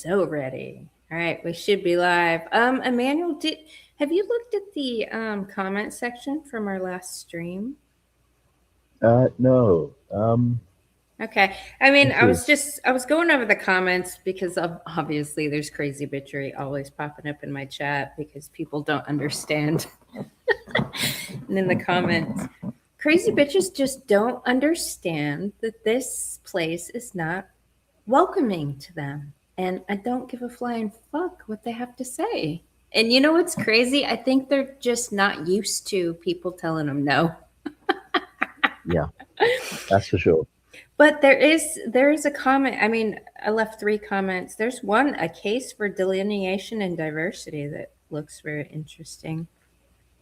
So ready. All right, we should be live. Emmanuel, have you looked at the comment section from our last stream? No. Okay. I mean, Let's see. I was going over the comments because of, obviously there's crazy bitchery always popping up in my chat because people don't understand. And in the comments, crazy bitches just don't understand that this place is not welcoming to them. And I don't give a flying fuck what they have to say. And you know what's crazy? I think they're just not used to people telling them no. Yeah, that's for sure. But there is a comment. I mean, I left 3 comments. There's one, a case for delineation and diversity, that looks very interesting.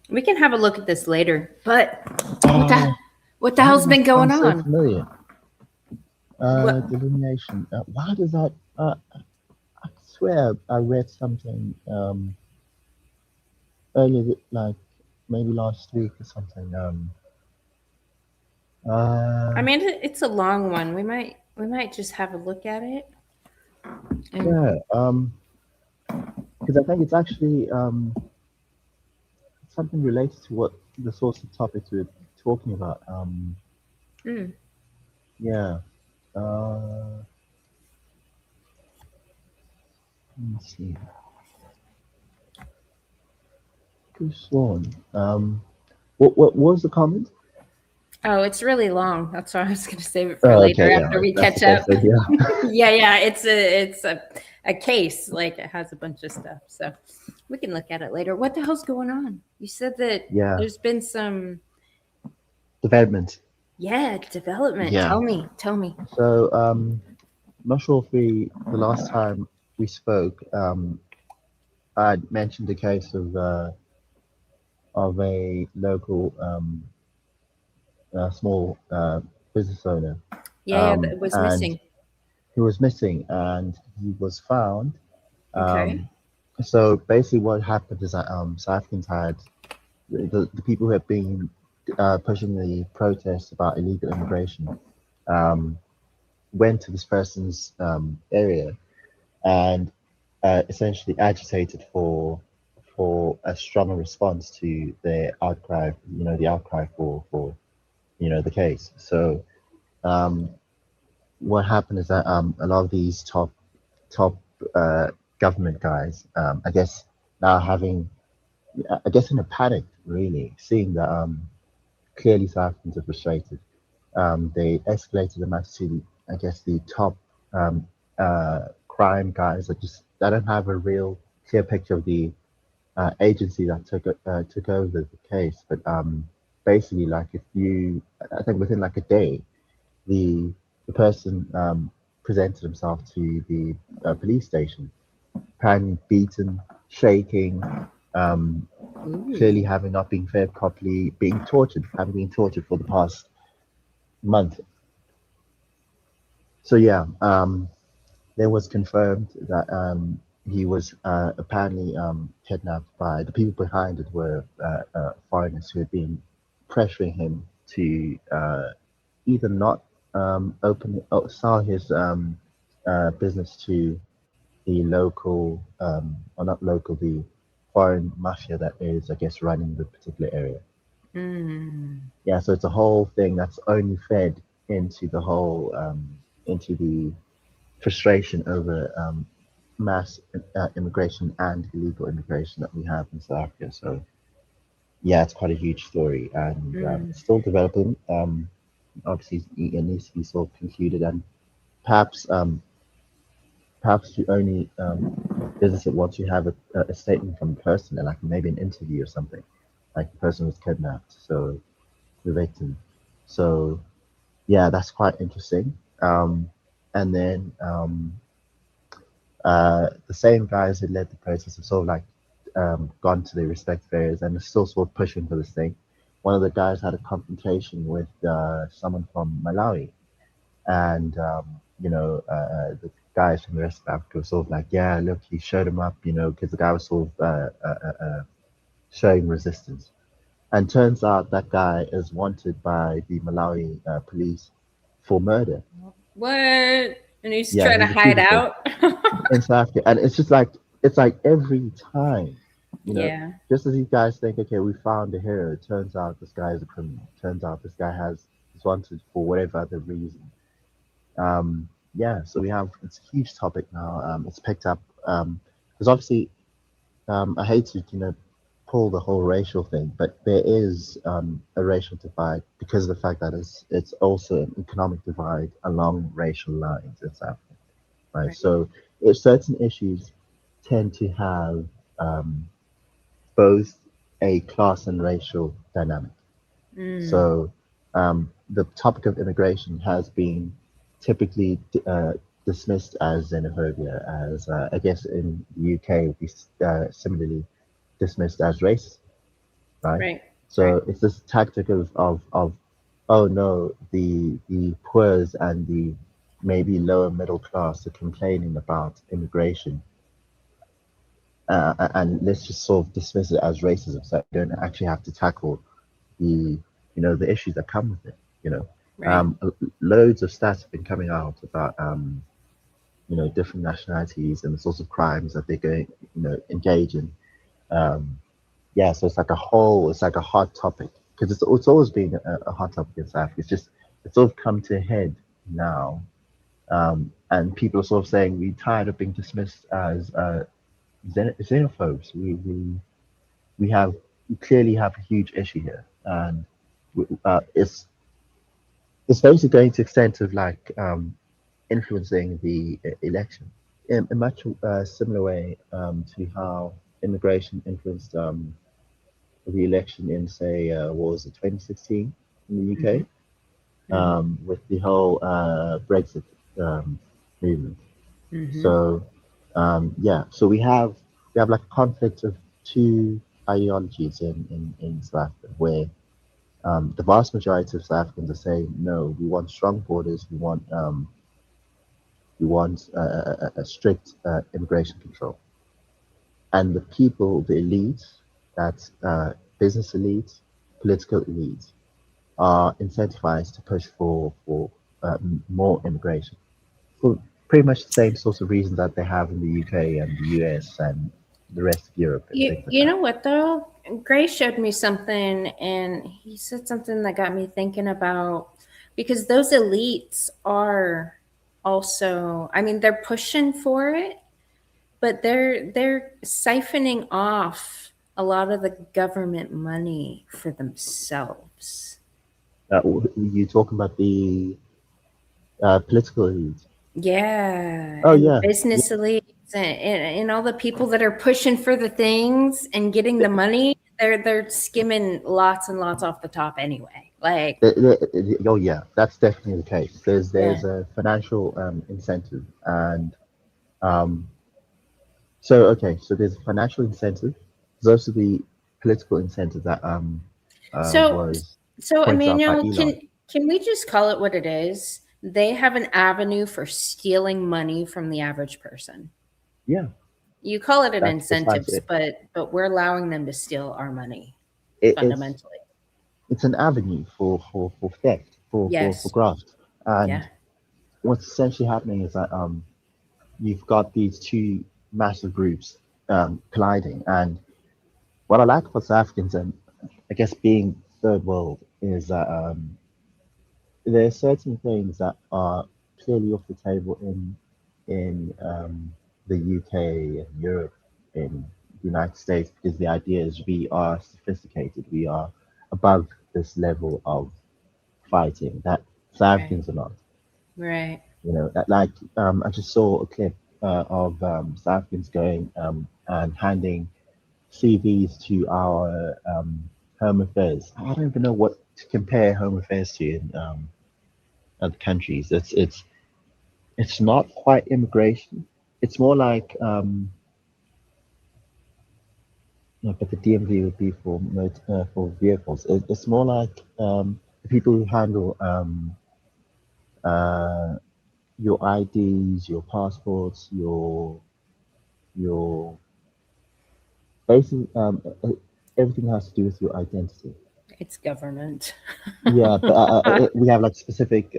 We can have a look at this later. But what the Uh, what the why hell's does that been going sound so on? familiar? What? Delineation. Why does that? I swear I read something earlier, like maybe last week or something. I Uh, mean, it's a long one. We might just have a look at it. And yeah. Because I think it's actually something related to what the sorts of topics we're talking about. mm, Yeah. Uh, let me see. Could have sworn. What was the comment? oh, it's really long. That's why I was going to save it for Oh, later okay, yeah, after we that's the catch up. best idea. Yeah. It's a case. Like, it has a bunch of stuff. So we can look at it later. What the hell's going on? You said that Yeah, there's been some, development. yeah, development. Yeah. Tell me. So, not sure if the last time we spoke, I mentioned the case of a local small business owner, Yeah, that was and missing. he was missing, and he was found. Okay. Um, so basically, what happened is that South Africans had the people who have been pushing the protests about illegal immigration um, went to this person's area and essentially agitated for a stronger response to their outcry, the outcry for the case. So um, what happened is that a lot of these top uh, government guys, I guess now having, I guess in a panic, really, seeing that clearly South Africans are frustrated. They escalated the matter to, I guess, the top um, crime guys that don't have a real clear picture of the agency that took over the case. But basically, like I think within like a day, the the person presented himself to the police station, apparently beaten, shaking, um, clearly Ooh. having not been fed properly, having been tortured for the past month. So yeah, there was confirmed that he was apparently kidnapped by the people behind it were foreigners who had been pressuring him to either not sell his business to the local or not local, the foreign mafia that is, I guess, running the particular area. Mm. Yeah, so it's a whole thing that's only fed into into the frustration over mass immigration and illegal immigration that we have in South Africa. So yeah, it's quite a huge story, and Mm. it's still developing. Obviously, it needs to be sort of concluded, and perhaps perhaps you only visit it once you have a statement from the person, and like maybe an interview or something. Like the person was kidnapped, so the victim. So yeah, that's quite interesting. And then the same guys who led the protest have sort of like gone to their respective areas and are still sort of pushing for this thing. One of the guys had a confrontation with someone from Malawi, and the guys from the rest of Africa were sort of like, yeah, look, he showed him up, because the guy was sort of showing resistance. And turns out that guy is wanted by the Malawi police for murder. What? And he's Yeah, trying to he's a hide fugitive out. in South Africa, and it's like every time, you know, Yeah. just as you guys think, okay, we found a hero. It turns out this guy is a criminal. Turns out this guy is wanted for whatever other reason. Yeah, so we have it's a huge topic now. It's picked up because obviously I hate to pull the whole racial thing, but there is a racial divide because of the fact that it's also an economic divide along racial lines in South Africa, right? Right. So if certain issues tend to have um, both a class and racial dynamic. Mm. So the topic of immigration has been typically dismissed as xenophobia, as I guess in the UK would be similarly dismissed as racist, right? Right. Right. So it's this tactic of oh no, the poors and the maybe lower middle class are complaining about immigration, and let's just sort of dismiss it as racism, so we don't actually have to tackle the the issues that come with it. You know, Right. loads of stats have been coming out about different nationalities and the sorts of crimes that they're going engage in. Um, yeah, so it's like a hot topic because it's always been a hot topic in South Africa. It's sort of come to a head now, and people are sort of saying we're tired of being dismissed as xenophobes. We have we clearly have a huge issue here, and it's basically going to extent of like influencing the election in a much similar way to how immigration influenced the election in say what was it 2016 in the Mm-hmm. UK Mm-hmm. with the whole Brexit um, movement. Mm-hmm. So yeah, so we have like a conflict of two ideologies in South Africa where the vast majority of South Africans are saying no, we want strong borders, we want a strict immigration control, and the people, the elites, that's business elites, political elites, are incentivized to push for more immigration for pretty much the same sorts of reasons that they have in the UK and the US and the rest of Europe and things like You that. know what though? Gray showed me something and he said something that got me thinking about because those elites are also, I mean, they're pushing for it, but they're siphoning off a lot of the government money for themselves. You talking about the political elites? Yeah, Oh and the yeah, yeah. business elites and all the people that are pushing for the things and getting the money, they're skimming lots and lots off the top anyway. Like, Oh yeah, that's definitely the case. There's yeah. a financial incentive, and um, so okay, so there's a financial incentive. There's also the political incentive that So was so pointed out by Emmanuel, Elon. can we just call it what it is? They have an avenue for stealing money from the average person. Yeah, You call it an that's precisely incentives, it. but we're allowing them to steal our money it it's fundamentally. it's an avenue for theft, for Yes. graft, and Yeah. what's essentially happening is that you've got these two massive groups colliding, and what I like about South Africans and I guess being third world is that there are certain things that are clearly off the table in the UK and Europe, in the United States, because the idea is we are sophisticated, we are above this level of fighting that South Right. Africans are not. Right. You know, that like I just saw a clip of South Africans going and handing CVs to our Home Affairs. I don't even know what to compare Home Affairs to in other countries. It's not quite immigration. It's more like no, but the DMV would be for for vehicles. It's more like the people who handle uh, your IDs, your passports, your basically everything has to do with your identity. It's government. Yeah, but we have like specific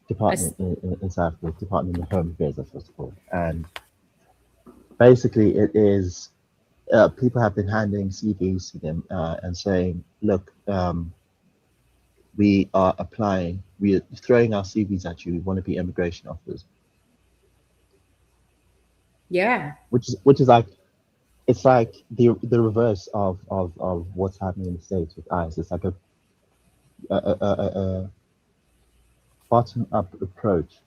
department in South Africa, Department of Home Affairs, that's what it's called. And basically, it is people have been handing CVs to them and saying, look, we are applying, we are throwing our CVs at you. We want to be immigration officers, Yeah. which is like it's like the reverse of what's happening in the States with ICE. It's like a bottom up approach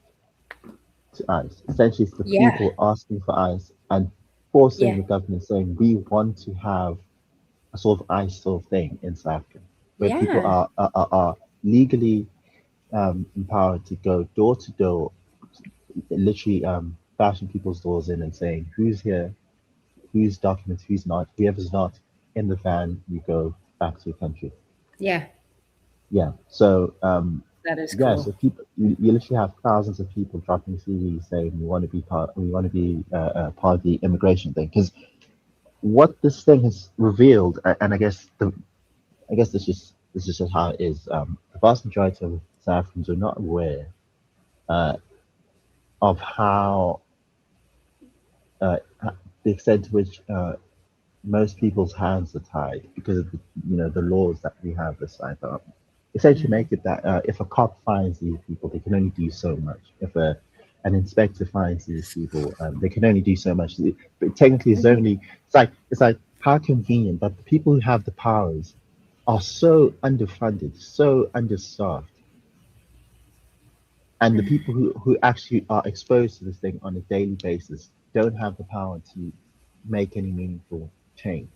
to ICE. Essentially, it's the Yeah. people asking for ICE and forcing Yeah. the government saying we want to have a sort of ICE sort of thing in South Africa, where people Yeah. are legally empowered to go door to door, literally bashing people's doors in and saying who's here, who's documented, who's not. Whoever's not in the van, you go back to your country. Yeah. Yeah. So That is yeah. cool. So people, you literally have thousands of people dropping CVs saying we want to be part, we want to be part of the immigration thing. Because what this thing has revealed, and I guess this is just how it is. The vast majority of South Africans are not aware uh, of how the extent to which most people's hands are tied because of the, the laws that we have this side up. Essentially, Mhm. make it that if a cop finds these people, they can only do so much. If an inspector finds these people, they can only do so much. But technically, Mhm. it's like how convenient that the people who have the powers are so underfunded, so understaffed, and the people who actually are exposed to this thing on a daily basis don't have the power to make any meaningful change.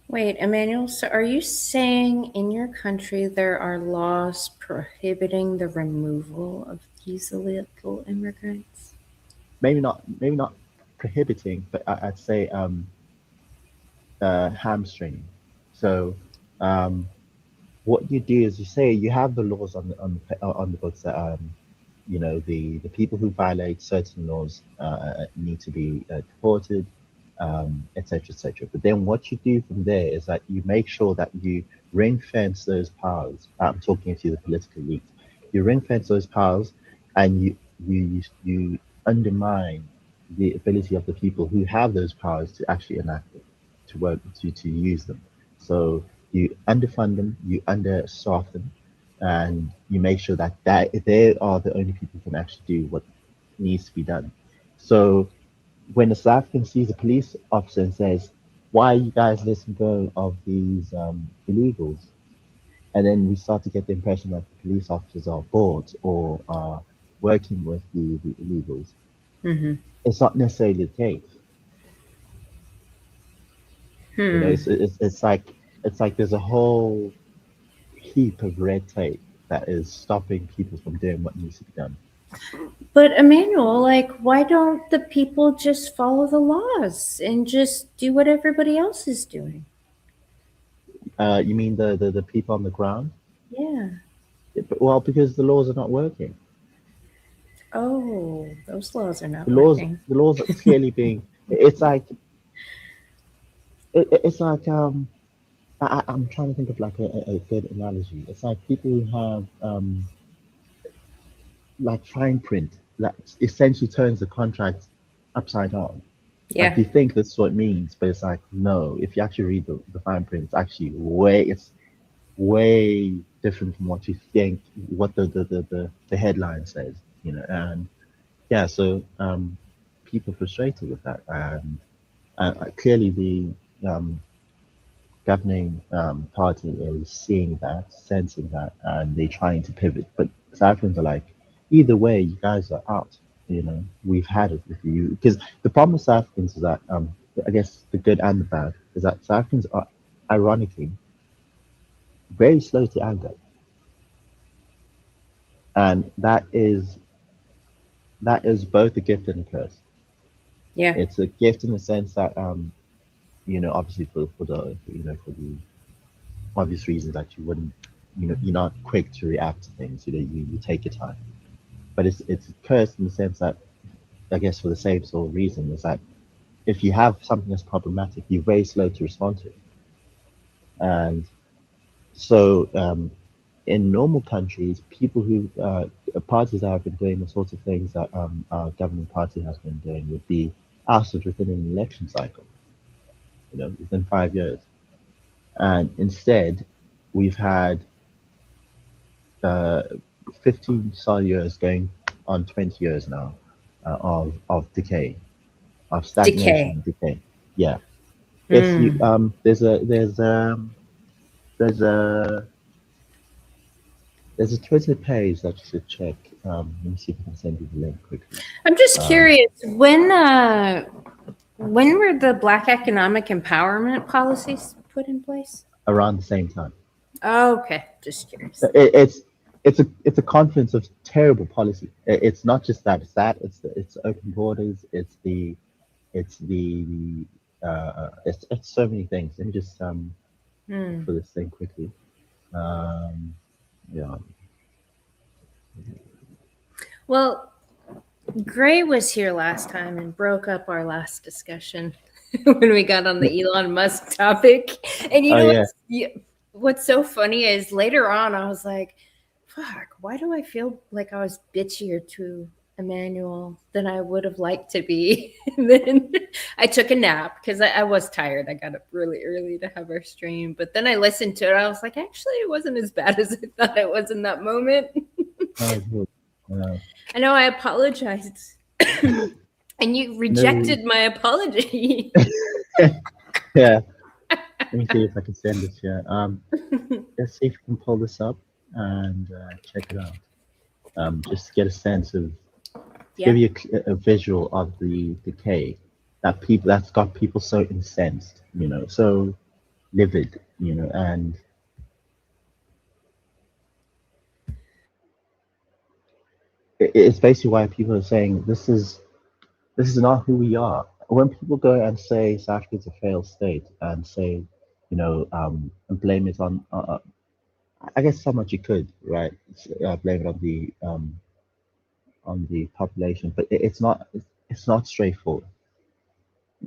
Wait, Emmanuel, so are you saying in your country there are laws prohibiting the removal of these illegal immigrants? Maybe not prohibiting, but I'd say hamstringing. So um, what you do is you say you have the laws on the books that the people who violate certain laws need to be deported, etc., etc. But then what you do from there is that you make sure that you ring fence those powers. I'm talking to the political elite. You ring fence those powers, and you undermine the ability of the people who have those powers to actually enact them, to work to use them. So you underfund them, you understaff them, and you make sure that they are the only people who can actually do what needs to be done. So when the South African sees a police officer and says, "Why are you guys letting go of these illegals?" and then we start to get the impression that the police officers are bored or are working with the illegals. Mm-hmm. It's not necessarily the case. Hmm. It's like there's a whole heap of red tape that is stopping people from doing what needs to be done. But Emmanuel, like, why don't the people just follow the laws and just do what everybody else is doing? You mean the people on the ground? Yeah. Well, because the laws are not working. Oh, those laws are The not laws working. the laws are clearly being. It's like it's like I'm trying to think of like a good analogy. It's like people who have like fine print that essentially turns the contract upside down. Like Yeah. you think that's what it means, but it's like no. If you actually read the fine print, it's actually way different from what you think. What the headline says, and yeah. So people are frustrated with that, and clearly the governing party is seeing that, sensing that, and they're trying to pivot. But South Africans are like, either way, you guys are out. We've had it with you. Because the problem with South Africans is that, I guess the good and the bad, is that South Africans are, ironically, very slow to anger. And that is both a gift and a curse. Yeah. It's a gift in the sense that, obviously for the obvious reasons that you wouldn't, you're not quick to react to things. You take your time. But it's cursed in the sense that I guess for the same sort of reason is that if you have something that's problematic, you're very slow to respond to it. And so in normal countries, people who parties that have been doing the sorts of things that our governing party has been doing would be ousted within an election cycle, within 5 years. And instead, we've had uh, 15 solid years going on 20 years now of decay, of stagnation Decay. and decay. Yeah. If you Mm. there's a there's a Twitter page that you should check. Let me see if I can send you the link quickly. I'm just Um, curious, when were the Black economic empowerment policies put in place? around the same time. Oh, okay, just curious. It's a confluence of terrible policy. It's not just that. It's that. It's open borders. It's so many things. Let me just look Hmm. for this thing quickly. Um, yeah. Well, Gray was here last time and broke up our last discussion when we got on the Elon Musk topic. And you Oh know yeah. what's so funny is later on I was like, "Fuck, why do I feel like I was bitchier to Emmanuel than I would have liked to be?" And then I took a nap because I was tired. I got up really early to have our stream, but then I listened to it. I was like, actually, it wasn't as bad as I thought it was in that moment. Oh, good. Uh, I know I apologized. And you no. rejected my apology. Yeah. Let me see if I can send it here. Let's see if we can pull this up and check it out. Just to get a sense of, to give Yeah. you a visual of the decay that's got people so incensed, so livid, and it's basically why people are saying this is not who we are. When people go and say South Africa's a failed state and say, and blame it on, I guess so much you could, right? Blame it on the population, but it's not straightforward.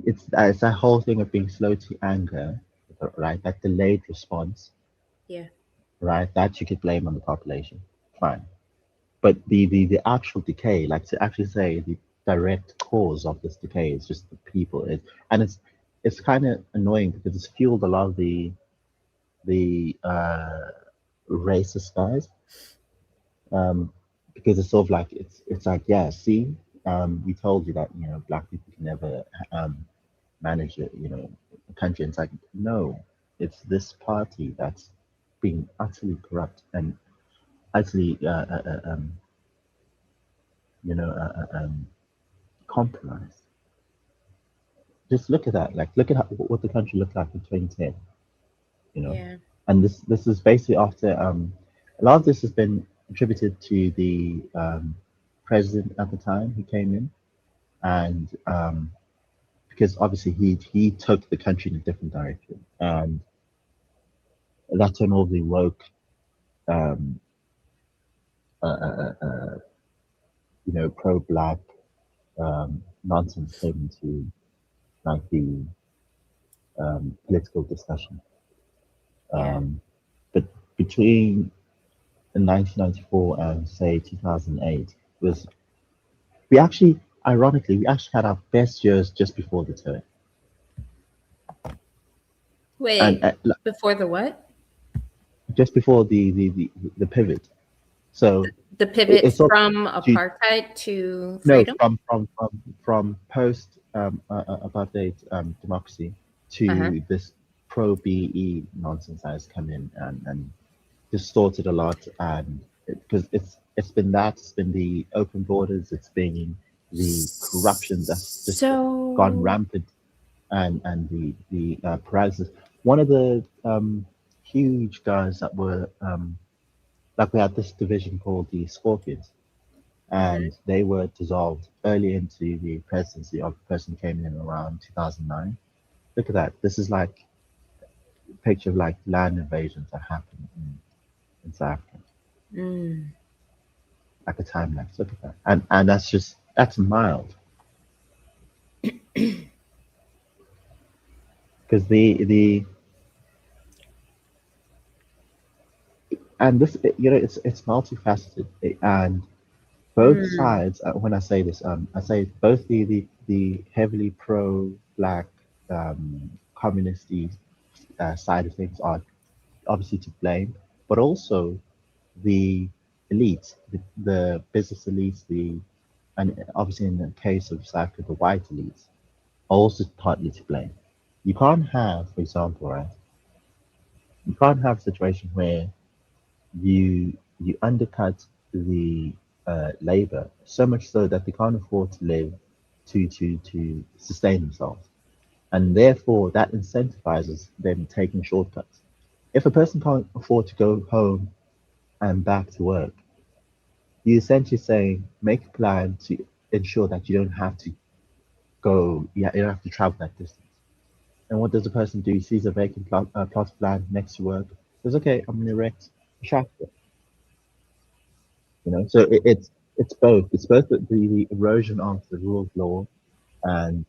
It's that whole thing of being slow to anger, right? That delayed response, Yeah. right? That you could blame on the population, fine. But the actual decay, like to actually say the direct cause of this decay is just the people. And it's kind of annoying because it's fueled a lot of the racist guys. Because it's sort of like it's like, yeah, see, we told you that black people can never manage a country. And it's like, no, it's this party that's being utterly corrupt and utterly you know compromised. Just look at that. Like, look at what the country looked like in 2010. You know, Yeah. and this is basically after a lot of this has been attributed to the president at the time who came in, and because obviously he took the country in a different direction, and that's when all the woke um, pro-black nonsense came into like the political discussion. Yeah. Um, but between 1994 and say 2008 was ironically, we actually had our best years just before the turn, and Wait, before the what? just before the pivot. So The pivot it's sort from of apartheid to no, freedom? from post apartheid democracy Uh-huh. to this pro BE nonsense that has come in and distorted a lot, and because it's been it's been the open borders, it's been the corruption that's just gone So, rampant, and the paralysis. One of the huge guys that were like we had this division called the Scorpions, mhm. and they were dissolved early into the presidency of the person who came in around 2009. Look at that. This is like a picture of like land invasions that happened in South Africa, Mm. like a time lapse. Look at that. And that's mild. Because the and this, it's multifaceted, and both Mm, sides. When I say this, I say both the heavily pro-black communist side of things are obviously to blame, but also the elites, the business elites, and obviously in the case of South Africa, the white elites are also partly to blame. You can't have, for example, right? You can't have a situation where you undercut the labor so much so that they can't afford to live to sustain themselves, and therefore that incentivizes them taking shortcuts. If a person can't afford to go home and back to work, you essentially saying make a plan to ensure that you don't have to you don't have to travel that distance. And what does the person do? He sees a vacant plot of land next to work. Says, okay, I'm gonna erect a shack there. So it's both. It's both the erosion of the rule of law and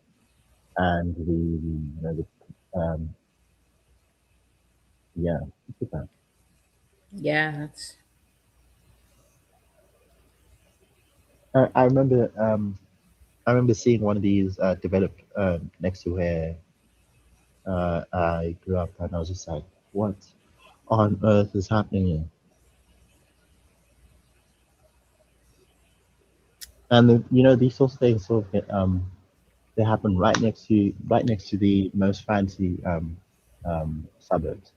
the yeah. Look at that. yeah, that's I remember seeing one of these develop next to where I grew up, and I was just like, what on earth is happening here? And these sorts of things sort of they happen right next to the most fancy suburbs,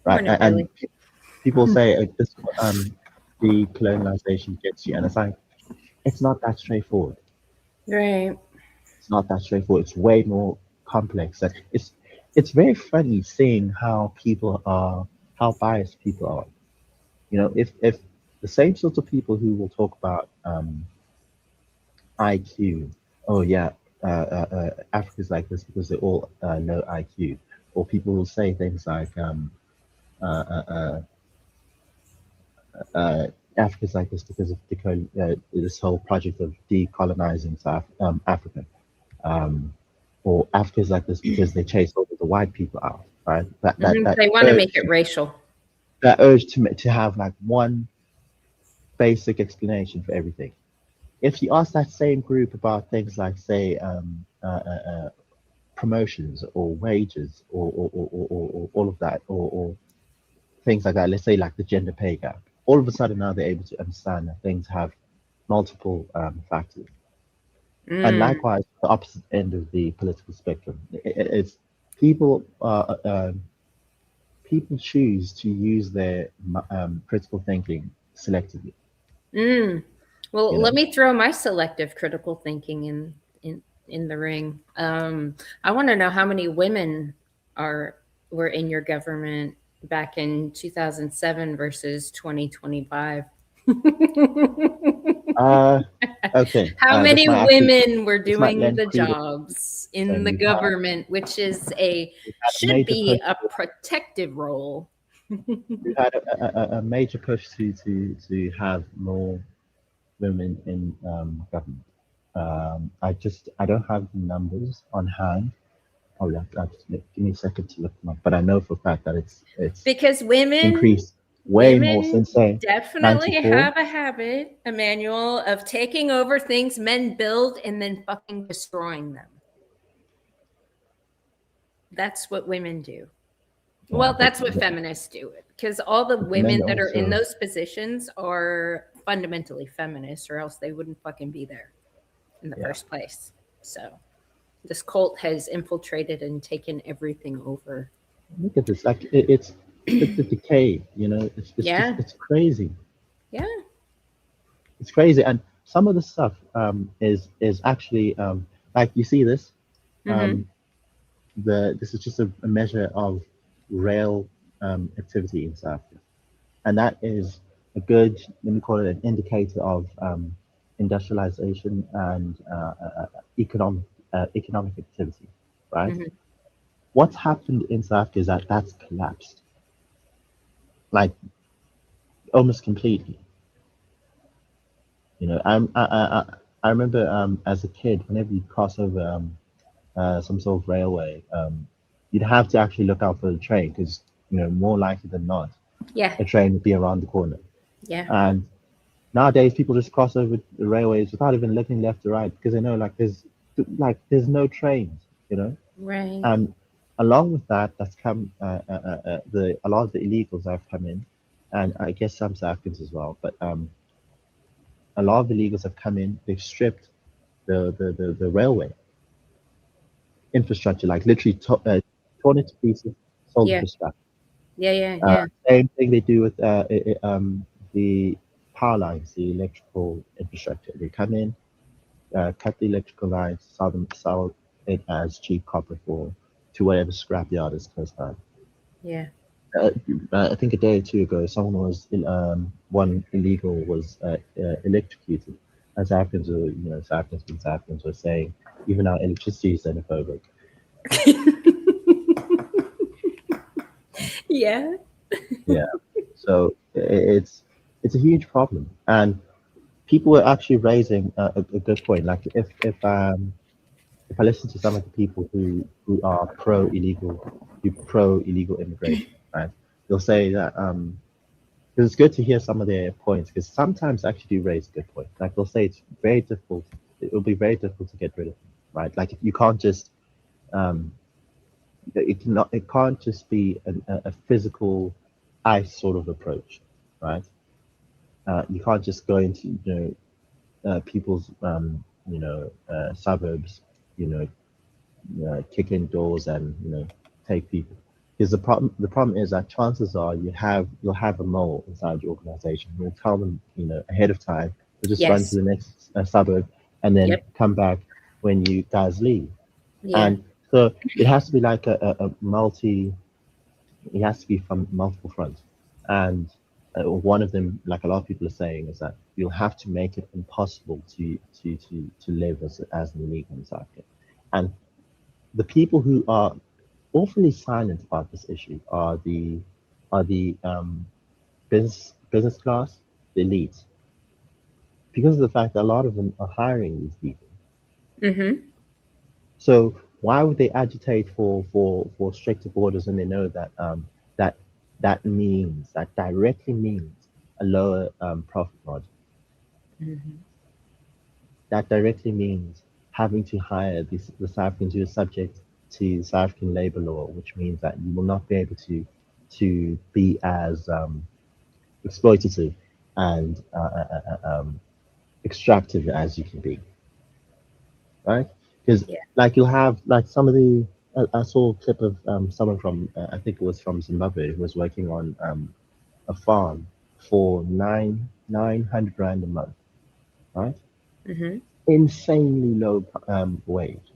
or right? not And really. people say this the colonization gets you, and it's like it's not that straightforward. Right. It's not that straightforward. It's way more complex. And it's very funny seeing how biased people are. If the same sorts of people who will talk about IQ, oh yeah, Africa's like this because they're all low IQ, or people will say things like uh, uh, uh, uh, Africa's like this because of this whole project of decolonizing Africa. Um, or Africa's like this because they chase all the white people out, right? That that Mhm. that They want to make urge, it racial. that urge to have like one basic explanation for everything. If you ask that same group about things like, say, promotions or wages or all of that, or things like that, let's say like the gender pay gap, all of a sudden now they're able to understand that things have multiple factors. And Mm. likewise, the opposite end of the political spectrum, it's people people choose to use their critical thinking selectively. Mm. Well, You let know, me throw my selective critical thinking in the ring. I want to know how many women are were in your government back in 2007 versus 2025. uh, okay, How many women were this might doing lend the credence. jobs in And the government, which is a we've had a should major be push. a protective role. We've had a major push to have more women in government. I don't have the numbers on hand. Give me a second to look them up. But I know for a fact that it's Because women increased way more women since say definitely '94. have a habit, a manual of taking over things men build and then fucking destroying them. That's what women do. Yeah, Well, that's what feminists do, because all the but the men women that are in also those positions are fundamentally feminists, or else they wouldn't fucking be there in the yeah. first place. So this cult has infiltrated and taken everything over. Look at this. Like it's the decay. It's just Yeah, it's crazy. yeah. It's crazy, and some of the stuff is actually like you see this. Mm-hmm. Um, this is just a measure of rail activity in South Africa, and that is a good, let me call it an indicator of industrialization and economic activity, right? Mm-hmm. What's happened in South Africa is that that's collapsed, like almost completely. I remember as a kid, whenever you cross over some sort of railway. you'd have to actually look out for the train because more likely than not, Yeah. a train would be around the corner. Yeah. And nowadays, people just cross over the railways without even looking left or right because they know there's no trains, Right. And along with that, that's come the a lot of the illegals have come in, and I guess some South Africans as well. But a lot of illegals have come in. They've stripped the railway infrastructure, like literally torn it to pieces, sold it Yeah. for scrap. Yeah. Yeah. Yeah. Same thing they do with the power lines, the electrical infrastructure. They come in, cut the electrical lines, sell it as cheap copper for to whatever scrapyard is close by. Yeah. Uh, I think a day or two ago, one illegal was electrocuted. And South Africans were, South Africans being South Africans were saying, even our electricity is xenophobic. Yeah. Yeah. So it's a huge problem, and people were actually raising a good point. Like if I listen to some of the people who are pro illegal immigration, right? They'll say that 'cause it's good to hear some of their points because sometimes they actually do raise a good point. Like they'll say it's very difficult. It will be very difficult to get rid of them, right? Like if you can't just um, it can't just be a physical ice sort of approach, right? You can't just go into people's suburbs, you know, kick in doors and take people. Because the problem is that chances are you'll have a mole inside your organization. You'll tell them ahead of time. You'll just run to Yes. the next suburb and then Yep. come back when you guys leave. Yeah. And so it has to be like a multi. It has to be from multiple fronts. And one of them, like a lot of people are saying, is that you'll have to make it impossible to live as an illegal in South Africa. And the people who are awfully silent about this issue are the business class, the elites, because of the fact that a lot of them are hiring these people. Mm-hmm. So why would they agitate for stricter borders when they know that that directly means a lower profit margin? Mm-hmm. That directly means having to hire the South Africans who are subject to South African labor law, which means that you will not be able to be as exploitative and extractive as you can be, right? Because Yeah. like you'll have like some of the I saw a clip of someone from I think it was from Zimbabwe who was working on a farm for 900 rand a month, right? Mm-hmm. Insanely low wage,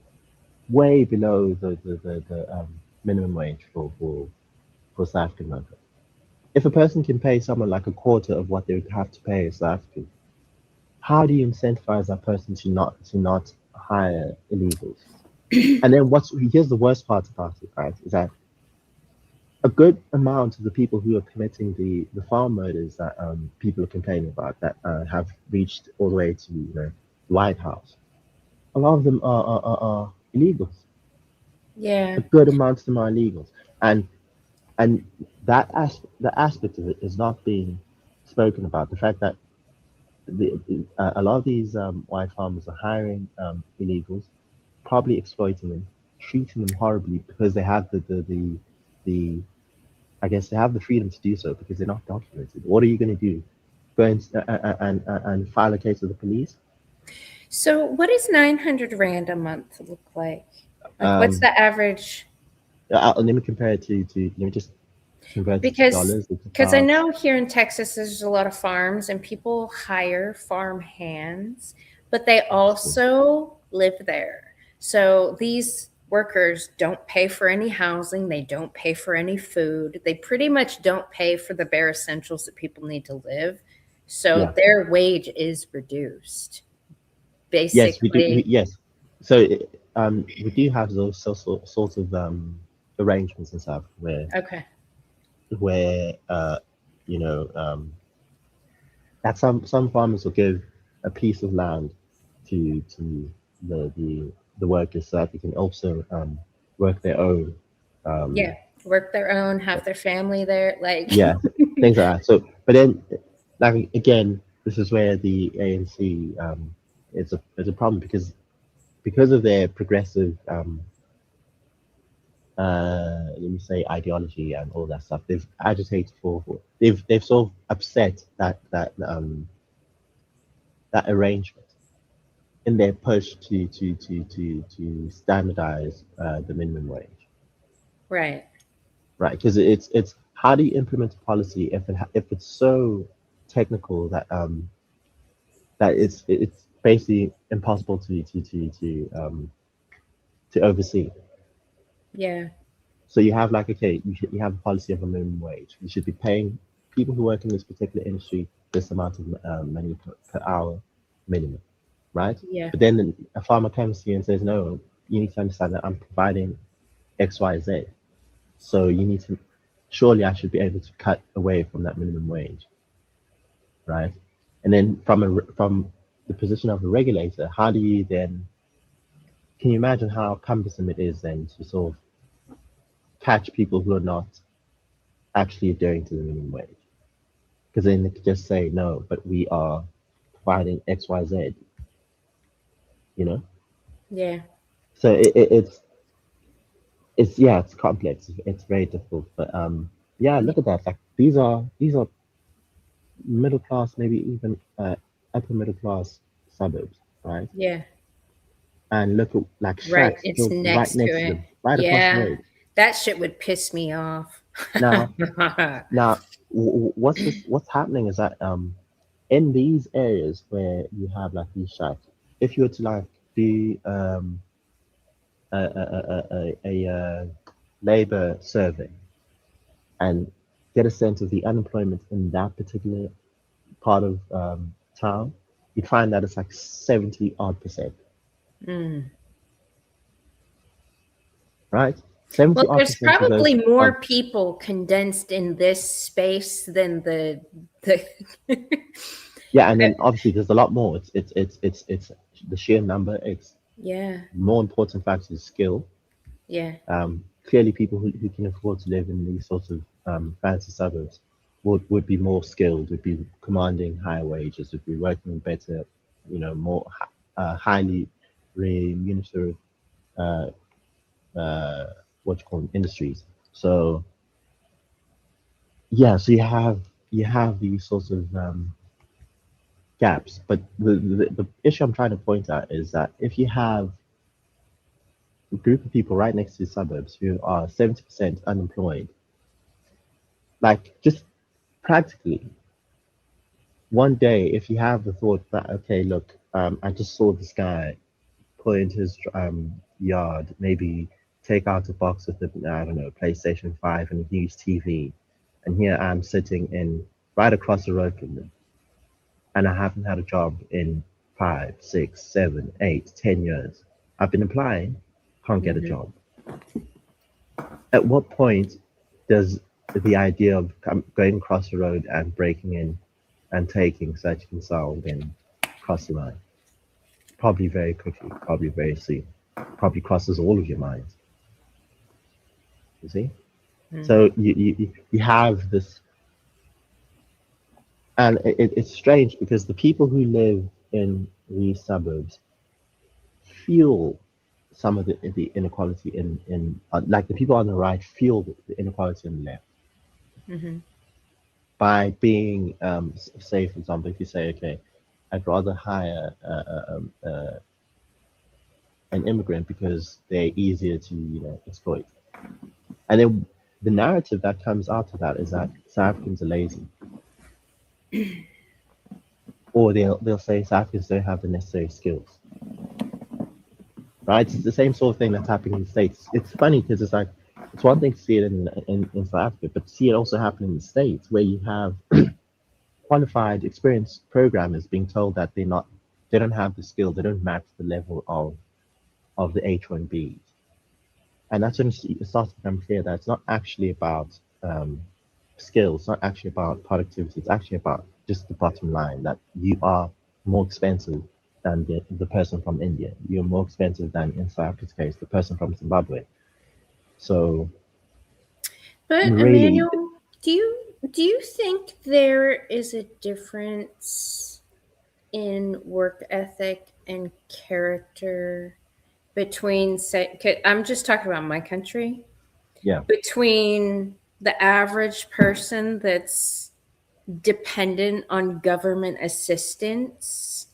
way below the minimum wage for South African workers. If a person can pay someone like a quarter of what they would have to pay a South African, how do you incentivize that person to not hire illegals? And then here's the worst part about it, right? Is that a good amount of the people who are committing the farm murders that people are complaining about that have reached all the way to the White House. A lot of them are illegals. Yeah. A good amount of them are illegals, and the aspect of it is not being spoken about. The fact that a lot of these white farmers are hiring illegals, probably exploiting them, treating them horribly because they have the I guess they have the freedom to do so because they're not documented. What are you going to do? Go and file a case with the police? So, what does 900 Rand a month look like? Like, what's Um, the average? let me compare it to let me just convert it to Because dollars. It's because I about know here in Texas there's a lot of farms and people hire farm hands, but they also live there. So these workers don't pay for any housing, they don't pay for any food. They pretty much don't pay for the bare essentials that people need to live. So yeah. their wage is reduced. Yes, we do. Basically, Yes, so we do have those sort of arrangements and stuff okay. where you know that some farmers will give a piece of land to the workers so that they can also work their own Yeah, work their own, have their family there, like Yeah, things like that. So, but then, like again, this is where the ANC is a problem because of their progressive let me say ideology and all that stuff. They've agitated they've sort of upset that arrangement in their push to standardize the minimum wage, right. right? Because it's how do you implement a policy if it's so technical that it's basically impossible to oversee. Yeah. So you have like, okay, you have a policy of a minimum wage. You should be paying people who work in this particular industry this amount of money per hour minimum, right? Yeah. But then a farmer comes to you and says, no, you need to understand that I'm providing X, Y, Z. So you need to, surely I should be able to cut away from that minimum wage, right? And then from the position of a regulator, how do you then, can you imagine how cumbersome it is then to sort of catch people who are not actually adhering to the minimum wage? Because then they could just say no, but we are providing X, Y, Z, you know. Yeah. So it's yeah, it's complex. It's very difficult, but yeah, look at that. Like these are middle class, maybe even upper middle class suburbs, right? Yeah. And look at like Right. shacks It's built right next to next to it. them, right across the Yeah. road. That shit would piss me off. Now, now, what's happening is that in these areas where you have like these shacks, if you were to like do a labor survey and get a sense of the unemployment in that particular part of town, you'd find that it's like 70 odd percent, Mm. right? 70 Well, odd there's percent of those probably of more people condensed in this space than the yeah, and then obviously there's a lot more. It's the sheer number. It's yeah. more important factor is skill. Yeah. Clearly, people who can afford to live in these sorts of fancy suburbs would be more skilled, would be commanding higher wages, would be working in better, more highly remunerative, uh, what you call them, industries. So yeah, so you have these sorts of gaps. But the issue I'm trying to point out is that if you have a group of people right next to the suburbs who are 70% unemployed, like just practically one day, if you have the thought that, okay, look, I just saw this guy pull into his yard, maybe take out a box with the, I don't know, PlayStation 5 and a huge TV, and here I'm sitting in right across the road from them, and I haven't had a job in 5, 6, 7, 8, 10 years. I've been applying, can't get a Hmm. job. At what point does the idea of going across the road and breaking in and taking such and so then cross the line? Probably very quickly, probably very soon. Probably crosses all of your minds. You see? So you have this, and it's strange because the people who live in these suburbs feel some of the inequality in like the people on the right feel the inequality on the left Hmm. by being say for example, if you say, okay, I'd rather hire an immigrant because they're easier to exploit, and then the narrative that comes out of that is that South Africans are lazy, or they'll say South Africans don't have the necessary skills, right? It's the same sort of thing that's happening in the States. It's funny because it's like it's one thing to see it in South Africa, but to see it also happen in the States where you have qualified, experienced programmers being told that they don't have the skill, they don't match the level of the H1Bs. And that's when it starts to become clear that it's not actually about skills, it's not actually about productivity, it's actually about just the bottom line that you are more expensive than the person from India. You're more expensive than, in South Africa's case, the person from Zimbabwe. So But really. Emmanuel, do you think there is a difference in work ethic and character between, say, I'm just talking about my country, Yeah. between the average person that's dependent on government assistance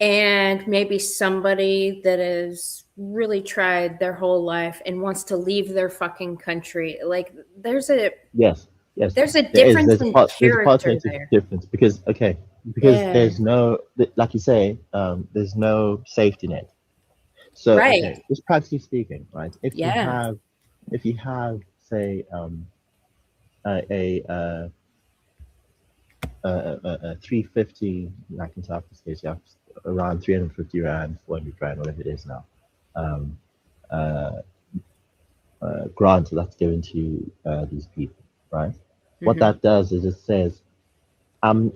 and maybe somebody that has really tried their whole life and wants to leave their fucking country? Like, Yes, yes, there's a there is. difference in There's a character qualitative there. difference because okay, because Yeah. there's no like you say, there's no safety net. So Right. okay, just practically speaking, right? Yeah. If you have say a 350 like in Southeast Asia, around 350 rand, 400 rand, whatever it is now, um, uh, grant that's given to these people, right? What Hmm. that does is it says I'm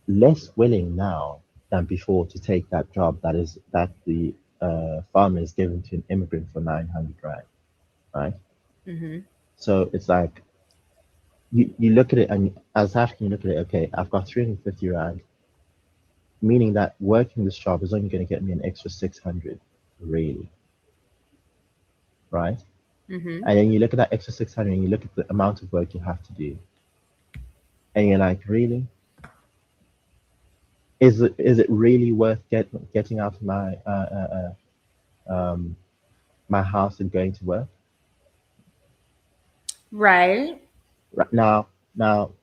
less willing now than before to take that job that the farmer is giving to an immigrant for 900 rand, right? Hmm. So it's like you look at it and as African you look at it, okay, I've got 350 rand, meaning that working this job is only going to get me an extra 600, really, right? Hmm. And then you look at that extra 600 and you look at the amount of work you have to do, and you're like, really? Is it really worth getting out of um, my house and going to work? Right. Right now,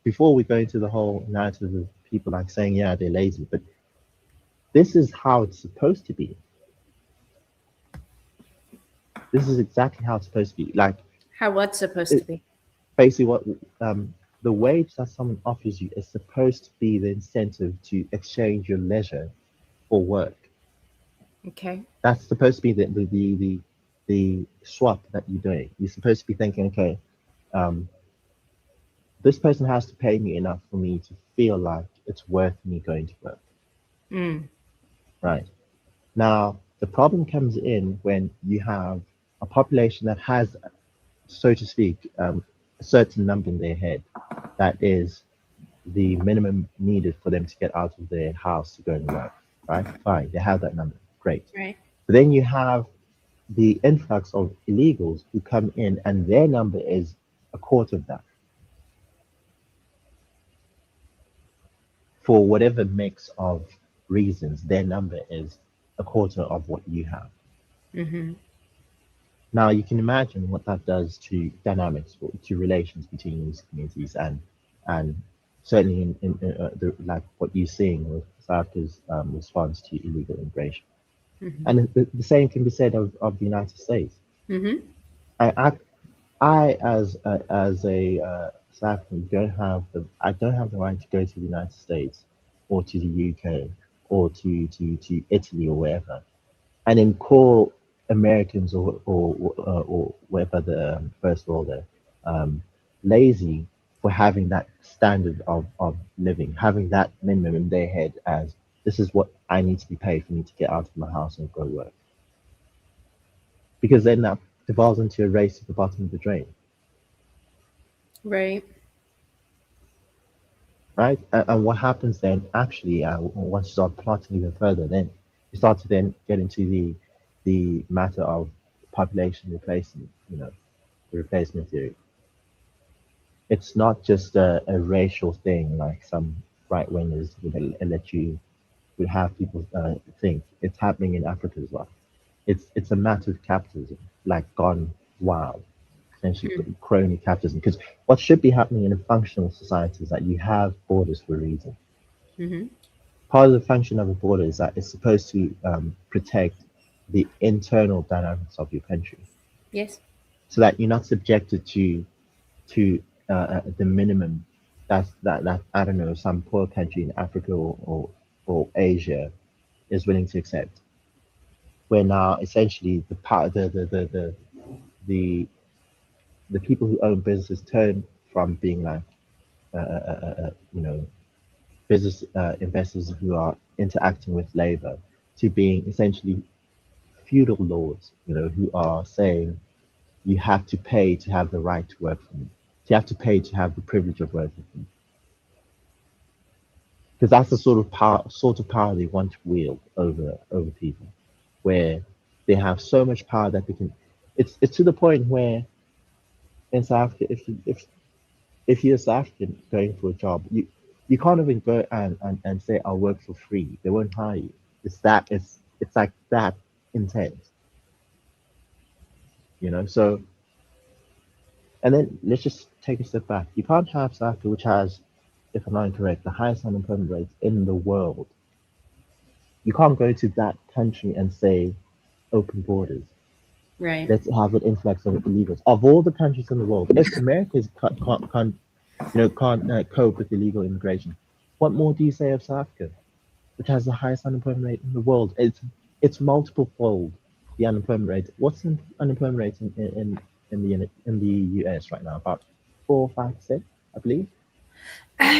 before we go into the whole narrative of people like saying, yeah, they're lazy, but this is how it's supposed to be. This is exactly how it's supposed to be. Like, How what's supposed to it, be? basically, what the wage that someone offers you is supposed to be the incentive to exchange your leisure for work. Okay. That's supposed to be the swap that you're doing. You're supposed to be thinking, okay, um, this person has to pay me enough for me to feel like it's worth me going to work. Mm. Right. Now, the problem comes in when you have a population that has, so to speak, a certain number in their head that is the minimum needed for them to get out of their house to go and work. Right? Fine, they have that number. Great. Right. But then you have the influx of illegals who come in, and their number is a quarter of that for whatever mix of reasons. Their number is a quarter of what you have. Hmm. Now you can imagine what that does to dynamics, to relations between these communities, and certainly like what you're seeing with South Africa's response to illegal immigration. Hmm. And the same can be said of the United States. Hmm. I, I, I as a South African I don't have the right to go to the United States or to the UK or to Italy or wherever and then call Americans or whatever the first world are lazy for having that standard of living, having that minimum in their head as this is what I need to be paid for me to get out of my house and go work. Because then that devolves into a race at the bottom of the drain, Right. right? And what happens then, actually, once you start plotting even further, then you start to then get into the matter of population replacement, the replacement theory. It's not just a racial thing like some right wingers would have people think. It's happening in Africa as well. It's a matter of capitalism, like gone wild, essentially Mm. crony capitalism. Because what should be happening in a functional society is that you have borders for a reason. Hmm. Part of the function of a border is that it's supposed to protect the internal dynamics of your country, Yes. so that you're not subjected to the minimum that I don't know some poor country in Africa or Asia is willing to accept. Where now essentially the part the the people who own businesses turn from being like business investors who are interacting with labor to being essentially feudal lords, who are saying you have to pay to have the right to work for them. You have to pay to have the privilege of working for them. Because that's the sort of power they want to wield over people, where they have so much power that they can. It's to the point where in South Africa, if you're a South African going for a job, you can't even go and say I'll work for free. They won't hire you. It's like that intense, you know. So and then let's just take a step back. You can't have South Africa, which has, if I'm not incorrect, the highest unemployment rate in the world. You can't go to that country and say open borders. Right. Let's have an influx of illegals. Of all the countries in the world, if America can't cope with illegal immigration, what more do you say of South Africa, which has the highest unemployment rate in the world? It's multiple fold the unemployment rate. What's the unemployment rate in the US right now? About 4 or 5%, I believe.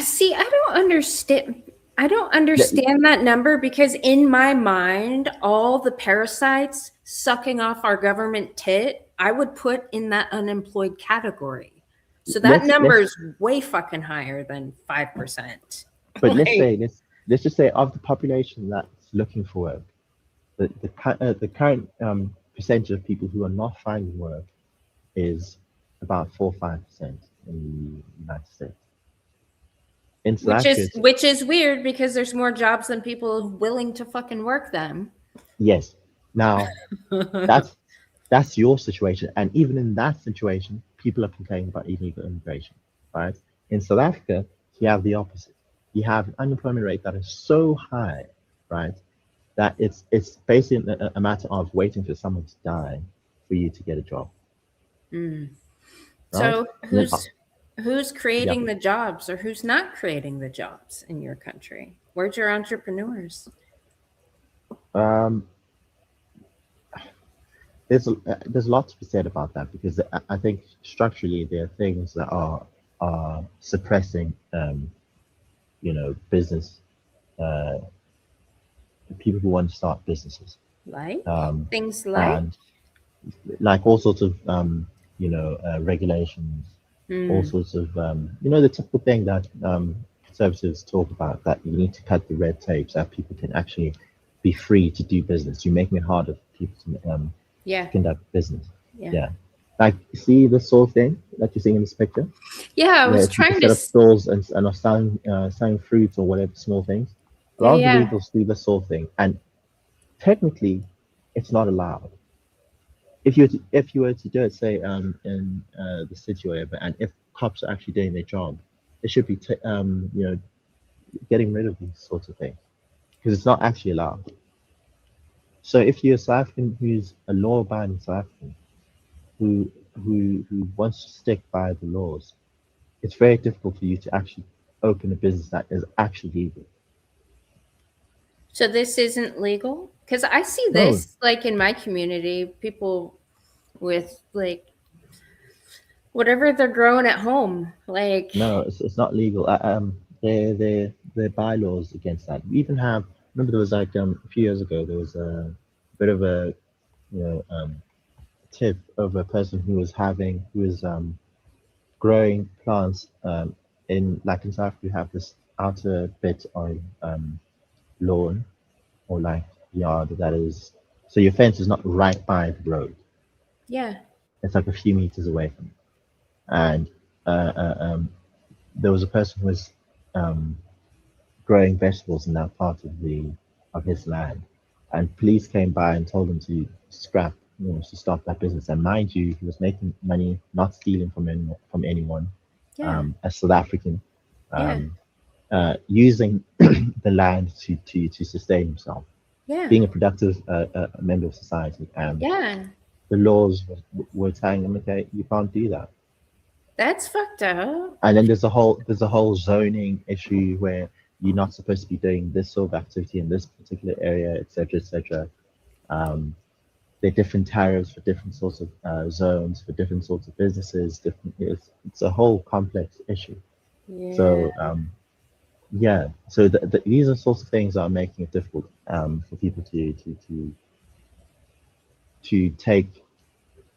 See, I don't understand. I don't Yeah, understand that number because in my mind, all the parasites sucking off our government tit, I would put in that unemployed category. So that number let's is way fucking higher than 5%. but let's Like, say let's just say of the population that's looking for work, the current percentage of people who are not finding work is about 4 or 5% in the United States. In South Africa, which is weird because there's more jobs than people willing to fucking work them. yes. Now that's your situation, and even in that situation, people are complaining about illegal immigration, right? In South Africa, you have the opposite. You have an unemployment rate that is so high, right, that it's basically a matter of waiting for someone to die for you to get a job, Mm. right? So And then, who's yeah, creating the jobs or who's not creating the jobs in your country? Where's your entrepreneurs? um, there's a lot to be said about that because I think structurally there are things that are suppressing business uh, people who want to start businesses Like um, things like and like all sorts of regulations, all mm, sorts of the typical thing that conservatives talk about, that you need to cut the red tape so that people can actually be free to do business. You're making it harder for people to yeah, conduct business. yeah. Yeah, like see this sort of thing that you're seeing in this picture, Yeah, I was where people trying to set up stalls and are selling fruits or whatever small things. A yeah, lot of the yeah. illegals do this sort of thing, and technically, it's not allowed. If you were to do it, say in the city or whatever, and if cops are actually doing their job, they should be getting rid of these sorts of things because it's not actually allowed. So if you're a South African who's a law-abiding South African who wants to stick by the laws, it's very difficult for you to actually open a business that is actually legal. So this isn't legal? Because I see No, this like in my community, people with like whatever they're growing at home. Like, no, it's not legal. There bylaws against that. We even have. Remember, there was like a few years ago. There was a bit of a you know tip of a person who was growing plants in South Africa. You have this outer bit of lawn or like yard that is, so your fence is not right by the road. yeah, It's like a few meters away from it. And there was a person who was um, growing vegetables in that part of his land, and police came by and told him to scrap, to stop that business. And mind you, he was making money, not stealing from anyone, yeah, as South African, yeah, um, using the land to sustain himself, yeah, being a productive member of society. And yeah. the laws were telling him, okay, you can't do that. That's fucked up. And then there's a whole zoning issue where you're not supposed to be doing this sort of activity in this particular area, etc., etc. Um, there are different tariffs for different sorts of zones for different sorts of businesses. It's a whole complex issue. Yeah. So yeah, so these are sorts of things that are making it difficult for people to take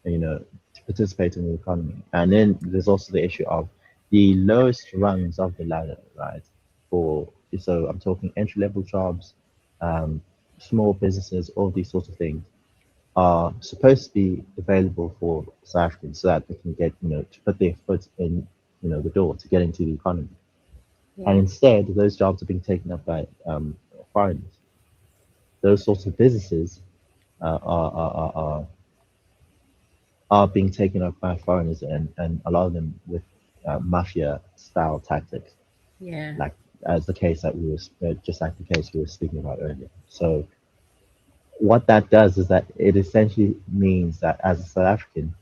you know, to participate in the economy. And then there's also the issue of the lowest rungs of the ladder, right? For so I'm talking entry level jobs, um, small businesses, all these sorts of things are supposed to be available for South Africans so that they can get, to put their foot in, the door to get into the economy. And Yeah. instead, those jobs are being taken up by foreigners. Those sorts of businesses are being taken up by foreigners, and a lot of them with mafia style tactics, Yeah. like as the case that we were just like the case we were speaking about earlier. So what that does is that it essentially means that as a South African,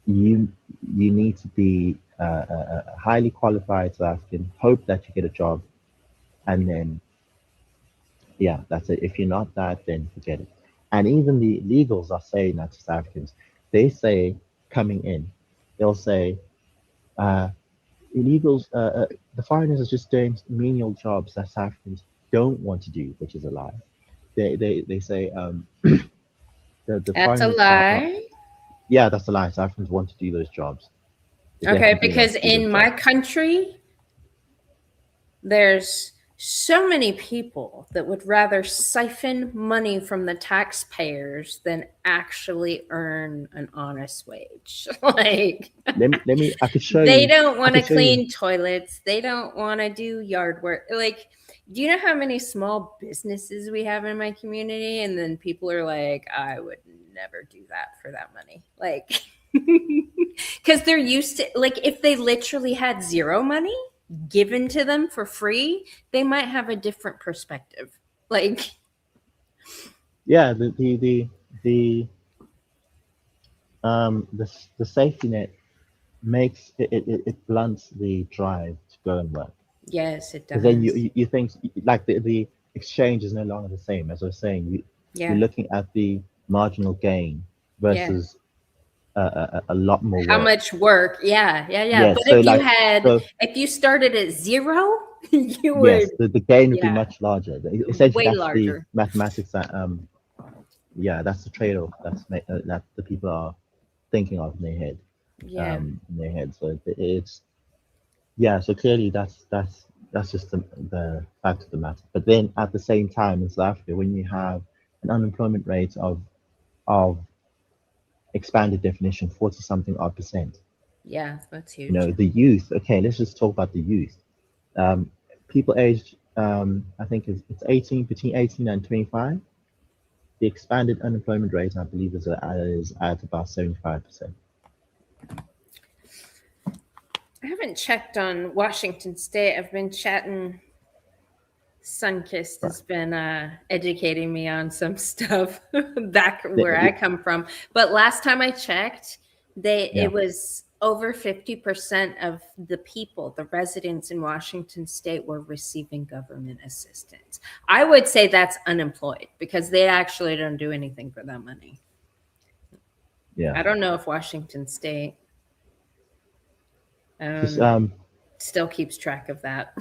you you need to be a highly qualified South African, hope that you get a job, and then yeah, that's it. If you're not that, then forget it. And even the legals are saying that to South Africans. They say coming in, they'll say uh, illegals, the foreigners are just doing menial jobs that South Africans don't want to do, which is a lie. They say the That's a foreigners are lie. yeah, that's a lie. South Africans want to do those jobs. They Okay, definitely do want because to do those in my jobs. country, there's so many people that would rather siphon money from the taxpayers than actually earn an honest wage. Like, Let me. I could show they you. don't I want to could show you. clean toilets. They don't want to do yard work. Like, do you know how many small businesses we have in my community? And then people are like, I would never do that for that money. Like, because they're used to, like, if they literally had zero money given to them for free, they might have a different perspective. Like, Yeah, the the safety net makes it blunts the drive to go and work. yes, it Because then does. you think like the exchange is no longer the same. As I was saying, you're Yeah. looking at the marginal gain Yeah. versus a lot more How work. much work? Yeah, yeah, yeah. Yes, But so like so if you started at zero, you would, yes, the gain would be yeah, much larger. Essentially, way that's the larger. mathematics that yeah, that's the trade-off that the people are thinking of in their head, Yeah, So it's yeah, so clearly that's just the fact of the matter. But then at the same time in South Africa, when you have an unemployment rate of expanded definition, 40 something odd percent, yeah, that's huge. the youth, okay, let's just talk about the youth. Um, People aged I think it's 18, between 18 and 25. The expanded unemployment rate, I believe, is at about 75%. I haven't checked on Washington State. I've been chatting. Sunkist Right. has been educating me on some stuff back where I The- come from. But last time I checked, Yeah, it was over 50% of the people, the residents in Washington State, were receiving government assistance. I would say that's unemployed because they actually don't do anything for that money. yeah. I don't know if Washington State Because um, still keeps track of that.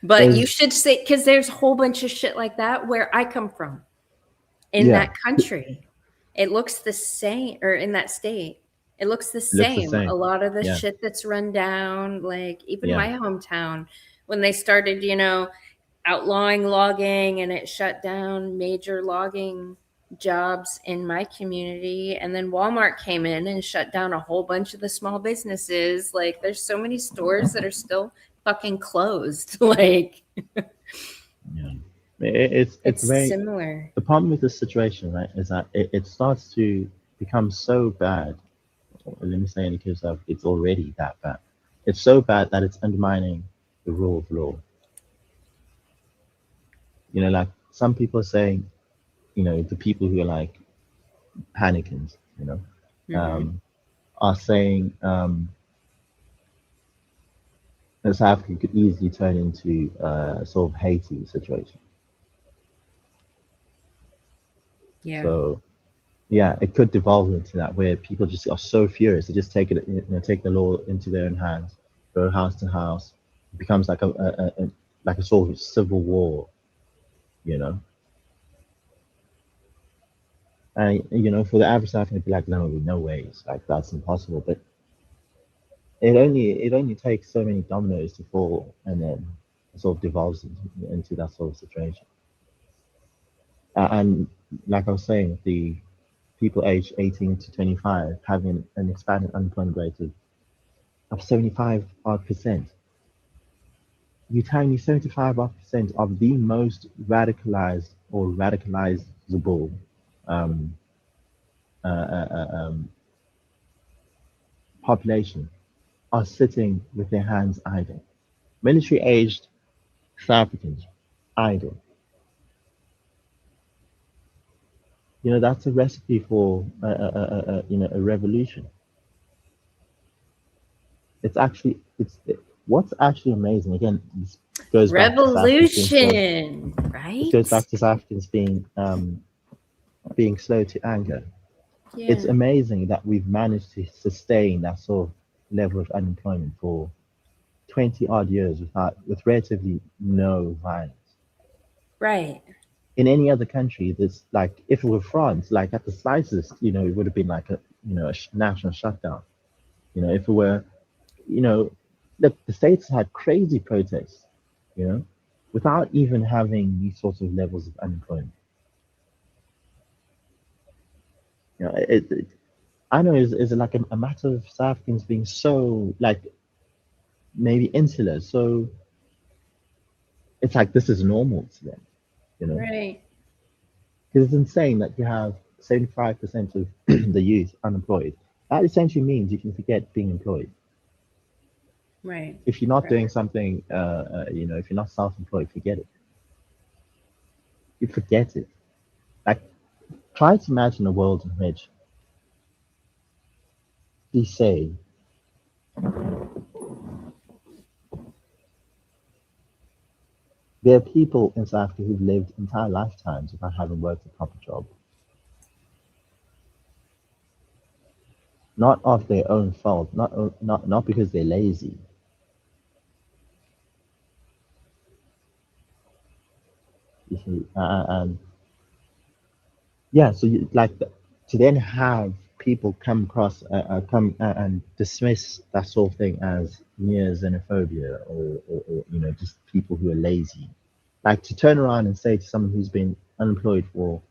But you there's should say, because there's a whole bunch of shit like that where I come from in yeah, that country. It looks the same, or in that state, it looks the it looks the same. A same. lot of the Yeah, shit that's run down, like even yeah, my hometown, when they started, outlawing logging and it shut down major logging jobs in my community, and then Walmart came in and shut down a whole bunch of the small businesses. Like there's so many stores that are still fucking closed. Like yeah. It's it's very similar. the problem with this situation, right, is that it starts to become so bad. Let me say in the case of it's already that bad. It's so bad that it's undermining the rule of law. Like some people are saying, the people who are like panicans, Hmm. um, are saying that South Africa could easily turn into a sort of Haiti situation. Yeah. So yeah, it could devolve into that where people just are so furious they just take the law into their own hands, go house to house. It becomes like like a sort of civil war, you know. And you know, for the average South African, be like, no ways, like that's impossible. But it only takes so many dominoes to fall, and then it sort of devolves into that sort of situation. And like I was saying, the people aged 18 to 25 having an expanded unemployment rate of 75 odd percent. You tell me 75 odd percent of the most radicalized or radicalizable um, population are sitting with their hands idle. Military aged South Africans idle. You know, that's a recipe for you know, a revolution. What's actually amazing. Again, this goes back to South Africans being slow. Revolution, It goes right? back to South Africans being slow to anger. It's Yeah. amazing that we've managed to sustain that sort of level of unemployment for 20 odd years with relatively no violence. Right. In any other country, there's like, if it were France, like at the slightest, you know, it would have been like a, you know, national shutdown. You know, if it were, you know, look, the states had crazy protests, you know, without even having these sorts of levels of unemployment. You know, I know is it like a matter of South Africans being so like maybe insular, so it's like this is normal to them, you know, Right. because it's insane that you have 75% of the youth unemployed. That essentially means you can forget being employed. Right. If you're not Right. doing something, you know, if you're not self-employed, forget it. You forget it. Like, try to imagine a world in which we say there are people in South Africa who've lived entire lifetimes without having worked a proper job, not of their own fault, not because they're lazy. You see, and yeah, so to then have people come across, come and dismiss that sort of thing as mere xenophobia or you know, just people who are lazy. Like to turn around and say to someone who's been unemployed for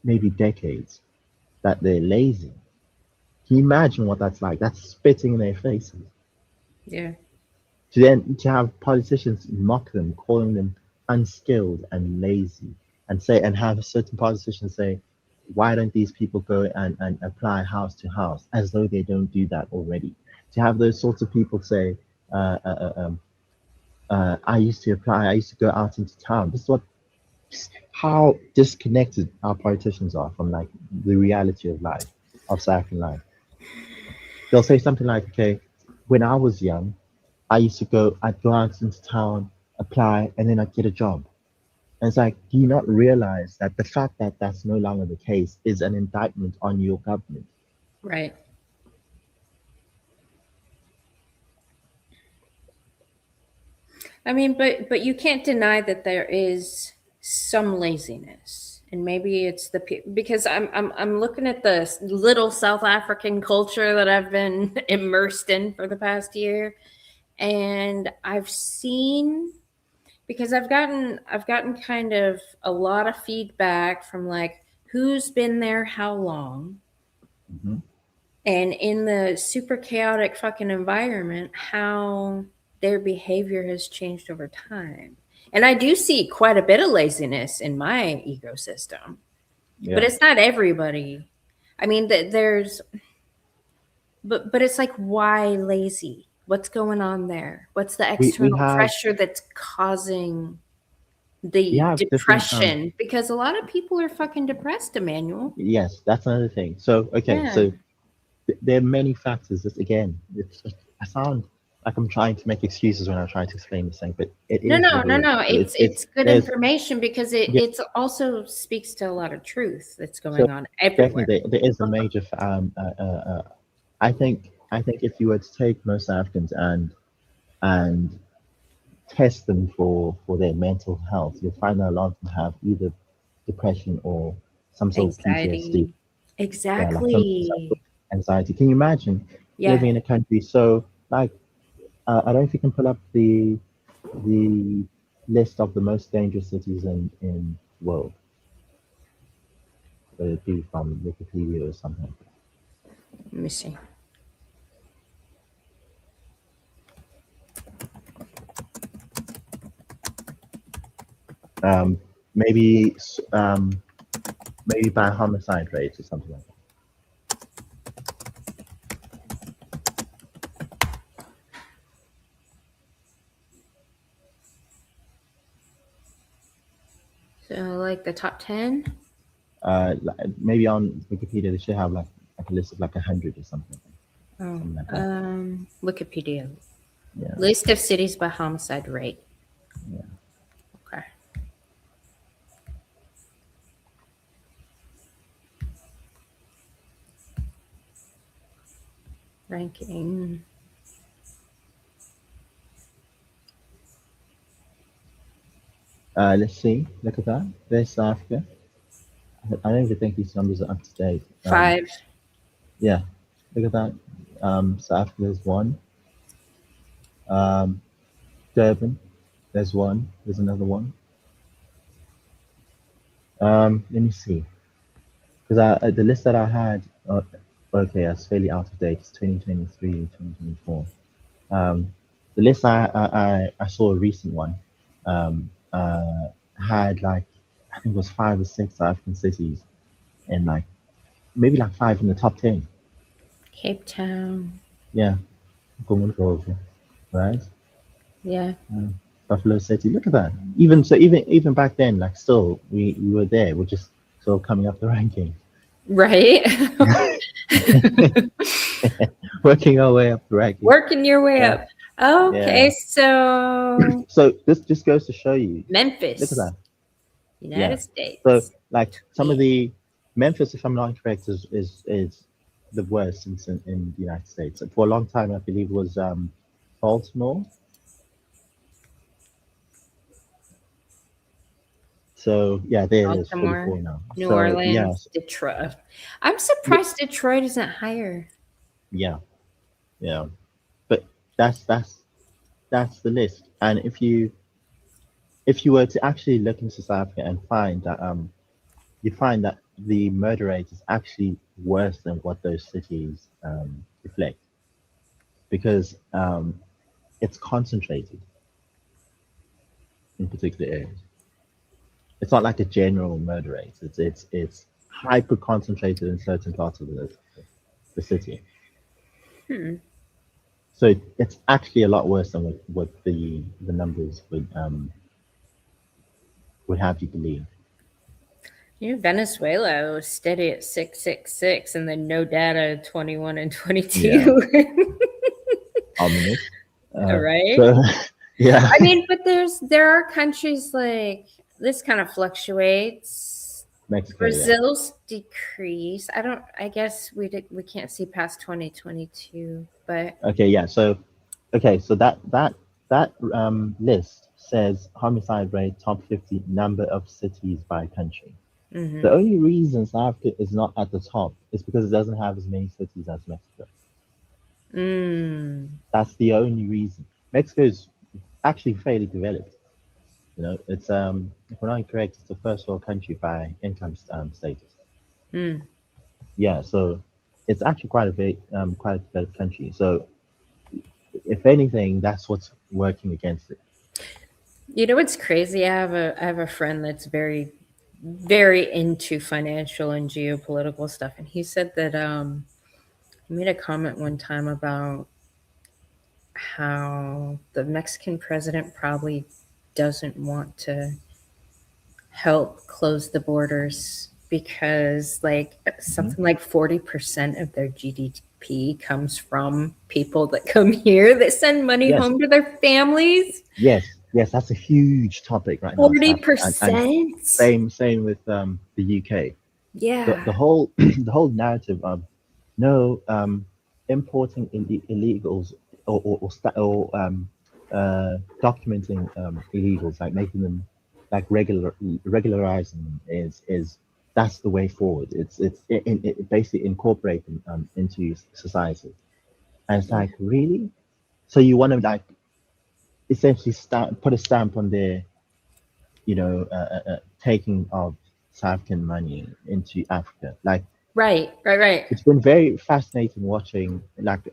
maybe decades that they're lazy. Can you imagine what that's like? That's spitting in their faces. Yeah. To have politicians mock them, calling them unskilled and lazy, and have certain politicians say, why don't these people go and apply house to house as though they don't do that already? To have those sorts of people say, uh, uh, uh, um, I used to apply, I used to go out into town. This is what how disconnected our politicians are from like the reality of life, of South African life. They'll say something like, okay, when I was young, I'd go out into town, apply, and then I'd get a job. And it's like, do you not realize that the fact that that's no longer the case is an indictment on your government? Right. I mean, but you can't deny that there is some laziness, and maybe it's because I'm looking at the little South African culture that I've been immersed in for the past year, and I've seen because I've gotten kind of a lot of feedback from like who's been there how long, Hmm. and in the super chaotic fucking environment, how their behavior has changed over time. And I do see quite a bit of laziness in my ecosystem, but Yeah, it's not everybody. I mean, there's, but it's like, why lazy? What's going on there? What's the we external have pressure that's causing we the have different depression? Because a lot of people are fucking depressed, Emmanuel. yes, that's another thing. So okay, Yeah. so there are many factors. That again, I sound like I'm trying to make excuses when I'm trying to explain this thing, but it No, is no, what it no, is. no. So it's It's good there's information because yeah. it's also speaks to a lot of truth that's So going on everywhere. definitely there is a major. I think if you were to take most Africans and test them for their mental health, you'll find that a lot of them have either depression or some sort of PTSD. Anxiety. Yeah, like some sort Exactly. of anxiety. Can you imagine Yeah. living in a country so like I don't know if you can pull up the list of the most dangerous cities in the world. It'd be from Wikipedia or something. Let me see. Um, maybe maybe by homicide rates or something like that. So like the top 10. Maybe on Wikipedia they should have like a list of like 100 or something, Oh, something like that. Wikipedia. Yeah, List of cities by homicide rate. yeah. Okay. Ranking. Let's see. Look at that. There's South Africa. I don't even think these numbers are up to date. 5. Yeah, look at that. South Africa is one. Um, Durban, there's one. There's another one. Let me see. Because the list that I had, okay, that's fairly out of date. It's 2023, 2024. The list I saw a recent one, um, uh, had like, I think it was 5 or 6 African cities and like maybe like 5 in the top 10. Cape Town. Yeah, Komundoro, right? Yeah. Buffalo City. Look at that. Even so, even back then, like still, we were there. We're just sort of coming up the ranking, Right. working our way up the ranking. Working your way Yeah, up. Okay, yeah. so So this just goes to show you. Look at Memphis, that. Yeah. United So States. like some of 20. the Memphis, if I'm not incorrect, is the worst in the United States. For a long time, I believe it was Baltimore. So yeah, there it is, Baltimore, 44 now. New So Orleans, yes, Detroit. I'm yeah, surprised Detroit isn't higher. yeah, yeah. But that's that's that's the list. And if you were to actually look into South Africa and find that you find that the murder rate is actually worse than what those cities reflect because it's concentrated in particular areas. It's not like a general murder rate. It's hyper concentrated in certain parts of the city. Hmm. So it's actually a lot worse than what the numbers would have you believe. Venezuela was steady at 666 and then no data at 21 and Yeah, 22. ominous. Right? So yeah, I mean, but there are countries like this kind of fluctuates. Mexico. Yeah. Brazil's decrease. I guess we can't see past 2022, but Okay. Yeah. So okay. So that list says homicide rate top 50 number of cities by country. The mhm. only reason South Africa is not at the top is because it doesn't have as many cities as Mexico. Mm. That's the only reason. Mexico is actually fairly developed. You know, it's if we're not incorrect, it's the first world country by income status. Mm. Yeah, so it's actually quite a developed country. So if anything, that's what's working against it. You know what's crazy? I have a friend that's very into financial and geopolitical stuff, and he said that he made a comment one time about how the Mexican president probably doesn't want to help close the borders because like Mhm. something like 40% of their GDP comes from people that come here that send money Yes, home to their families. yes, yes. That's a huge topic right now in South Africa, and 40%? same with the UK. The Yeah. whole the whole narrative of no importing illegals or documenting illegals, like making them like regularizing them is that's the way forward. It basically incorporating into society, and it's Yeah. like really. So you want to like essentially put a stamp on their taking of South African money into Africa. Like Right. it's been very fascinating watching like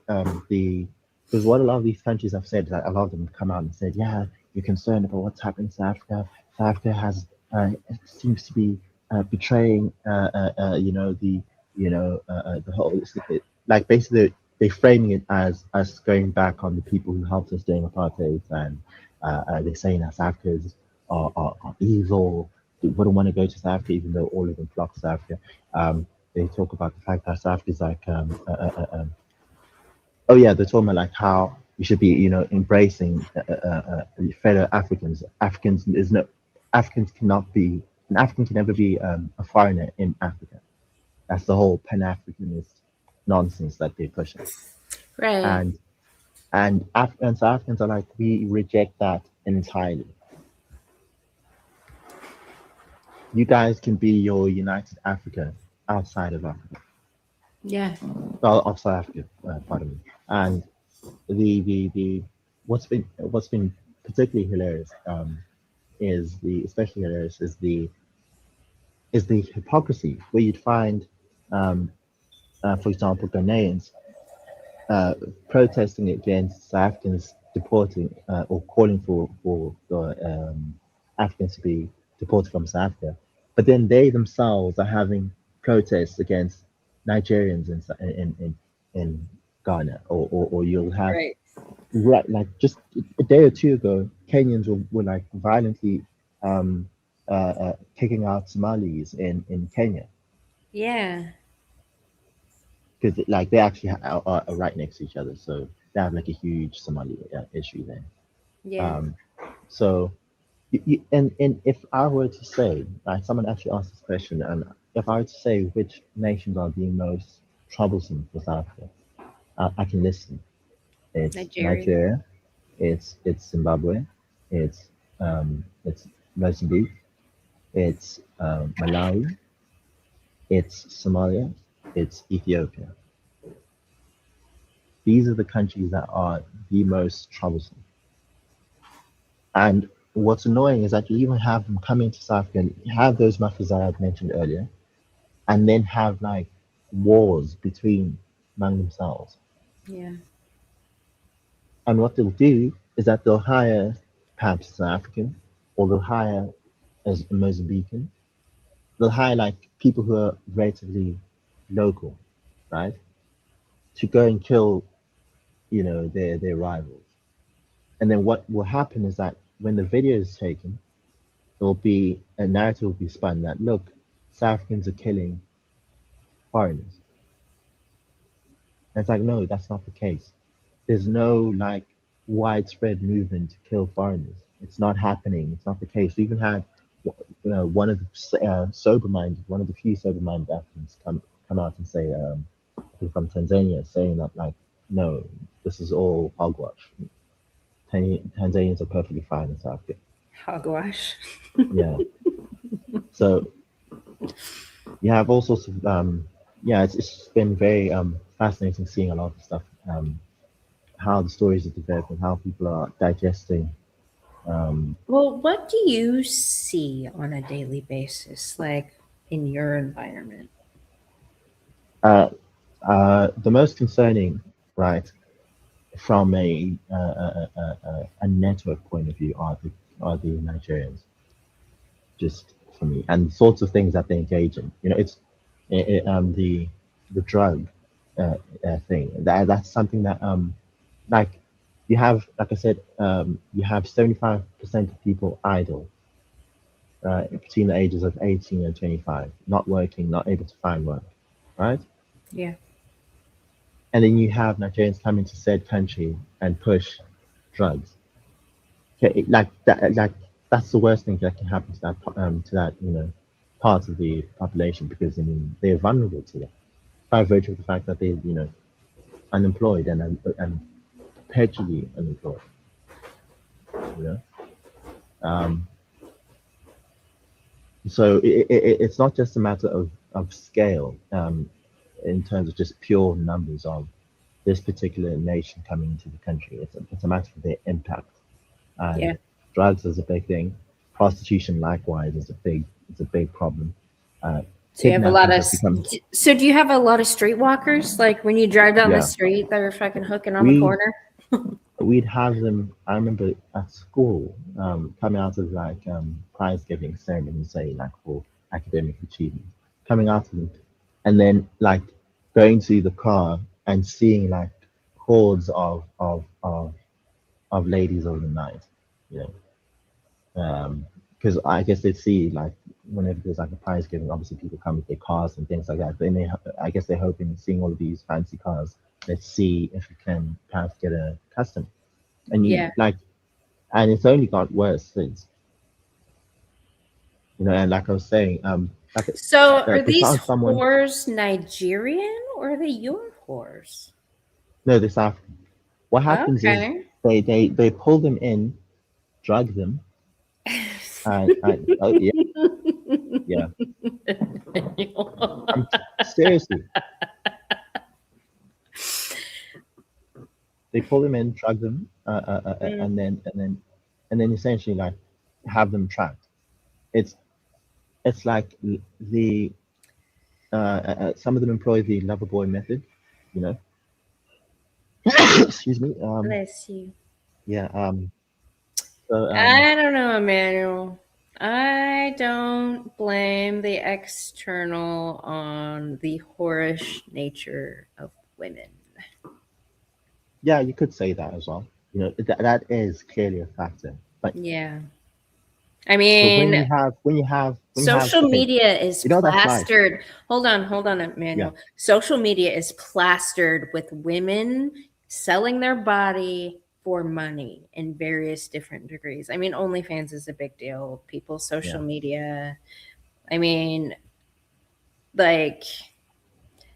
the because what a lot of these countries have said, like a lot of them come out and said, yeah, you're concerned about what's happening in South Africa. South Africa has seems to be betraying the whole like basically they framing it as us going back on the people who helped us during apartheid, and they're saying that South Africans are evil. They wouldn't want to go to South Africa even though all of them flock to South Africa. They talk about the fact that South Africa is like oh yeah, they're talking about like how you should be, embracing fellow Africans. Africans cannot be an African can never be a foreigner in Africa. That's the whole Pan-Africanist nonsense that they're pushing. Right. And South Africans are like we reject that entirely. You guys can be your United Africa outside of Africa, Yeah. well, of South Africa, pardon me. And the what's been particularly hilarious is the especially hilarious is the hypocrisy where you'd find for example Ghanaians uh, protesting against South Africans deporting or calling for Africans to be deported from South Africa, but then they themselves are having protests against Nigerians in Ghana, or you'll have Right. right, like just a day or two ago, Kenyans were like violently kicking out Somalis in Kenya Yeah. because like they actually are right next to each other, so they have like a huge Somali issue there. Yeah. Um, so and if I were to say, like someone actually asked this question, and if I were to say which nations are the most troublesome for South Africa, I can listen. It's Nigeria. Nigeria, it's Zimbabwe, it's Mozambique, it's Malawi, it's Somalia, it's Ethiopia. These are the countries that are the most troublesome. And what's annoying is that you even have them coming to South Africa and have those mafias that I mentioned earlier, and then have like wars between among themselves. Yeah. And what they'll do is that they'll hire perhaps an African, or they'll hire as a Mozambican. They'll hire like people who are relatively local, right, to go and kill, their rivals. And then what will happen is that when the video is taken, there'll be a narrative will be spun that look, South Africans are killing foreigners. And it's like no, that's not the case. There's no like widespread movement to kill foreigners. It's not happening. It's not the case. We even had one of the sober-minded, one of the few sober-minded Africans come out and say, I think from Tanzania, saying that like, no, this is all hogwash. Tanzanians are perfectly fine in South Africa. Hogwash. Yeah. So you have all sorts of yeah, it's been very fascinating seeing a lot of stuff, how the stories are developing, how people are digesting. Well, what do you see on a daily basis, like in your environment? Uh, the most concerning, right, from a network point of view, are the Nigerians, just for me, and the sorts of things that they engage in. It's the drug thing. That's something that like you have, like I said, you have 75% of people idle, between the ages of 18 and 25, not working, not able to find work, right? Yeah. And then you have Nigerians coming to said country and push drugs. Okay, like that, like that's the worst thing that can happen to that part of the population, because I mean they're vulnerable to that by virtue of the fact that they're unemployed and perpetually unemployed. You know, um, So it's not just a matter of scale, in terms of just pure numbers of this particular nation coming into the country. It's a matter of their impact. Yeah. And drugs is a big thing. Prostitution, likewise, is a big problem. Uh, So you have a lot Kidnapping of. has become, So do you have a lot of streetwalkers? Like when you drive down the yeah. street, they're fucking hooking on the We corner. we'd have them. I remember at school, coming out of like prize giving ceremony, say like for academic achievement, coming out of them, and then like going to the car and seeing like hordes of ladies over the night, you because I guess they see like whenever there's like a prize giving, obviously people come with their cars and things like that. Then I guess they're hoping, seeing all of these fancy cars, let's see if we can perhaps get a customer. And you Yeah. like, and it's only got worse since, and like I was saying, like So are they these found someone. whores Nigerian or are they your whores? No, this African. What happens is Okay. they pull them in, drug them, and oh yeah, yeah. I'm seriously, they pull them in, drug them, Mm, and then essentially like have them trapped. It's like the some of them employ the lover boy method, you know. Excuse me. bless you. Yeah. So I don't know, Emmanuel. I don't blame the external on the whorish nature of women. yeah, you could say that as well. That is clearly a factor. Yeah. I But mean, when you have social okay, media is that's nice. plastered. Hold on, Yeah. Emmanuel. Social media is plastered with women selling their body for money in various different degrees. I mean, OnlyFans is a big deal. People's social Yeah. media. I mean, like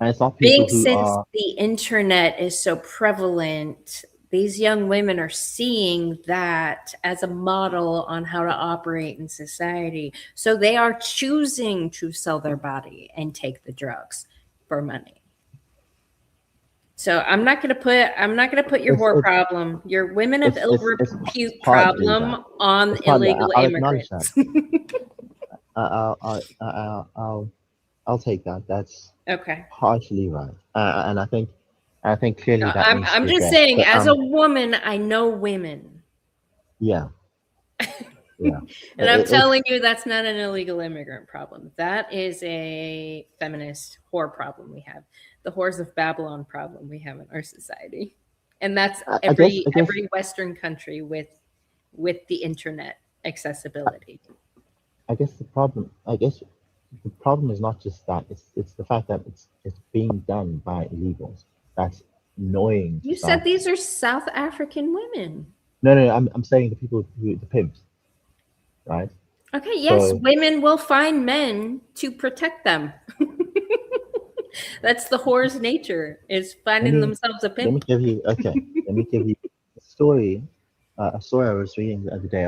And it's not people being who since are. the internet is so prevalent, these young women are seeing that as a model on how to operate in society. So they are choosing to sell their body and take the drugs for money. So I'm not gonna put your It's whore it's problem, your women of it's ill it's it's, it's repute partly that. problem on It's partly. illegal I'll acknowledge that. immigrants. I'll take that. That's Okay. partially right. And I think clearly No, that needs to I'm be just addressed. saying, But as a woman, I know women. yeah, yeah. And I'm It's telling you, that's not an illegal immigrant problem. That is a feminist whore problem we have, the whores of Babylon problem we have in our society, and that's I guess I guess every Western country with the internet accessibility. I guess the problem is not just that. It's the fact that it's being done by illegals. That's annoying to You start said with. these are South African women. No, no, I'm saying the people who the pimps, right? Okay, yes, So women will find men to protect them. That's the whore's nature, is let finding me themselves a let me pimp. give you okay. Let me give you a story I was reading the other day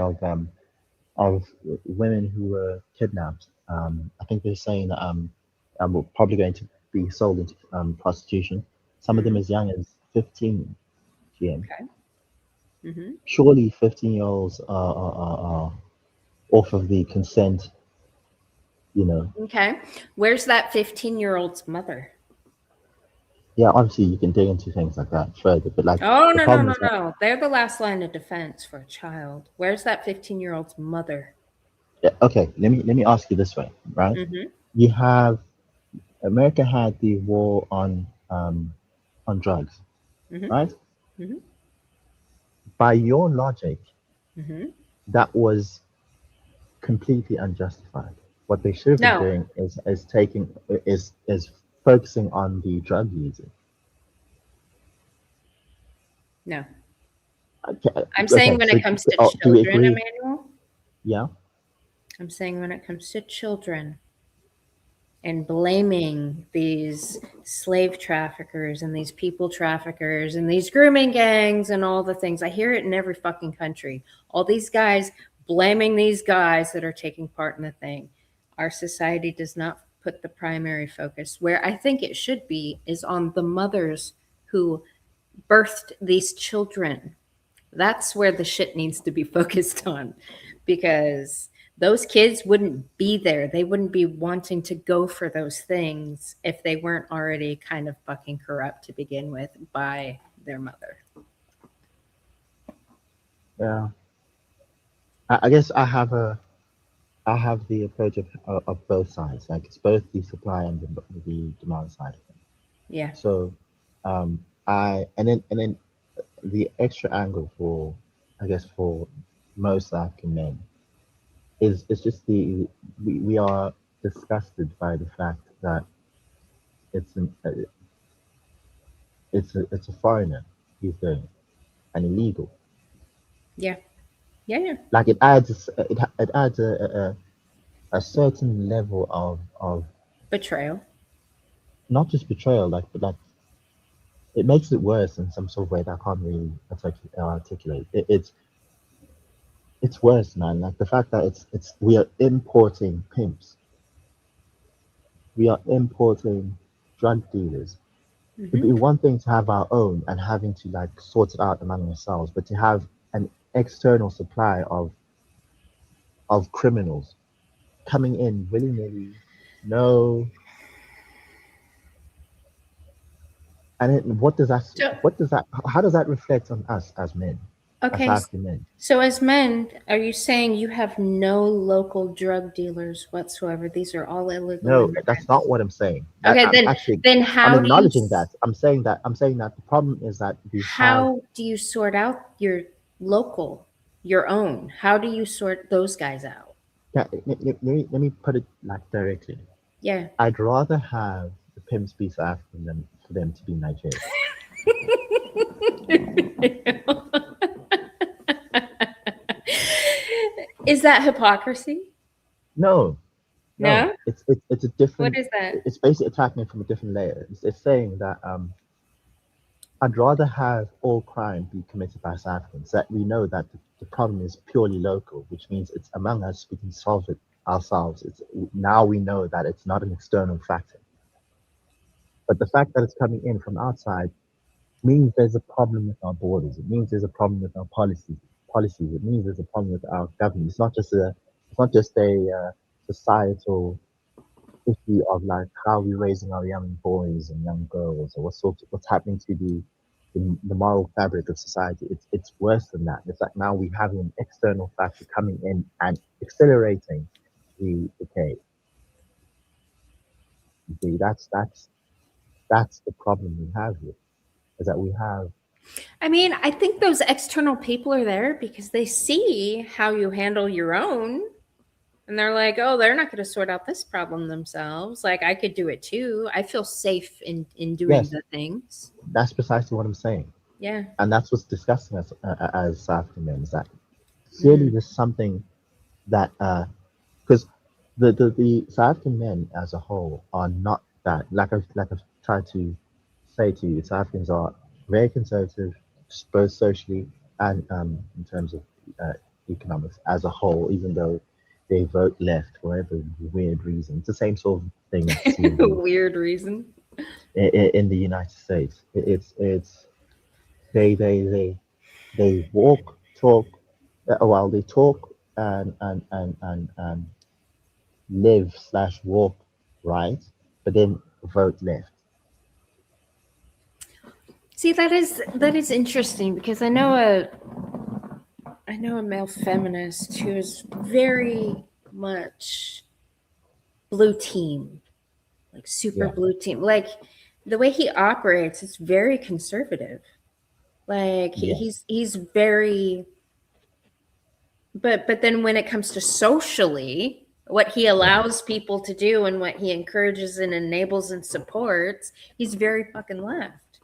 of women who were kidnapped. I think they're saying that we're probably going to be sold into prostitution. Some of them Mm, as young as 15 GM. okay. Hmm. Surely 15-year-olds are off of the consent, you know. Okay. Where's that 15-year-old's mother? Yeah, obviously you can dig into things like that further, but like Oh, the no, no, problem no, is that no. They're the last line of defense for a child. Where's that 15-year-old's mother? yeah, okay, let me ask you this way, right? Hmm. You have America had the war on drugs, Hmm. right? Hmm. By your logic, Hmm. that was completely unjustified. What they should have been No, doing is focusing on the drug users. no. Okay, I'm saying okay, when so it comes to do we children, agree? Emmanuel, Yeah. I'm saying when it comes to children and blaming these slave traffickers and these people traffickers and these grooming gangs and all the things. I hear it in every fucking country. All these guys blaming these guys that are taking part in the thing. our society does not put the primary focus where I think it should be is on the mothers who birthed these children. That's where the shit needs to be focused on, because those kids wouldn't be there. They wouldn't be wanting to go for those things if they weren't already kind of fucking corrupt to begin with by their mother. Yeah. I guess I have the approach of both sides. Like it's both the supply and the demand side of it. Yeah. So, I and then the extra angle for, I guess, for most African men is just we are disgusted by the fact that it's an it's a foreigner who's doing it and illegal. Yeah. Yeah. Yeah. Like it adds a certain level of Betrayal. not just betrayal, like but like it makes it worse in some sort of way that I can't really articulate. It's worse, man. Like the fact that it's we are importing pimps, we are importing drug dealers. It'd Hmm. be one thing to have our own and having to like sort it out among ourselves, but to have an external supply of criminals coming in willy nilly, no. And So, what does that, how does that reflect on us as men, as okay. African men? So, as men, are you saying you have no local drug dealers whatsoever? These are all illegal No, that's not immigrants. what I'm saying. That Okay, I'm actually, then I'm how do you acknowledging that. I'm saying that the problem is that we have. how do you sort out your local, your own? How do you sort those guys out? Yeah, let me put it like directly. Yeah. I'd rather have the pimps be South African than for them to be Nigerian. Is that hypocrisy? No, no, No? it's a What different. is that? It's basically attacking it from a different layer. It's saying that I'd rather have all crime be committed by South Africans. That we know that the problem is purely local, which means it's among us. We can solve it ourselves. It's now we know that it's not an external factor. But the fact that it's coming in from outside means there's a problem with our borders. It means there's a problem with our policies. Policies. It means there's a problem with our government. It's not just a societal issue of like how we're raising our young boys and young girls, or what's happening to the moral fabric of society. It's worse than that. It's like now we have an external factor coming in and accelerating the decay. You see, that's the problem we have here. Is that we have. I mean, I think those external people are there because they see how you handle your own. And they're like, oh, they're not going to sort out this problem themselves. Like, I could do it too. I feel safe in doing Yes, the things. that's precisely what I'm saying, Yeah. and that's what's disgusting as South African men is that clearly Mm. there's something that because the South African men as a whole are not that like I've tried to say to you, South Africans are very conservative, both socially and in terms of uh, economics as a whole, even though they vote left for whatever weird reason. It's the same sort of thing that you see Weird reason. in the United States. It's they walk, talk, well, they talk and live slash walk right, but then vote left. See, that is interesting because I know a male feminist who is very much blue team, like super Yeah, blue team. Like the way he operates is very conservative. Like yeah, he's very, but then when it comes to socially, what he yeah, allows people to do and what he encourages and enables and supports, he's very fucking left.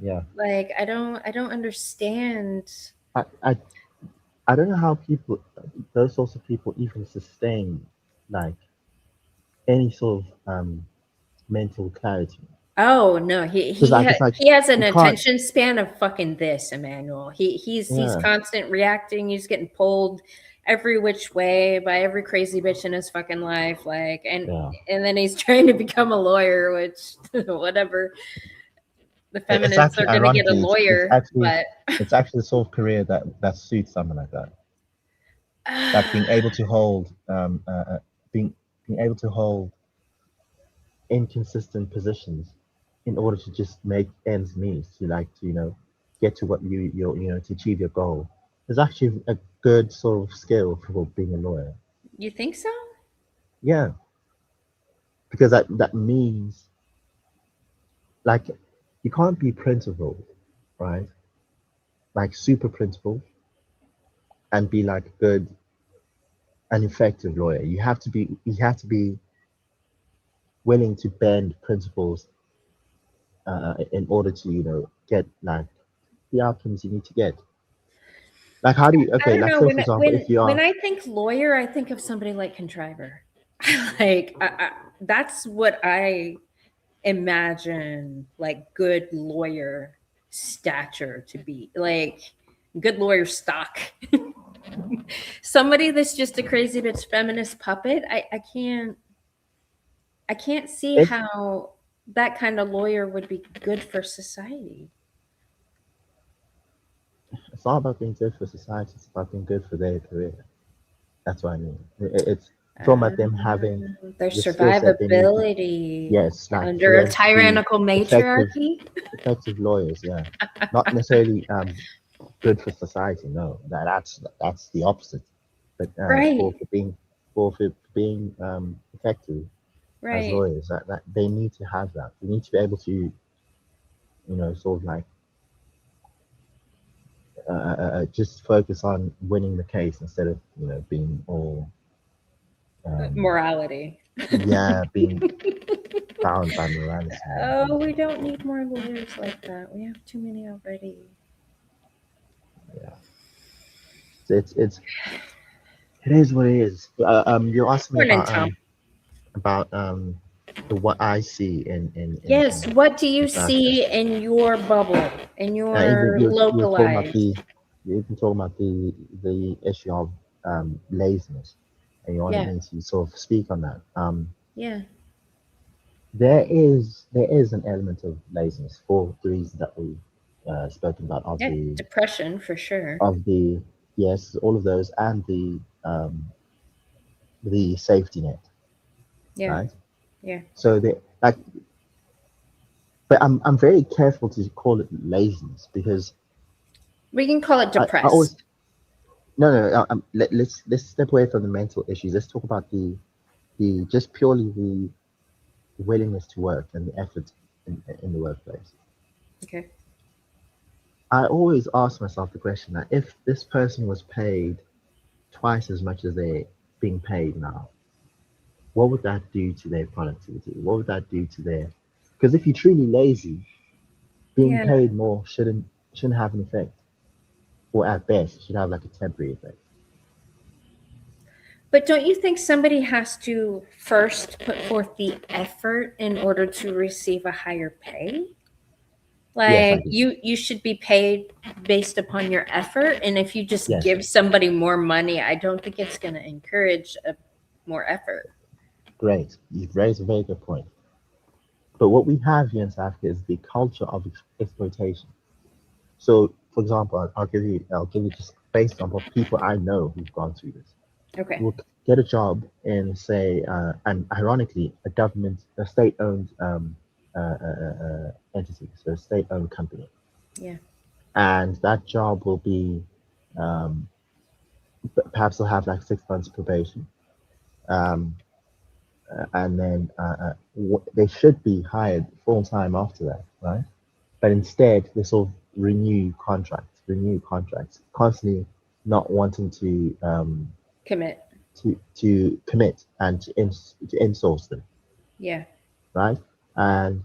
yeah. Like I don't understand. I, I I don't know how people, those sorts of people, even sustain like any sort of mental clarity. Oh no, Because like it's like he has an you can't. attention span of fucking this, Emmanuel. He's Yeah, constant reacting. He's getting pulled every which way by every crazy bitch in his fucking life, like, Yeah. and then he's trying to become a lawyer, which whatever. The It's feminists actually are gonna get a ironically, lawyer, but it's actually the sort of career that suits someone like that. Like being able to hold being able to hold inconsistent positions in order to just make ends meet, to like to get to what to achieve your goal. Is actually a good sort of skill for being a lawyer. you think so? Yeah, because that means like you can't be principled, right? Like super principled and be like a good an effective lawyer. You have to be willing to bend principles in order to get like the outcomes you need to get. Like how do you I okay, don't like know. say for example, if you When are I think lawyer, I think of somebody like Contriver. Like that's what I imagine, like good lawyer stature to be, like good lawyer stock. Somebody that's just a crazy bitch feminist puppet. I can't see it's how that kind of lawyer would be good for society. it's not about being good for society, it's about being good for their career. That's what I mean. It's talking about them having Their the skill set they need to, survivability yes, like for under a them to be tyrannical effective matriarchy. effective lawyers, yeah. Not necessarily good for society, no. That's the opposite. But Right, for being effective as right. lawyers, that they need to have that. They need to be able to, sort of like just focus on winning the case instead of being all um, Morality. yeah, being bound by morality Oh, and we don't need more lawyers like that. We have too many already. yeah. So it is what it is. You're asking me Morning, Tom. about the what I see Yes, what do you in South Africa. see in your bubble, in Even your you're talking about localized? you've been talking about the issue of laziness, and you wanted Yeah, me to sort of speak on that. yeah, There is an element of laziness for the reasons that we spoken about yeah. Depression for sure. of the yes, all of those, and the safety net, Yeah, right? yeah. So the like, but I'm very careful to call it laziness because We can call it I always depressed. let's step away from the mental issues. Let's talk about the just purely the willingness to work and the effort in the workplace. Okay. I always ask myself the question that if this person was paid twice as much as they're being paid now, what would that do to their productivity? What would that do to their? Because if you're truly lazy, being Yeah. paid more shouldn't have an effect, or at best, it should have like a temporary effect. But don't you think somebody has to first put forth the effort in order to receive a higher pay? Yes, I Like do. you should be paid based upon your effort, and if you just Yes, give somebody more money, I don't think it's going to encourage more effort. great. You've raised a very good point. But what we have here in South Africa is the culture of exploitation. So, for example, I'll give you just based on what people I know who've gone through this. Okay. Will get a job in, say, and ironically, a state-owned entity, so a state-owned company, Yeah. and that job will be um, perhaps they'll have like 6 months probation, um, and then they should be hired full time after that, right? But instead, they sort of renew contracts, constantly not wanting Commit. to commit and to insource them, Yeah. right? And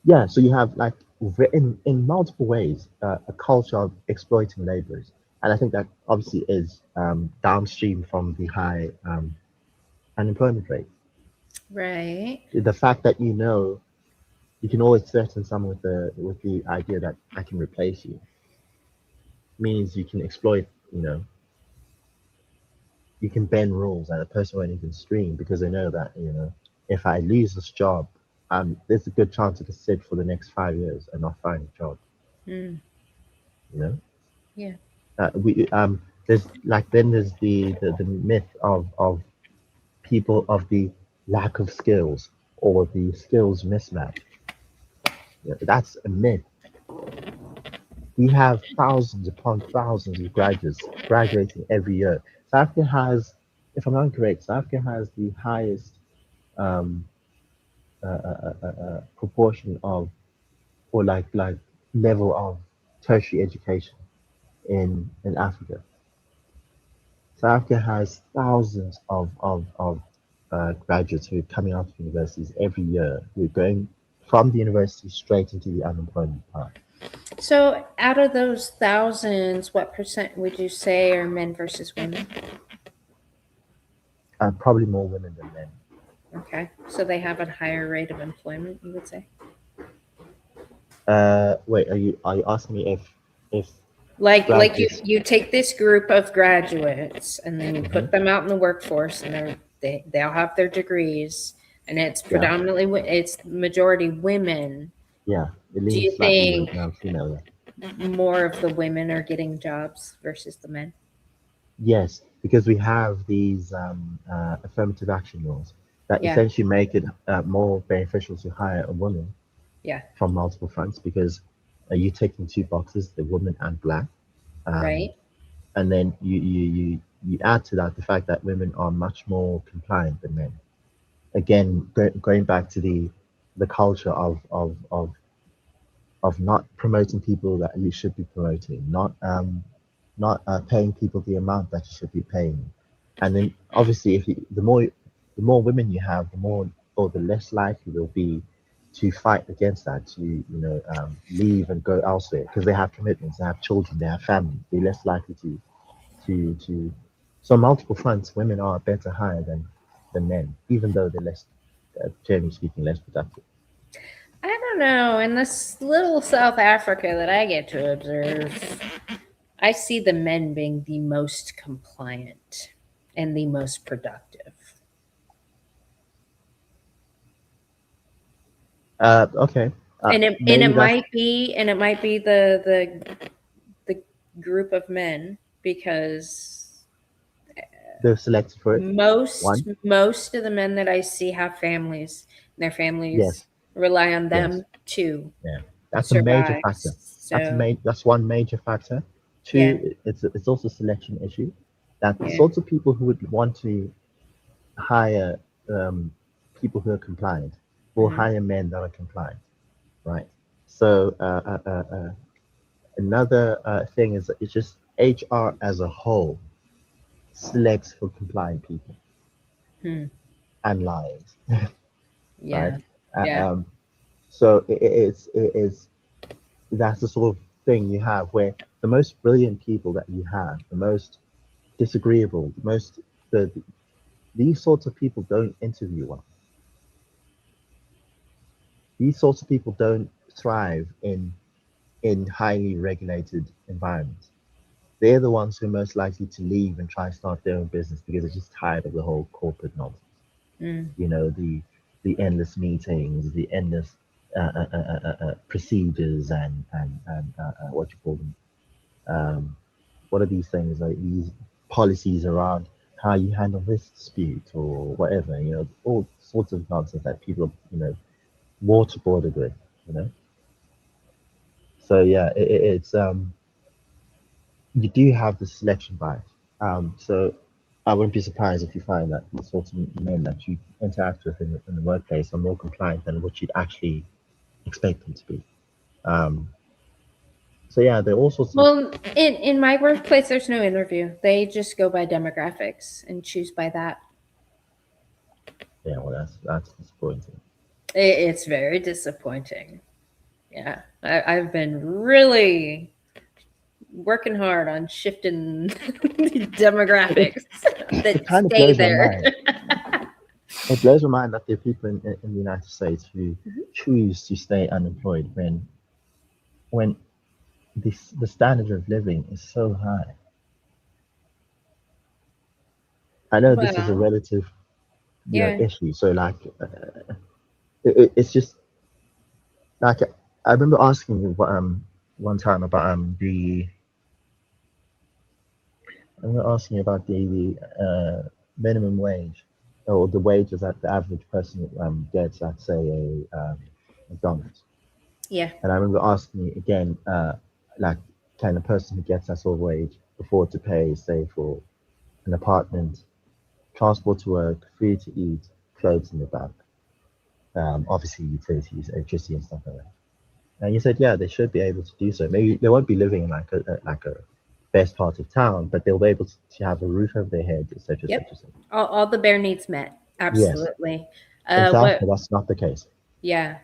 yeah, so you have like in multiple ways a culture of exploiting laborers, and I think that obviously is downstream from the high unemployment rate. Right. The fact that you can always threaten someone with the idea that I can replace you means you can exploit, you know, you can bend rules and the person won't even scream because they know that, if I lose this job, there's a good chance I could sit for the next 5 years and not find a job. Mm, You know, yeah. we there's like then there's the myth of people of the lack of skills or the skills mismatch. That's a myth. We have thousands upon thousands of graduates graduating every year. South Africa has, if I'm not incorrect, South Africa has the highest um, proportion of, or like level of tertiary education in Africa. South Africa has thousands of graduates who are coming out of universities every year who are going from the university straight into the unemployment part. So, out of those thousands, what percent would you say are men versus women? Probably more women than men. Okay. So they have a higher rate of employment, you would say? Wait, are you asking me if Like graduates? you take this group of graduates and then you Mhm. put them out in the workforce and they'll have their degrees and it's Yeah, predominantly it's majority women. yeah, it Do leans you slightly think female. more of the women are getting jobs versus the men? Yes, because we have these affirmative action laws that Yeah. essentially make it more beneficial to hire a woman Yeah. from multiple fronts because you're ticking two boxes, the woman and black. Um, Right. and then you add to that the fact that women are much more compliant than men. Again, going back to the culture of not promoting people that you should be promoting, not paying people the amount that you should be paying, and then obviously the more women you have, the more or the less likely they'll be to fight against that, to leave and go elsewhere because they have commitments, they have children, they have family. They're less likely to. So on multiple fronts, women are a better hire than men, even though they're less, generally speaking, less productive. I don't know. In this little South Africa that I get to observe, I see the men being the most compliant and the most productive. Okay. And Maybe that's it might be the group of men because they're selected for it. most One, most of the men that I see have families and their families yes, rely on yes, them to yeah. That's a major survive. factor. So That's one major factor. yeah, Two, it's also a selection issue. That the yeah, sorts of people who would want to hire people who are compliant will hmm hire men that are compliant, right? So another thing is that it's just HR as a whole selects for compliant people hmm, and liars, right? yeah, Uh, yeah, um, so it's that's the sort of thing you have where the most brilliant people that you have, the most disagreeable, the these sorts of people don't interview well. These sorts of people don't thrive in highly regulated environments. They're the ones who are most likely to leave and try and start their own business because they're just tired of the whole corporate nonsense. mm, The endless meetings, the endless procedures, and what you call them. What are these things like these policies around how you handle this dispute or whatever? All sorts of nonsense that people waterboarded with. You know. So yeah, it's you do have the selection bias. So I wouldn't be surprised if you find that the sorts of men that you interact with in the workplace are more compliant than what you'd actually expect them to be. Um, so yeah, there are all sorts of well, in my workplace there's no interview. They just go by demographics and choose by that. yeah. Well, that's disappointing. It's very disappointing. Yeah, I've been really working hard on shifting the It demographics it that kind of stay blows my there. mind. It blows my mind that there are people in the United States who choose to stay unemployed when the standard of living is so high. I know this is a Well, relative, yeah. issue. So like, it's just like I remember asking you one time about the I remember asking you about minimum wage or the wages that the average person gets at say a McDonald's. Yeah. And I remember asking you again, like, can a person who gets that sort of wage afford to pay, say, for an apartment, transport to work, food to eat, clothes in the back, obviously utilities, electricity, and stuff like that. And you said, yeah, they should be able to do so. Maybe they won't be living in like a best part of town, but they'll be able to have a roof over their head, etc., etc., Yep. etc. All the bare needs met. Yes, Absolutely. in South What? Africa, that's not the case. Yeah.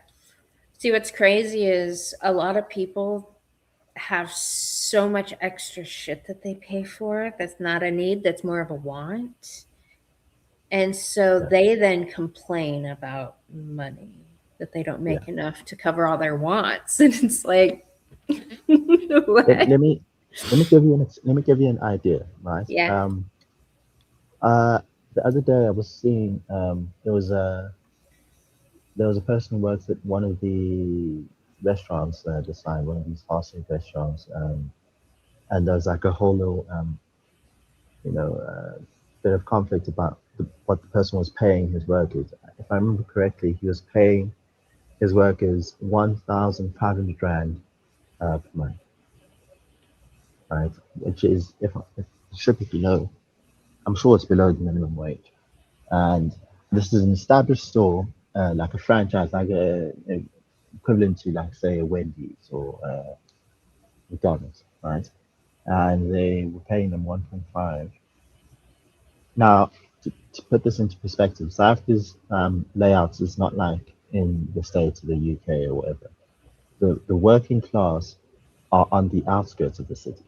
See, what's crazy is a lot of people have so much extra shit that they pay for that's not a need, that's more of a want. And so Yeah, they then complain about money that they don't yeah. make enough to cover all their wants. And it's like, Let, what? let me let me give you an idea, right? Yeah. Uh, the other day I was seeing there was a person who works at one of the restaurants this side, one of these fast food restaurants, and there was like a whole little you know bit of conflict about what the person was paying his workers. If I remember correctly, he was paying his workers 1,500 rand per month, right? Which is if it should be below. I'm sure it's below the minimum wage. And this is an established store, like a franchise, like a equivalent to, like, say, a Wendy's or McDonald's, right? And they were paying them 1.5. Now, to put this into perspective, South Africa's layouts is not like in the States or the UK or whatever. The working class are on the outskirts of the city.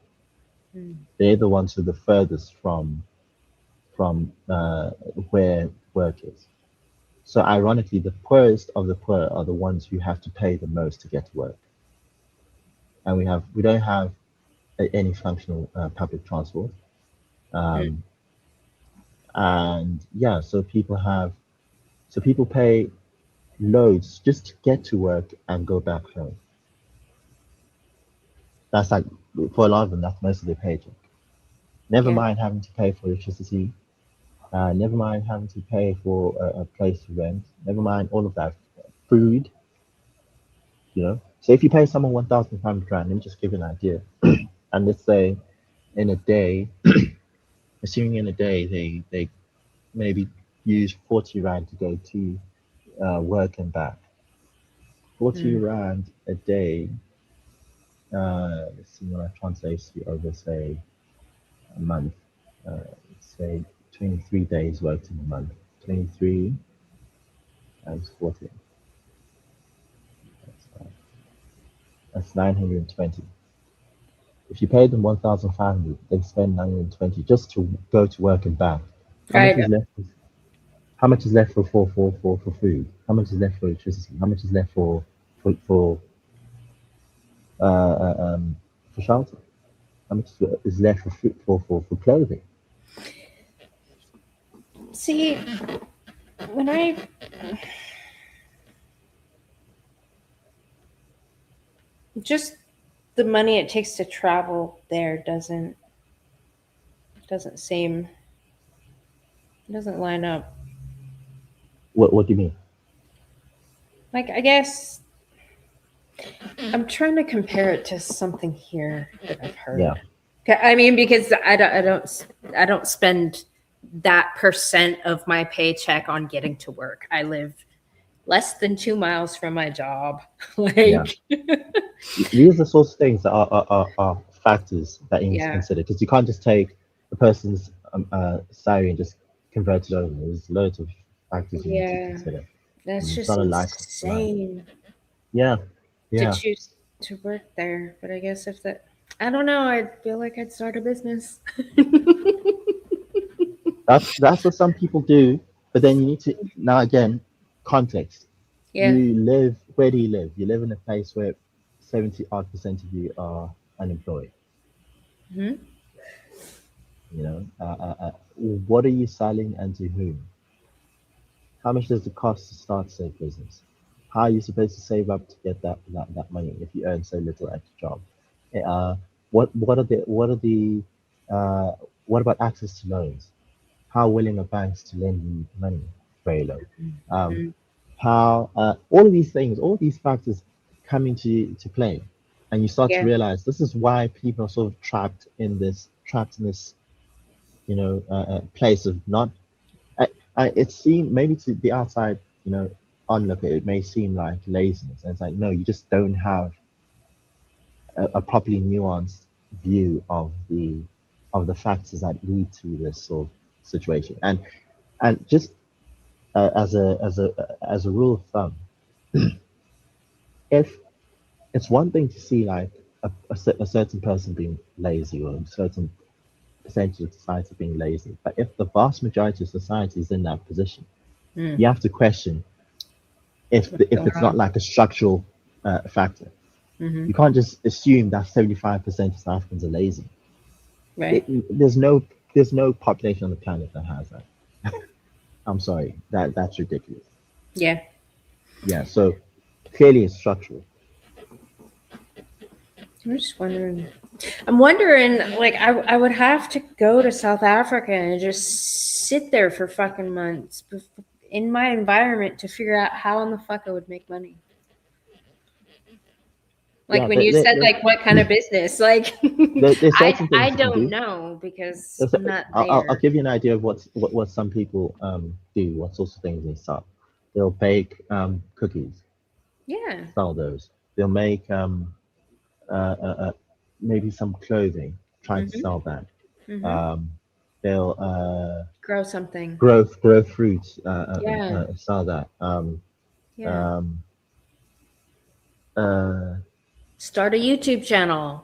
Mm. They're the ones who are the furthest from where work is. So ironically, the poorest of the poor are the ones who have to pay the most to get to work, and we don't have any functional public transport, Mm. um, and yeah, so people pay loads just to get to work and go back home. That's like for a lot of them, that's most of their paycheck. Never Yeah. mind having to pay for electricity. Never mind having to pay for a place to rent. Never mind all of that food. So if you pay someone 1,500 rand, let me just give you an idea. And let's say in a day, assuming in a day they maybe use 40 rand to go to work and back. 40 Mm. rand a day. Let's see what I translate to over, say, a month. Let's say 23 days worked in a month. 23 times 40. That's 920. If you pay them 1,500, they spend 920 just to go to work and back. How much Right. is left? How much is left for food? How much is left for electricity? How much is left for for uh, uh, um for shelter? How much is left for food, for clothing? See, when I just the money it takes to travel there doesn't seem doesn't line up. What do you mean? Like, I guess I'm trying to compare it to something here that I've Yeah, heard. I mean, because I don't spend that percent of my paycheck on getting to work. I live less than 2 miles from my job. yeah. Like, These are the sorts of things that are factors that you need to yeah, consider, because you can't just take a person's salary and just convert it over. There's loads of factors you need to yeah, consider. that's It's just not a line. insane Yeah, to yeah. choose to work there. But I guess if that, I don't know, I feel like I'd start a business. That's what some people do, but then you need to now again context. Yeah. Where do you live? You live in a place where 70 odd percent of you are unemployed. Hmm. You know, what are you selling and to whom? How much does it cost to start said business? How are you supposed to save up to get that money if you earn so little at your job? Uh, uh, what about access to loans? How willing are banks to lend you money? Very low. Um, Mhm. how all of these things, all of these factors come into to play, and you start to Yeah. realize this is why people are sort of trapped in this, place of not. It seemed maybe to the outside, onlooker, it may seem like laziness, and it's like no, you just don't have a properly nuanced view of the factors that lead to this sort of situation, and just as a rule of thumb, if it's one thing to see like a certain person being lazy or a certain percentage of society being lazy, but if the vast majority of society is in that position, Mm. you have to question What's if going it's not on? like a structural factor. Hmm. You can't just assume that 75% of South Africans are lazy. Right. There's no population on the planet that has that. I'm sorry, that's ridiculous. Yeah. Yeah, so clearly it's structural. I'm just wondering. I'm wondering, like, I would have to go to South Africa and just sit there for fucking months in my environment to figure out how in the fuck I would make money. Like Yeah, when you said, like, what kind of business? Like, there's I certain I things you can don't do. know because There's, I'm not I'll there. give you an idea of what some people do, what sorts of things they sell. They'll bake cookies, Yeah. sell those. They'll make maybe some clothing, try to Mhm. sell that. Mhm. Um, they'll Grow something. grow fruits, Yeah. sell that. Yeah. Um, uh, Start a YouTube channel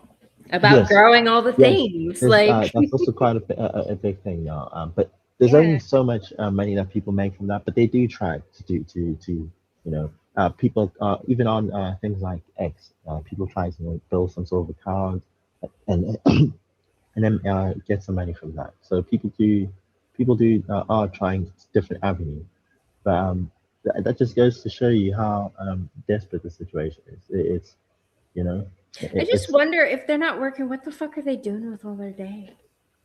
about yes, growing all the yes, things. there's Like, that's also quite a big thing now. But there's only yeah. so much money that people make from that. But they do try people even on things like X, people try to build some sort of account and and then get some money from that. So people do are trying different avenues, but that just goes to show you how desperate the situation is. It's you know I just it's wonder if they're not working, what the fuck are they doing with all their day?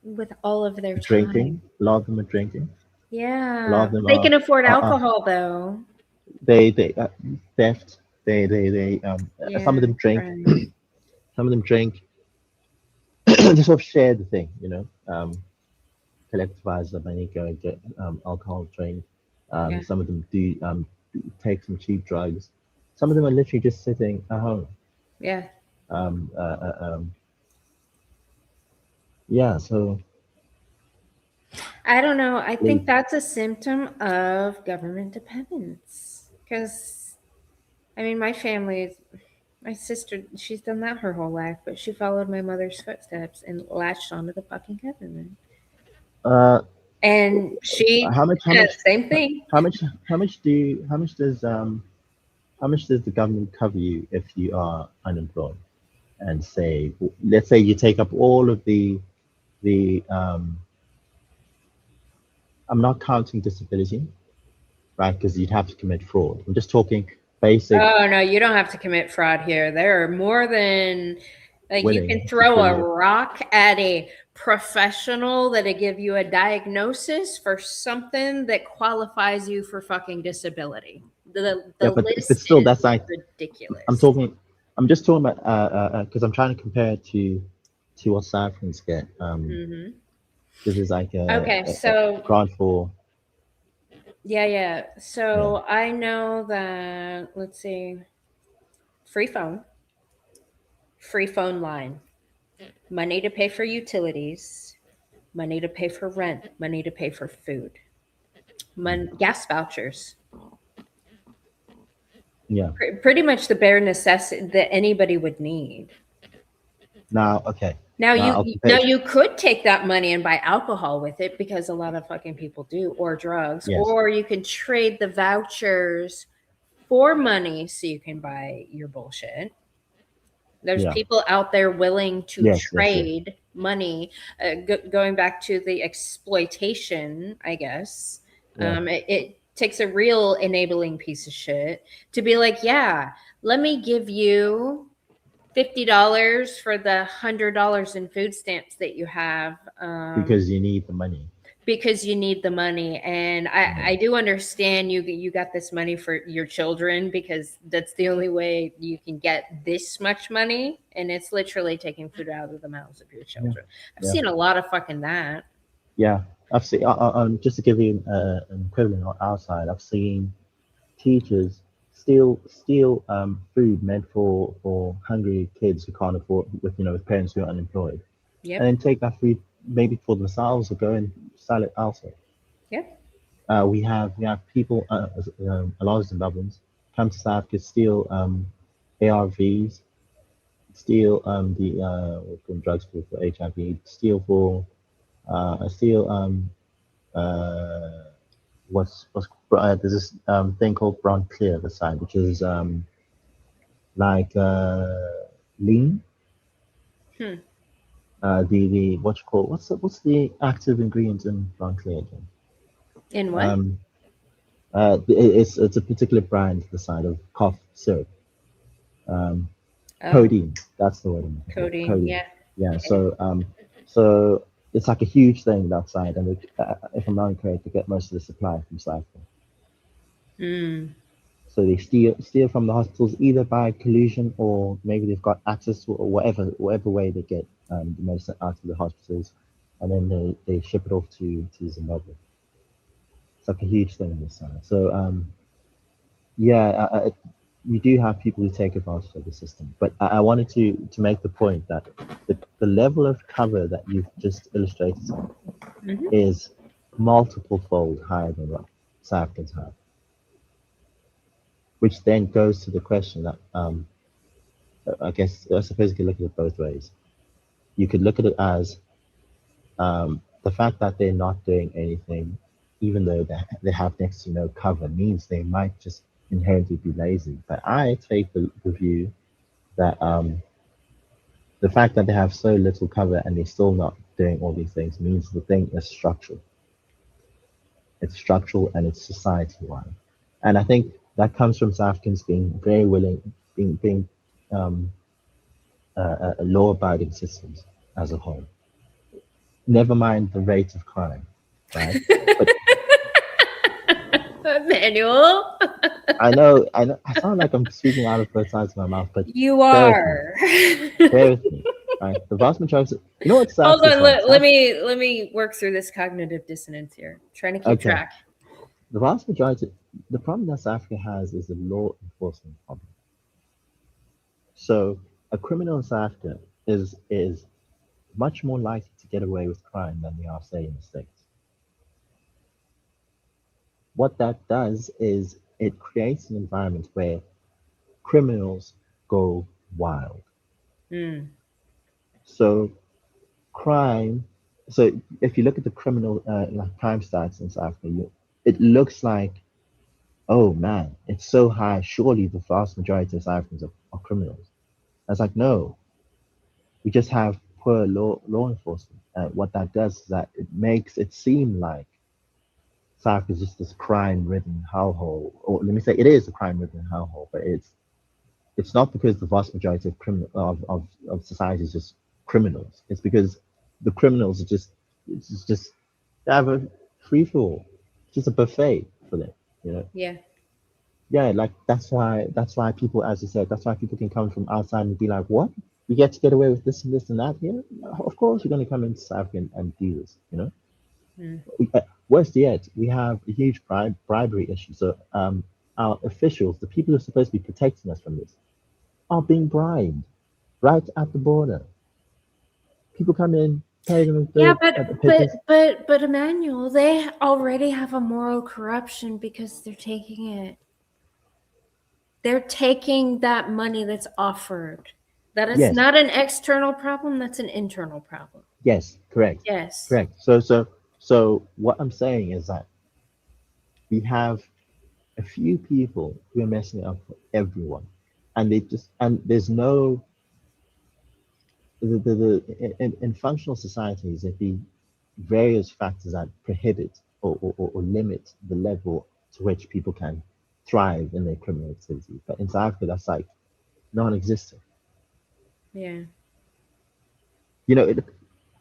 With all of their drinking. time? A lot of them are drinking. A lot Yeah. of them They can afford are alcohol though. they theft. They some of Yeah. them drink. Right. Some of them drink. They sort of share the thing. Collectivize the money, go and get alcohol, drink. Yeah. Some of them do take some cheap drugs. Some of them are literally just sitting at home. Yeah. Um, uh, uh, um, yeah, so I don't know. I think lazy. that's a symptom of government dependence. Because, I mean, my sister, she's done that her whole life, but she followed my mother's footsteps and latched onto the fucking government. Uh, And she, how much? How much? same thing. How much? How much do you? How much does the government cover you if you are unemployed? And say, let's say you take up all of the. I'm not counting disability, right? Because you'd have to commit fraud. I'm just talking basic Oh no, you don't have to commit fraud here. There are more than like you can willing to throw give a you. rock at a professional that'll give you a diagnosis for something that qualifies you for fucking disability. The Yeah, but list still, is that's like I'm ridiculous. talking. I'm just talking about because I'm trying to compare it to what South Africans get. Hmm. This is like Okay, a so grant for yeah. yeah. So I know that let's see, free phone, free phone line, money to pay for utilities, money to pay for rent, money to pay for food, gas vouchers. Yeah. Pretty much the bare necessity that anybody would need. Now, okay. Now Now you I'll now compare. you could take that money and buy alcohol with it because a lot of fucking people do, or drugs, Yes. or you can trade the vouchers for money so you can buy your bullshit. There's Yeah. people out there willing to Yes. Yes. Yes. trade. money, going back to the exploitation, I guess. Yeah, It takes a real enabling piece of shit to be like, yeah, let me give you $50 for the $100 in food stamps that you have, because you need the money. because you need the money. And Yeah, I do understand you got this money for your children because that's the only way you can get this much money, and it's literally taking food out of the mouths of your yeah, children. I've yeah, seen a lot of fucking that. yeah. I've seen. Just to give you an equivalent on our side, I've seen teachers steal food meant for hungry kids who can't afford, with with parents who are unemployed, and Yep. then take that food maybe for themselves or go and sell it elsewhere. Yep. We have people, a lot of Zimbabweans come to South Africa, steal ARVs, steal the drugs for HIV, steal uh, what's there's this thing called brown clear the side, which is like lean. Hmm. The what you call what's the active ingredient in brown clear again? In what? Um, it's a particular brand the side of cough syrup. Um, Oh, Codeine. That's the word I'm looking for. codeine. Codeine. Yeah. Yeah. Okay. So it's like a huge thing that side, and if I'm not incorrect, they get most of the supply from South Africa. Mm. So they steal from the hospitals either by collusion or maybe they've got access to, or whatever way they get the medicine out of the hospitals, and then they ship it off to Zimbabwe. It's like a huge thing this side. So yeah, you do have people who take advantage of the system, but I wanted to make the point that the level of cover that you've just illustrated Hmm. is multiple fold higher than what South Africans have, which then goes to the question that I guess I suppose you could look at it both ways. You could look at it as the fact that they're not doing anything, even though they have next to no cover, means they might just inherently be lazy. But I take the view that the fact that they have so little cover and they're still not doing all these things means the thing is structural. It's structural and it's society wide. And I think that comes from South Africans being very willing, being um, law abiding citizens as a whole. Never mind the rate of crime, right? But Manual. I sound like I'm speaking out of both sides of my mouth, but You bear with me, are. bear with me, right? The vast majority, what South Hold Africa's on, like? let me work through this cognitive dissonance here. Trying to keep Okay, track. the vast majority, the problem that South Africa has is the law enforcement problem. So a criminal in South Africa is much more likely to get away with crime than they are, say, in the States. What that does is it creates an environment where criminals go wild. Mm. So crime. So if you look at the criminal like crime stats in South Africa, it looks like, oh man, it's so high. Surely the vast majority of South Africans are criminals. I was like, no, we just have poor law enforcement. What that does is that it makes it seem like South Africa is just this crime-ridden hellhole. Or let me say, it is a crime-ridden hellhole, but it's not because the vast majority of of society is just criminals. It's because the criminals are just they have a free for all, just a buffet for them. You know, Yeah. yeah, like that's why people, as you said, that's why people can come from outside and be like, what? We get away with this and this and that here? Of course, we're going to come into South Africa and do this. You know, Mm. worse yet, we have a huge bribery issue. So our officials, the people who are supposed to be protecting us from this, are being bribed right at the border. People come in, pay them Yeah, the but pittance. Emmanuel, they already have a moral corruption because they're taking that money that's offered. That is Yes, not an external problem, that's an internal problem. yes, correct, Yes. correct. So what I'm saying is that we have a few people who are messing up for everyone, and there's no in functional societies, there'd be various factors that prohibit or limit the level to which people can thrive in their criminal activity. But in South Africa, that's like non-existent. Yeah. You know,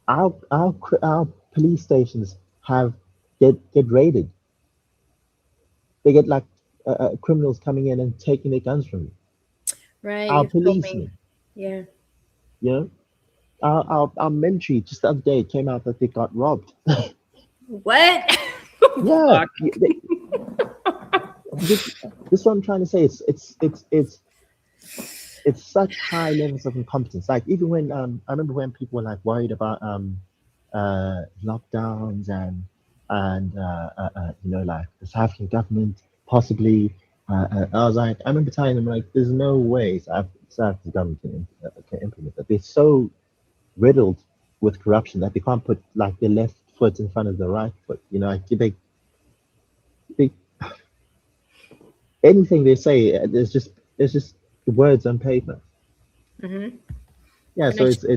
our police stations have get raided. They get like criminals coming in and taking their guns from you. Right. Our You've told me. policemen, Yeah. you know, our military just the other day it came out that they got robbed. What? Yeah, Fuck. this this is what I'm trying to say. It's such high levels of incompetence. Like even when I remember when people were like worried about lockdowns and you know like the South African government possibly. I was like, I remember telling them like, there's no way South African government can implement that. They're so riddled with corruption that they can't put like their left foot in front of the right foot. You know, like they anything they say, there's just words on paper. Mm-hmm. Yeah, Can I so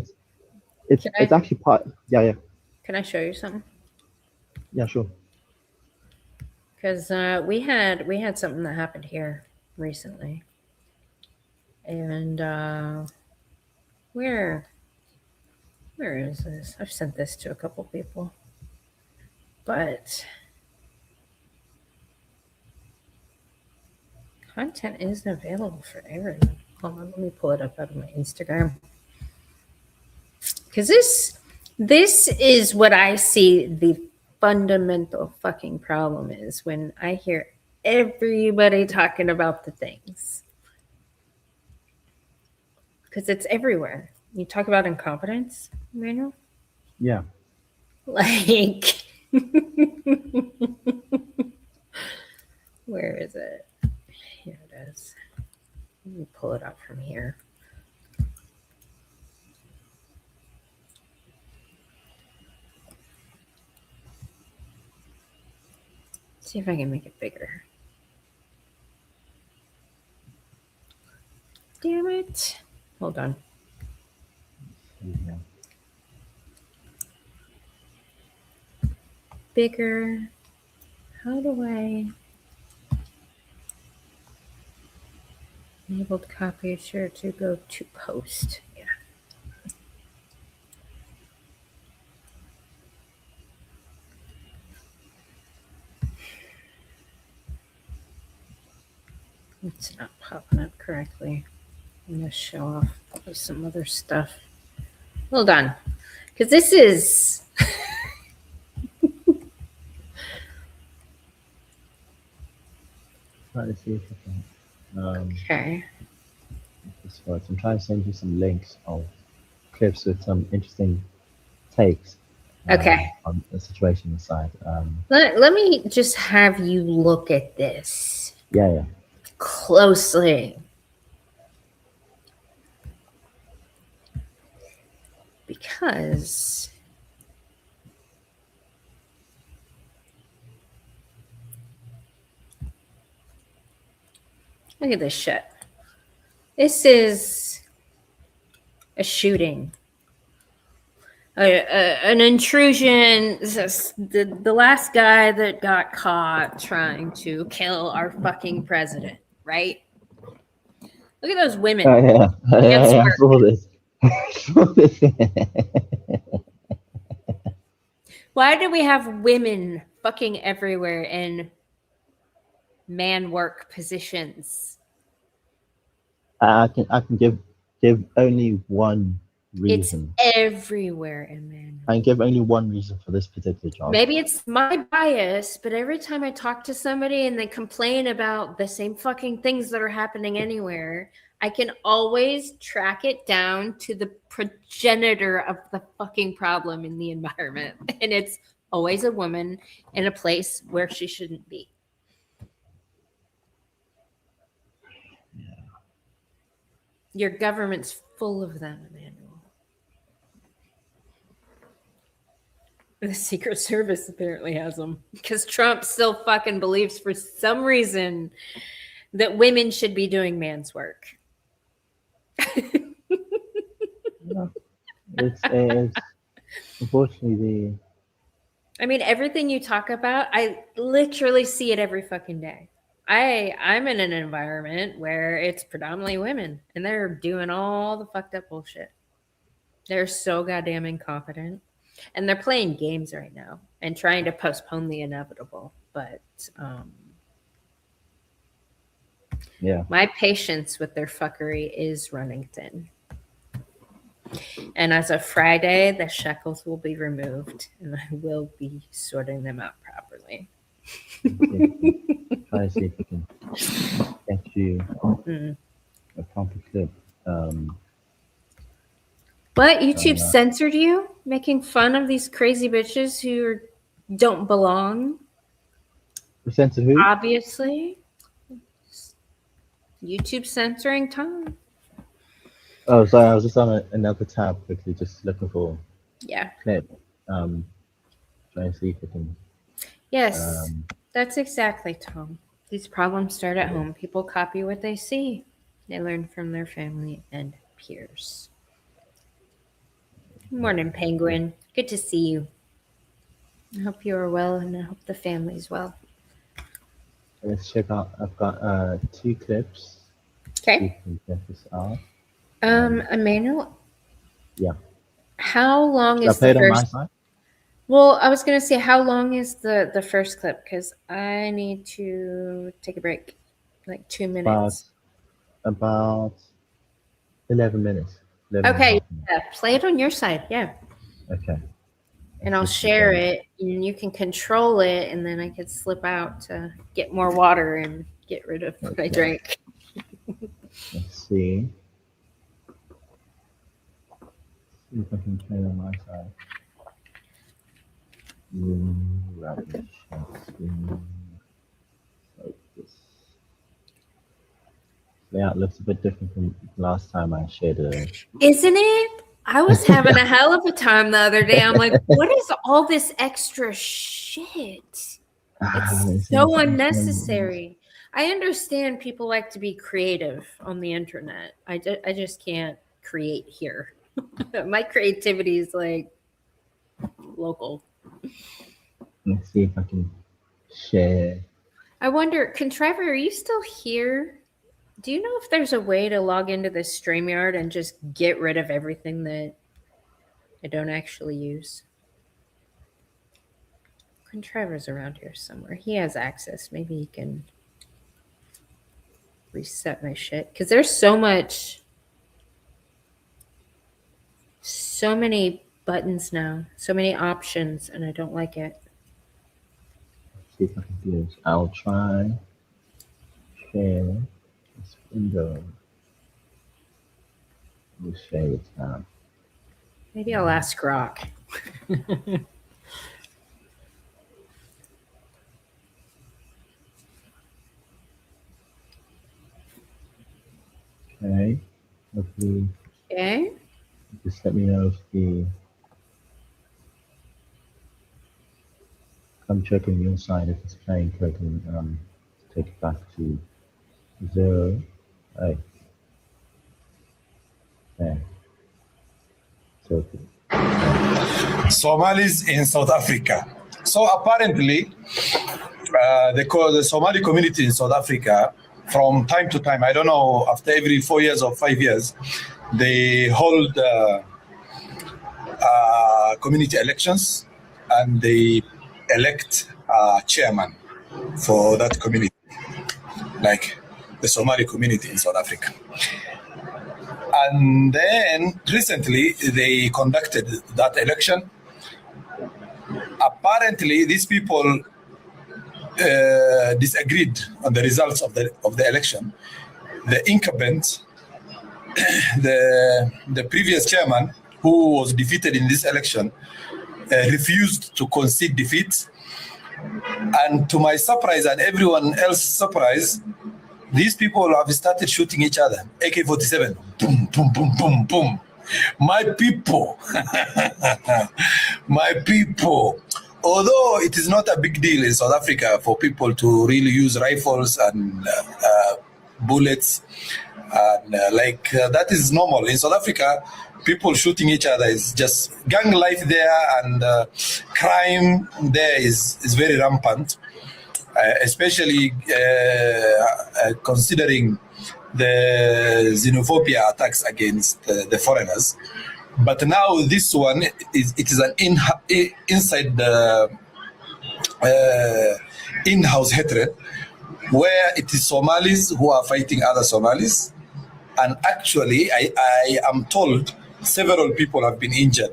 it's can it's I actually part. Yeah, can I show you something? yeah, sure. Because we had something that happened here recently, and where where is this? I've sent this to a couple people, but content isn't available for everyone. Hold on, let me pull it up out of my Instagram. Because this is what I see the fundamental fucking problem is when I hear everybody talking about the things. Because it's everywhere. You talk about incompetence, Manuel? Yeah, Like, where is it? Here it is. Let me pull it up from here. See if I can make it bigger. Damn it. Hold on. yeah. Bigger. How do I enabled copy share to go to post? Yeah. It's not popping up correctly. I'm gonna show off some other stuff. Hold on. Because this is Try to see if I can. okay. This works. I'm trying to send you some links of clips with some interesting takes Okay. on the situation inside. Let me just have you look at this Yeah. closely. Because look at this shit. This is a shooting. An intrusion. The last guy that got caught trying to kill our fucking president, right? Look at those women. Yeah. I Answer. saw this. I saw this. Why do we have women fucking everywhere in man work positions? I can give only one reason. It's everywhere in man work. I can give only one reason for this particular job. Maybe it's my bias, but every time I talk to somebody and they complain about the same fucking things that are happening anywhere, I can always track it down to the progenitor of the fucking problem in the environment. And it's always a woman in a place where she shouldn't be. Yeah. Your government's full of them, Emmanuel. The Secret Service apparently has them because Trump still fucking believes for some reason that women should be doing man's work. Yeah. it's unfortunately I mean, everything you talk about, I literally see it every fucking day. I'm in an environment where it's predominantly women and they're doing all the fucked up bullshit. They're so goddamn incompetent. And they're playing games right now and trying to postpone the inevitable. But yeah. my patience with their fuckery is running thin. And as of Friday, the shekels will be removed and I will be sorting them out properly. Try to see if we can get you a proper clip. But YouTube censored you, making fun of these crazy bitches who don't belong. Censored who? Obviously. YouTube censoring Tom. Oh, sorry, I was just on another tab quickly, just looking for clip. Trying to see if we can. Yes, that's exactly, Tom. These problems start at home. People copy what they see. They learn from their family and peers. Morning, Penguin. Good to see you. I hope you are well, and I hope the family's well. Let's check out. I've got 2 clips. Okay. You can check this out. Emmanuel. Yeah. How long Should is I play the it on first? my side? Well, I was gonna say, how long is the first clip? Because I need to take a break, like 2 minutes. About 11 minutes. 11 and a Okay, half minutes. yeah, play it on your side, yeah. Okay. And I'll share it, and you can control it, and then I could slip out to get more water and get rid of what I drank. Let's see. See if I can play it on my side. Right. Focus. Layout looks a bit different from last time I shared it. Isn't it? I was having a hell of a time the other day. I'm like, what is all this extra shit? It's so unnecessary. I understand people like to be creative on the internet. I just can't create here. My creativity is like local. Let's see if I can share. I wonder, Contriver, are you still here? Do you know if there's a way to log into this StreamYard and just get rid of everything that I don't actually use? Contriver's around here somewhere. He has access. Maybe he can reset my shit. Because there's so many buttons now, so many options, and I don't like it. Let's see if I can do this. I'll try share this window. We'll share the tab. Maybe I'll ask Grok. Okay. Hopefully. Okay. Just let me know if the. I'm checking the inside if it's playing correctly. Take it back to 0. Right. There. So. Somalis in South Africa. So apparently, the Somali community in South Africa, from time to time, I don't know, after every 4 years or 5 years, they hold community elections and they elect a chairman for that community, like the Somali community in South Africa. And then recently they conducted that election. Apparently, these people disagreed on the results of the election. The incumbent, the previous chairman, who was defeated in this election, refused to concede defeat. And to my surprise and everyone else's surprise, these people have started shooting each other. AK-47, boom, boom, boom, boom, boom. My people, my people. Although it is not a big deal in South Africa for people to really use rifles and bullets, and that is normal. In South Africa, people shooting each other. Is just gang life there, and crime there is very rampant, especially considering the xenophobia attacks against the foreigners. But now this one is an inside the in-house hatred, where it is Somalis who are fighting other Somalis. And actually, I am told several people have been injured.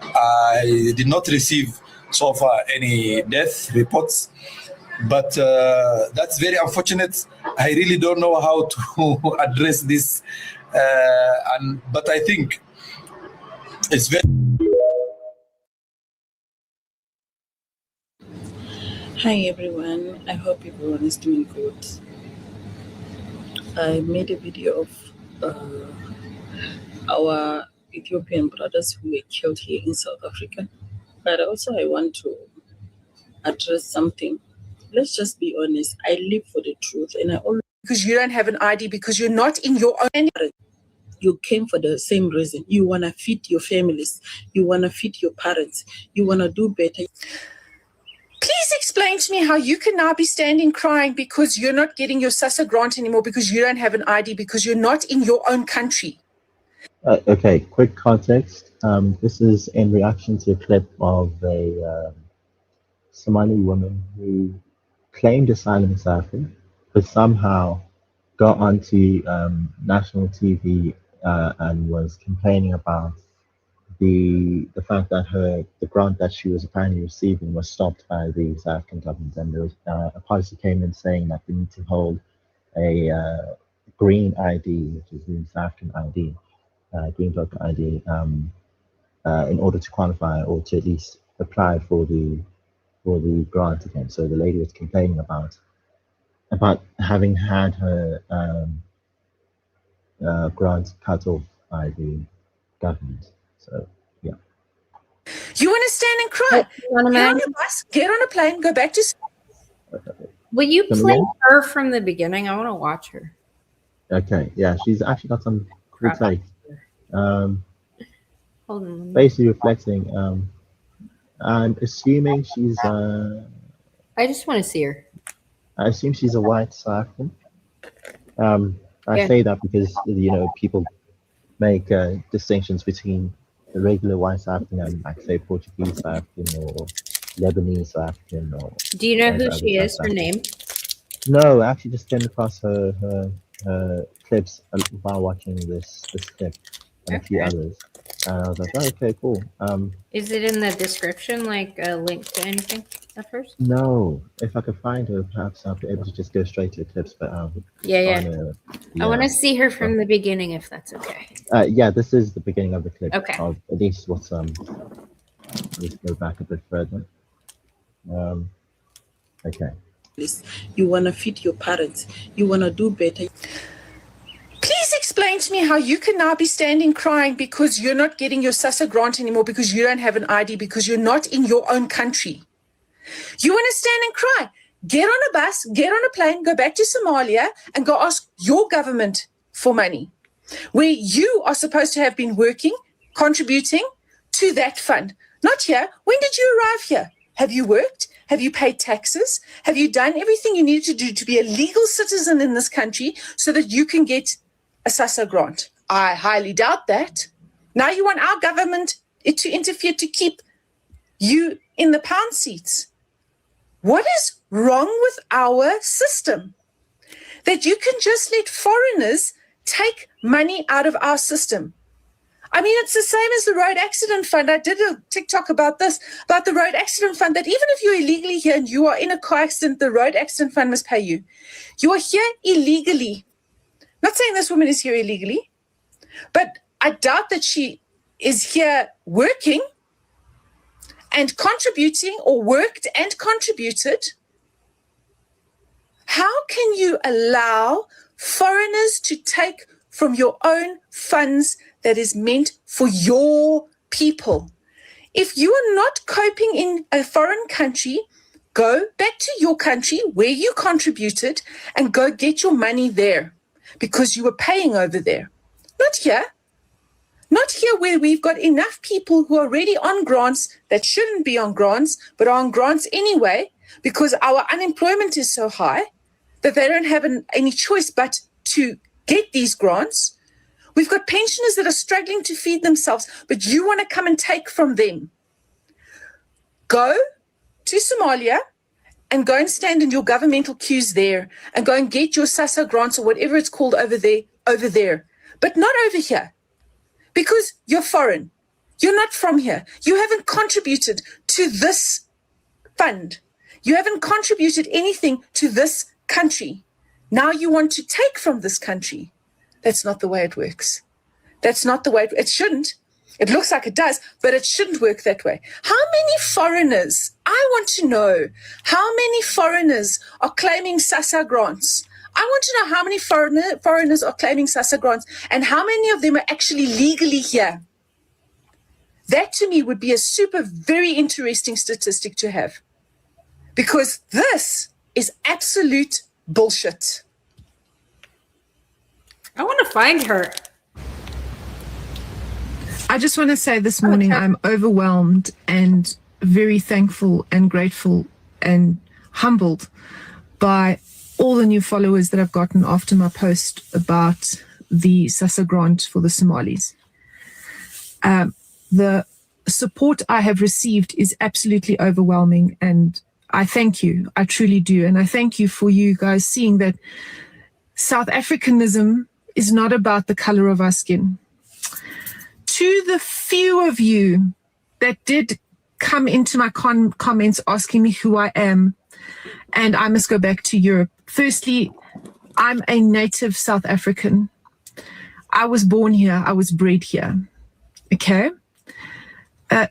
I did not receive so far any death reports, but that's very unfortunate. I really don't know how to address this. But I think it's very... Hi everyone, I hope everyone is doing good. I made a video of our Ethiopian brothers who were killed here in South Africa, but also I want to address something. Let's just be honest, I live for the truth, and I always... Because you don't have an ID, because you're not in your own... You came for the same reason. You want to feed your families, you want to feed your parents, you want to do better. Please explain to me how you can now be standing crying because you're not getting your SASSA grant anymore, because you don't have an ID, because you're not in your own country. Okay, quick context. This is in reaction to a clip of a Somali woman who claimed asylum in South Africa, but somehow got onto national TV and was complaining about the fact that the grant that she was apparently receiving was stopped by the South African government, and there was a policy came in saying that we need to hold a green ID, which is the South African ID, green token ID, in order to qualify or to at least apply for the grant again. So the lady was complaining about having had her grant cut off by the government. So, yeah. You want to stand and cry? Get on a bus, get on a plane, go back to... Will you play her from the beginning? I want to watch her. Okay, yeah, she's actually got some cool takes. Hold on. Basically reflecting, I'm assuming she's... I just want to see her. I assume she's a white South African. I say that because, people make distinctions between the regular white South African and, like, say, Portuguese South African or Lebanese South African. Or do you know who she is? Her name? No, I actually just came across her clips while watching this clip and a few others. And I was like, oh, okay, cool. Is it in the description, like a link to anything at first? No, if I could find her, perhaps I'll be able to just go straight to the clips. But I want to see her from the beginning, if that's okay. Yeah, this is the beginning of the clip. Okay. Of at least what's let's go back a bit further. Okay. You want to feed your parents, you want to do better. Please explain to me how you can now be standing crying because you're not getting your SASSA grant anymore, because you don't have an ID, because you're not in your own country. You want to stand and cry? Get on a bus, get on a plane, go back to Somalia and go ask your government for money, where you are supposed to have been working, contributing to that fund. Not here. When did you arrive here? Have you worked? Have you paid taxes? Have you done everything you need to do to be a legal citizen in this country so that you can get a SASSA grant? I highly doubt that. Now you want our government to interfere to keep you in the pound seats. What is wrong with our system? That you can just let foreigners take money out of our system. I mean, it's the same as the road accident fund. I did a TikTok about this, about the road accident fund, that even if you're illegally here and you are in a car accident, the road accident fund must pay you. You are here illegally. Not saying this woman is here illegally, but I doubt that she is here working and contributing, or worked and contributed. How can you allow foreigners to take from your own funds that is meant for your people? If you are not coping in a foreign country, go back to your country where you contributed and go get your money there, because you were paying over there, not here. Not here where we've got enough people who are already on grants that shouldn't be on grants, but are on grants anyway, because our unemployment is so high that they don't have any choice but to get these grants. We've got pensioners that are struggling to feed themselves, but you want to come and take from them. Go to Somalia and go and stand in your governmental queues there and go and get your SASSA grants or whatever it's called over there, but not over here, because you're foreign. You're not from here. You haven't contributed to this fund. You haven't contributed anything to this country. Now you want to take from this country. That's not the way it works. That's not the way it shouldn't. It looks like it does, but it shouldn't work that way. How many foreigners, I want to know, how many foreigners are claiming SASSA grants? I want to know how many foreigners are claiming SASSA grants and how many of them are actually legally here. That to me would be a very interesting statistic to have, because this is absolute bullshit. I want to find her. I just want to say this morning I'm overwhelmed and very thankful and grateful and humbled by all the new followers that I've gotten after my post about the SASSA grant for the Somalis. The support I have received is absolutely overwhelming, and I thank you. I truly do. And I thank you for you guys seeing that South Africanism is not about the color of our skin. To the few of you that did come into my comments asking me who I am, and I must go back to Europe. Firstly, I'm a native South African. I was born here. I was bred here. Okay?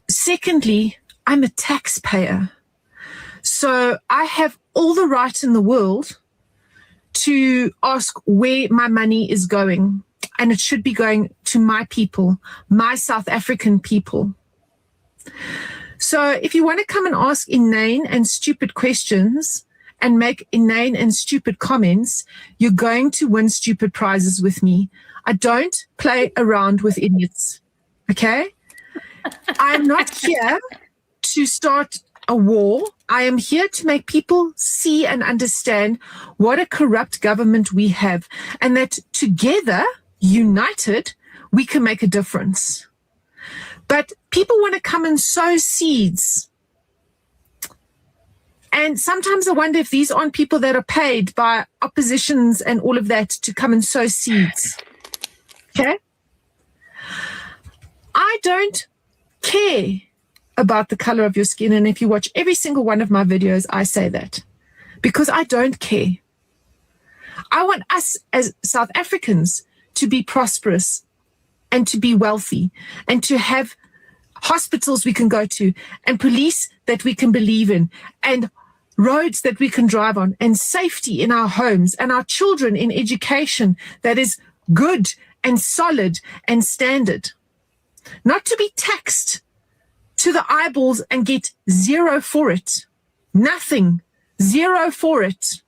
Secondly, I'm a taxpayer. So I have all the right in the world to ask where my money is going. And it should be going to my people, my South African people. So if you want to come and ask inane and stupid questions and make inane and stupid comments, you're going to win stupid prizes with me. I don't play around with idiots, okay? I'm not here to start a war. I am here to make people see and understand what a corrupt government we have, and that together, united, we can make a difference. But people want to come and sow seeds. And sometimes I wonder if these aren't people that are paid by oppositions and all of that to come and sow seeds. Okay? I don't care about the color of your skin. And if you watch every single one of my videos, I say that because I don't care. I want us as South Africans to be prosperous and to be wealthy and to have hospitals we can go to and police that we can believe in and roads that we can drive on and safety in our homes and our children in education that is good and solid and standard. Not to be taxed to the eyeballs and get zero for it. Nothing. Zero for it.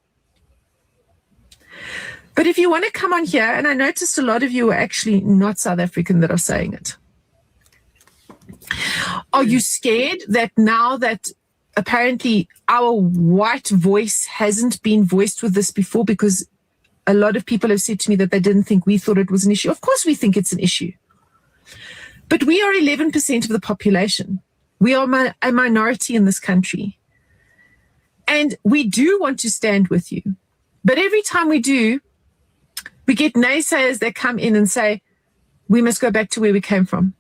But if you want to come on here, and I noticed a lot of you are actually not South African that are saying it. Are you scared that now that apparently our white voice hasn't been voiced with this before, because a lot of people have said to me that they didn't think we thought it was an issue. Of course we think it's an issue. But we are 11% of the population. We are a minority in this country. And we do want to stand with you. But every time we do, we get naysayers that come in and say, we must go back to where we came from.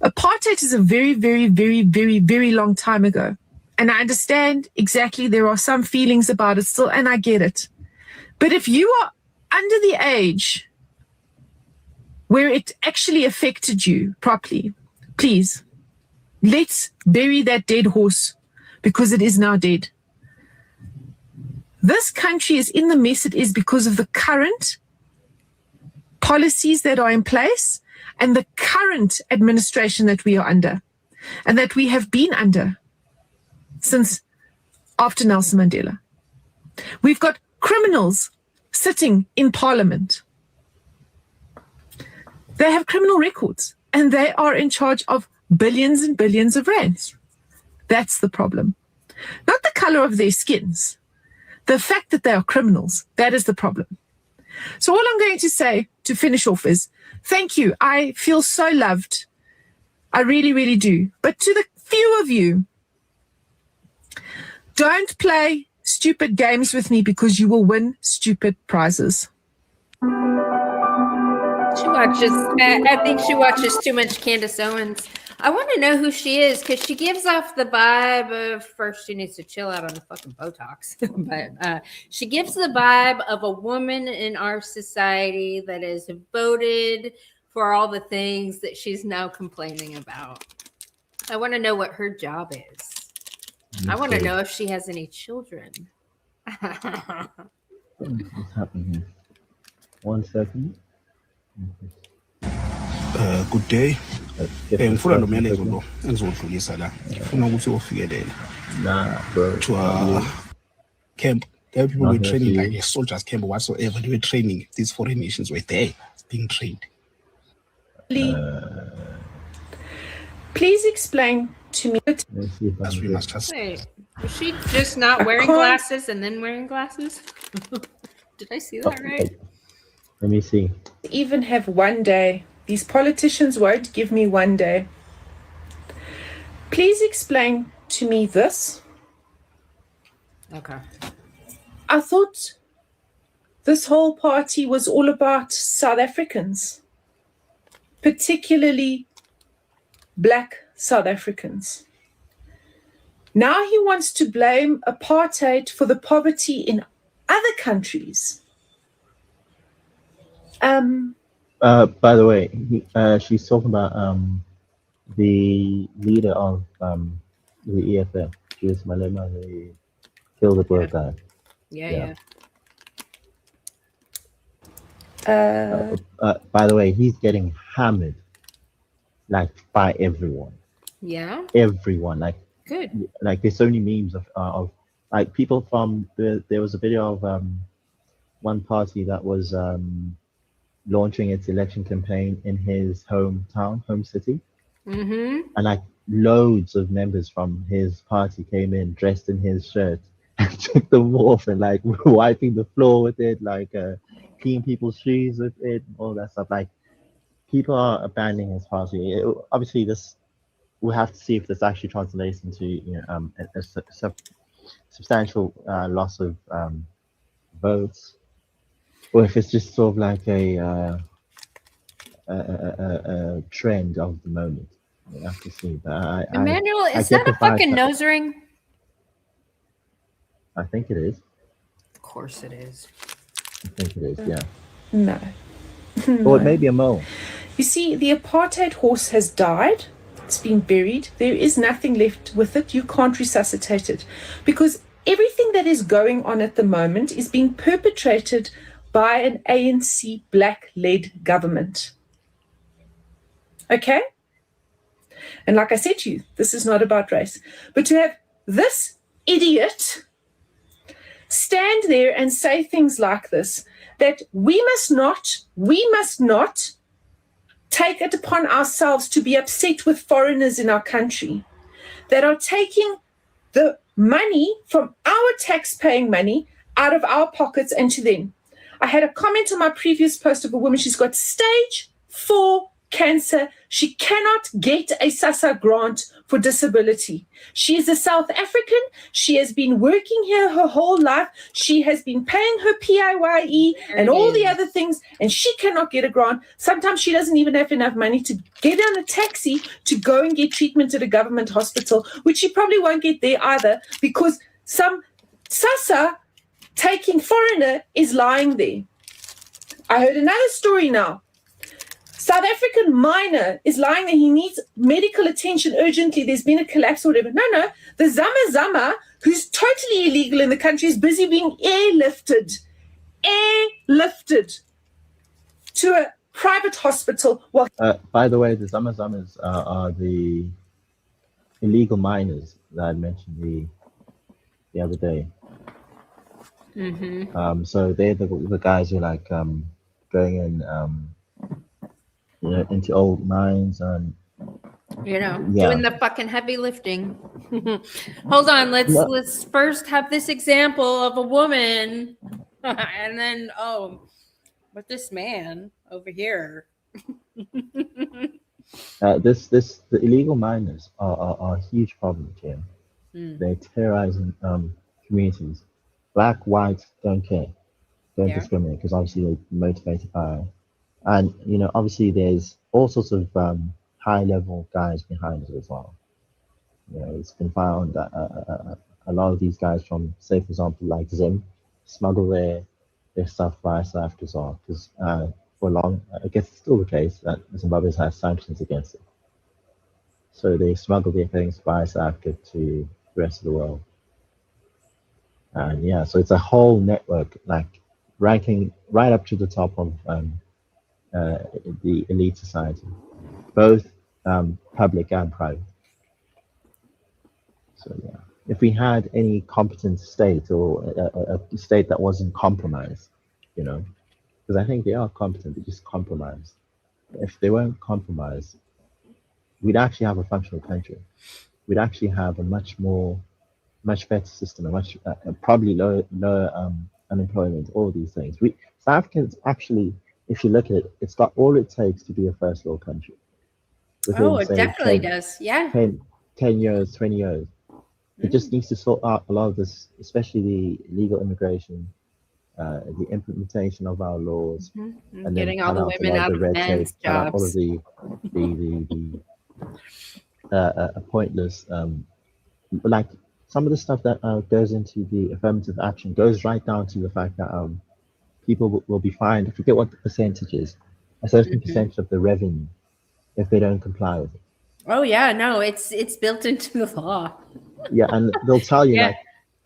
Apartheid is a very, very, very, very, very long time ago. And I understand exactly there are some feelings about it still, and I get it. But if you are under the age where it actually affected you properly, please, let's bury that dead horse, because it is now dead. This country is in the mess it is because of the current policies that are in place and the current administration that we are under and that we have been under since after Nelson Mandela. We've got criminals sitting in parliament. They have criminal records and they are in charge of billions and billions of rands. That's the problem. Not the color of their skins. The fact that they are criminals, that is the problem. So all I'm going to say to finish off is, thank you. I feel so loved. I really, really do. But to the few of you, don't play stupid games with me because you will win stupid prizes. She watches, I think she watches too much Candace Owens. I want to know who she is because she gives off the vibe of, first she needs to chill out on the fucking Botox, but she gives the vibe of a woman in our society that has voted for all the things that she's now complaining about. I want to know what her job is. I want to know if she has any children. What's happening here? 1 second. Good day. Ngifuna lo myalezo Nah, lo engizodlulisa la. Ngifuna ukuthi ufikelele bro. to a camp. There were people were Nothing training to like you. a soldiers camp or whatsoever. They were training. These foreign nations were there being trained. Please explain to me. Let's see if I As can we get- must just Wait, was she just not wearing glasses and then wearing glasses? Did I see that right? Let me see. Even have one day. These politicians won't give me one day. Please explain to me this. Okay. I thought this whole party was all about South Africans, particularly Black South Africans. Now he wants to blame apartheid for the poverty in other countries. By the way, she's talking about the leader of the EFF, Julius Malema, who killed the poor guy. Yeah. By the way, he's getting hammered, like by everyone. Yeah. Everyone, Good. like there's so many memes of like people from there was a video of one party that was launching its election campaign in his home city, Mm-hmm. and like loads of members from his party came in dressed in his shirt and took them off and like wiping the floor with it, like cleaning people's shoes with it, all that stuff. Like people are abandoning his party. Obviously, this we'll have to see if this actually translates into a substantial loss of votes, or if it's just sort of like a trend of the moment. We'll have to see. But Emmanuel, I is get that a the vibe fucking that- nose ring? I think it is. Of course it is. I think it is. Yeah. No. Or it may be a mole. You see, the apartheid horse has died. It's been buried. There is nothing left with it. You can't resuscitate it because everything that is going on at the moment is being perpetrated by an ANC black-led government. Okay? And like I said to you, this is not about race. But to have this idiot stand there and say things like this, that we must not take it upon ourselves to be upset with foreigners in our country that are taking the money from our tax-paying money out of our pockets and to them. I had a comment on my previous post of a woman, she's got stage 4 cancer. She cannot get a SASSA grant for disability. She is a South African. She has been working here her whole life. She has been paying her PIYE and all the other things, and she cannot get a grant. Sometimes she doesn't even have enough money to get on a taxi to go and get treatment at a government hospital, which she probably won't get there either because some SASSA taking foreigner is lying there. I heard another story now. South African miner is lying there. He needs medical attention urgently. There's been a collapse or whatever. No. The Zama, who's totally illegal in the country, is busy being airlifted to a private hospital. Well, By the way, the Zamazamas are the illegal miners that I mentioned the other day. Mm-hmm. So they're the guys who are like going in into old mines and doing the fucking heavy lifting. Hold on, No. let's first have this example of a woman, and then but this man over here. The illegal miners are a huge problem, Kim. Mm, They're terrorizing communities. Black, white, don't care, don't yeah. discriminate, because obviously they're motivated by, and obviously there's all sorts of high level guys behind it as well. It's been found that a lot of these guys from, say, for example, like Zim, smuggle their stuff via South Africa as well, because for long, I guess it's still the case that Zimbabwe has sanctions against it. So they smuggle their things via South Africa to the rest of the world. And yeah, so it's a whole network, like ranking right up to the top of the elite society, both public and private. So yeah, if we had any competent state or a state that wasn't compromised, because I think they are competent, they just compromised. If they weren't compromised, we'd actually have a functional country. We'd actually have a much better system, a much probably lower unemployment, all these things. South Africans actually, if you look at it, it's got all it takes to be a first world country. Within, It say, definitely does. Yeah. 10 years, 20 years. It just needs to sort out a lot of this, especially the illegal immigration, the implementation of our laws, and then Getting all cut the out a women lot of out the of red tape, men's cut out all of jobs. the pointless, like some of the stuff that goes into the affirmative action goes right down to the fact that people will be fined. I forget what the percentage is, a certain percentage of the revenue if they don't comply with it. Oh yeah, no, it's built into the law. Yeah, and they'll tell you Yeah.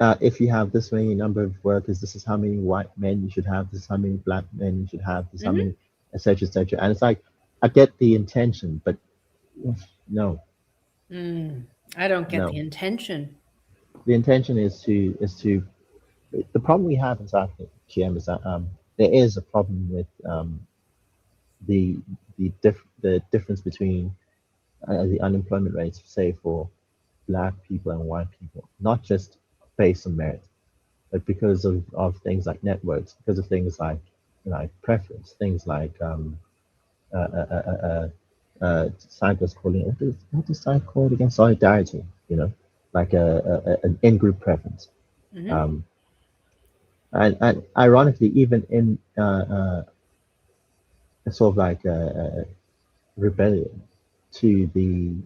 like, if you have this many number of workers, this is how many white men you should have, this is how many black men you should have, this is how many, etc., etc. And it's like, I get the intention, but no, I don't get no. the intention. The intention is to the problem we have in South Africa, GM, is that there is a problem with the the difference between the unemployment rates, say, for black people and white people, not just based on merit, but because of things like networks, because of things like preference, things like cyclists calling it, what is that called again? Solidarity, like an in-group preference. And ironically, even in sort of like a rebellion to the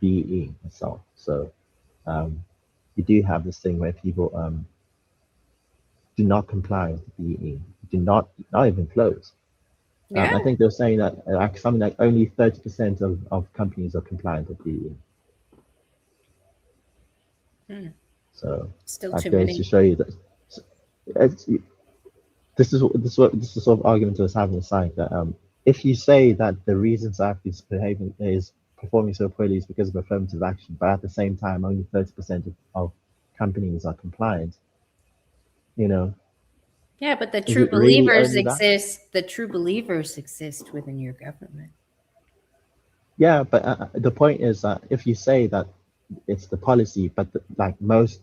BE itself. So you do have this thing where people do not comply with the BE, do not even close. Yeah. I think they're saying that like something like only 30% of companies are compliant with BE. So Still that too goes many. to show you that this is the sort of argument I was having aside that if you say that the reason South Africa is performing so poorly is because of affirmative action, but at the same time only 30% of companies are compliant, Yeah, but the is true it really believers only that? exist. The true believers exist within your government. Yeah, but the point is that if you say that it's the policy, but the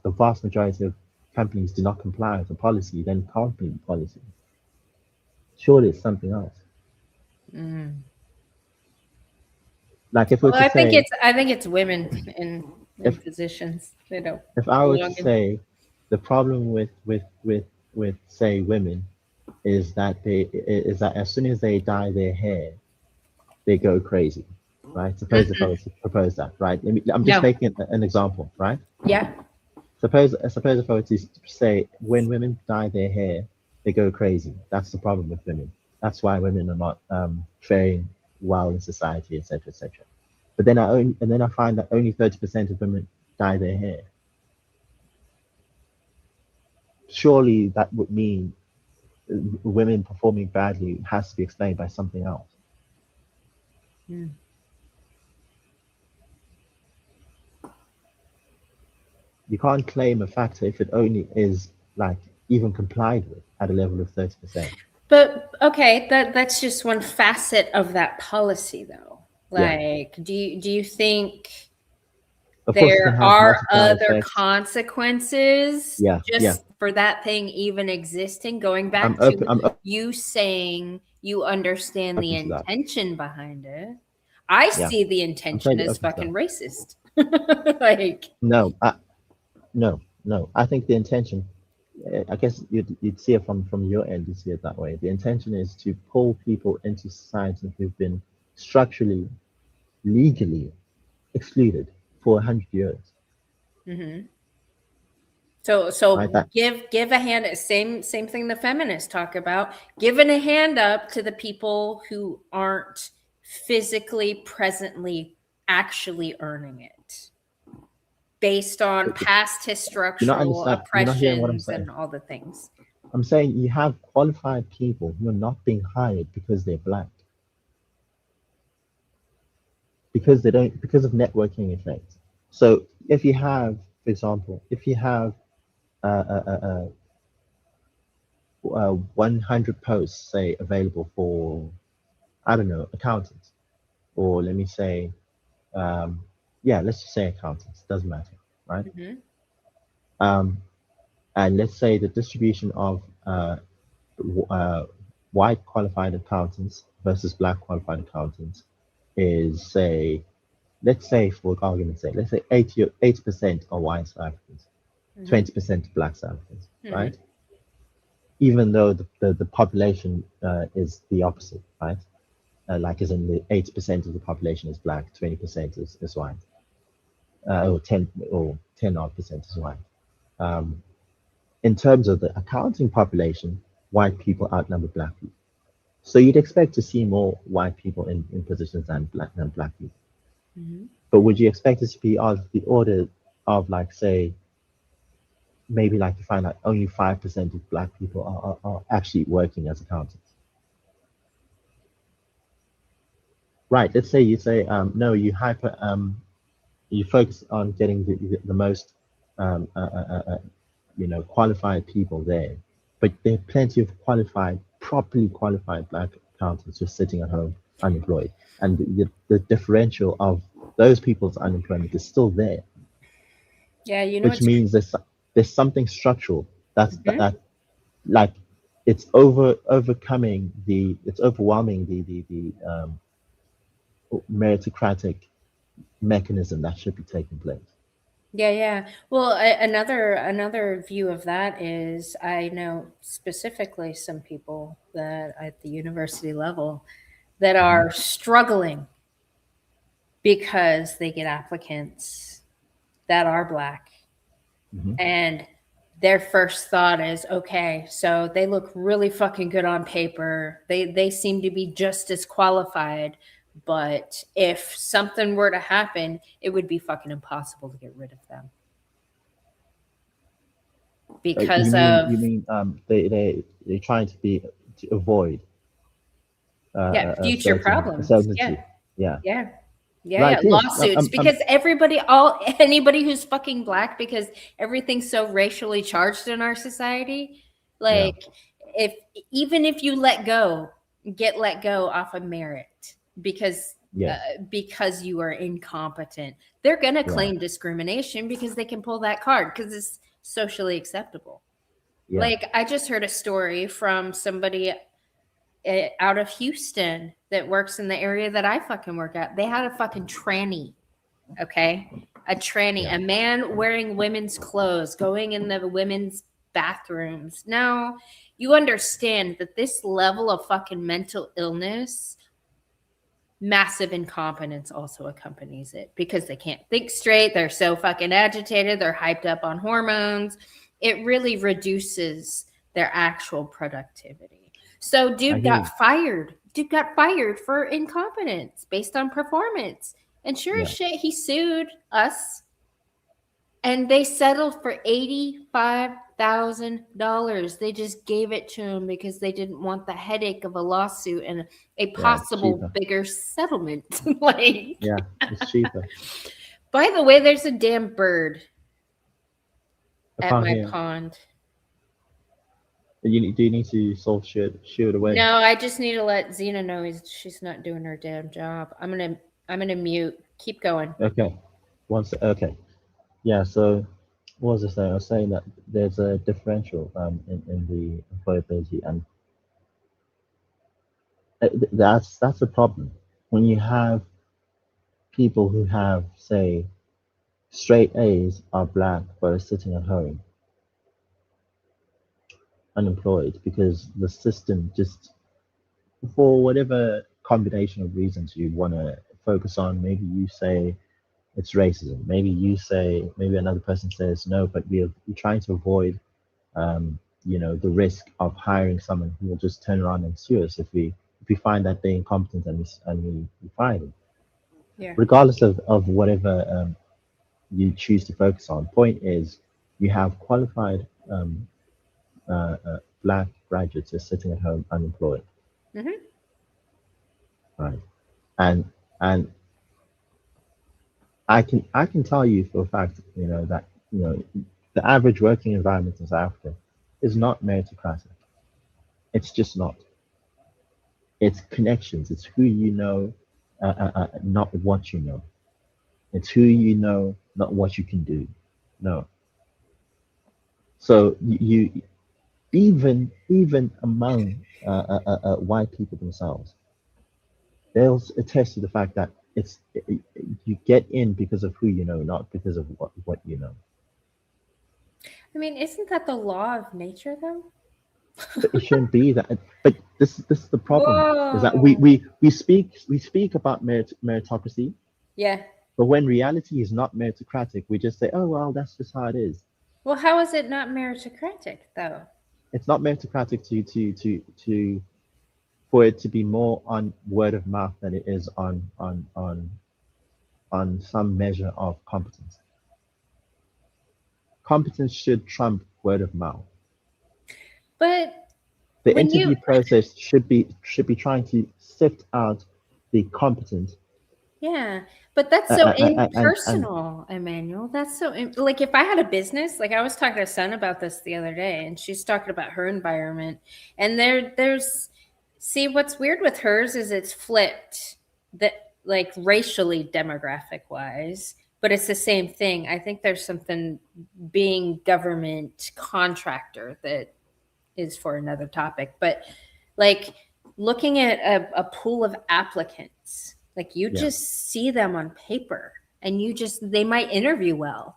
vast majority of companies do not comply with the policy, then it can't be the policy. Surely it's something else. Like if we were Well, to say, I think it's women in if positions. They don't if I were to belong in. say the problem with say women is that as soon as they dye their hair, they go crazy, right? Suppose if I was to propose that, right? I'm just No. making an example, right? Yeah. Suppose if I were to say when women dye their hair, they go crazy. That's the problem with women. That's why women are not faring well in society, etc., etc. But then I find that only 30% of women dye their hair. Surely that would mean women performing badly has to be explained by something else. You can't claim a factor if it only is like even complied with at a level of 30%. But okay, that's just one facet of that policy, though. Yeah. Like, do you think Of course, it can there have are multiplier other effects. consequences Yeah, just for that thing even existing? Going back I'm to open. I'm you saying you understand the open to that. intention behind it. I Yeah, see the I'm intention totally as open to that. fucking racist. Like, No, no. I think the intention. I guess you'd see it from your end. You see it that way. The intention is to pull people into society who've been structurally, legally excluded for 100 years. mhm. Right? So That give a hand. Same thing the feminists talk about. Giving a hand up to the people who aren't physically presently actually earning it, based on past you're not structural understand. You're not hearing what I'm oppressions saying. and all the things. I'm saying you have qualified people who are not being hired because they're black, because they don't, because of networking effects. So if you have, for example, if you have uh, 100 posts, say, available for, I don't know, accountants, or let me say, yeah, let's just say accountants, doesn't matter, right? Mhm. Um, and let's say the distribution of white qualified accountants versus black qualified accountants is, say, let's say, for argument's sake, let's say 80% are white South Africans, Mhm. 20% black South Africans, Mhm. right? Even though the population is the opposite, right? Like as in the 80% of the population is black, 20% is white, or 10 odd percent is white. In terms of the accounting population, white people outnumber black people. So you'd expect to see more white people in positions than black people. Mhm. But would you expect it to be of the order of, like, say, maybe like you find like only 5% of black people are actually working as accountants? Right. Let's say you say no, you focus on getting the most um, uh, uh, uh, qualified people there, but there are plenty of properly qualified black accountants just sitting at home unemployed, and the differential of those people's unemployment is still there, Yeah, you know which what's means there's something structural Mhm. that like it's overwhelming the meritocratic mechanism that should be taking place. Yeah. Well, another view of that is I know specifically some people that at the university level that Hmm. are struggling because they get applicants that are black, Hmm. and their first thought is, okay, so they look really fucking good on paper. They seem to be just as qualified, but if something were to happen, it would be fucking impossible to get rid of them You because mean of they're trying to avoid a future certain problems. Yeah. certainty. Yeah. Yeah. Right. Yes. Lawsuits, because anybody who's fucking black, because everything's so racially charged in our society, Yeah. like, if even if you get let go off of merit because Yes. because you are incompetent, they're going to Yeah. claim discrimination because they can pull that card because it's socially acceptable. Yeah. Like, I just heard a story from somebody out of Houston that works in the area that I fucking work at. They had a fucking tranny, okay? A tranny, Yeah. a man wearing women's clothes, going in the women's bathrooms. Now, you understand that this level of fucking mental illness, massive incompetence also accompanies it because they can't think straight. They're so fucking agitated. They're hyped up on hormones. It really reduces their actual productivity. So I dude hear you. got fired. Dude got fired for incompetence based on performance. And sure as Yeah. shit, he sued us and they settled for $85,000. They just gave it to him because they didn't want the headache of a lawsuit and a Yeah. It's possible cheaper. bigger settlement. Like, Yeah. It's cheaper. by the way, there's a damn bird I at can't my hear. pond. Do you need to sort of shoo it away? No, I just need to let Xena know she's not doing her damn job. I'm gonna mute. Keep going. Okay. Okay. Yeah. So, what was I saying? I was saying that there's a differential in the employability, and that's a problem when you have people who have, say, straight A's are black but are sitting at home unemployed because the system just, for whatever combination of reasons you want to focus on, maybe you say it's racism, maybe another person says no, but we're trying to avoid the risk of hiring someone who will just turn around and sue us if we find that they're incompetent and we fire them. Yeah. Regardless of whatever you choose to focus on. Point is, you have qualified black graduates who are sitting at home unemployed, Mm-hmm. right? And and I can tell you for a fact, that the average working environment in South Africa is not meritocratic. It's just not. It's connections. It's who you know, not what you know. It's who you know, not what you can do. No. So you even among white people themselves, they'll attest to the fact that you get in because of who you know, not because of what you know. I mean, isn't that the law of nature, though? But it shouldn't be that. But this is the problem: is that Whoa. we speak about meritocracy, Yeah. but when reality is not meritocratic, we just say, "Oh well, that's just how it is." Well, how is it not meritocratic, though? It's not meritocratic to for it to be more on word of mouth than it is on some measure of competence. Competence should trump word of mouth. But The when you, interview process should be trying to sift out the competent yeah, but that's so and impersonal, Emmanuel. That's so, like, if I had a business, like I was talking to Son about this the other day, and she's talking about her environment, and there's, see, what's weird with hers is it's flipped, that like racially, demographic wise, but it's the same thing. I think there's something being government contractor that is for another topic, but like looking at a pool of applicants, like you yeah just see them on paper and they might interview well,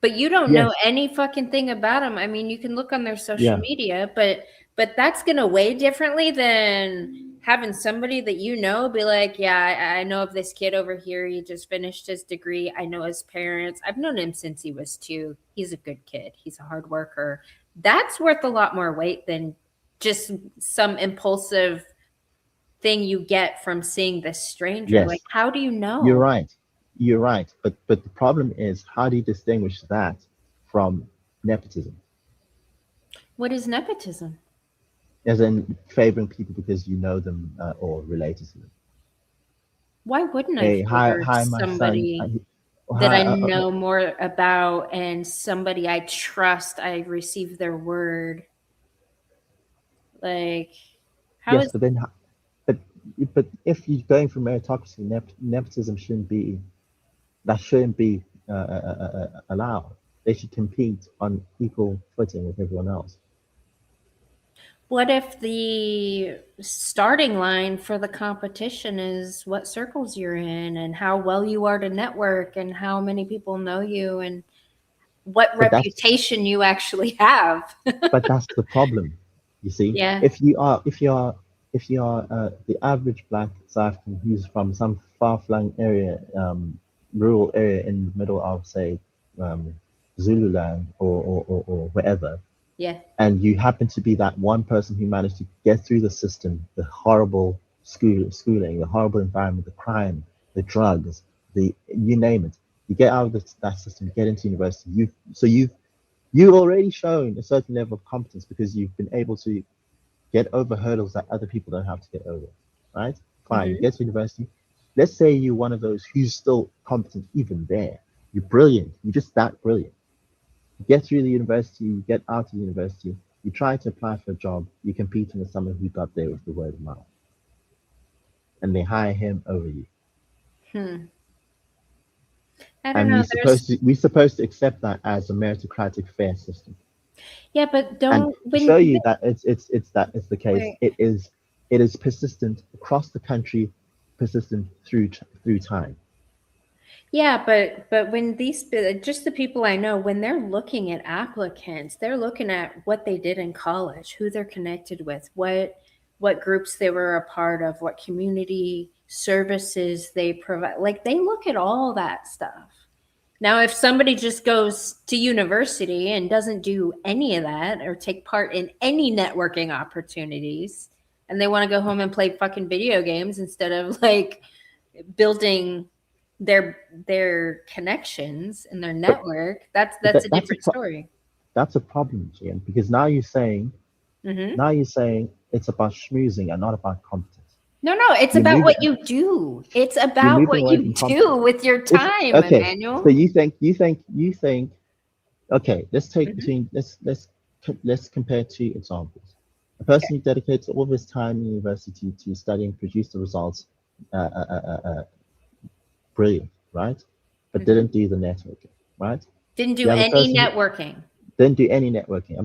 but you don't know yes any fucking thing about them. I mean, you can look on their social yeah media, but that's going to weigh differently than having somebody that be like, yeah, I know of this kid over here. He just finished his degree. I know his parents. I've known him since he was 2. He's a good kid. He's a hard worker. That's worth a lot more weight than just some impulsive thing you get from seeing this stranger. Like, yes how do you you're know? right you're right but the problem is, how do you distinguish that from nepotism, What is nepotism? as in favoring people because you know them or related to them? Why wouldn't I Hey, favor hi my son. somebody that Hi, I know more about and somebody I trust? I receive their word. Like, how yes, is, but then but but if you're going for meritocracy, nepotism shouldn't be allowed. They should compete on equal footing with everyone else. what if the starting line for the competition is what circles you're in and how well you are to network and how many people know you and what But that's reputation you actually have? but that's the problem. You see, Yeah. if you are the average black South African who's from some far-flung area, rural area in the middle of, say, um, Zululand or wherever, Yeah. and you happen to be that one person who managed to get through the system, the horrible schooling, the horrible environment, the crime, the drugs, the you name it. You get out of that system, you get into university. You've already shown a certain level of competence because you've been able to get over hurdles that other people don't have to get over. Right? Fine. You Hmm. get to university. Let's say you're one of those who's still competent even there. You're brilliant. You're just that brilliant. You get through the university. You get out of the university. You try to apply for a job, you're competing with someone who got there with the word of mouth, and they hire him over you. I don't And know. we're supposed to accept that as a meritocratic, fair system. Yeah, but And don't to show you that it's the case, wait. it is persistent across the country, persistent through time. Yeah, but when these just the people I know, when they're looking at applicants, they're looking at what they did in college, who they're connected with, what groups they were a part of, what community services they provide. Like they look at all that stuff. Now, if somebody just goes to university and doesn't do any of that or take part in any networking opportunities, and they want to go home and play fucking video games instead of like building their connections and their network, that's a different story. That's a problem, Gian, because now you're saying it's about schmoozing and not about competence. No, it's You're about moving, what you do. It's about moving what away you from do with your time, okay. Emmanuel. So you think. Okay, let's take between let's compare two examples. A person who dedicates all of his time in university to study and produce the results, brilliant, right? But didn't do the networking, right? Didn't do You have a any person who networking. didn't do any networking.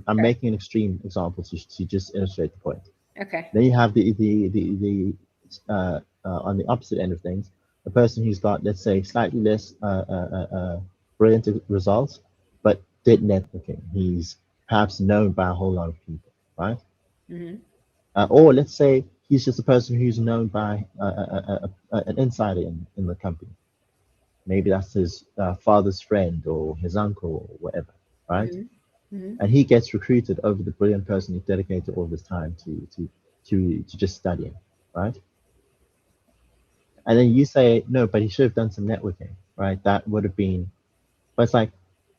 I'm making an extreme example to just illustrate the point. Okay. Then you have the on the opposite end of things, a person who's got, let's say, slightly less brilliant results, but did networking. He's perhaps known by a whole lot of people, right? Or let's say he's just a person who's known by an insider in the company. Maybe that's his father's friend or his uncle or whatever, right? And he gets recruited over the brilliant person who dedicated all this time to just studying, right? And then you say, no, but he should have done some networking, right? That would have been, but it's like,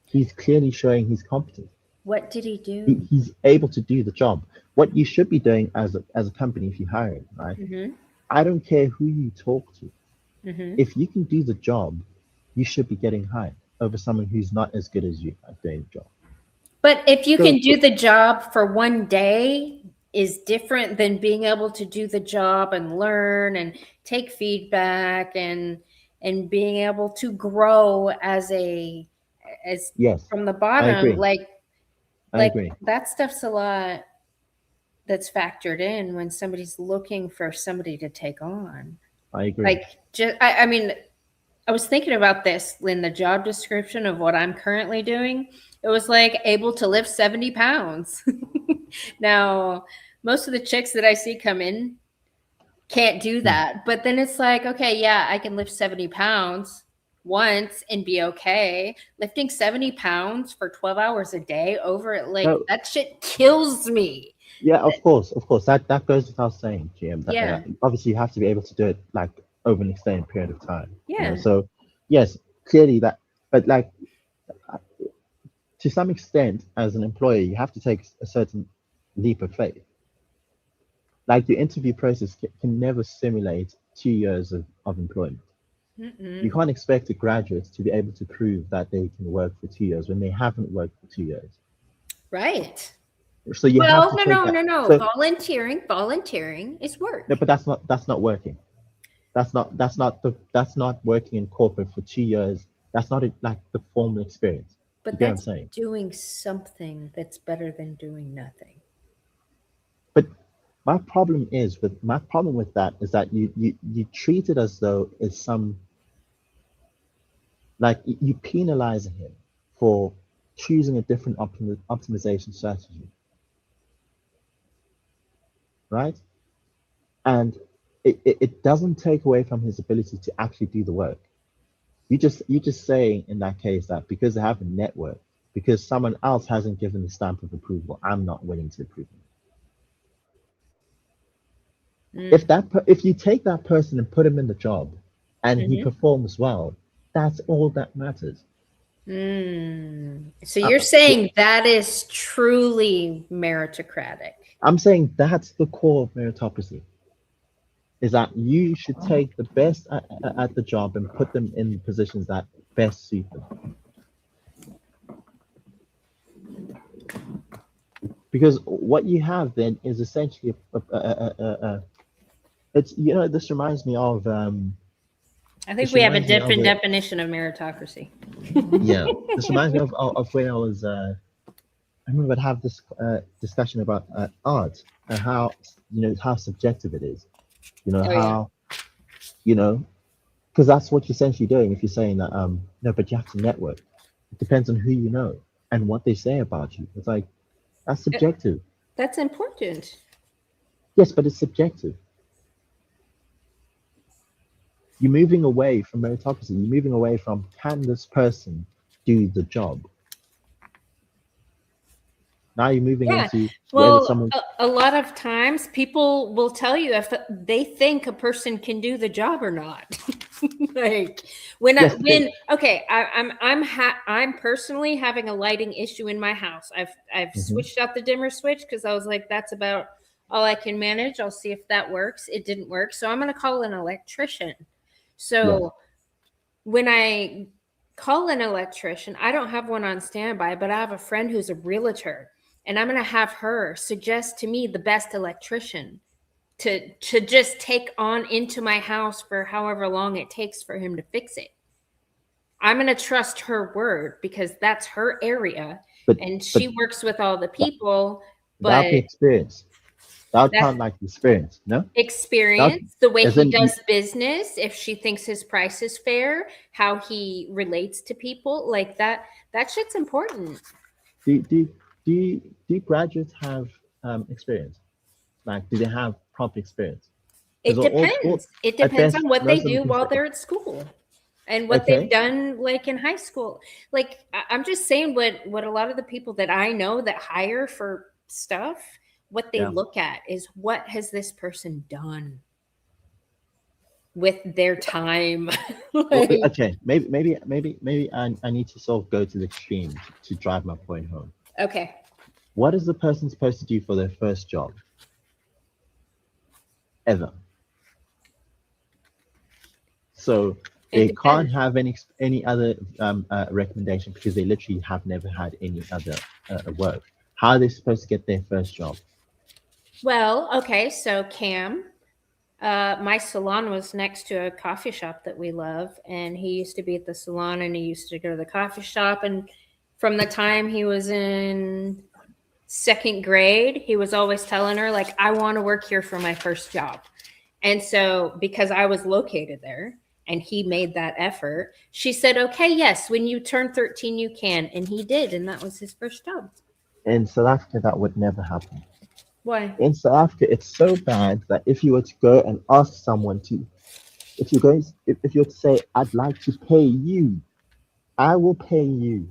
he's clearly showing he's competent. What did he do? He's able to do the job. What you should be doing as a company, if you hire him, right? I don't care who you talk to. If you can do the job, you should be getting hired over someone who's not as good as you at doing the job. But if you can do the job for one day is different than being able to do the job and learn and take feedback and being able to grow as yes, from the I bottom. agree. I agree. That stuff's a lot that's factored in when somebody's looking for somebody to take on. I agree. Like, I mean, I was thinking about this in the job description of what I'm currently doing. It was like able to lift 70 pounds. Now, most of the chicks that I see come in can't do that. But then it's like, okay, yeah, I can lift 70 pounds once and be okay. Lifting 70 pounds for 12 hours a day over it, like that shit kills me. Yeah, of course. That goes without saying, GM. Yeah. Obviously, you have to be able to do it like over an extended period of time. Yeah. You know? So, yes, clearly that, but like to some extent, as an employer, you have to take a certain leap of faith. Like your interview process can never simulate 2 years of employment. You can't expect a graduate to be able to prove that they can work for 2 years when they haven't worked for 2 years. Right. So you have to no. So, volunteering is work. No, but that's not working. That's not working in corporate for 2 years. That's not like the formal experience. But you get that's what I'm saying? Doing something that's better than doing nothing. But my problem with that is that you treat it as though it's some, like you penalize him for choosing a different optimization strategy, right? And it doesn't take away from his ability to actually do the work. You just saying in that case that because they have a network, because someone else hasn't given the stamp of approval, I'm not willing to approve it. If you take that person and put him in the job, and he performs well, that's all that matters. So you're saying that is truly meritocratic? I'm saying that's the core of meritocracy. Is that you should take the best at the job and put them in positions that best suit them. because what you have then is essentially it's this reminds me of I think this we have a reminds me of different it. definition of meritocracy. Yeah, this reminds me of when I was I remember I'd have this discussion about art and how how subjective it is. Oh yeah. How because that's what you're essentially doing if you're saying that no, but you have to network. It depends on who you know and what they say about you. It's like that's subjective. That's important. Yes, but it's subjective. You're moving away from meritocracy. You're moving away from can this person do the job? Now you're moving Yeah. into whether Well, someone. a lot of times people will tell you if they think a person can do the job or not. Like Yes, I'm personally having a lighting issue in my house. I've switched out the dimmer switch because I was like, that's about all I can manage. I'll see if that works. It didn't work, so I'm going to call an electrician. So when I call an electrician, I don't have one on standby, but I have a friend who's a realtor, and I'm going to have her suggest to me the best electrician to just take on into my house for however long it takes for him to fix it. I'm going to trust her word because that's her area, and she works with all the people. Without the But experience, that would that's count like experience, no? experience, the way as he in does business, if she thinks his price is fair, how he relates to people, like that shit's important. Do graduates have experience? Like, do they have proper experience? It depends. It depends on what they most of them do can while say, they're at school and what they've done like in high school. Like I'm just saying what a lot of the people that I know that hire for stuff, what they look at is what has this person done with their time. Like, okay, maybe I need to sort of go to the extreme to drive my point home. okay. What is the person supposed to do for their first job? Ever. So they can't have any other recommendation because they literally have never had any other work. How are they supposed to get their first job? Well, okay, so Cam, my salon was next to a coffee shop that we love, and he used to be at the salon and he used to go to the coffee shop, and from the time he was in second grade, he was always telling her like, I want to work here for my first job. And so because I was located there and he made that effort, she said, okay, yes, when you turn 13 you can, and he did, and that was his first job. In South Africa that would never happen. Why? In South Africa it's so bad that if you were to go and ask someone to, if you were to say, I'd like to pay you, I will pay you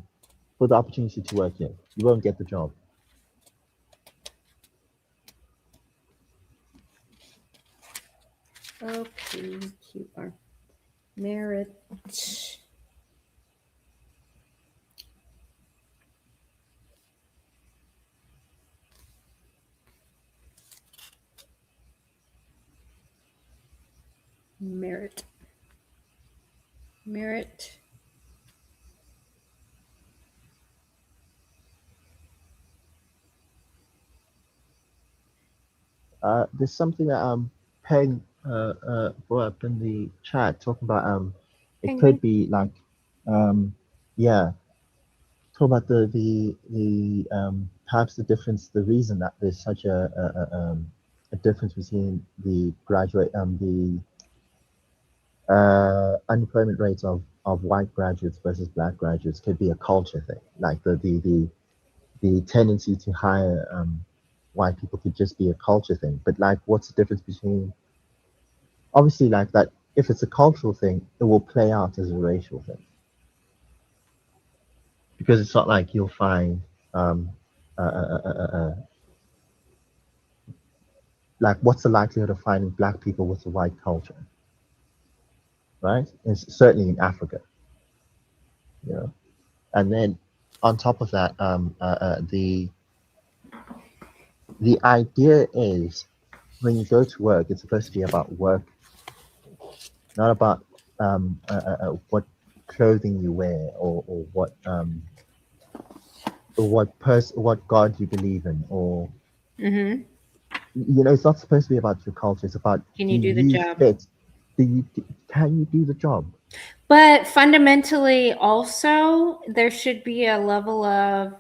for the opportunity to work here, you won't get the job. Okay, QR. Merit. Merit. There's something that Peng brought up in the chat talking about it could be like yeah, talk about the perhaps the difference, the reason that there's such a difference between the unemployment rates of white graduates versus black graduates could be a culture thing, like the tendency to hire white people could just be a culture thing. But like, what's the difference between, obviously, like that, if it's a cultural thing, it will play out as a racial thing. Because it's not like you'll find like, what's the likelihood of finding black people with a white culture, right? It's certainly in Africa, you know. And then on top of that, the idea is when you go to work, it's supposed to be about work, not about what clothing you wear or what God you believe in, or Mm-hmm. it's not supposed to be about your culture. It's about, Can do you do the you job? fit? Can you do the job? But fundamentally, also, there should be a level of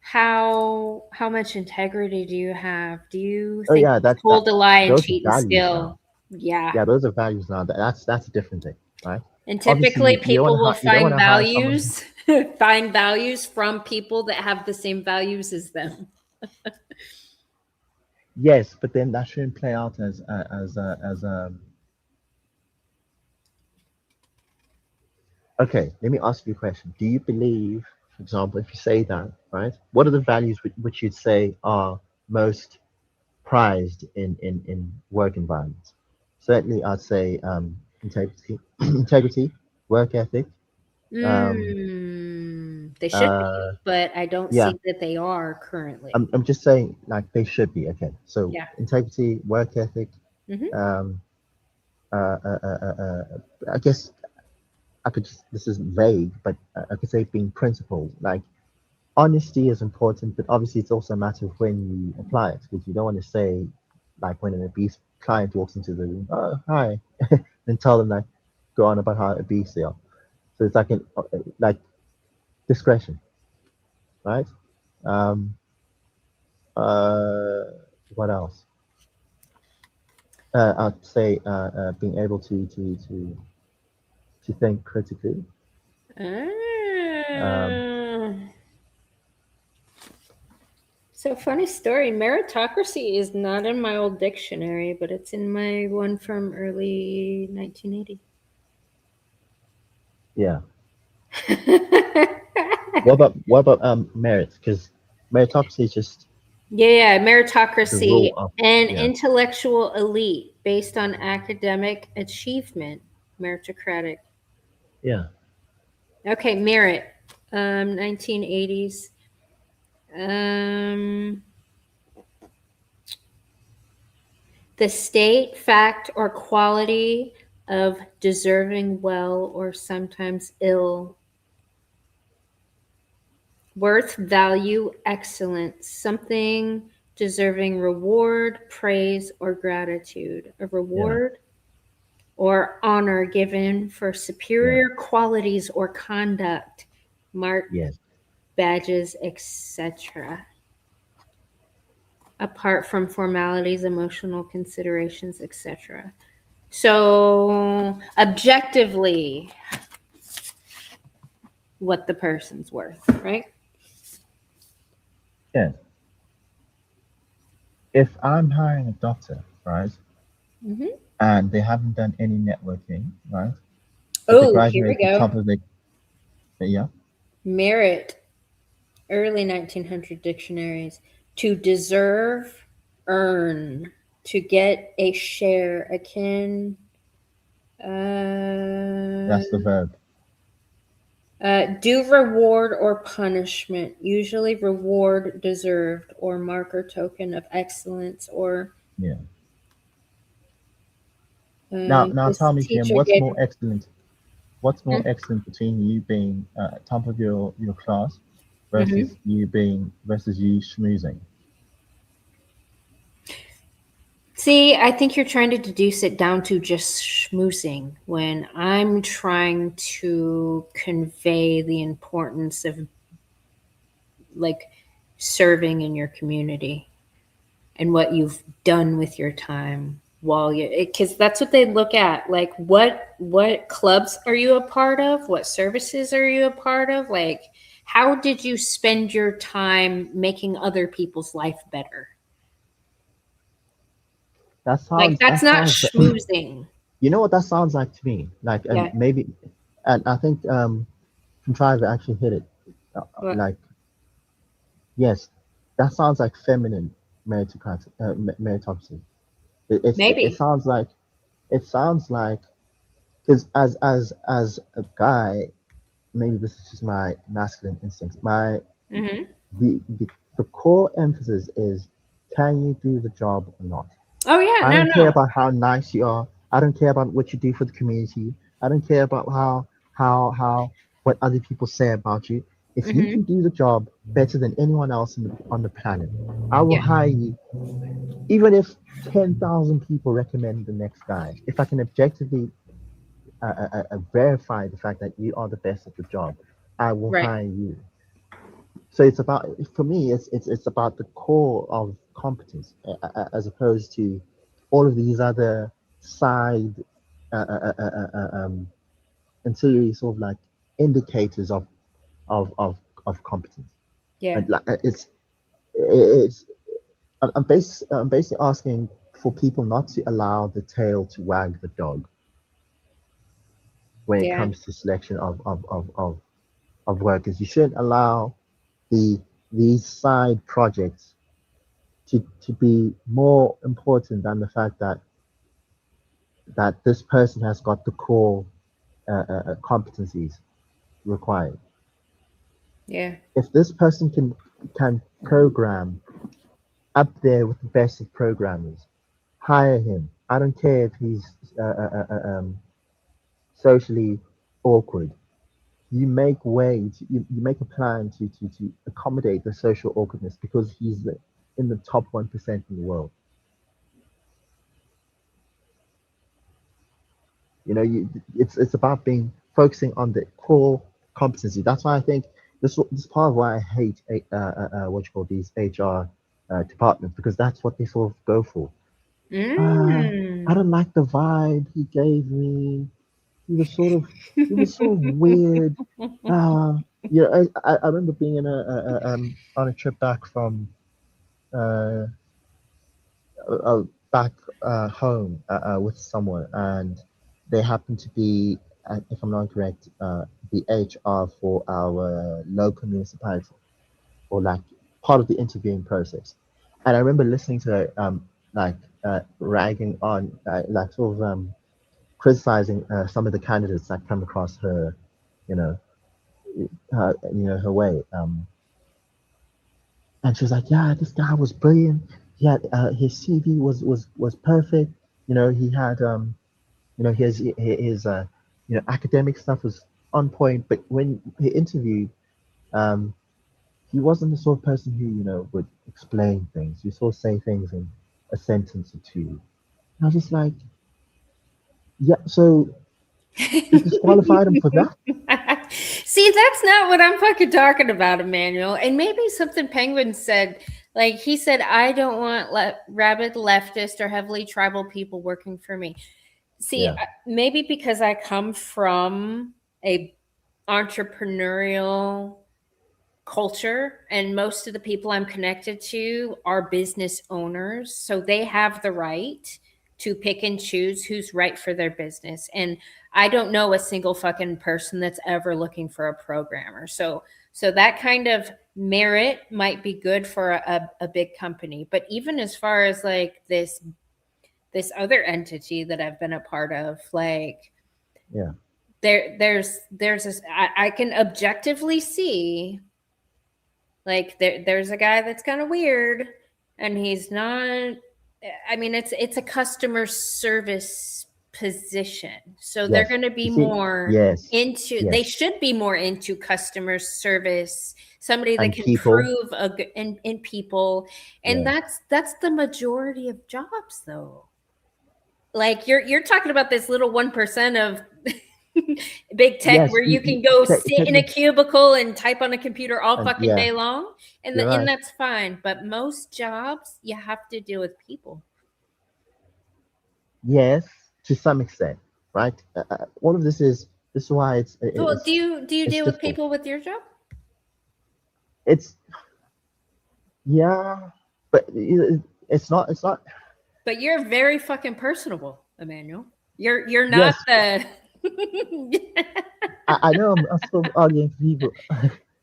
how much integrity do you have? Do you Oh think yeah, it's cool to lie and those are cheat and values now. steal? Yeah. Yeah, those are values now. That's a different thing, right? And typically, Obviously, people will you don't want find to hire someone. values, find values from people that have the same values as them. Yes, but then that shouldn't play out as okay. Let me ask you a question. Do you believe, for example, if you say that, right? What are the values which you'd say are most prized in work environments? Certainly, I'd say integrity, integrity, work ethic. Um, They should uh, be, but I don't yeah, see that they are currently. I'm just saying like they should be. Okay, so Yeah. integrity, work ethic. Hmm. Um, I guess I could just, this is vague, but I could say being principled. Like honesty is important, but obviously it's also a matter of when you apply it, because you don't want to say, like when an obese client walks into the room, oh hi, and tell them like go on about how obese they are. So it's like like discretion, right? Um, uh, what else? I'd say being able to think critically. Um, Uh, so funny story. Meritocracy is not in my old dictionary, but it's in my one from early 1980. yeah. What about merit? Because meritocracy is just Yeah, the meritocracy, rule of, an yeah. intellectual elite based on academic achievement. Meritocratic. Yeah. Okay, merit. 1980s. The state, fact, or quality of deserving well or sometimes ill. Worth, value, excellence. Something deserving reward, praise, or gratitude. A Yeah. reward or honor given for Yeah. superior qualities or conduct. Mark, Yes. badges, etc. Apart from formalities, emotional considerations, etc. So, objectively, what the person's worth, right? Yes. If I'm hiring a doctor, right, Mm-hmm. and they haven't done any networking, right, but they Oh, here we graduated go. top of the, yeah, Merit, early 1900 dictionaries. To deserve, earn, to get a share, akin. that's the verb. Do reward or punishment, usually reward deserved or marker token of excellence or Yeah. Now this tell me, Kim, teacher gave. What's more excellent between you being top of your class Mhm. versus you schmoozing? See, I think you're trying to deduce it down to just schmoozing when I'm trying to convey the importance of like serving in your community and what you've done with your time while you, because that's what they look at, like what clubs are you a part of, what services are you a part of, like how did you spend your time making other people's life better. Like That that's not sounds schmoozing. you know what that sounds like to me? Like, and Yeah. maybe, and I think Contriver actually hit it. What? Like, yes, that sounds like feminine meritocracy. It Maybe. sounds like, because as a guy, maybe this is just my masculine instincts. Hmm. The core emphasis is, can you do the job or not? Oh yeah, I no, don't care no. about how nice you are. I don't care about what you do for the community. I don't care about how what other people say about you. If you can do the job better than anyone else on the planet, I will Yeah. hire you, even if 10,000 people recommend the next guy. If I can objectively verify the fact that you are the best at the job, I will Right. hire you. So it's about, for me, it's about the core of competence, as opposed to all of these other side ancillary sort of like indicators of competence. Yeah. And like it's I'm basically asking for people not to allow the tail to wag the dog when it Yeah. comes to selection of workers. You shouldn't allow these side projects to be more important than the fact that this person has got the core competencies required. Yeah. If this person can program up there with the best of programmers, hire him. I don't care if he's socially awkward. You make ways. You make a plan to accommodate the social awkwardness because he's in the top 1% in the world. You know, it's about being focusing on the core competency. That's why I think this part of why I hate what you call these HR departments, because that's what they sort of go for. I Mm. don't like the vibe he gave me. He was sort of he was so weird. Yeah, I remember being in on a trip back from uh, back home with someone, and they happened to be, if I'm not correct, the HR for our local municipality, or like part of the interviewing process. And I remember listening to her, like ragging on, like sort of criticizing some of the candidates that come across her, you know, her way. And she was like, "Yeah, this guy was brilliant. He had his CV was perfect. You know, he had his academic stuff was on point. But when he interviewed, um, he wasn't the sort of person who would explain things. You sort of say things in a sentence or two. And I was just like, yeah. So you disqualified him for that? See, that's not what I'm fucking talking about, Emmanuel. And maybe something Penguin said, like he said, I don't want rabid leftist or heavily tribal people working for me. See, Yeah. maybe because I come from a entrepreneurial culture and most of the people I'm connected to are business owners, so they have the right to pick and choose who's right for their business. And I don't know a single fucking person that's ever looking for a programmer. So that kind of merit might be good for a big company. But even as far as like this other entity that I've been a part of, like Yeah. there's this, I can objectively see like there's a guy that's kind of weird and he's not, I mean, it's a customer service position. So they're Yes. going to You be see. more Yes. into, they Yes. should be more into customer service, somebody that And can people. prove in people. And Yeah. that's the majority of jobs though. Like you're talking about this little 1% of big tech Yes. where you can go sit in a Technically, cubicle and type on a computer all and fucking yeah, day long, and you're right. that's fine. But most jobs, you have to deal with people. Yes, to some extent, right? All of this is why Well, do you it's deal with difficult. people with your job? It's yeah, but it's not. But you're very fucking personable, Emmanuel. You're not Yes, the. I know I'm still arguing for people.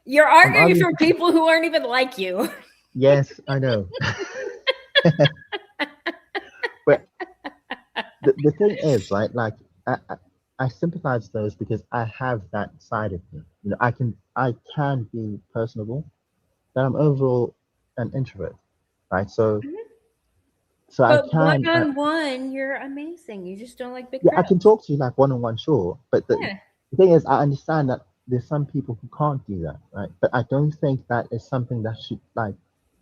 You're I'm arguing arguing for for, people who aren't even like you. yes, I know. But the thing is, right? Like I sympathize with those because I have that side of me. You know, I can be personable, but I'm overall an introvert, right? So I But one can on one, you're amazing. You just don't like big yeah, I can crowds. talk to you like one on one, sure. But the Yeah. thing is, I understand that there's some people who can't do that, right? But I don't think that is something that should like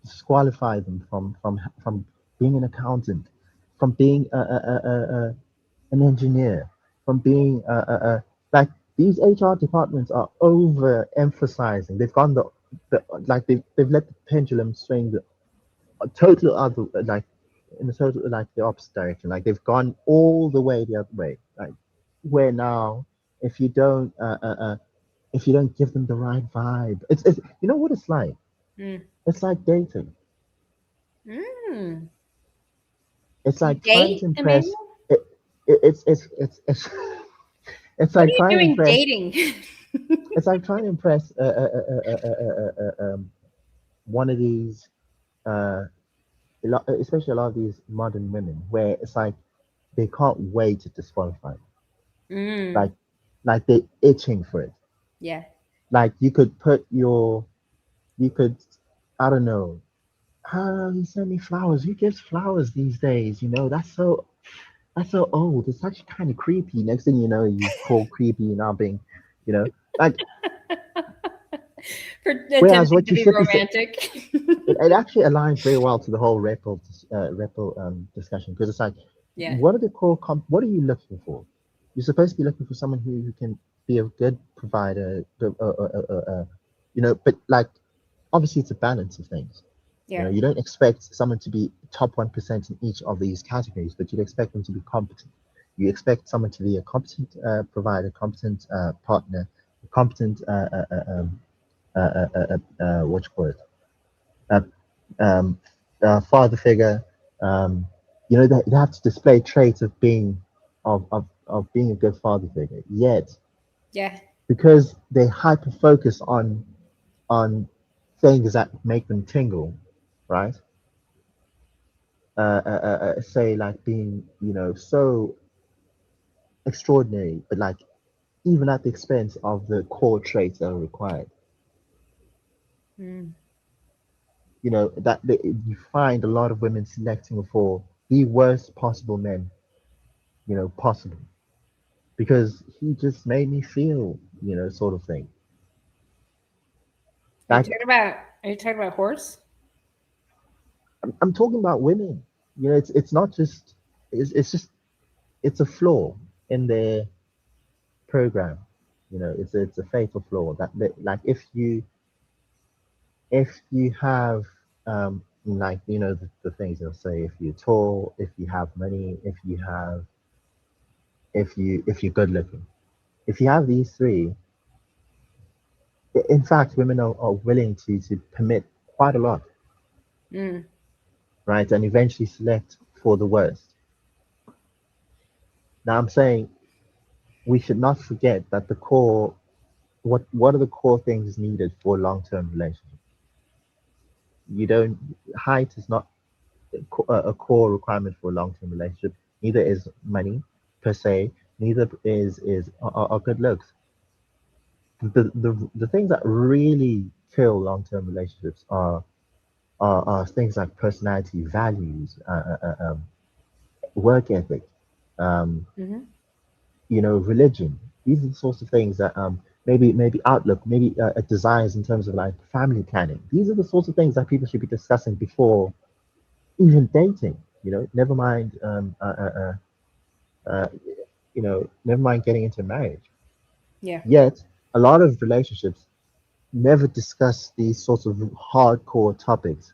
disqualify them from being an accountant, from being an engineer, from being like these HR departments are overemphasizing. They've gone the like they've let the pendulum swing the total other like in the total like the opposite direction. Like they've gone all the way the other way. Like where now if you don't if you don't give them the right vibe, it's you know what it's like. Mm. It's like dating. Mm. It's You like trying date, to impress. Emmanuel? It's it's What are like you trying to doing impress. dating? It's like trying to impress one of these, especially a lot of these modern women, where it's like they can't wait to disqualify. Mm. Like, like they're itching for it. Yeah. Like you could put your, you could, I don't know. Oh, he sent me flowers. Who gives flowers these days? You know, that's so old. It's actually kind of creepy. Next thing you know, you call creepy now being, you know, like For whereas attempting what to you be should be romantic. it actually aligns very well to the whole REPL discussion because it's like, Yeah. what are the what are you looking for? You're supposed to be looking for someone who can be a good provider, you know, but like obviously it's a balance of things. You know, Yeah. you don't expect someone to be top 1% in each of these categories, but you'd expect them to be competent. You expect someone to be a competent provider, competent partner, competent what you call it, uh, um, father figure. You know, they have to display traits of being of being a good father figure. Yet, Yeah. because they hyper focus on things that make them tingle, right? Say like being, you know, so extraordinary, but like even at the expense of the core traits that are required. Mm. You know that you find a lot of women selecting for the worst possible men, you know, possible because he just made me feel, you know, sort of thing. Are you Like talking about horse? I'm talking about women. You know, it's not just it's just it's a flaw in their program. You know, it's a fatal flaw that like if you have like you know the things they'll say if you're tall, if you have money, if you have if you're good looking, if you have these three, in fact, women are willing to permit quite a lot, Mm. right, and eventually select for the worst. Now, I'm saying we should not forget that the core, what are the core things needed for a long-term relationship? You don't, height is not a core requirement for a long-term relationship. Neither is money per se. Neither are good looks. The things that really kill long-term relationships are things like personality, values, work ethic, um, Mm-hmm. you know, religion. These are the sorts of things that maybe outlook, maybe desires in terms of like family planning. These are the sorts of things that people should be discussing before even dating. You know, never mind uh, you know, never mind getting into marriage. Yeah. Yet a lot of relationships never discuss these sorts of hardcore topics.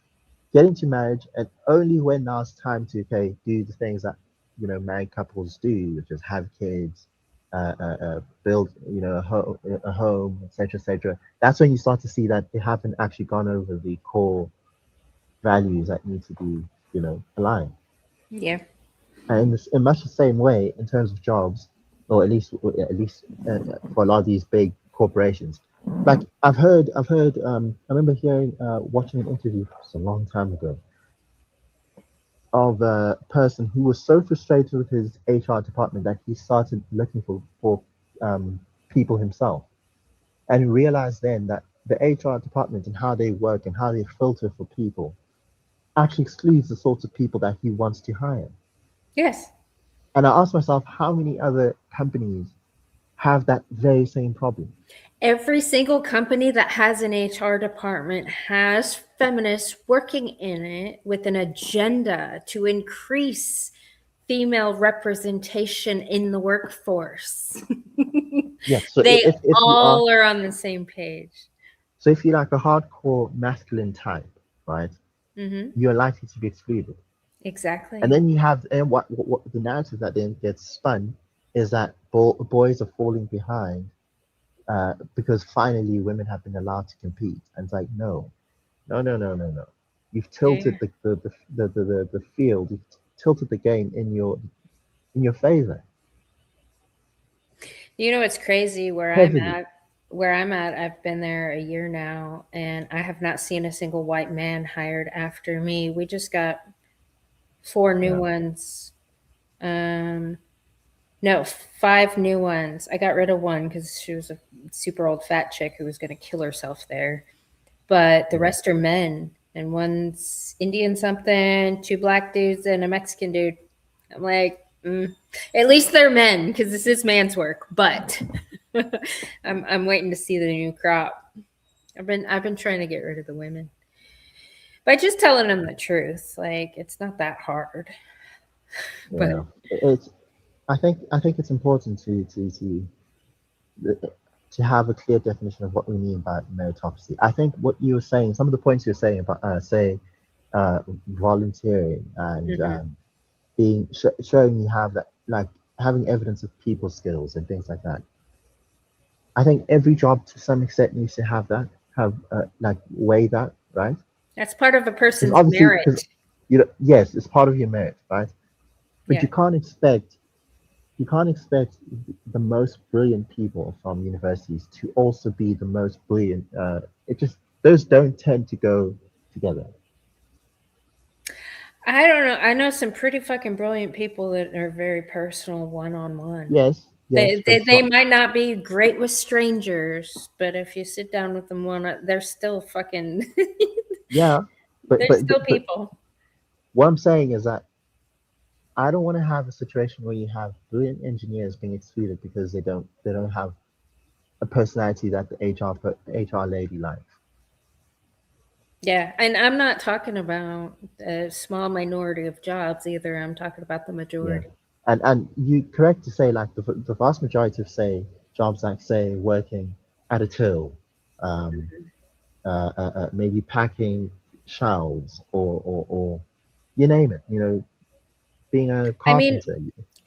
Get into marriage, and only when now it's time to okay do the things that you know married couples do, which is have kids, build you know a home, etc., etc. That's when you start to see that they haven't actually gone over the core values that need to be you know aligned. Yeah. And in much the same way, in terms of jobs, or at least for a lot of these big corporations, like I remember hearing, watching an interview a long time ago of a person who was so frustrated with his HR department that he started looking for people himself, and realized then that the HR department and how they work and how they filter for people actually excludes the sorts of people that he wants to hire. Yes. And I asked myself, how many other companies have that very same problem? Every single company that has an HR department has feminists working in it with an agenda to increase female representation in the workforce. Yeah. So They if you are, all are on the same page. so if you're like a hardcore masculine type, right, Hmm. you're likely to be excluded. Exactly. And then you have, and what the narrative that then gets spun is that boys are falling behind because finally women have been allowed to compete. And it's like, no, no, no, no, no, no. You've Yeah. tilted the field, you've tilted the game in your favor You know, it's crazy where I'm heavily. at. Where I'm at, I've been there a year now, and I have not seen a single white man hired after me. We just got 4 new Yeah. ones. No, 5 new ones. I got rid of one because she was a super old fat chick who was going to kill herself there. But the Yeah. rest are men, and one's Indian something, 2 black dudes, and a Mexican dude. I'm like, at least they're men because this is man's work. But I'm waiting to see the new crop. I've been trying to get rid of the women by just telling them the truth. Like it's not that hard. But Yeah. It's I think it's important to have a clear definition of what we mean by meritocracy. I think what you were saying, some of the points you're saying about say volunteering and mhm. being showing you have that, like having evidence of people skills and things like that. I think every job to some extent needs to have that, have like weigh that, right? That's part of a Because person's obviously, because merit. yes, it's part of your merit, right? But Yeah. you can't expect the most brilliant people from universities to also be the most brilliant. It just those don't tend to go together. I don't know. I know some pretty fucking brilliant people that are very personal one on one. Yes, yes, They, but they it's they not. might not be great with strangers, but if you sit down with them they're still fucking Yeah, but they're but still but, but people. what I'm saying is that I don't want to have a situation where you have brilliant engineers being excluded because they don't have a personality that the HR lady likes. Yeah, and I'm not talking about a small minority of jobs either. I'm talking about the Yeah, majority. and you correct to say like the vast majority of say jobs like say working at a till, um, maybe packing shelves or you name it, being a I mean, carpenter.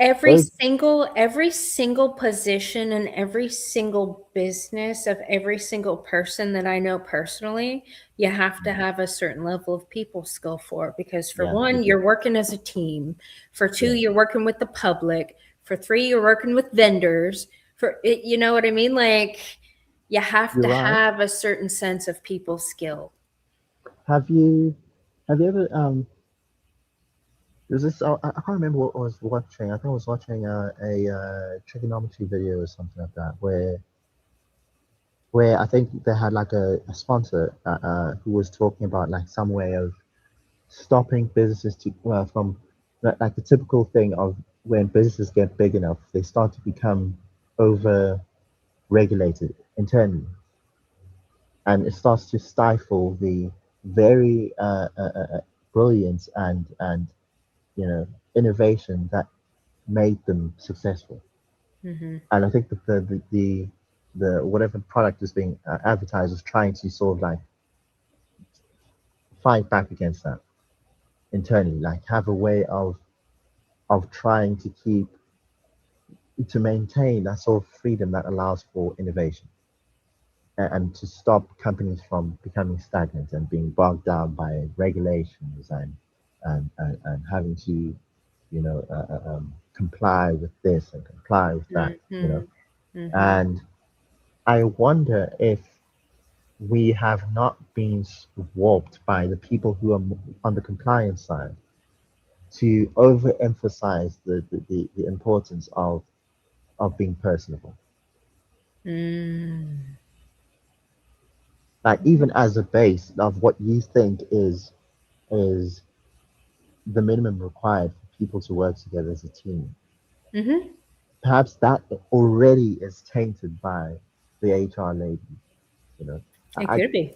every Those single every single position and every single business of every single person that I know personally, you have to have a certain level of people skill for because for yeah, you one, do. you're working as a team. For two, Yeah, you're working with the public. For three, you're working with vendors. For it, you know what I mean? Like you have you're to right. have a certain sense of people skill. Have you have you ever there's this I can't remember what I was watching. I think I was watching a trigonometry video or something like that where I think they had like a sponsor who was talking about like some way of stopping businesses to from like the typical thing of when businesses get big enough, they start to become over regulated internally, and it starts to stifle the very brilliance and innovation that made them successful. Hmm. And I think that the whatever product is being advertised is trying to sort of like fight back against that internally, like have a way of trying to maintain that sort of freedom that allows for innovation and to stop companies from becoming stagnant and being bogged down by regulations and having to comply with this and comply with that, Hmm. Hmm. and I wonder if we have not been warped by the people who are on the compliance side to overemphasize the importance of being personable. Mm. Like even as a base of what you think is the minimum required for people to work together as a team. Hmm. Perhaps that already is tainted by the HR lady. You know, It I could be.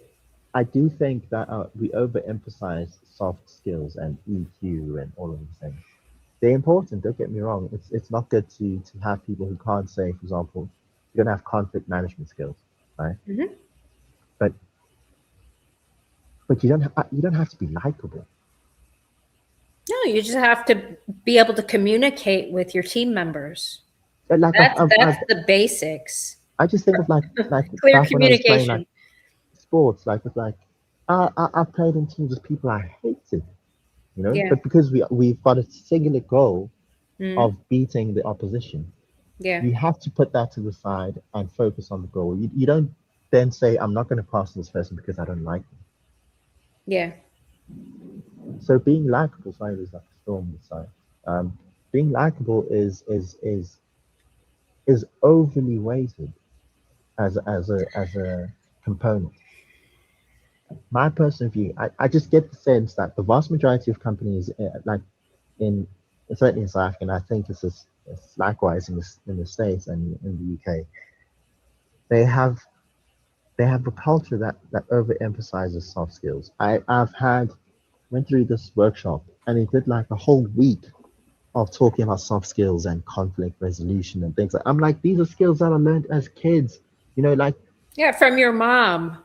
I do think that we overemphasize soft skills and EQ and all of these things. They're important. Don't get me wrong. It's not good to have people who can't say, for example, you don't have conflict management skills, right? Mhm. But you don't have to be likable. No, you just have to be able to communicate with your team members. Like That's the basics. I just think of like Clear back when I was playing communication. like sports, like with like I played in teams with people I hated, you know, Yeah. but because we've got a singular goal Mhm. of beating the opposition, Yeah. you have to put that to the side and focus on the goal. You don't then say, I'm not going to pass this person because I don't like them. Yeah. So being likable, sorry, there's like a storm inside. Being likable is overly weighted as a component. My personal view, I just get the sense that the vast majority of companies, like in certainly in South Africa, and I think it's likewise in the States and in the UK, they have a culture that overemphasizes soft skills. I've went through this workshop and it did like a whole week of talking about soft skills and conflict resolution and things. I'm like, these are skills that I learned as kids. You know, like Yeah, from your mom.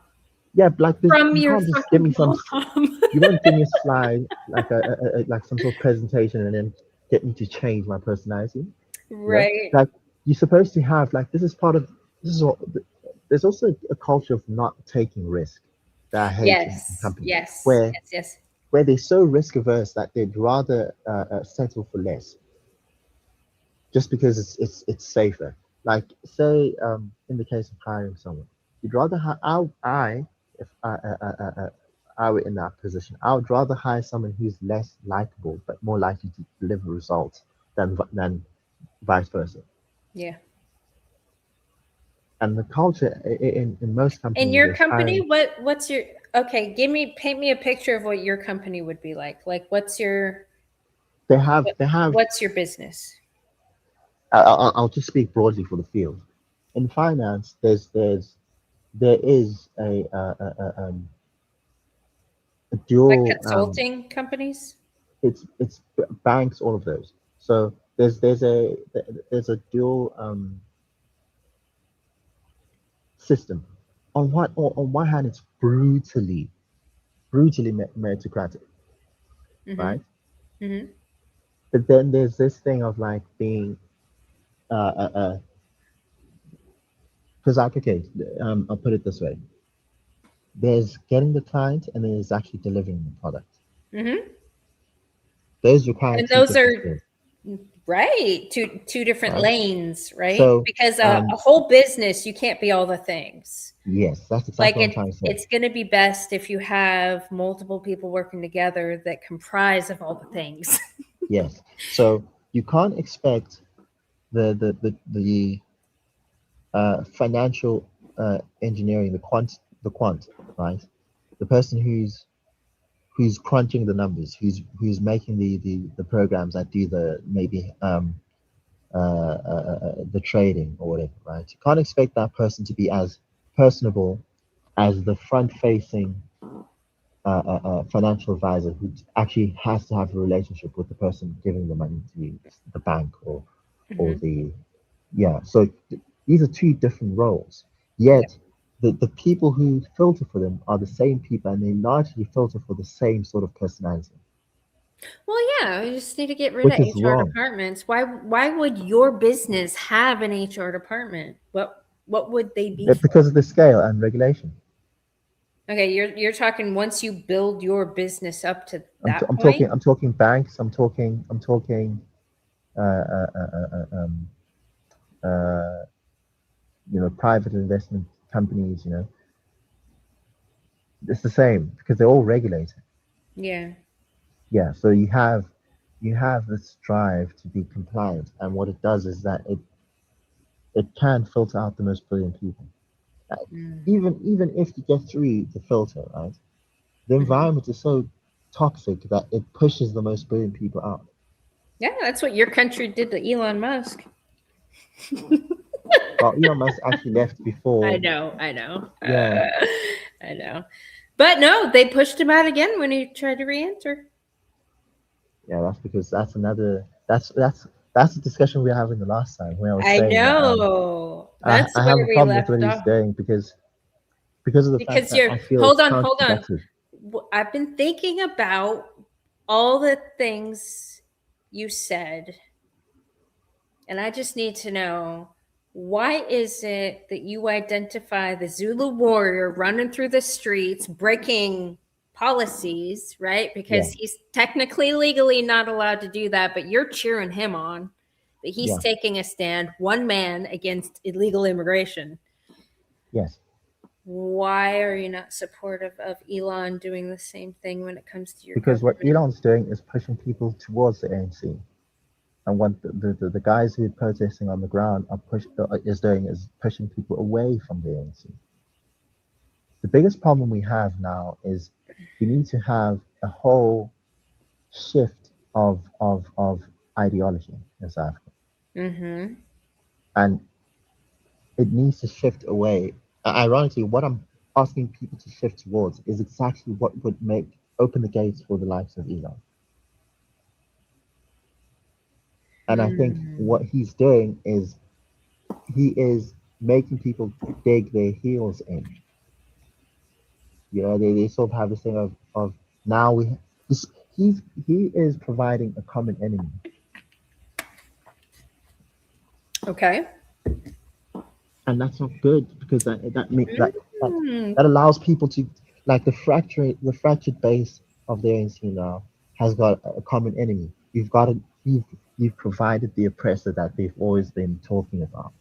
yeah, like this, From you your can't just give fucking me some. mom. You won't give me a slide like like some sort of presentation and then get me to change my personality. You know, Right. like you're supposed to have like this is part of this is all. There's also a culture of not taking risk that I hate in Yes. companies Yes. Yes. Yes. where they're so risk averse that they'd rather settle for less just because it's safer. Like say in the case of hiring someone, you'd rather I if I were in that position, I would rather hire someone who's less likable but more likely to deliver results than vice versa. Yeah. And the culture in most In companies your is company, hiring. what's your okay, paint me a picture of what your company would be like. Like They have. what's your business? I'll just speak broadly for the field. In finance, there is a Like dual consulting companies? it's banks, all of those. So there's a dual system. On one hand, it's brutally meritocratic, Mm-hmm. right? Mm-hmm. But then there's this thing of like being because like okay, I'll put it this way: there's getting the client, and there's actually delivering the product. Mm-hmm. Those require And two those different are skills, right, two different right? lanes, right? So Because a whole business, you can't be all the things. yes, that's Like exactly what I'm trying to say. it's going to be best if you have multiple people working together that comprise of all the things. Yes. So you can't expect the financial engineering, the quant, right? The person who's crunching the numbers, who's making the programs that do the maybe the trading or whatever, right? You can't expect that person to be as personable as the front-facing financial advisor who actually has to have a relationship with the person giving the money to the bank or Mhm. the yeah. So these are two different roles. Yeah. Yet the people who filter for them are the same people, and they largely filter for the same sort of personality, Well, yeah, we just need to get rid of which is HR wrong. departments. Why would your business have an HR department? What would they be for? Because of the scale and regulation. Okay, you're talking once you build your business up to I'm, t- that I'm point. talking I'm talking banks. I'm talking uh, uh, uh, uh, um, uh, private investment companies. It's the same because they're all regulated. Yeah. Yeah, so you have this drive to be compliant, and what it does is that it can filter out the most brilliant people. Uh, Mm. even if you get through the filter, right? The Mhm. environment is so toxic that it pushes the most brilliant people out. Yeah, that's what your country did to Elon Musk. Well, Elon Musk actually left before. I know. Yeah. I know. But no, they pushed him out again when he tried to re-enter. Yeah, that's because that's another. That's the discussion we were having the last time when I was I saying that know. That's I have where a we problem with left what he's off. doing because of the fact Because that you're, I feel hold it's on. counterproductive. I've been thinking about all the things you said, and I just need to know, why is it that you identify the Zulu warrior running through the streets, breaking policies, right? Because Yeah. he's technically legally not allowed to do that, but you're cheering him on. That he's Yeah. taking a stand, one man, against illegal immigration. Yes. Why are you not supportive of Elon doing the same thing when it comes to your Because what government? Elon's doing is pushing people towards the ANC, and what the guys who are protesting on the ground is pushing people away from the ANC. The biggest problem we have now is we need to have a whole shift of ideology in South Africa, Mm-hmm. and it needs to shift away. Ironically, what I'm asking people to shift towards is exactly what would open the gates for the likes of Elon. And I think what he's doing is he is making people dig their heels in. You know, they sort of have this thing of now he's, he is providing a common enemy. Okay. And that's not good because that makes Mm. that allows people to, like, the fractured base of the ANC now has got a common enemy. You've provided the oppressor that they've always been talking about.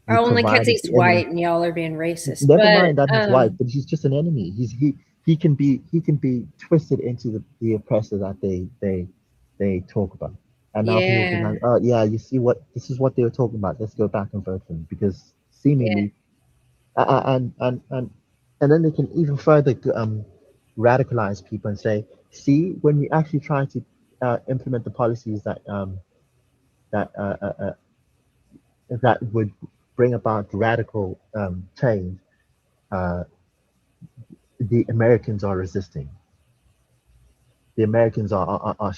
You've Only because provided he's the enemy. white and y'all are being racist. Never But mind that he's white, but he's just an enemy. He can be twisted into the oppressor that they talk about. And now people can, yeah, like, oh yeah, you see what this is what they were talking about. Let's go back and vote for him because yeah. seemingly, and then they can even further radicalize people and say, see, when we actually try to implement the policies that that would bring about radical change, uh, the Americans are resisting. The Americans are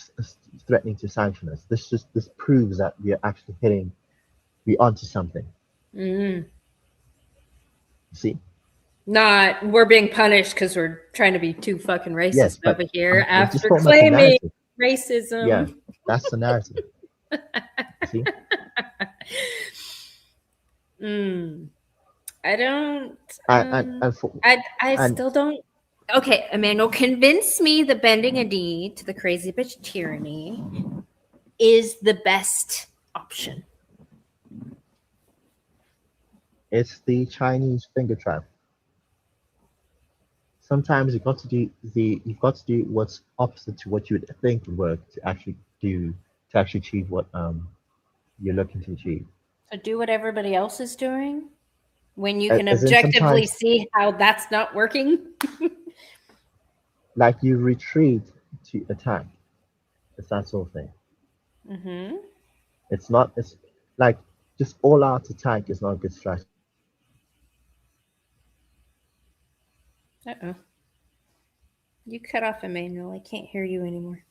threatening to sanction us. This proves that we are actually we onto something. Mm. See? Not we're being punished because we're trying to be too fucking racist Yes, but over here I'm just after talking about the claiming narrative. Yeah, racism. that's the narrative. See? Mm. I don't. And I and still don't. Okay, Emmanuel, convince me the bending a knee to the crazy bitch tyranny is the best option. it's the Chinese finger trap. Sometimes you've got to do what's opposite to what you would think would work to actually achieve what you're looking to achieve. So do what everybody else is doing when you can As in objectively sometimes, see how that's not working. like, you retreat to attack. It's that sort of thing. Mm-hmm. It's not. It's like just all out attack is not a good strategy. Uh-oh. You cut off Emmanuel. I can't hear you anymore.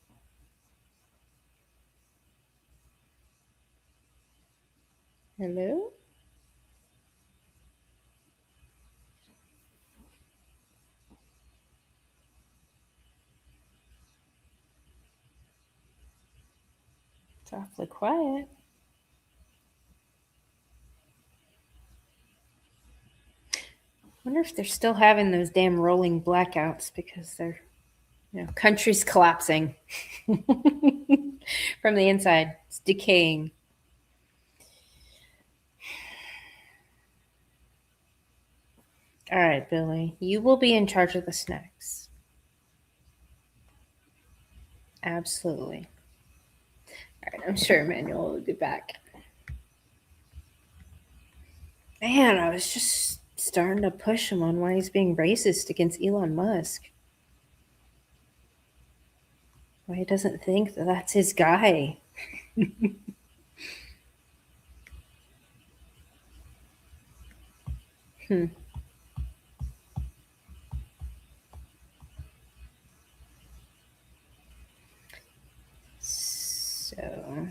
Hello? It's awfully quiet. I wonder if they're still having those damn rolling blackouts because country's collapsing from the inside. It's decaying. All right, Billy, you will be in charge of the snacks. Absolutely. All right, I'm sure Emmanuel will be back. Man, I was just starting to push him on why he's being racist against Elon Musk. Why he doesn't think that that's his guy. So,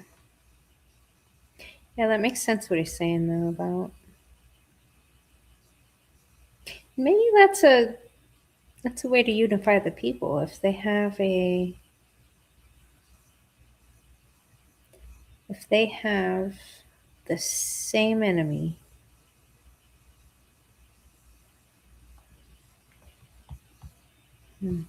yeah, that makes sense what he's saying though about maybe that's a way to unify the people if they have the same enemy. Hmm.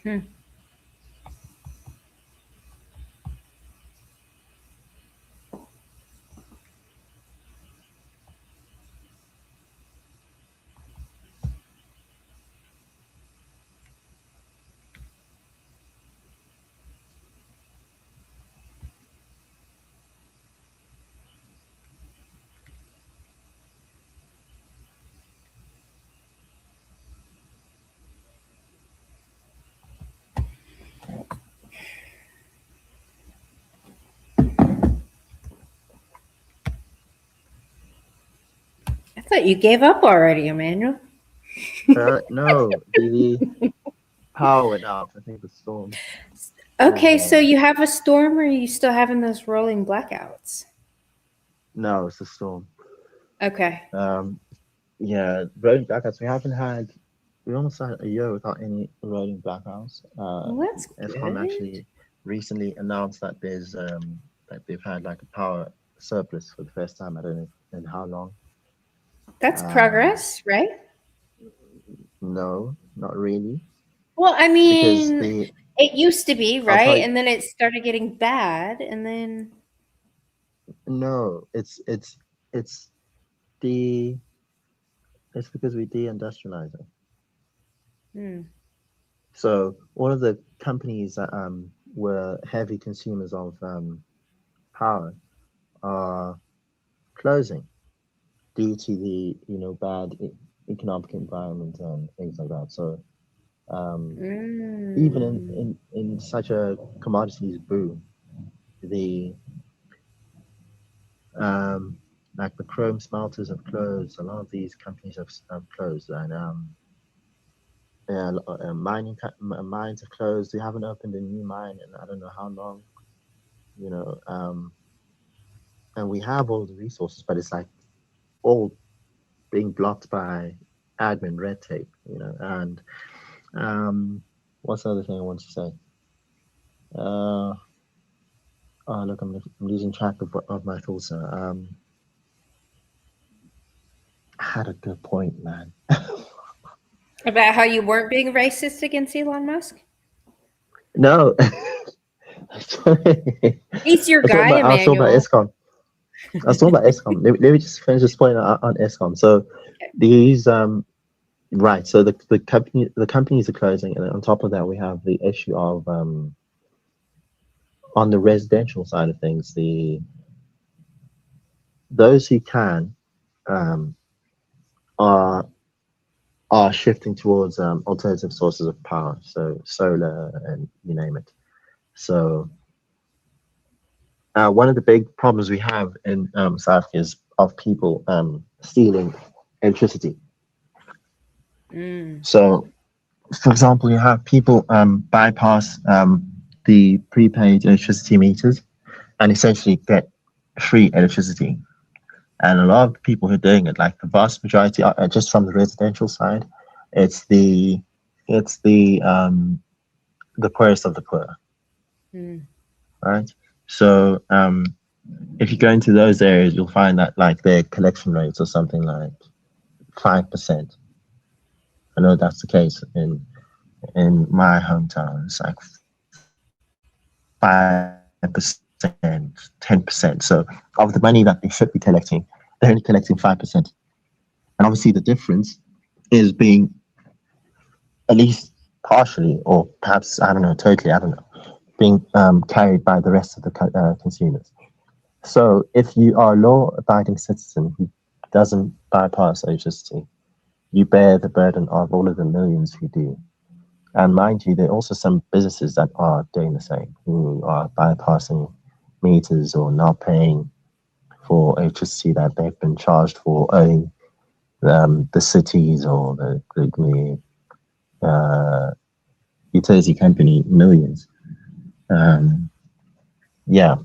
Hmm. I thought you gave up already, Emmanuel. No, the power went out. I think the storm. Okay, Yeah. so you have a storm, or are you still having those rolling blackouts? No, it's the storm. Okay. Yeah, rolling blackouts. We almost had a year without any rolling blackouts. Well, that's ESCOM good. actually recently announced that there's that they've had like a power surplus for the first time. I don't know in how long. That's progress, right? No, not really, Well, I because mean, it used to be, I'll tell right? you. And then it started getting bad, and then No, it's the it's because we deindustrialize it. hmm. So all of the companies that were heavy consumers of power are closing due to the bad economic environment and things like that. So even in such a commodities boom, the like the chrome smelters have closed. A lot of these companies have closed, and mines have closed. They haven't opened a new mine in I don't know how long. You know, and we have all the resources, but it's like all being blocked by admin red tape. And what's the other thing I want to say? Oh, look, I'm losing track of my thoughts now. I had a good point, man. About how you weren't being racist against Elon Musk. No. He's your I was talking guy, about Emmanuel. ESCOM. I was talking about ESCOM. Let me just finish this point on ESCOM. So these right. So the companies are closing, and on top of that, we have the issue of on the residential side of things, those who can are shifting towards alternative sources of power, so solar and you name it. So one of the big problems we have in South Africa is of people stealing electricity. So, for example, you have people bypass the prepaid electricity meters and essentially get free electricity. And a lot of people who are doing it, like the vast majority, are just from the residential side. It's the poorest of the poor, right? So if you go into those areas, you'll find that like their collection rates are something like 5%. I know that's the case in my hometown. It's like 5%, 10%. So of the money that they should be collecting, they're only collecting 5%. And obviously the difference is being at least partially, or perhaps, I don't know, totally, I don't know, being carried by the rest of the consumers. So if you are a law-abiding citizen who doesn't bypass HST, you bear the burden of all of the millions who do. And mind you, there are also some businesses that are doing the same, who are bypassing meters or not paying for HST that they've been charged for owing the cities or the utility company millions. Yeah,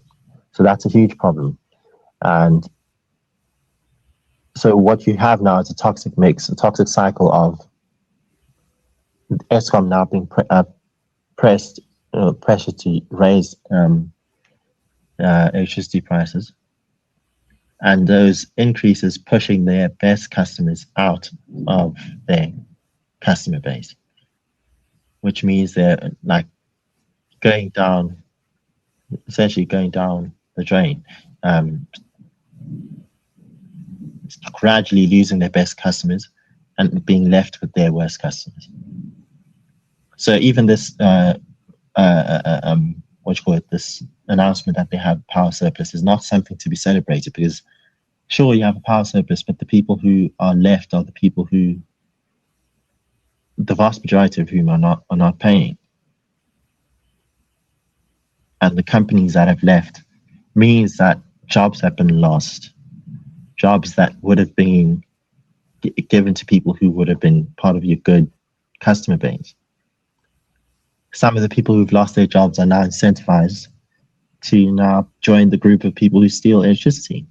so that's a huge problem. And so what you have now is a toxic mix, a toxic cycle of ESCOM now being pressured to raise HSD prices, and those increases pushing their best customers out of their customer base, which means they're like going down, essentially going down the drain, gradually losing their best customers and being left with their worst customers. So even this, this announcement that they have power surplus is not something to be celebrated, because sure, you have a power surplus, but the people who are left are the people who, the vast majority of whom are not paying. And the companies that have left means that jobs have been lost, jobs that would have been given to people who would have been part of your good customer base. Some of the people who've lost their jobs are now incentivized to now join the group of people who steal electricity.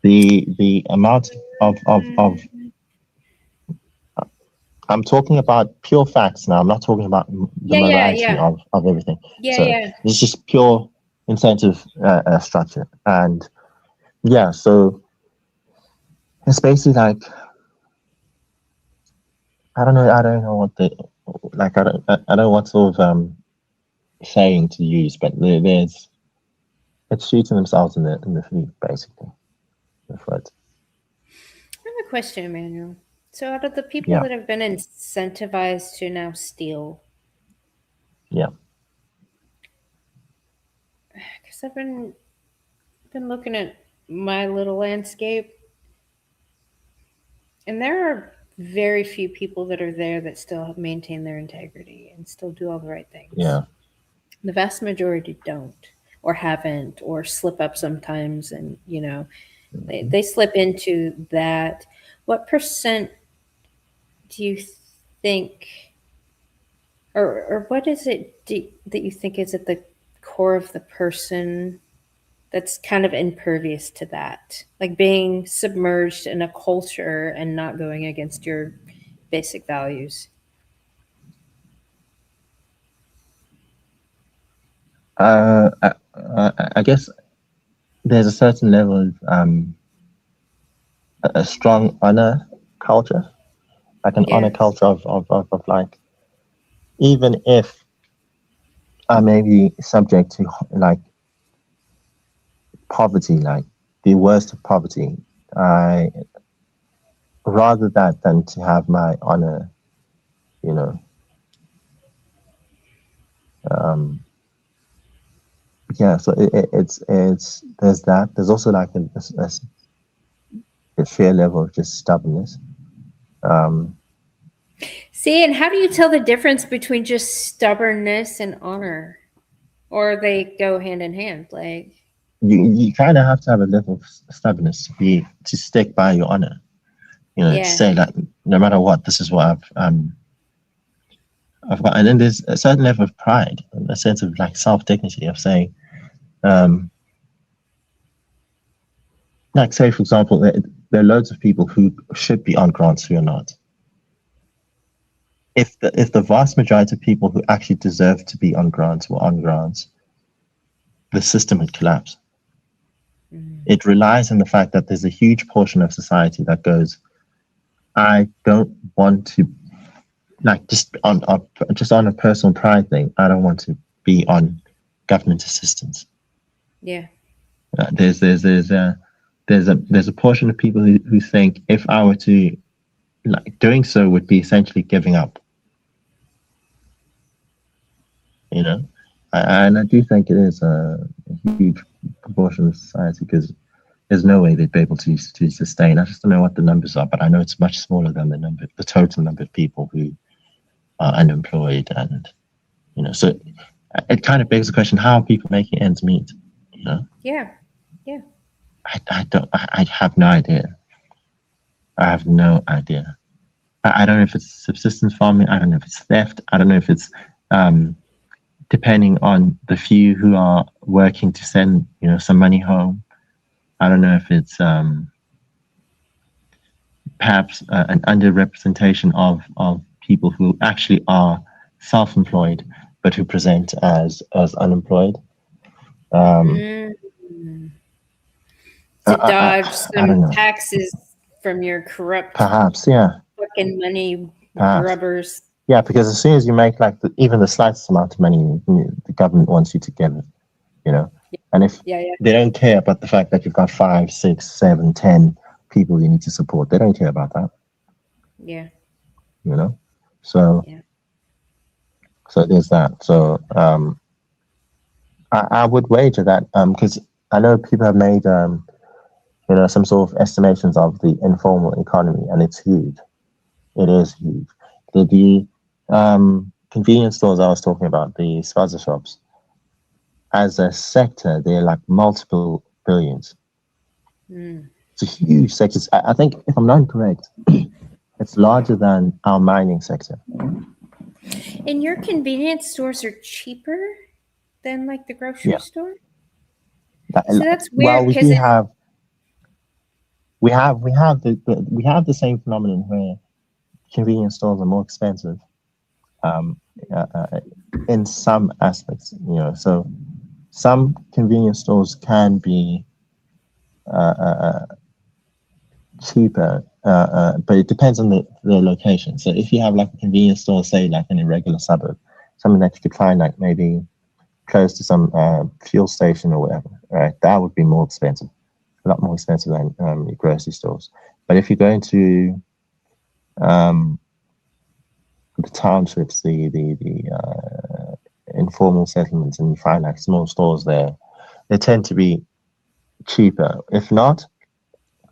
The amount of I'm talking about pure facts now. I'm not talking about the morality of everything. It's just pure incentive structure. And yeah, so it's basically like, I don't know what the, like, I don't know what sort of saying to use, but it's shooting themselves in the feet, basically. I have a question, Emmanuel. So out of the people that have been incentivized to now steal, because I've been looking at my little landscape, and there are very few people that are there that still have maintained their integrity and still do all the right things. Yeah. The vast majority don't, or haven't, or slip up sometimes, and they slip into that. What percent do you think, or what is it that you think is at the core of the person that's kind of impervious to that, like being submerged in a culture and not going against your basic values? I guess there's a certain level of a strong honor culture, like an honor culture of like, even if I may be subject to like poverty, like the worst of poverty, I rather that than to have my honor, so it's there's that. There's also like a fair level of just stubbornness. See, and how do you tell the difference between just stubbornness and honor, or they go hand in hand? Like you kind of have to have a level of stubbornness to stick by your honor. To say like, no matter what, this is what I've got. And then there's a certain level of pride, a sense of like self-dignity of saying, like say for example, there are loads of people who should be on grants who are not. If the vast majority of people who actually deserve to be on grants were on grants, the system would collapse. It relies on the fact that there's a huge portion of society that goes, I don't want to, like just on a personal pride thing, I don't want to be on government assistance. Yeah. There's a portion of people who think if I were to, like, doing so would be essentially giving up. you know. And I do think it is a huge proportion of society because there's no way they'd be able to sustain. I just don't know what the numbers are, but I know it's much smaller than the total number of people who are unemployed, and so it kind of begs the question: how are people making ends meet? Yeah. I have no idea. I have no idea. I don't know if it's subsistence farming. I don't know if it's theft. I don't know if it's depending on the few who are working to send some money home. I don't know if it's perhaps an underrepresentation of people who actually are self-employed but who present as unemployed. To dodge I don't some know. taxes from your corrupt Perhaps, yeah. fucking money Perhaps. grubbers. Yeah, because as soon as you make like even the slightest amount of money, the government wants you to give it, And if Yeah. they don't care about the fact that you've got 5, 6, 7, 10 people you need to support, they don't care about that. Yeah. So Yeah. so there's that. So I would wager that because I know people have made some sort of estimations of the informal economy, and it's huge. It is huge. The convenience stores I was talking about, the spaza shops, as a sector, they're like multiple billions. It's a huge sector. I think, if I'm not incorrect, it's larger than our mining sector. And your convenience stores are cheaper than like the grocery store? So that's weird. Well, we have the same phenomenon where convenience stores are more expensive in some aspects. So some convenience stores can be cheaper, but it depends on the location. So if you have like a convenience store, say like in a regular suburb, something that you could find like maybe close to some fuel station or whatever, right? That would be more expensive, a lot more expensive than grocery stores. But if you go into the townships, the informal settlements, and you find like small stores there, they tend to be cheaper. If not,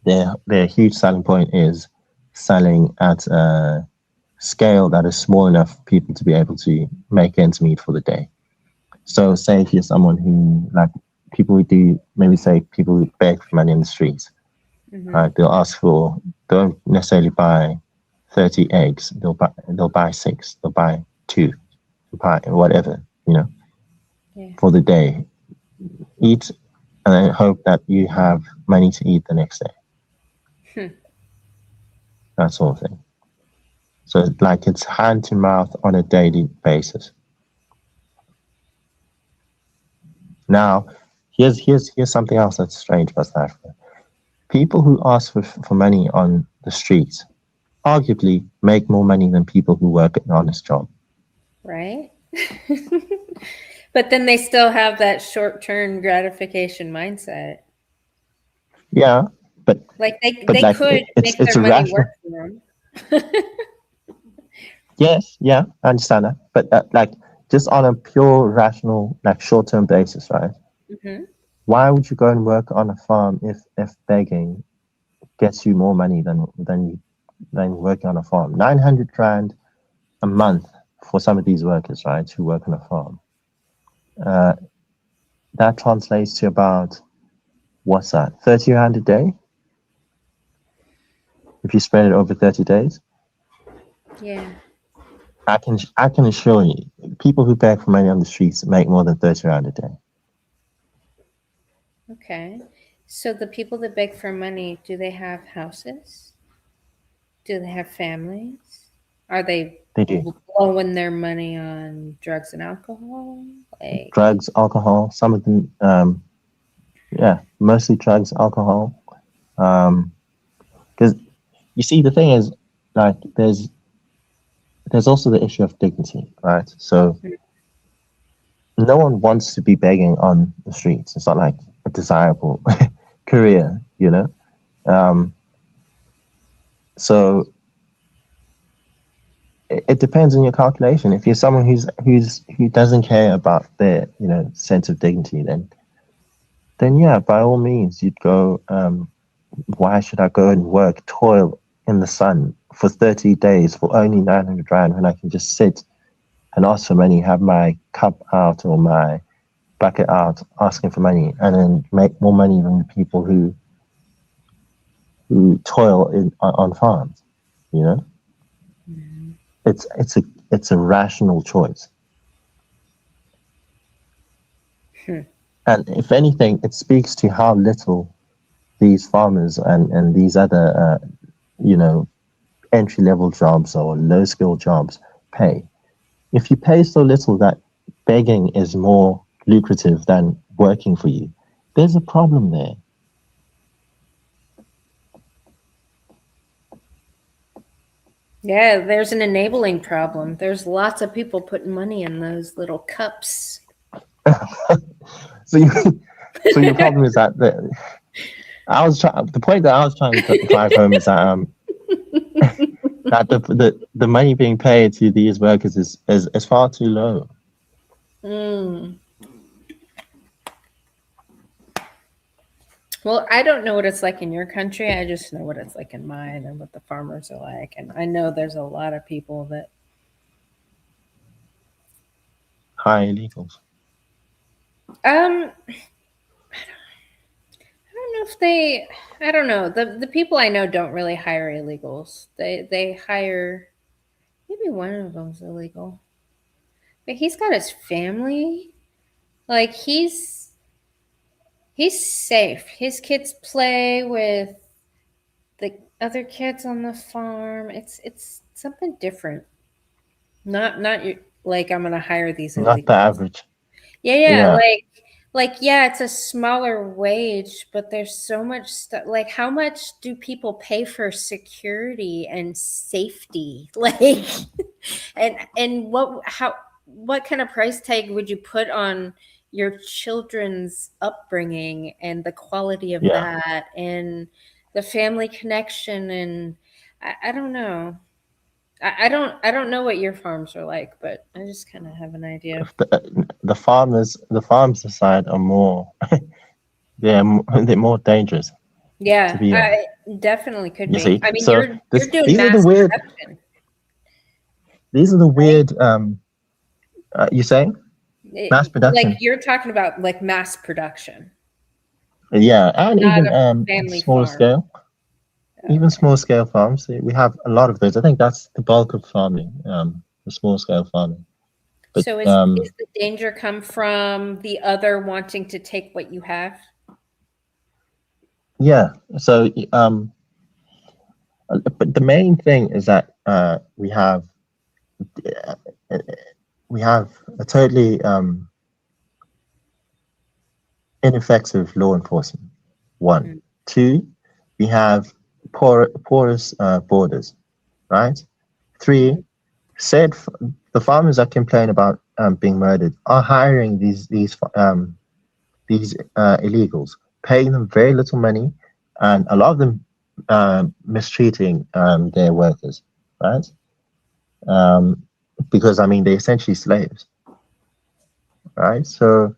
their huge selling point is selling at a scale that is small enough for people to be able to make ends meet for the day. So say if you're someone who, like people who do, maybe say people who beg for money in the streets, right? They don't necessarily buy 30 eggs. They'll buy 6, they'll buy 2, buy whatever, for the day. Eat and then hope that you have money to eat the next day. That sort of thing. So it's hand to mouth on a daily basis. Now, here's something else that's strange about South Africa. People who ask for money on the streets arguably make more money than people who work an honest job. Right? But then they still have that short-term gratification mindset. Yeah, but like they could make their money work for them. Yes, yeah, I understand that. But just on a pure rational, short-term basis, right? Why would you go and work on a farm if begging gets you more money than working on a farm? 900 rand a month for some of these workers, right, who work on a farm. That translates to about, what's that, 30 rand a day? If you spread it over 30 days? Yeah. I can assure you, people who beg for money on the streets make more than 30 rand a day. Okay. So the people that beg for money, do they have houses? Do they have families? Are they do. blowing their money on drugs and alcohol? Drugs, alcohol, some of them, mostly drugs, alcohol. Because you see, the thing is, there's also the issue of dignity, right? So no one wants to be begging on the streets. It's not like a desirable career, So it depends on your calculation. If you're someone who doesn't care about their sense of dignity, then yeah, by all means, you'd go. Why should I go and work, toil in the sun for 30 days for only 900 rand when I can just sit and ask for money, have my cup out or my bucket out, asking for money, and then make more money than the people who toil on farms? It's a rational choice. And if anything, it speaks to how little these farmers and these other entry level jobs or low skill jobs pay. If you pay so little that begging is more lucrative than working for you, there's a problem there. Yeah, there's an enabling problem. There's lots of people putting money in those little cups. So your problem is that the point that I was trying to drive home is that that the money being paid to these workers is far too low. Well, I don't know what it's like in your country. I just know what it's like in mine and what the farmers are like. And I know there's a lot of people that High illegals. I don't know if they. I don't know. The people I know don't really hire illegals. They hire. Maybe one of them's illegal, but he's got his family. Like he's safe. His kids play with the other kids on the farm. It's something different. Not you. Like I'm gonna hire these illegals. Not the average. Yeah. Like yeah, it's a smaller wage, but there's so much stuff. Like how much do people pay for security and safety? Like and what kind of price tag would you put on your children's upbringing and the quality of that and the family connection? And I don't know. I don't know what your farms are like, but I just kind of have an idea. The farms aside are more they're more dangerous. Yeah, to be I definitely could You be. see? I mean, So you're doing these are mass the weird. production. These are the weird. You saying mass production? Like you're talking about like mass production. Yeah, and Not even a family smaller farm. scale. Even small scale farms, we have a lot of those. I think that's the bulk of farming, the small scale farming. But, So is the danger come from the other wanting to take what you have? yeah, so but the main thing is that we have a totally ineffective law enforcement. One, two, we have porous borders, right? Three, the farmers that complain about being murdered are hiring these illegals, paying them very little money, and a lot of them mistreating their workers, right? Because I mean they're essentially slaves, right? So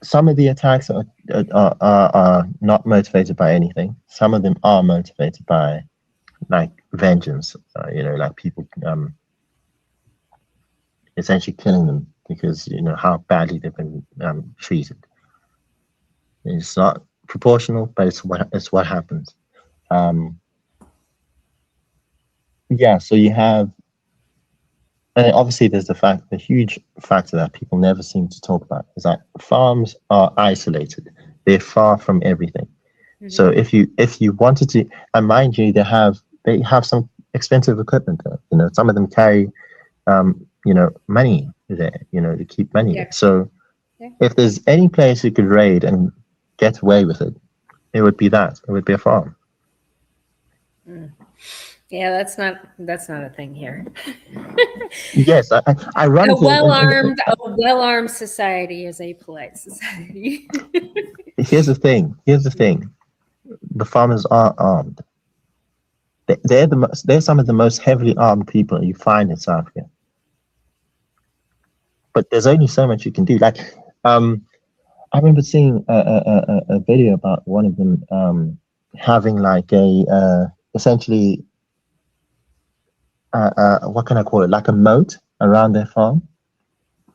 some of the attacks are not motivated by anything. Some of them are motivated by like vengeance, like people essentially killing them because how badly they've been treated. It's not proportional, but it's what happens. So you have, and obviously there's the huge factor that people never seem to talk about is that farms are isolated. They're far from everything. Mm-hmm. So if you wanted to, and mind you, they have some expensive equipment there. Some of them carry money there, to keep money there. So if there's any place you could raid and get away with it, it would be that. It would be a farm. Yeah, that's not a thing here. Yes, ironically, a well-armed society is a polite society. Here's the thing. The farmers are armed. they're some of the most heavily armed people you find in South Africa. But there's only so much you can do. Like, I remember seeing a video about one of them having like a essentially what can I call it? Like a moat around their farm.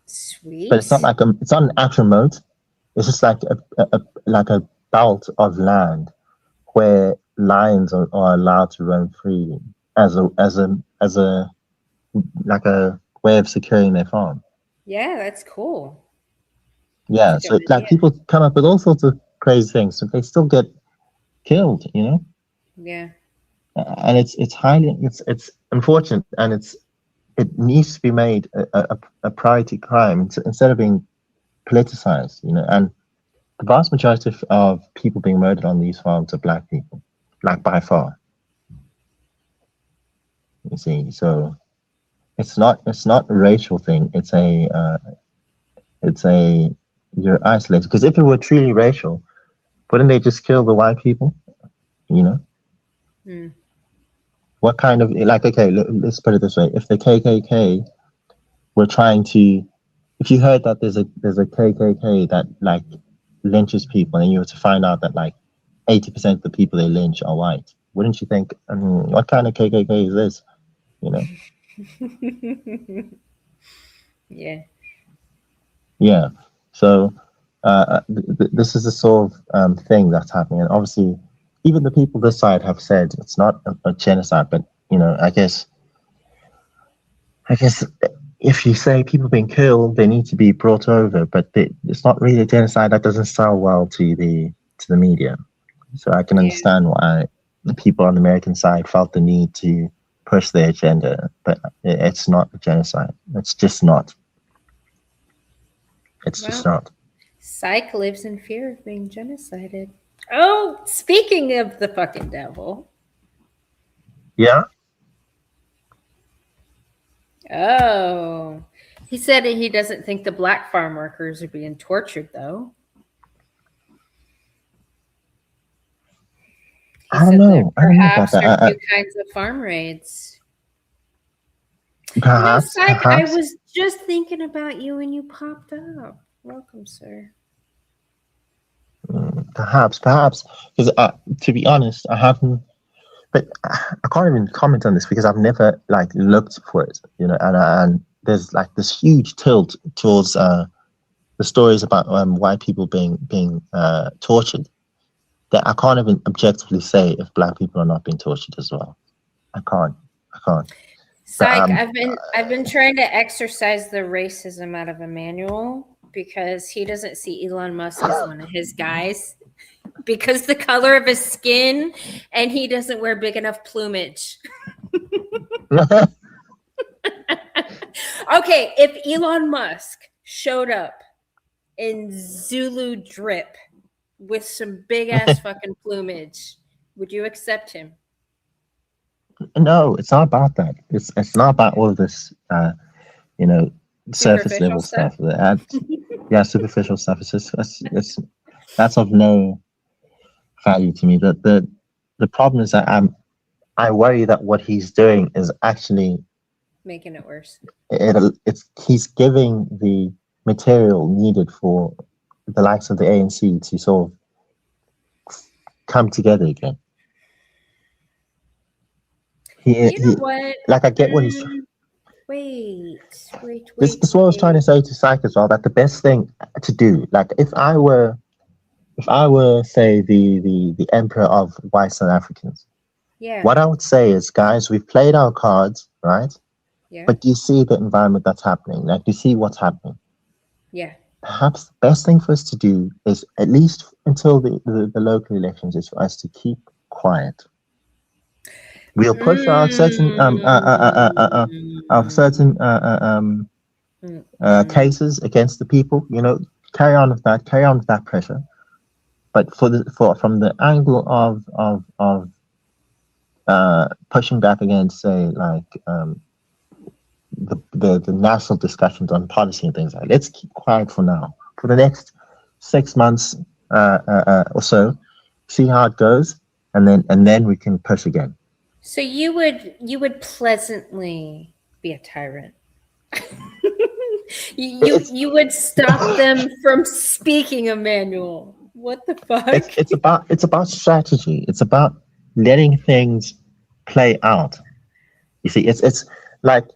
Sweet. But it's not an actual moat. It's just like a belt of land where lions are allowed to roam freely as a like a way of securing their farm. Yeah, that's cool. Yeah, That's a so good like idea. people come up with all sorts of crazy things, so they still get killed, you know. Yeah. And it's unfortunate, and it needs to be made a priority crime instead of being politicized, you know. And the vast majority of people being murdered on these farms are black people, like by far. You see, so it's not a racial thing. It's a you're isolated, because if it were truly racial, wouldn't they just kill the white people? You know. Hmm. What kind of, like, okay, let's put it this way: if the KKK were trying to, if you heard that there's a KKK that like lynches people, and you were to find out that like 80% of the people they lynch are white, wouldn't you think, what kind of KKK is this? You know? Yeah. Yeah. So this is the sort of thing that's happening, and obviously, even the people this side have said it's not a genocide, but you know, I guess if you say people being killed, they need to be brought over, but it's not really a genocide. That doesn't sell well to the media. So I can understand why the people on the American side felt the need to push their agenda, but it's not a genocide. It's just not. It's just not. Psych lives in fear of being genocided. Oh, speaking of the fucking devil. Yeah. Oh, he said he doesn't think the black farm workers are being tortured, though. He I don't said know. there I don't know about perhaps are that. two kinds of farm raids. Perhaps, Psych, perhaps. I was just thinking about you when you popped up. Welcome, sir. Perhaps. Because to be honest, I haven't. But I can't even comment on this because I've never like looked for it, you know. And there's like this huge tilt towards the stories about white people being tortured, that I can't even objectively say if black people are not being tortured as well. I can't. Psych, But, I've been trying to exercise the racism out of Emmanuel because he doesn't see Elon Musk as one of his guys because the color of his skin, and he doesn't wear big enough plumage. Okay, if Elon Musk showed up in Zulu drip with some big ass fucking plumage, would you accept him? No, it's not about that. It's not about all of this, you know, surface Superficial level stuff? stuff. Yeah, superficial stuff. It's just that's of no value to me. The problem is that I worry that what he's doing is actually Making it worse. he's giving the material needed for the likes of the ANC to sort of come together again. You know what? Like, I get what he's. Wait. This is what I was trying to say to Psych as well. That the best thing to do, like if I were, say the emperor of white South Africans, Yeah. what I would say is, guys, we've played our cards, right? Yeah. But do you see the environment that's happening? Like, do you see what's happening? Yeah. Perhaps the best thing for us to do is, at least until the local elections, is for us to keep quiet. We'll push out certain cases against the people. You know, carry on with that pressure. But from the angle of pushing back against, say, like the national discussions on policy and things like that, let's keep quiet for now, for the next 6 months or so, see how it goes, and then we can push again. So you would pleasantly be a tyrant. you would stop them from speaking, Emmanuel. What the fuck? It's about strategy. It's about letting things play out. You see, it's like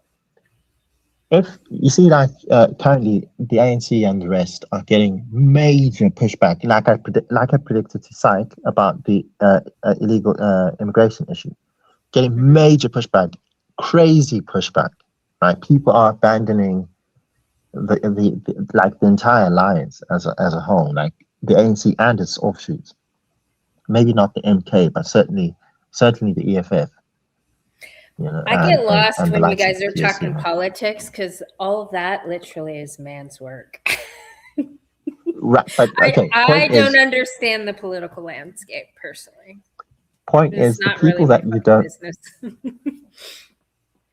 if you see like currently the ANC and the rest are getting major pushback, like I predicted to Syke about the illegal immigration issue, getting major pushback, crazy pushback. Right, people are abandoning the like the entire alliance as a whole, like the ANC and its offshoots. Maybe not the MK, but certainly the EFF. You know, I get lost and the when you likes of guys are PSC. talking politics because all of that literally is man's work. Right, but okay. I don't understand the political landscape personally. Point It's is the not really people my that you fucking don't, business.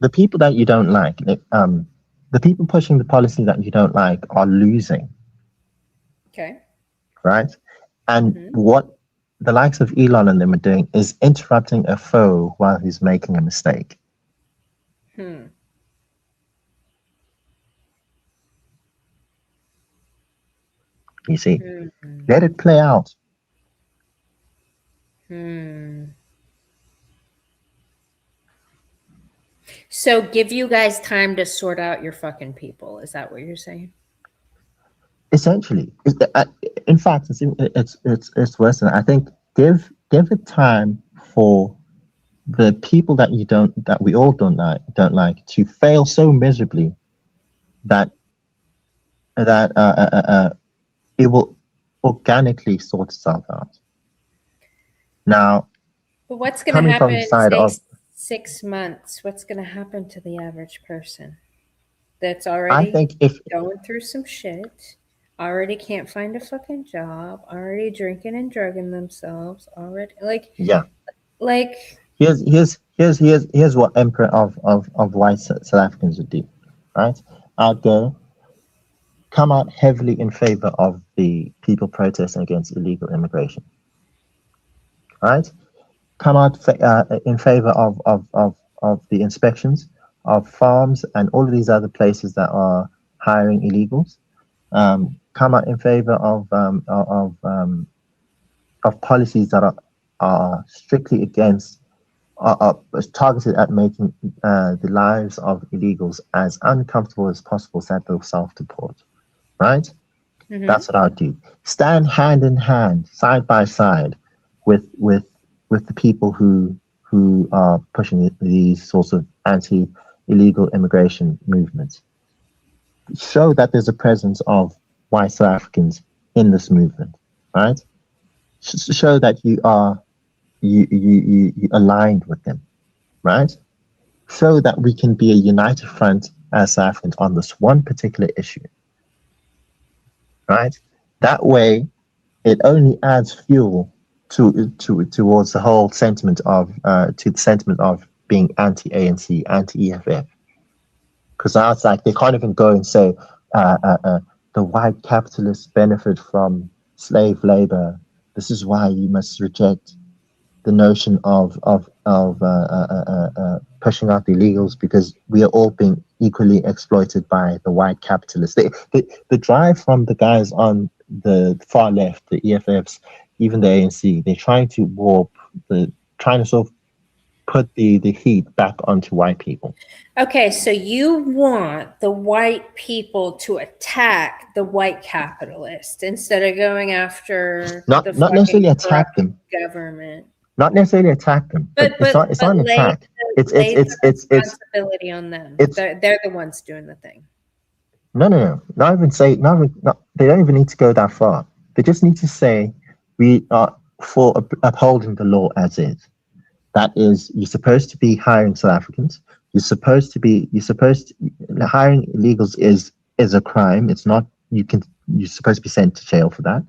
the people that you don't like, the people pushing the policy that you don't like are losing, Okay. right? And what the likes of Elon and them are doing is interrupting a foe while he's making a mistake. Hmm. You see, let it play out. So give you guys time to sort out your fucking people. Is that what you're saying? Essentially, in fact, it's worse than that. I think give it time for the people that we all don't like to fail so miserably that it will organically sort itself out. Now, But what's going to coming from happen the in, side say, of, 6 months? What's going to happen to the average person that's I already think if going through some shit, already can't find a fucking job, already drinking and drugging themselves, already yeah, like here's what Emperor of white South Africans would do, right? I'd go come out heavily in favor of the people protesting against illegal immigration, right? Come out in favor of the inspections of farms and all of these other places that are hiring illegals. Come out in favor of policies that are strictly against are targeted at making the lives of illegals as uncomfortable as possible so that they'll self-deport, right? That's what I would do. Stand hand in hand, side by side, with the people who are pushing these sorts of anti-illegal immigration movements. Show that there's a presence of white South Africans in this movement, right? Show that you are you aligned with them, right? Show that we can be a united front as South Africans on this one particular issue, right? That way, it only adds fuel towards the whole sentiment of to the sentiment of being anti-ANC, anti-EFF. Because now it's like they can't even go and say the white capitalists benefit from slave labor. This is why you must reject the notion of pushing out the illegals because we are all being equally exploited by the white capitalists. The drive from the guys on the far left, the EFFs, even the ANC, they're trying to trying to sort of put the heat back onto white people. Okay, so you want the white people to attack the white capitalists instead of going after Not the necessarily fucking attack them. government. Not necessarily attack them, but it's not an attack. Lay the responsibility on them. They're the ones doing the thing. No. Not even say. They don't even need to go that far. They just need to say we are for upholding the law as is. That is, you're supposed to be hiring South Africans. You're supposed to hiring illegals is a crime. It's not. You're supposed to be sent to jail for that.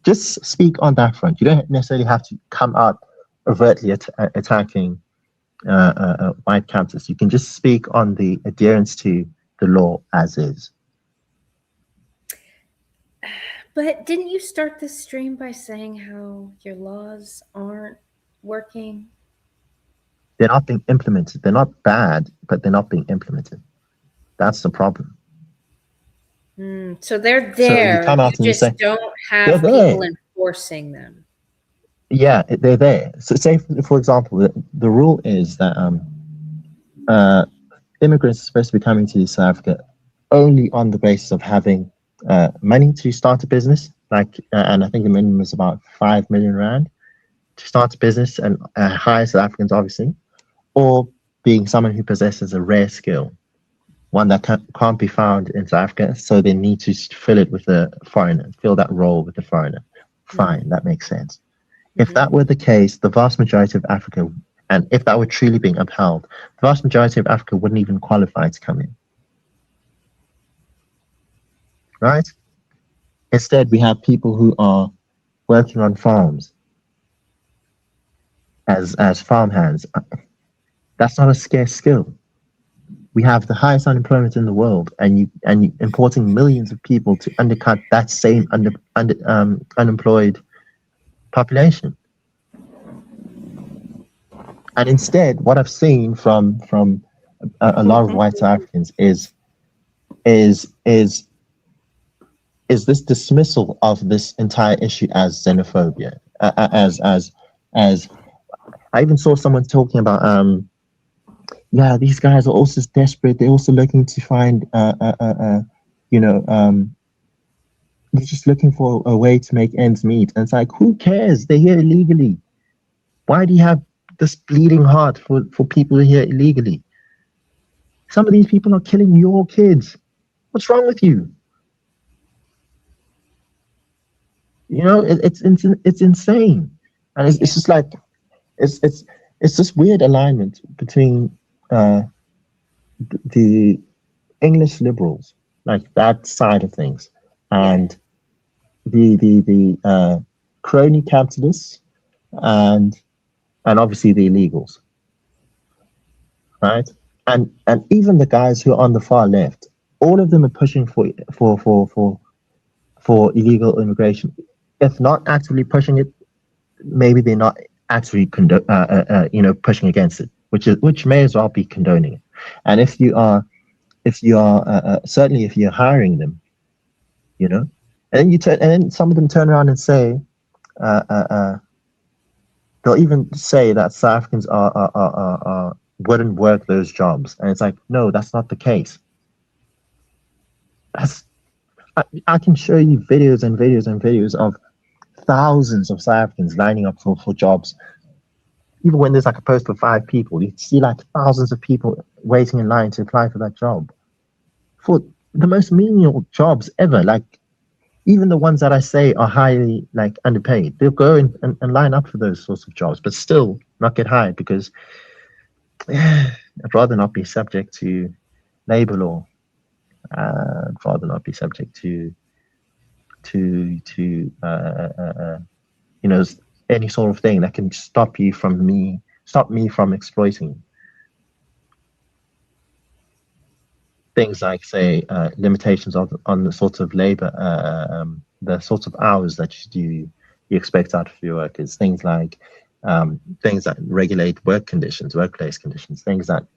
Just speak on that front. You don't necessarily have to come out overtly attacking white capitalists. You can just speak on the adherence to the law as is. But didn't you start this stream by saying how your laws aren't working? They're not being implemented. They're not bad, but they're not being implemented. That's the problem. So they're So you there. come You out and you just say, don't they're have there. people enforcing them. Yeah, they're there. So say, for example, the rule is that immigrants are supposed to be coming to South Africa only on the basis of having money to start a business, and I think the minimum is about 5 million rand to start a business, and hire South Africans, obviously, or being someone who possesses a rare skill, one that can't be found in South Africa, so they need to fill it with a foreigner, fill that role with a foreigner. Fine, that makes sense. If that were the case, the vast majority of Africa, and if that were truly being upheld, the vast majority of Africa wouldn't even qualify to come in. Right? Instead, we have people who are working on farms as farmhands. That's not a scarce skill. We have the highest unemployment in the world, and you importing millions of people to undercut that same unemployed population. And instead, what I've seen from a lot of white South Africans is this dismissal of this entire issue as xenophobia. As I even saw someone talking about yeah, these guys are also desperate. They're also looking to find they're just looking for a way to make ends meet. And it's like, who cares? They're here illegally. Why do you have this bleeding heart for people here illegally? Some of these people are killing your kids. What's wrong with you? You know, it's insane, and it's just like it's this weird alignment between the English liberals, like that side of things, and the crony capitalists, and obviously the illegals, right? And even the guys who are on the far left, all of them are pushing for illegal immigration. If not actively pushing it, maybe they're not actually pushing against it, which may as well be condoning it. And if you are certainly if you're hiring them, you know, and then some of them turn around and say, they'll even say that South Africans wouldn't work those jobs, and it's like, no, that's not the case. I can show you videos and videos and videos of thousands of South Africans lining up for jobs. Even when there's like a post of 5 people, you see like thousands of people waiting in line to apply for that job, for the most menial jobs ever. Like, even the ones that I say are highly like underpaid, they'll go and line up for those sorts of jobs, but still not get hired because I'd rather not be subject to labor law. I'd rather not be subject to any sort of thing that can stop me from exploiting. Things like, say, limitations on the sort of labor, the sorts of hours that you expect out of your workers. Things like things that regulate workplace conditions. Things that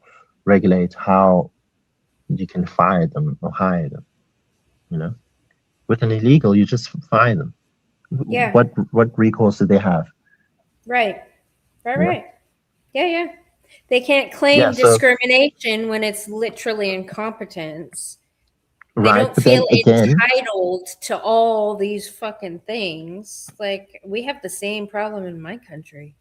regulate how you can fire them or hire them. You know, with an illegal, you just fire them. Yeah. What recourse do they have? Right. Yeah. They can't claim discrimination when it's literally incompetence. They don't feel entitled to all these fucking things. Like, we have the same problem in my country.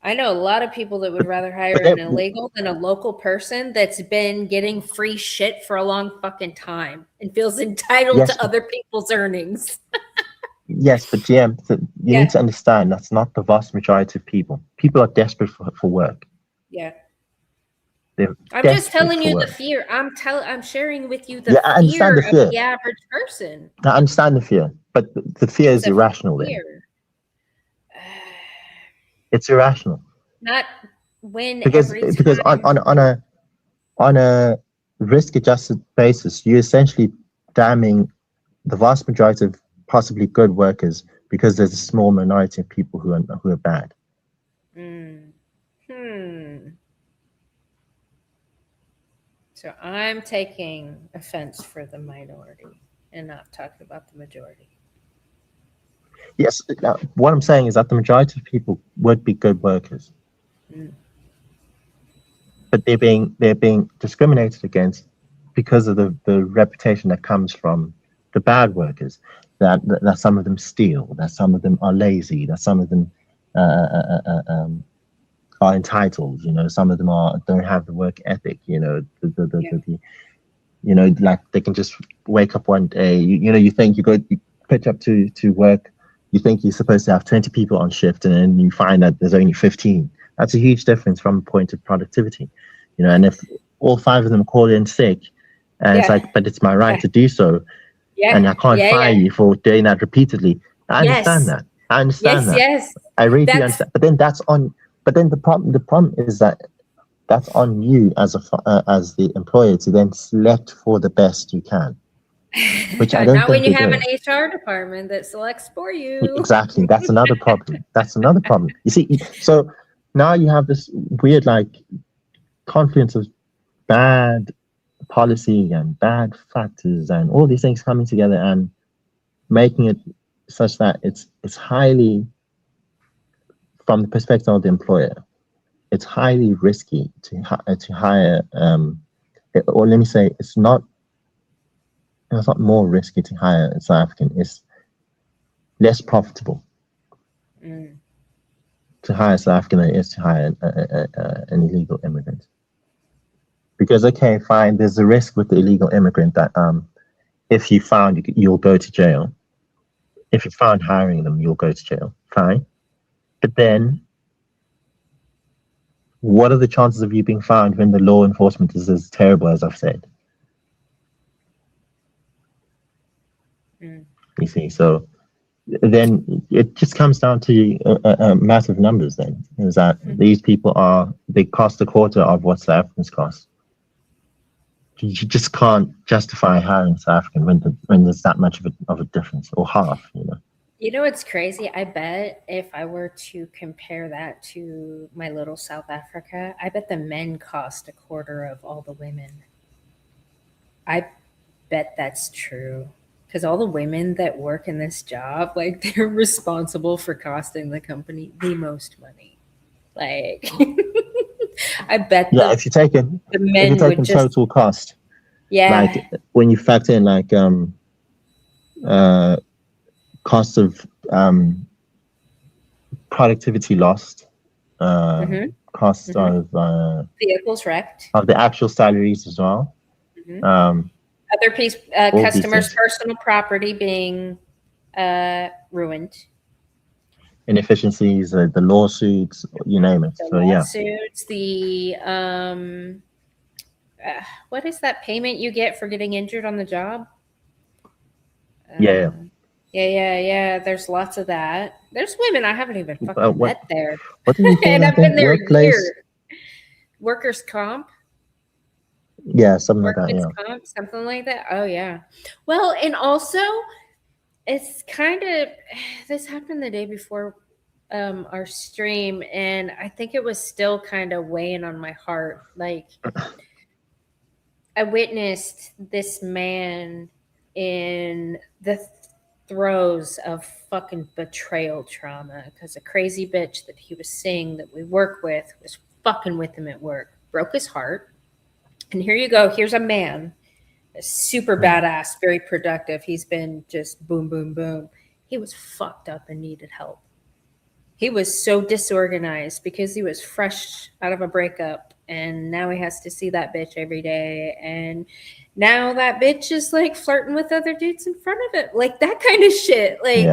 I know a lot of people that would rather hire an illegal than a local person that's been getting free shit for a long fucking time and feels entitled to other people's earnings. Yes, but GM, you need to understand that's not the vast majority of people. People are desperate for work. Yeah. I'm just telling you the fear. I'm sharing with you the fear of the average person. I understand the fear, but the fear is irrational then. It's irrational. Not when because on a risk adjusted basis, you're essentially damning the vast majority of possibly good workers because there's a small minority of people who are bad. So I'm taking offense for the minority and not talking about the majority. Yes, what I'm saying is that the majority of people would be good workers, but they're being discriminated against because of the reputation that comes from the bad workers. That some of them steal, that some of them are lazy, that some of them are entitled. You know, some of them don't have the work ethic. You know, like they can just wake up one day. You think you pitch up to work. You think you're supposed to have 20 people on shift, and then you find that there's only 15. That's a huge difference from a point of productivity. You know, and if all 5 of them call in sick, and it's like, but it's my right to do so, and I can't fire you for doing that repeatedly. I understand that. I understand that. Yes. I really do understand. But then that's on. But then the problem is that that's on you as the employer to then select for the best you can, which I don't Not when think you they're have doing. an HR department that selects for you. Exactly. That's another problem. You see, so now you have this weird like confluence of bad policy and bad factors and all these things coming together and making it such that it's highly, from the perspective of the employer, it's highly risky to hire. Or let me say, it's not more risky to hire a South African. It's less profitable to hire South African than it is to hire an illegal immigrant. Because okay, fine, there's a risk with the illegal immigrant that if you found, you'll go to jail. If you found hiring them, you'll go to jail. Fine, but then what are the chances of you being found when the law enforcement is as terrible as I've said? You see, so then it just comes down to massive numbers. Then is that these people they cost a quarter of what South Africans cost. You just can't justify hiring South African when there's that much of a difference, or half. You know what's crazy? I bet if I were to compare that to my little South Africa, I bet the men cost a quarter of all the women. I bet that's true. Because all the women that work in this job, like they're responsible for costing the company the most money. Like, I bet if you're taking total cost, like when you factor in like cost of productivity lost, cost of vehicles wrecked, of the actual salaries as well. Other customers' personal property being ruined. Inefficiencies, the lawsuits, you name it. The lawsuits, the what is that payment you get for getting injured on the job? Yeah. There's lots of that. There's women I haven't even fucking met there. What do you and I've been there years. Workers' comp. Yeah, something like that. Yeah, something like that. Oh yeah. Well, and also, it's kind of this happened the day before our stream, and I think it was still kind of weighing on my heart. Like, I witnessed this man in the throes of fucking betrayal trauma because a crazy bitch that he was seeing that we work with was fucking with him at work, broke his heart. And here you go. Here's a man, a super badass, very productive. He's been just boom, boom, boom. He was fucked up and needed help. He was so disorganized because he was fresh out of a breakup. And now he has to see that bitch every day. And now that bitch is like flirting with other dudes in front of it. Like that kind of shit. Like,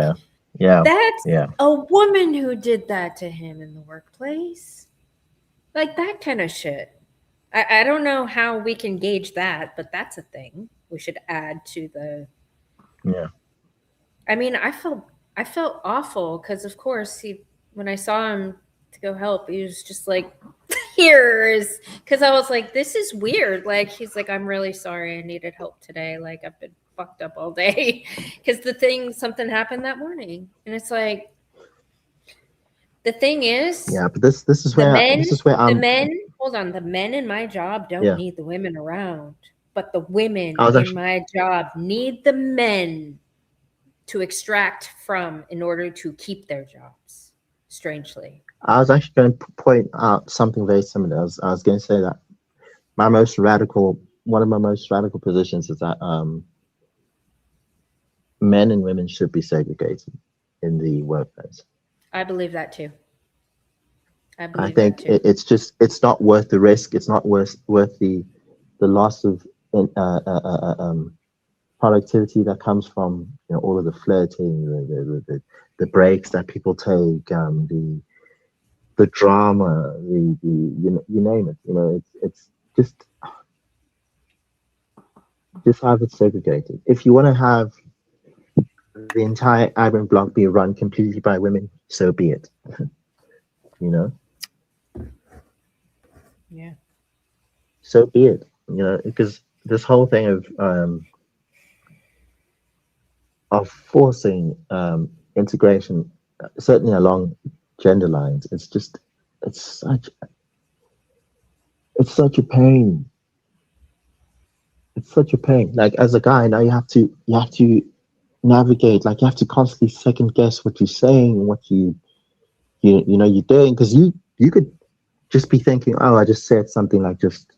that's a woman who did that to him in the workplace. Like that kind of shit. I don't know how we can gauge that, but that's a thing we should add to the. Yeah. I mean, I felt awful because, of course, when I saw him to go help, he was just like, "Here's," because I was like, "This is weird." Like he's like, "I'm really sorry. I needed help today. Like I've been fucked up all day because something happened that morning," and it's like. The thing is, Yeah, but this is the where men, this is where the I'm. men, hold on, the men in my job don't Yeah. need the women around, but the women I was in actually my job need the men to extract from in order to keep their jobs, strangely. I was actually going to point out something very similar. I was going to say that one of my most radical positions is that men and women should be segregated in the workplace. I believe that too. I think it's not worth the risk. It's not worth the loss of productivity that comes from all of the flirting, the breaks that people take, the drama, you name it. It's just have it segregated. If you want to have the entire admin block be run completely by women, so be it. Yeah. So be it. Because this whole thing of forcing integration, certainly along gender lines, it's such a pain. It's such a pain. Like as a guy, now you have to navigate. Like you have to constantly second guess what you're saying, what you're doing, because you could just be thinking, oh, I just said something like just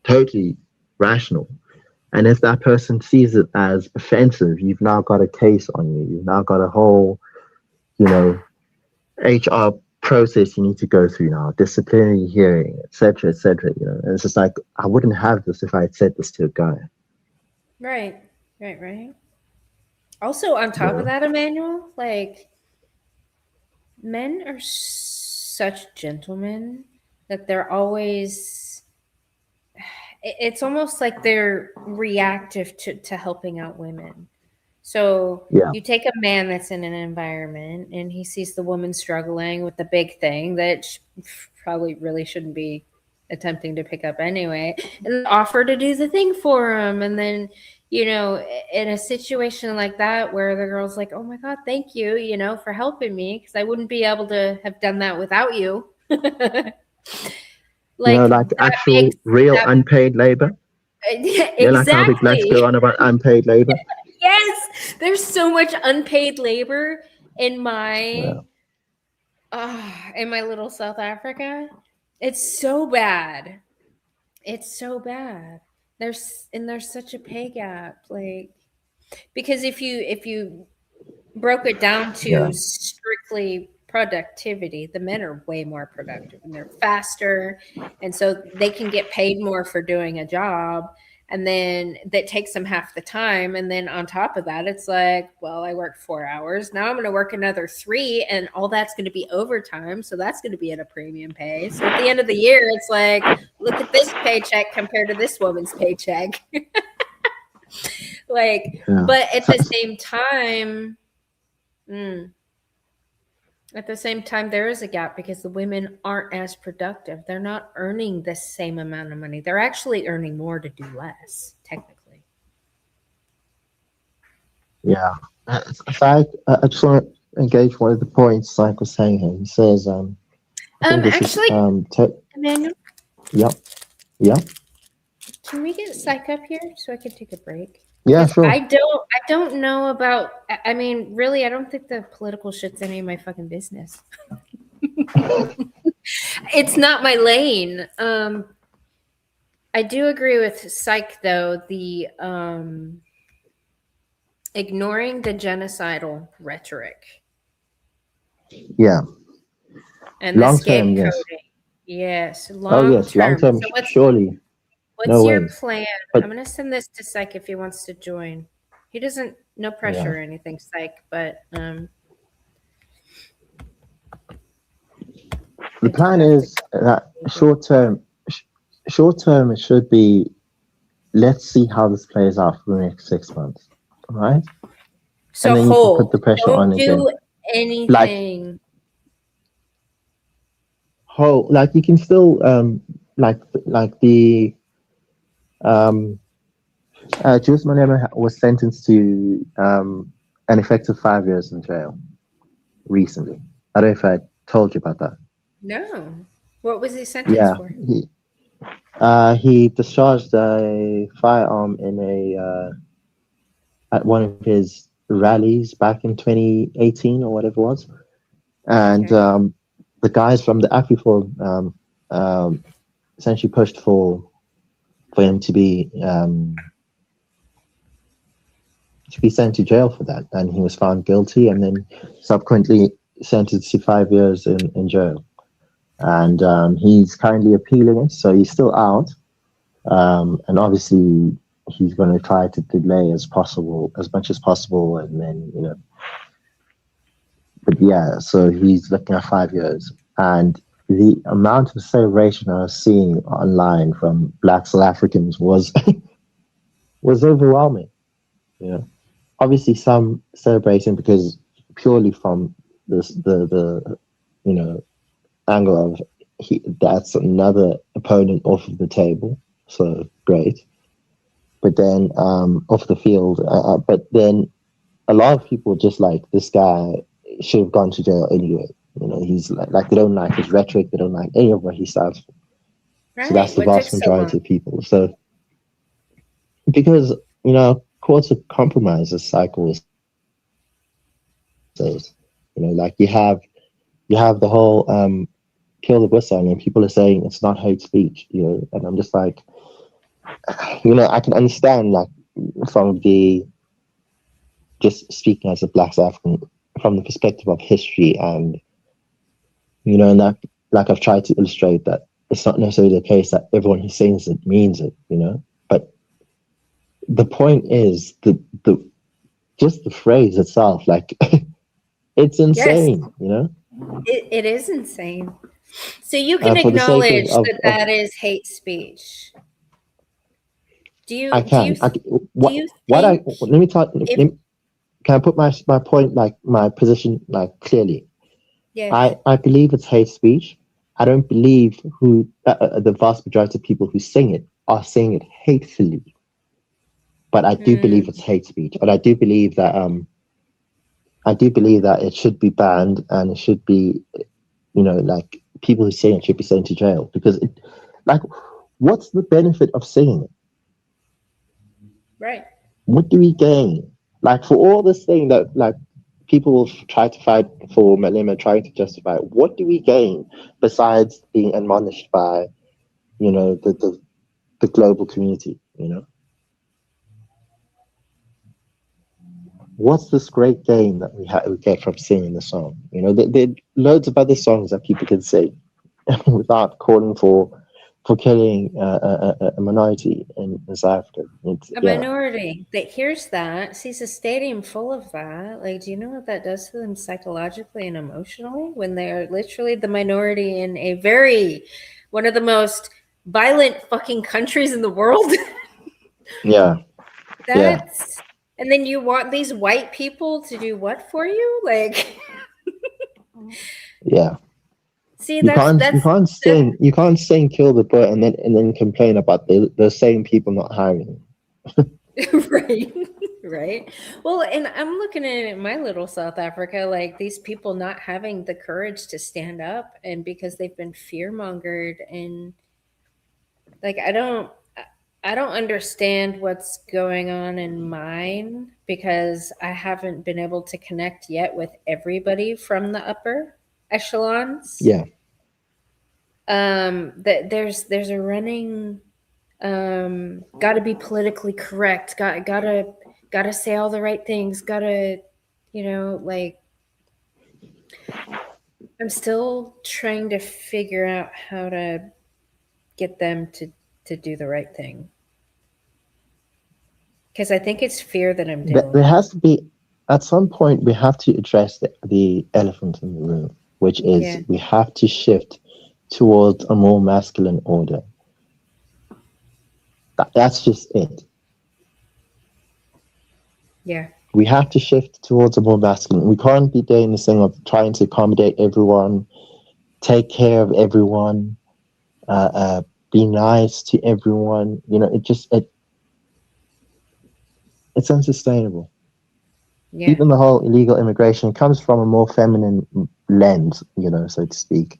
totally rational. And if that person sees it as offensive, you've now got a case on you. You've now got a whole, HR process you need to go through now, disciplinary hearing, etc., etc. And it's just like, I wouldn't have this if I had said this to a guy. Right. Also, on top of that, Emmanuel, like, men are such gentlemen that they're always, it's almost like they're reactive to helping out women. So Yeah. you take a man that's in an environment and he sees the woman struggling with the big thing that probably really shouldn't be attempting to pick up anyway, and offer to do the thing for him. And then, in a situation like that where the girl's like, oh my God, thank you, for helping me, because I wouldn't be able to have done that without you. Like actual real unpaid labor. Exactly. Like how the blacks go on about unpaid labor. Yes, there's so much unpaid labor in my little South Africa. It's so bad. There's such a pay gap, like, because if you broke it down to strictly productivity, the men are way more productive and they're faster, and so they can get paid more for doing a job, and then that takes them half the time. And then on top of that, it's like, well, I worked 4 hours, now I'm going to work another 3, and all that's going to be overtime, so that's going to be at a premium pay. So at the end of the year, it's like, look at this paycheck compared to this woman's paycheck. Like, but at the same time, there is a gap because the women aren't as productive. They're not earning the same amount of money. They're actually earning more to do less, technically. Yeah. So I just want to engage one of the points Syke was saying here. He says, Emmanuel? Yep. Can we get Syke up here so I can take a break? Yeah, sure. I don't know about, I mean, really, I don't think the political shit's any of my fucking business. It's not my lane. I do agree with Syke, though, the ignoring the genocidal rhetoric. Yeah. And the scapegoating. Yes. Long term. So surely. What's your plan? I'm going to send this to Syke if he wants to join. He doesn't, no pressure or anything, Syke, but the plan is that short term it should be, let's see how this plays out for the next 6 months, right? So and then you can put the pressure don't on do again. anything. Like you can still like the Jules Malema was sentenced to an effective 5 years in jail recently. I don't know if I told you about that. No. What was he sentenced Yeah, for? he discharged a firearm in at one of his rallies back in 2018 or whatever it was, and Okay. the guys from the AfriForum essentially pushed for him to be sent to jail for that, and he was found guilty, and then subsequently sentenced to 5 years in jail. And he's currently appealing it, so he's still out. And obviously, he's going to try to delay as much as possible, and then But yeah, so he's looking at 5 years, and the amount of celebration I was seeing online from Black South Africans was was overwhelming. Obviously some celebrating because purely from the angle of that's another opponent off of the table, so great. But then off the field, but then a lot of people just like, this guy should have gone to jail anyway. He's like they don't like his rhetoric, they don't like any of what he stands for. So that's Right. the What took vast so majority long? of people. So because courts of compromise, as cycle says, like you have the whole kill the bush sign, and people are saying it's not hate speech, and I'm just like, I can understand, like, from the just speaking as a Black South African, from the perspective of history, and and that, like I've tried to illustrate, that it's not necessarily the case that everyone who sings it means it, but the point is the just the phrase itself, like it's Yes, insane, it is insane. So you can for the sake acknowledge that of that is hate speech. Do I you do you can. do What you what I think let me talk. if Can I put my point, like my position, like clearly? yes. I believe it's hate speech. I don't believe the vast majority of people who sing it are saying it hatefully, but I do believe it's Hmm. hate speech, and I do believe that it should be banned, and it should be, like, people who sing it should be sent to jail, because like, what's the benefit of singing it? Right. What do we gain? Like, for all this thing that, like, people will try to fight for, Malema trying to justify, what do we gain besides being admonished by, the global community? What's this great gain that we get from singing the song? There are loads of other songs that people can sing without calling for killing a minority in South Africa. A minority that hears that, sees a stadium full of that. Like, do you know what that does to them psychologically and emotionally when they're literally the minority in one of the most violent fucking countries in the world? yeah, yeah, That's, and then you want these white people to do what for you? Like, yeah. see, You that's can't that's you can't sing "Kill the Boy" and then complain about the same people not hiring. right. Right. Well, and I'm looking at my little South Africa, like these people not having the courage to stand up, and because they've been fear mongered, and like I don't understand what's going on in mine, because I haven't been able to connect yet with everybody from the upper echelons. Yeah, That there's a running, got to be politically correct, gotta say all the right things, gotta, like, I'm still trying to figure out how to get them to do the right thing, because I think it's fear that I'm dealing there with. has to be, at some point we have to address the elephant in the room, which is Yeah. we have to shift towards a more masculine order. That's just it. Yeah. We have to shift towards a more masculine. We can't be doing this thing of trying to accommodate everyone, take care of everyone, be nice to everyone. It's unsustainable. Yeah. Even the whole illegal immigration comes from a more feminine lens, so to speak.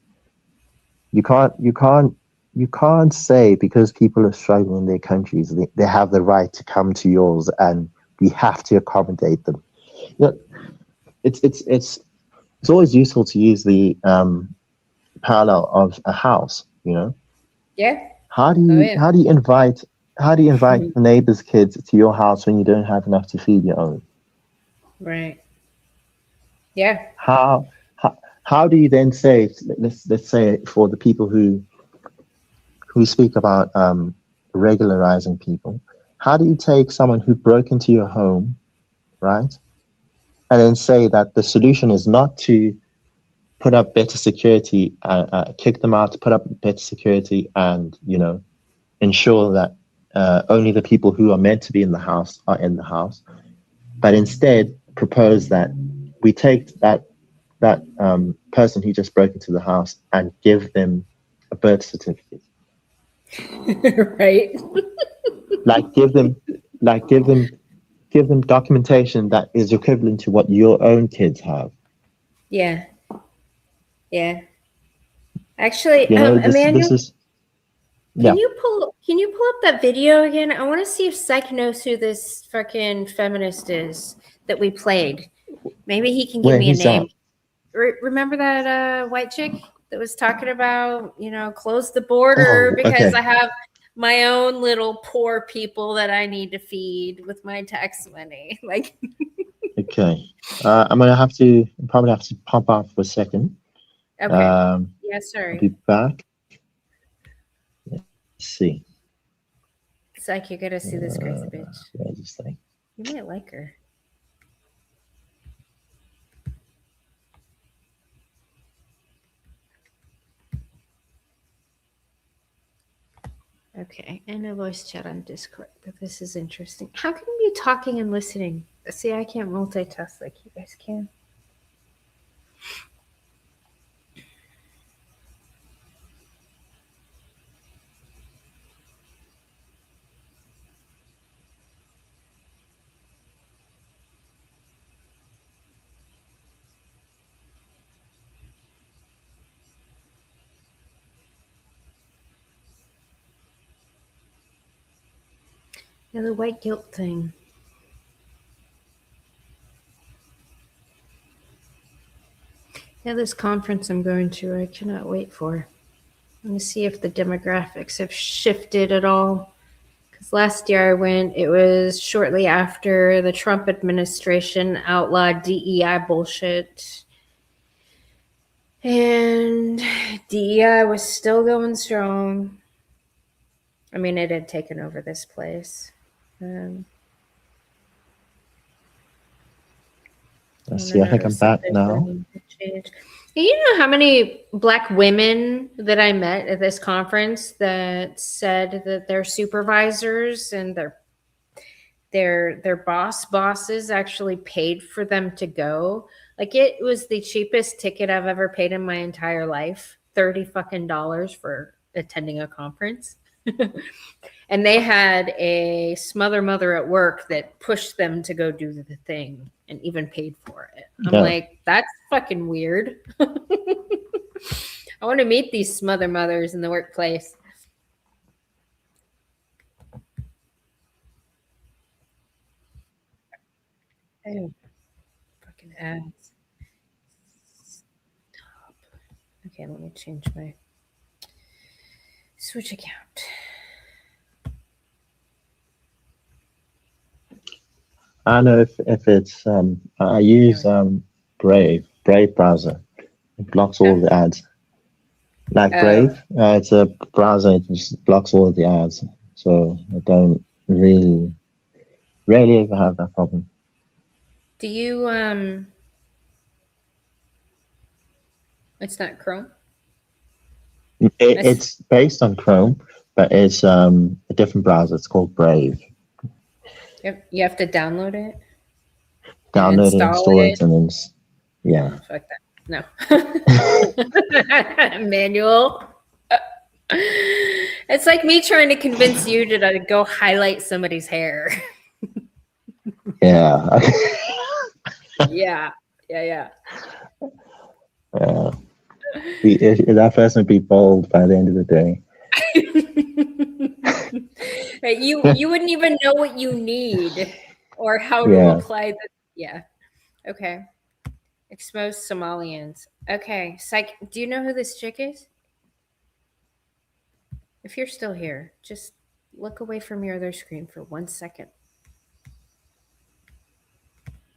You can't say because people are struggling in their countries, they have the right to come to yours and we have to accommodate them. It's always useful to use the parallel of a house. Yeah. How do you invite the neighbor's kids to your house when you don't have enough to feed your own? Right. Yeah. How do you then say, let's say for the people who speak about regularizing people, how do you take someone who broke into your home, right, and then say that the solution is not to put up better security, kick them out, put up better security, and ensure that only the people who are meant to be in the house are in the house, but instead propose that we take that person who just broke into the house and give them a birth certificate. Right. give them documentation that is equivalent to what your own kids have. Yeah. Yeah. Actually, This is. Can you pull up that video again? I want to see if Psych knows who this fucking feminist is that we played. Maybe he can give me a name. Remember that white chick that was talking about, close the border because I have my own little poor people that I need to feed with my tax money. Like, okay. I'm probably have to pop off for a second. Okay. Yeah, sorry. I'll be back. Let's see. Psych, you gotta see this crazy bitch. Where's this thing? You might like her. Okay, and a voice chat on Discord, but this is interesting. How can you be talking and listening? See, I can't multitask like you guys can. Yeah, the white guilt thing. Yeah, this conference I'm going to, I cannot wait for. Let me see if the demographics have shifted at all. Because last year I went, it was shortly after the Trump administration outlawed DEI bullshit. And DEI was still going strong. I mean, it had taken over this place. Let's see. I think I'm back now. You know how many Black women that I met at this conference that said that their supervisors and their bosses actually paid for them to go? Like, it was the cheapest ticket I've ever paid in my entire life. $30 fucking for attending a conference. And they had a smother mother at work that pushed them to go do the thing and even paid for it. I'm like, that's fucking weird. I want to meet these smother mothers in the workplace. Oh, fucking ads. Stop. Okay, let me change my switch account. I know if it's I use Brave browser. It blocks all the ads. Like Brave, it's a browser. It just blocks all the ads. So I don't rarely ever have that problem. Do you it's not Chrome? It's based on Chrome, but it's a different browser. It's called Brave. You have to download it? Download it, install it, and then Oh, fuck that. No. Manual. It's like me trying to convince you to go highlight somebody's hair. Yeah. Yeah. That person would be bold by the end of the day. Right, you wouldn't even know what you need or how to Yeah. apply the. Yeah. Okay. Exposed Somalians. Okay. Psych. Do you know who this chick is? If you're still here, just look away from your other screen for 1 second.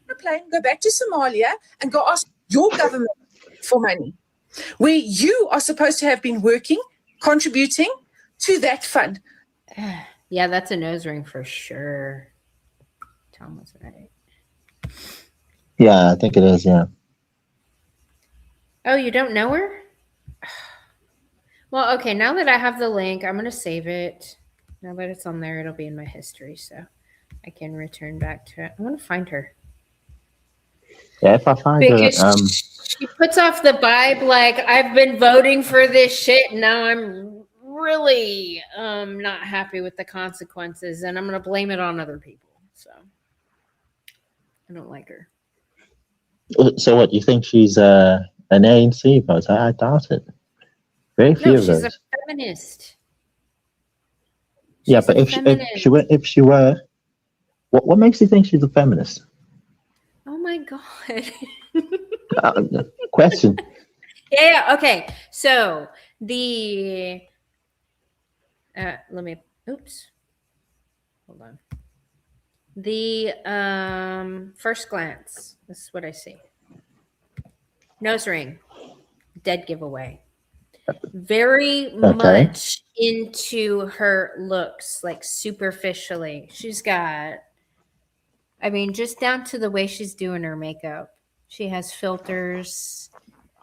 A plane, go back to Somalia and go ask your government for money, where you are supposed to have been working, contributing to that fund. Yeah, that's a nose ring for sure. Tom was right. Yeah, I think it is. Yeah. Oh, you don't know her? Well, okay, now that I have the link, I'm going to save it. Now that it's on there, it'll be in my history, so I can return back to it. I want to find her. Yeah. If I find Because she puts off the vibe like, I've been voting for this shit, and now I'm really not happy with the consequences, and I'm going to blame it on other people. So I don't like her. so what you think she's an ANC voter? I doubt it. Very few No, of she's those. a feminist. Yeah, She's but a if feminist. she were, what makes you think she's a feminist? Oh my god. Question. Yeah, okay. So the let me oops. Hold on. The first glance. This is what I see. Nose ring. Dead giveaway. Very much into her looks, like superficially. She's got, I mean, just down to the way she's doing her makeup. She has filters.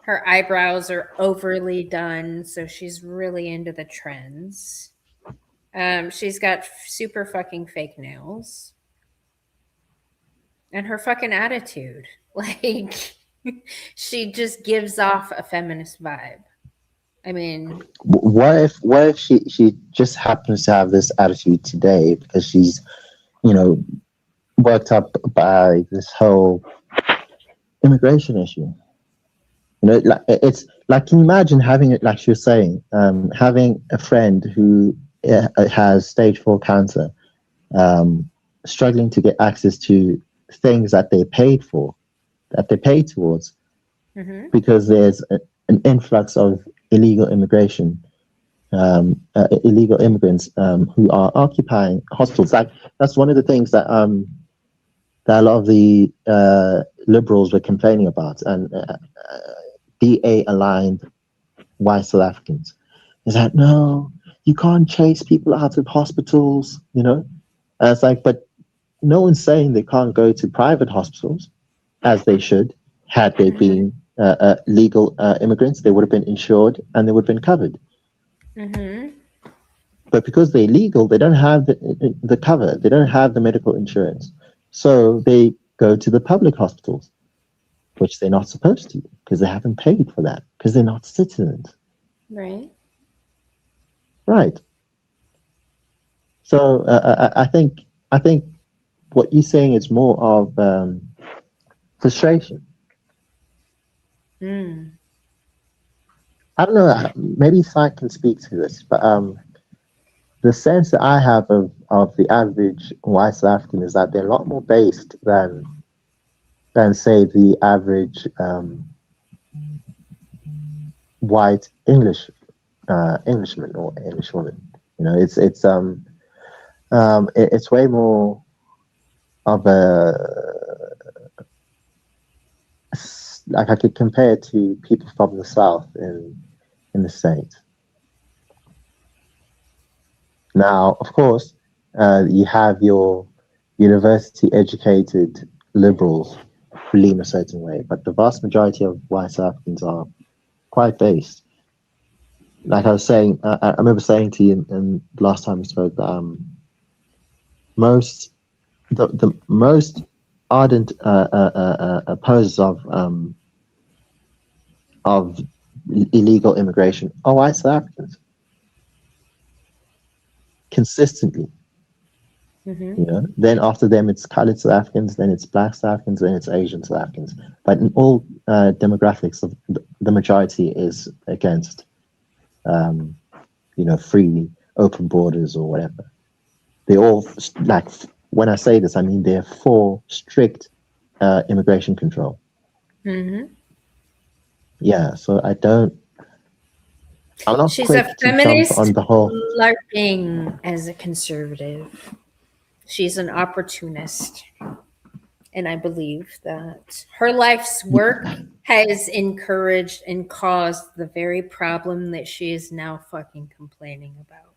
Her eyebrows are overly done, so she's really into the trends. She's got super fucking fake nails. And her fucking attitude. Like, she just gives off a feminist vibe. I mean, What if she just happens to have this attitude today because she's, worked up by this whole immigration issue? Like it's like, can you imagine having it, like she was saying, having a friend who has stage 4 cancer, struggling to get access to things that they paid for, that they paid towards, because there's an influx of illegal immigration, illegal immigrants who are occupying hospitals. Like that's one of the things that that a lot of the liberals were complaining about, and DA aligned white South Africans is that no, you can't chase people out of hospitals, And it's like, but no one's saying they can't go to private hospitals, as they should. Had they been legal immigrants, they would have been insured and they would have been covered. But because they're legal, they don't have the cover. They don't have the medical insurance. So they go to the public hospitals, which they're not supposed to, because they haven't paid for that, because they're not citizens. right. Right. So I think what you're saying is more of frustration. I don't know. Maybe Site can speak to this, but the sense that I have of the average white South African is that they're a lot more based than say the average white Englishman or Englishwoman. It's way more of a, like I could compare it to people from the South in the States. Now, of course, you have your university-educated liberals who lean a certain way, but the vast majority of white South Africans are quite based. Like I was saying, I remember saying to you in last time we spoke that the most ardent opposers of illegal immigration are white South Africans. Consistently. You know, then after them it's colored South Africans, then it's black South Africans, then it's Asian South Africans. But in all demographics, the majority is against, you know, free open borders or whatever. They all, like, when I say this, I mean they're for strict immigration control. Yeah, so I'm not She's quick a to jump feminist on the whole. LARPing as a conservative. She's an opportunist. And I believe that her life's work has encouraged and caused the very problem that she is now fucking complaining about.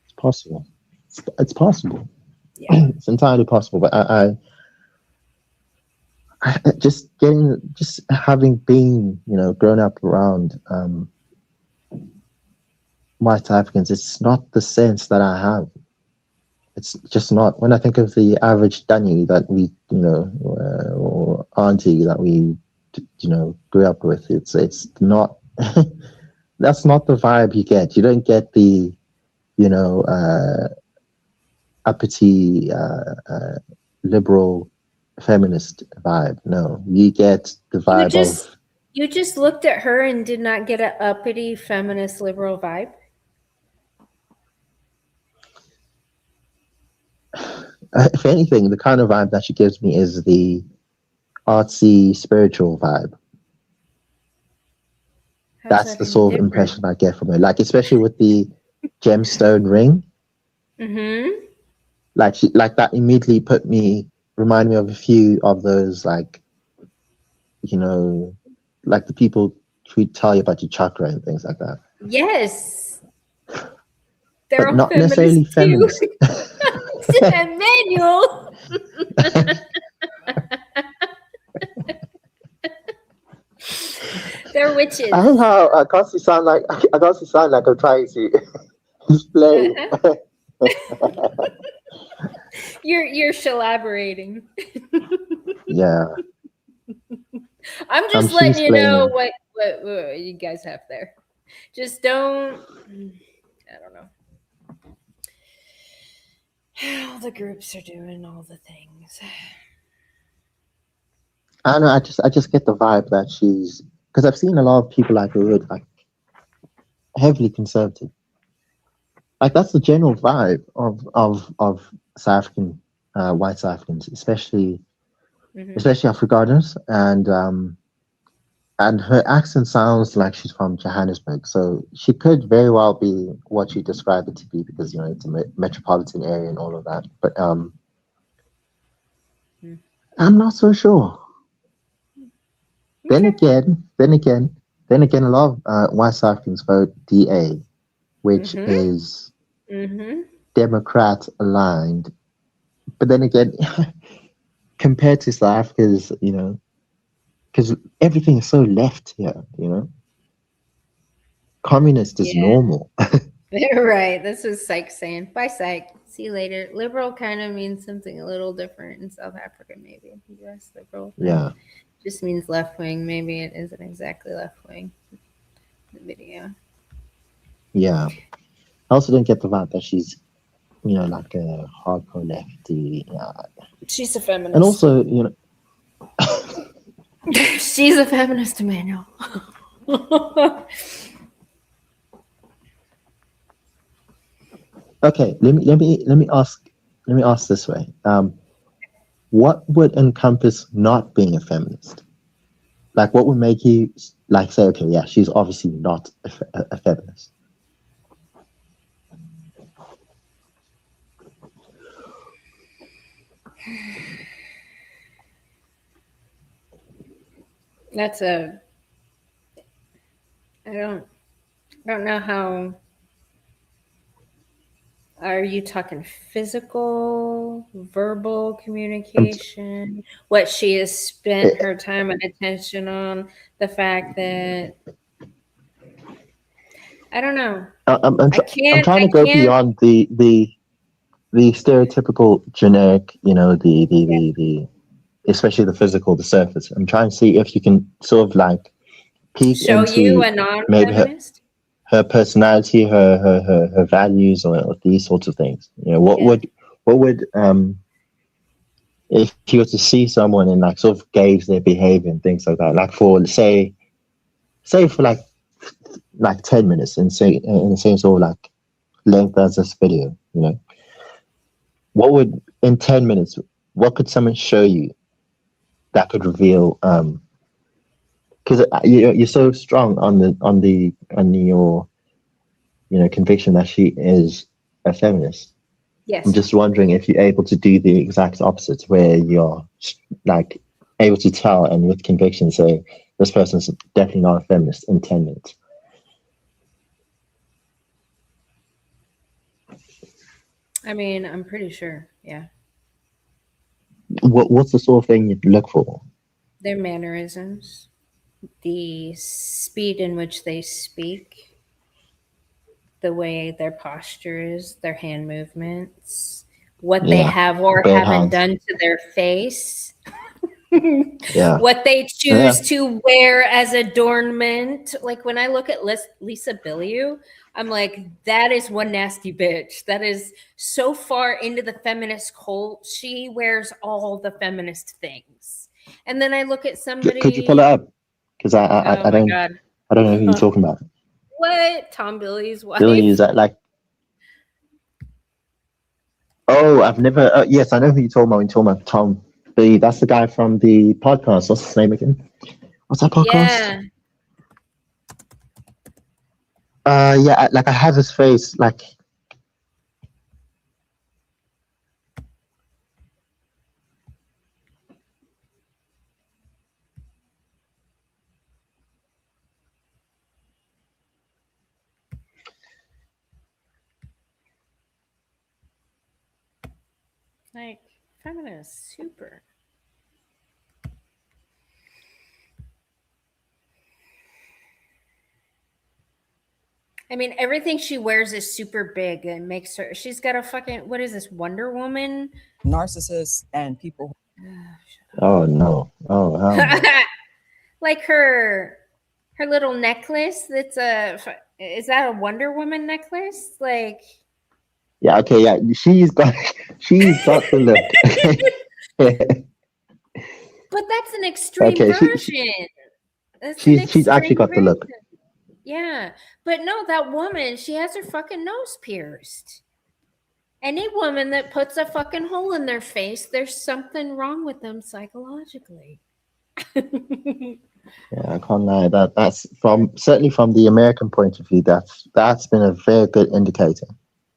It's possible. It's possible. Yeah. It's entirely possible. But I just having been, you know, grown up around white Africans, it's not the sense that I have. It's just not. When I think of the average Dani that we, you know, or auntie that we, you know, grew up with, it's not. That's not the vibe you get. You don't get the, you know, uppity liberal feminist vibe. No, you get the vibe of. You just looked at her and did not get an uppity feminist liberal vibe. If anything, the kind of vibe that she gives me is the artsy, spiritual vibe. That's the sort of impression I get from her. Like, especially with the gemstone ring. Mm-hmm. Like that immediately remind me of a few of those, like, you know, like the people who tell you about your chakra and things like that. Yes. They're but not necessarily feminist. Emmanuel. They're witches. I don't know how I constantly sound like I'm trying to explain. You're shalaborating. Yeah. I'm just letting you know what you guys have there. Just don't. I don't know. All the groups are doing all the things. I don't know. I just get the vibe that she's, because I've seen a lot of people like her who are like heavily conservative. Like that's the general vibe of South African white South Africans, especially Afrikaners, and her accent sounds like she's from Johannesburg, so she could very well be what you describe it to be, because you know it's a metropolitan area and all of that. But I'm not so sure. Then again, a lot of white South Africans vote DA, which is Democrat aligned. But then again, compared to South Africa's, you know, because everything is so left here, you know. Communist is normal. Right. This is Psych saying, bye, Psych. See you later. Liberal kind of means something a little different in South Africa, maybe. US liberal. Yeah. Just means left wing. Maybe it isn't exactly left wing. The video. Yeah. I also don't get the vibe that she's, you know, like a hardcore lefty. She's a feminist. And also, you know. She's a feminist, Emmanuel. Okay, let me ask this way. What would encompass not being a feminist? Like, what would make you like say, okay, yeah, she's obviously not a feminist? That's I don't know how. Are you talking physical, verbal communication? What she has spent her time and attention on? The fact that I don't know. I'm trying to go beyond the stereotypical generic, you know, the especially the physical, the surface. I'm trying to see if you can sort of like peek show into you a non-feminist. Her personality, her values, or these sorts of things. You know, what would if you were to see someone and like sort of gauge their behavior and things like that, like for say for like 10 minutes and say in the same sort of like length as this video, you know, what would in 10 minutes, what could someone show you that could reveal because you're so strong on your conviction that she is a feminist. Yes. I'm just wondering if you're able to do the exact opposite, where you're like able to tell and with conviction say this person's definitely not a feminist in 10 minutes. I mean, I'm pretty sure. Yeah. What's the sort of thing you'd look for? Their mannerisms, the speed in which they speak, the way their posture is, their hand movements, what they have or Bare haven't hands. done to their face, Yeah. what they choose to wear as adornment. Like when I look at Lisa Bilyeu, I'm like, that is one nasty bitch. That is so far into the feminist cult. She wears all the feminist things. And then I look at somebody. Could you pull it up? Because I Oh my God. I don't know who you're talking about. What? Tom Billy's wife? Billy, is that like? Oh, I've never. Yes, I know who you're talking about. When you're talking about Tom Billy, that's the guy from the podcast. What's his name again? What's that podcast? Yeah. Yeah. Like I have his face. Like. Like, feminist, super. I mean, everything she wears is super big and makes her. She's got a fucking. What is this, Wonder Woman? Narcissists and people. Oh no! Oh hell no. Like her little necklace. That's is that a Wonder Woman necklace? Like. Yeah. Okay. Yeah. She's got the look. But that's an extreme version. She's actually got the look. Yeah, but no, that woman, she has her fucking nose pierced. Any woman that puts a fucking hole in their face, there's something wrong with them psychologically. Yeah, I can't lie. That's certainly from the American point of view. That's been a very good indicator.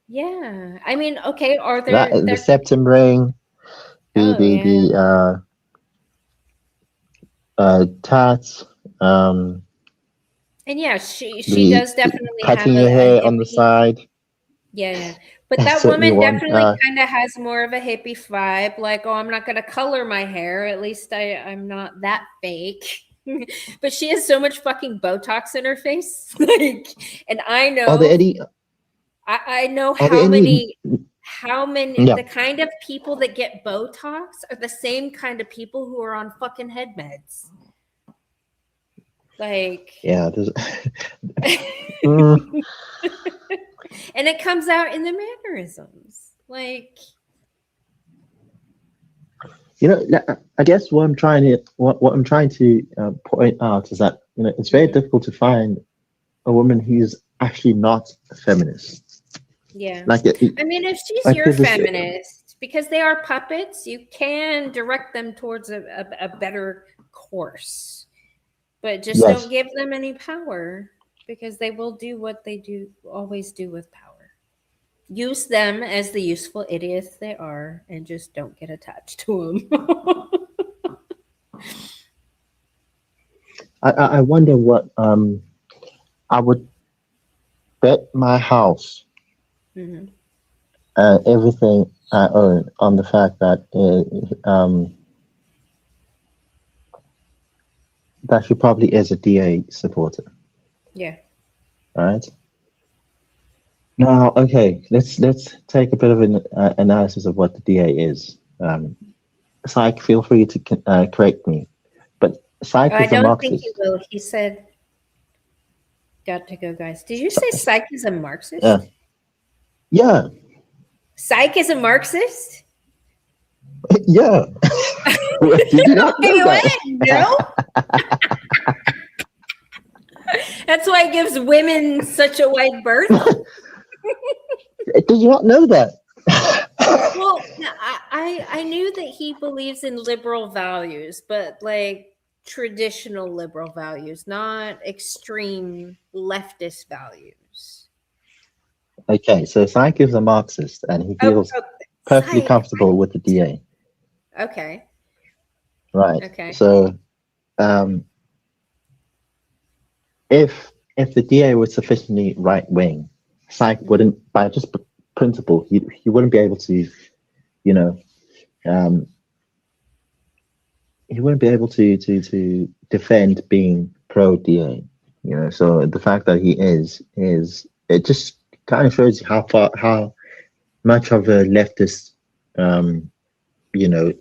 Yeah, I mean, okay, are there the septum ring, the tats, and yeah, she does definitely cutting have your hair on the side. Yeah. But that woman definitely kind of has more of a hippie vibe. Like, oh, I'm not going to color my hair. At least I'm not that fake. But she has so much fucking Botox in her face. Like, and I know. I know how many. The kind of people that get Botox are the same kind of people who are on fucking head meds. Like, yeah, and it comes out in the mannerisms. Like, I guess what I'm trying to point out is that it's very difficult to find a woman who's actually not a feminist. Yeah, like I mean, if she's your feminist, because they are puppets, you can direct them towards a better course. But just don't give them any power, because they will do what they always do with power. Use them as the useful idiots they are, and just don't get attached to them. I wonder what I would bet my house and everything I own on the fact that that she probably is a DA supporter. Yeah. All right. Now, okay, let's take a bit of an analysis of what the DA is. Syke, feel free to correct me, but Syke is a Marxist. I don't think he will. He said, "Got to go, guys." Did you say Syke is a Marxist? Yeah. Psych is a Marxist? Yeah. Did you not know Wait, that? what? No? That's why it gives women such a wide berth? Did you not know that? Well, no, I knew that he believes in liberal values, but like traditional liberal values, not extreme leftist values. Okay, so Syke is a Marxist and he feels perfectly Psych. comfortable with the DA. Okay. Right. Okay. So if the DA was sufficiently right wing, Syke wouldn't, by just principle, he wouldn't be able to, you know, he wouldn't be able to defend being pro DA. You know, so the fact that he is it just kind of shows you how much of a leftist you know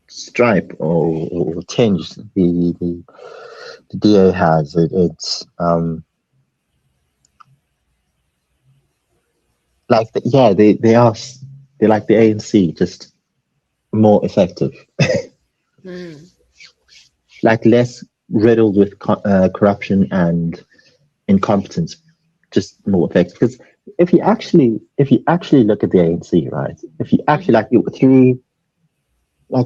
stripe or tinge the DA has. It's like they're like the ANC, just more effective, like less riddled with corruption and incompetence, just more effective. Because if you actually look at the ANC, right, if you actually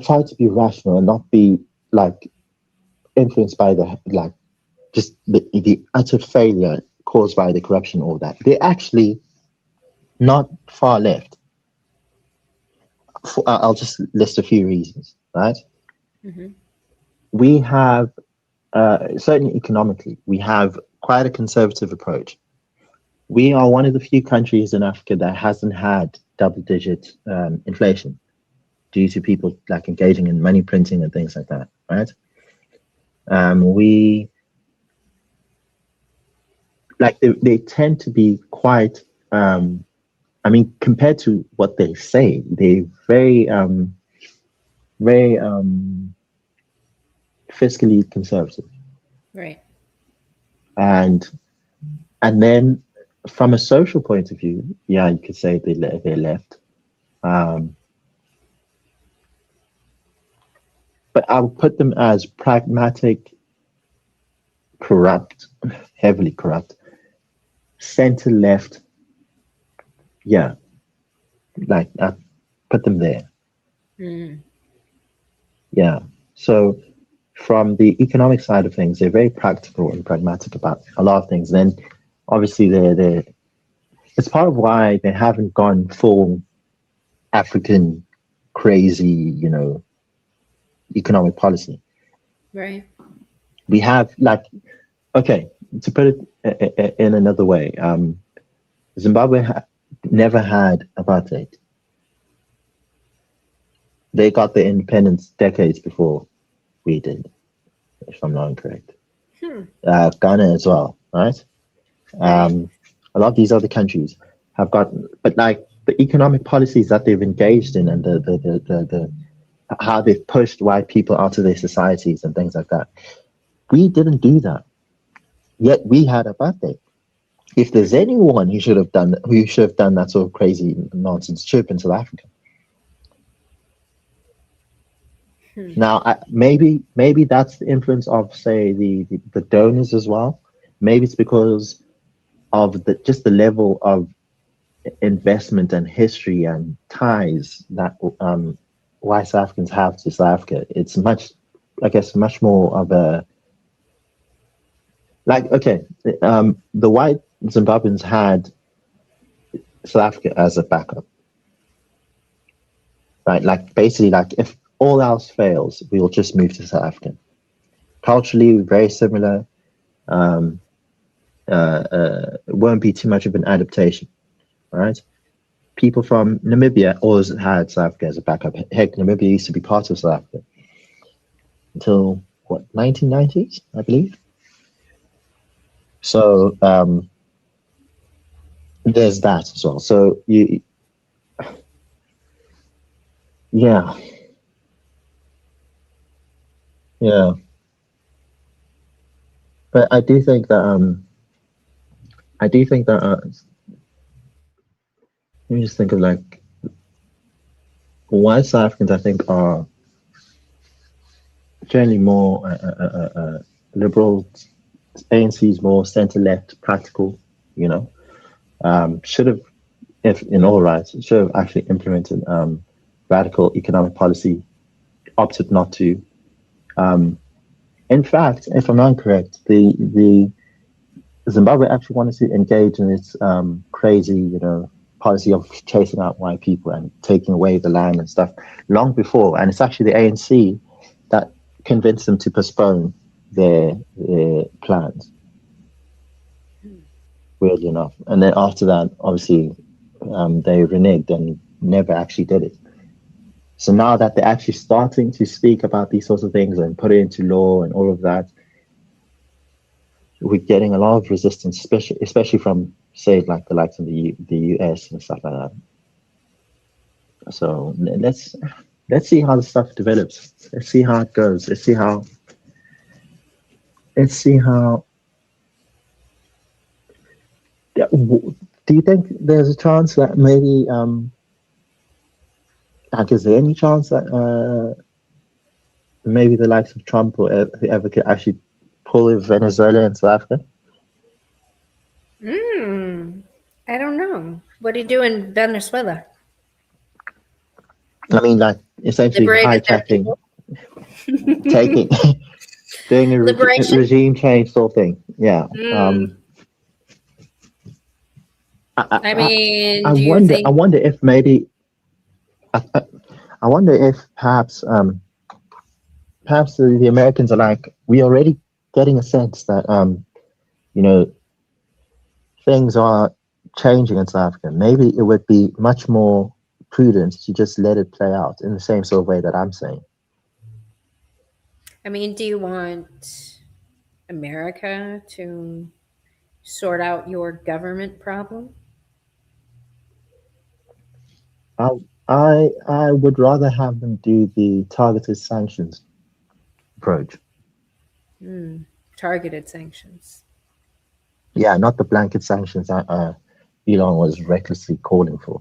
try to be rational and not be like influenced by just the utter failure caused by the corruption, all that, they're actually not far left. I'll just list a few reasons, right? We have, certainly economically, we have quite a conservative approach. We are one of the few countries in Africa that hasn't had double-digit inflation due to people like engaging in money printing and things like that, right? We like they tend to be quite I mean, compared to what they say, they're very fiscally conservative. Right. And then from a social point of view, yeah, you could say they're left. But I would put them as pragmatic, corrupt, heavily corrupt, center left. Yeah, like I put them there. Yeah. So from the economic side of things, they're very practical and pragmatic about a lot of things. Then obviously it's part of why they haven't gone full African crazy, economic policy. Right. We have okay, to put it in another way, Zimbabwe never had apartheid. They got their independence decades before we did, if I'm not incorrect. Ghana as well, right? A lot of these other countries have gotten, but like the economic policies that they've engaged in and the how they've pushed white people out of their societies and things like that. We didn't do that. Yet we had apartheid. If there's anyone who should have done that sort of crazy nonsense, it should have been South Africa. Now, maybe that's the influence of, say, the donors as well. Maybe it's because of just the level of investment and history and ties that white South Africans have to South Africa. It's much more of a the white Zimbabweans had South Africa as a backup, right? Like basically, like if all else fails, we will just move to South Africa. Culturally, very similar. It won't be too much of an adaptation, right? People from Namibia always had South Africa as a backup. Heck, Namibia used to be part of South Africa until 1990s, I believe. So there's that as well. So yeah. But I do think that let me just think of white South Africans, I think, are generally more liberal. ANC is more centre-left, practical. You know, should have, if in all rights, should have actually implemented radical economic policy. Opted not to. In fact, if I'm not correct, the Zimbabwe actually wanted to engage in this crazy, policy of chasing out white people and taking away the land and stuff long before. And it's actually the ANC that convinced them to postpone their plans. Weirdly enough. And then after that, obviously, they reneged and never actually did it. So now that they're actually starting to speak about these sorts of things and put it into law and all of that, we're getting a lot of resistance, especially from, say, like the likes of the US and stuff like that. So let's see how the stuff develops. Let's see how it goes. Let's see how. Yeah, do you think there's a chance that maybe like, is there any chance that maybe the likes of Trump or whoever could actually pull Venezuela and South Africa? I don't know. What do you do in Venezuela? I mean, like, essentially Liberated their hijacking, taking, doing a Liberation? regime change sort of thing. Yeah. I mean, I do you wonder. think? I wonder if maybe. I wonder if perhaps the Americans are like, we already getting a sense that things are changing in South Africa. Maybe it would be much more prudent to just let it play out in the same sort of way that I'm saying. I mean, do you want America to sort out your government problem? I would rather have them do the targeted sanctions approach. Targeted sanctions. Yeah, not the blanket sanctions that Elon was recklessly calling for.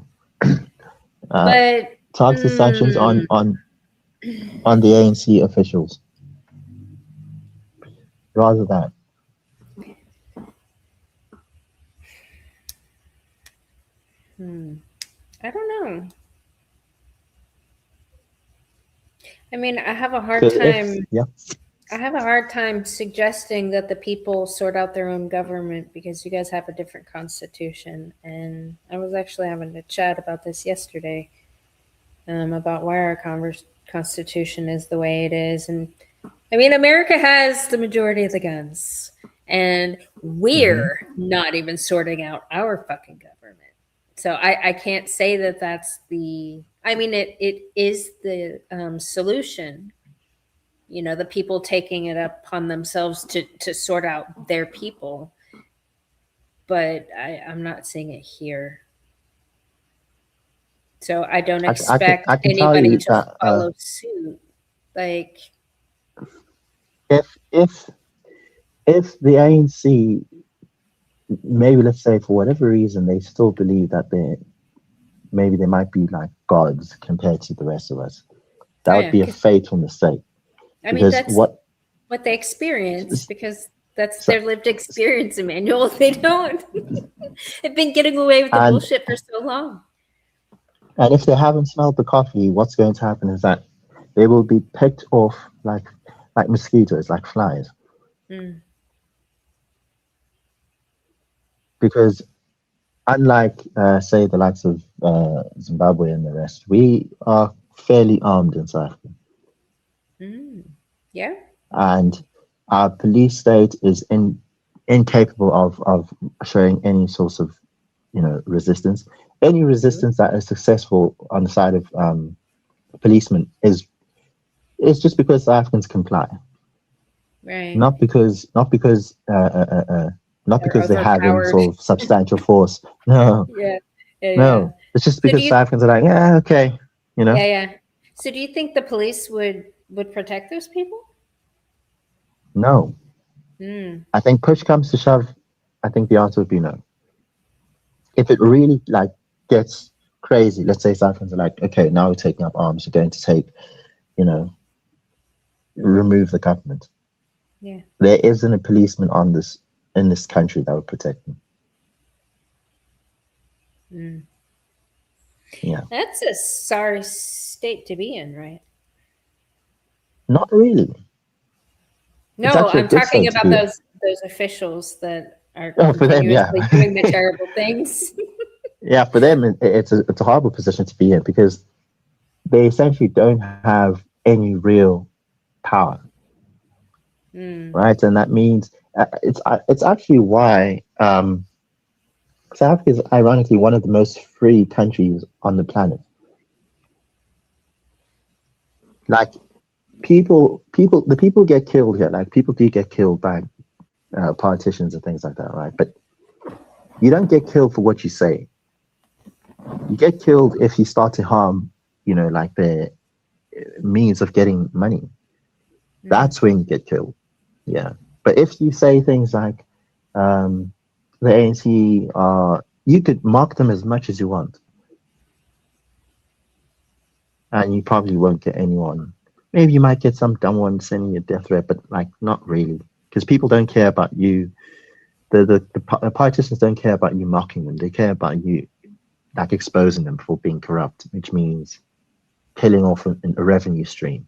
But Targeted sanctions on the ANC officials. Rather that. I don't know. I mean, I have a hard 'Cause time. yeah. I have a hard time suggesting that the people sort out their own government because you guys have a different constitution. And I was actually having a chat about this yesterday, about why our constitution is the way it is. And I mean, America has the majority of the guns, and we're not even sorting out our fucking government. So I can't say that that's the. I mean, it is the solution. The people taking it upon themselves to sort out their people. But I'm not seeing it here. So I don't expect I can tell anybody you to that follow suit. Like, if the ANC, maybe let's say for whatever reason they still believe that they might be like gods compared to the rest of us, that would be a fateful mistake. I mean, that's what they experience, because that's their lived experience, Emmanuel. They don't. They've been getting away with the bullshit for so long. And if they haven't smelled the coffee, what's going to happen is that they will be picked off like mosquitoes, like flies. Because unlike, say, the likes of Zimbabwe and the rest, we are fairly armed in South Africa. Yeah. And our police state is incapable of showing any sorts of, resistance. Any resistance that is successful on the side of policemen is just because South Africans comply. Right. Not because they have any sort of substantial force. No. No. It's just because South Africans are like, yeah, okay, Yeah. So do you think the police would protect those people? No. I think push comes to shove, I think the answer would be no. If it really gets crazy, let's say South Africans are like, okay, now we're taking up arms, we're going to take, remove the government. Yeah. There isn't a policeman in this country that would protect them. Mm. Yeah. That's a sorry state to be in, right? Not really. It's No, actually a I'm good talking state to about be in. those officials that are Oh, for them, yeah. continuously doing the terrible things. Yeah, for them, it's a horrible position to be in because they essentially don't have any real power, right? And that means it's actually why South Africa is ironically one of the most free countries on the planet. Like the people get killed here. Like people do get killed by politicians and things like that, right? But you don't get killed for what you say. You get killed if you start to harm, like the means of getting money. That's when you get killed. Yeah. But if you say things like the ANC you could mock them as much as you want. And you probably won't get anyone. Maybe you might get some dumb one sending you a death threat, but like not really. Because people don't care about you. The politicians don't care about you mocking them. They care about you like exposing them for being corrupt, which means killing off a revenue stream.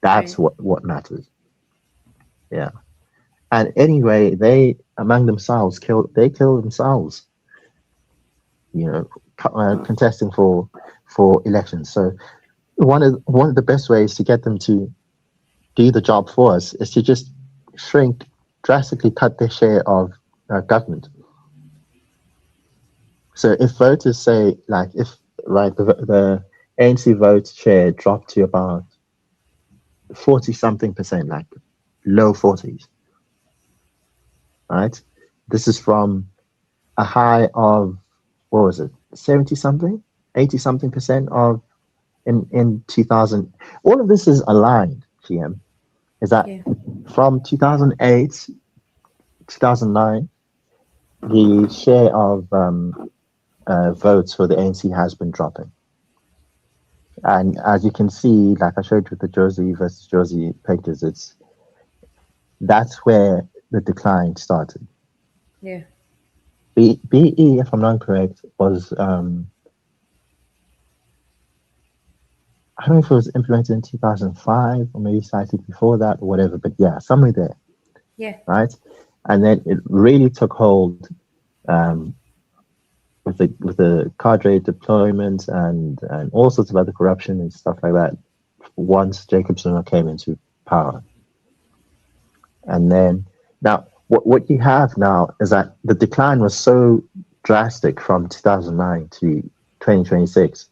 That's Right. what matters. Yeah. And anyway, they among themselves kill themselves, contesting for elections. So one of the best ways to get them to do the job for us is to just drastically cut their share of government. So if voters say the ANC vote share dropped to about 40 something percent, like low 40s, right? This is from a high of, what was it, 70 something, 80 something percent of in 2000. All of this is aligned, GM, is that from 2008, 2009, the share of votes for the ANC has been dropping. And as you can see, like I showed you with the Josie versus Josie pictures, that's where the decline started. Yeah. BE, if I'm not correct, was I don't know if it was implemented in 2005 or maybe slightly before that or whatever, but yeah, somewhere there. Yeah. Right, and then it really took hold with the cadre deployment and all sorts of other corruption and stuff like that once Jacob Zuma came into power. And then now what you have now is that the decline was so drastic from 2009 to 2026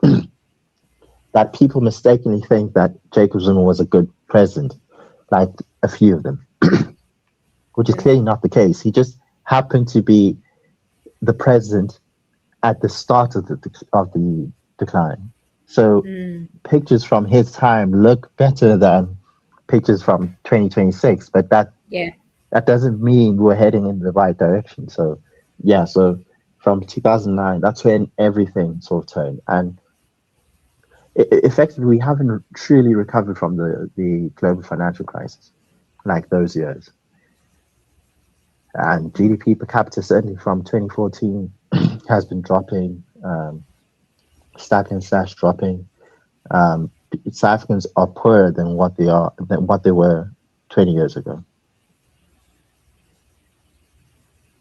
that people mistakenly think that Jacob Zuma was a good president, like a few of them, which is clearly not the case. He just happened to be the president at the start of the decline. So pictures from his time look better than pictures from 2026, but that doesn't mean we're heading in the right direction. So so from 2009, that's when everything sort of turned. And effectively, we haven't truly recovered from the global financial crisis like those years. And GDP per capita, certainly from 2014, has been dropping, stagnant / dropping. South Africans are poorer than what they were 20 years ago.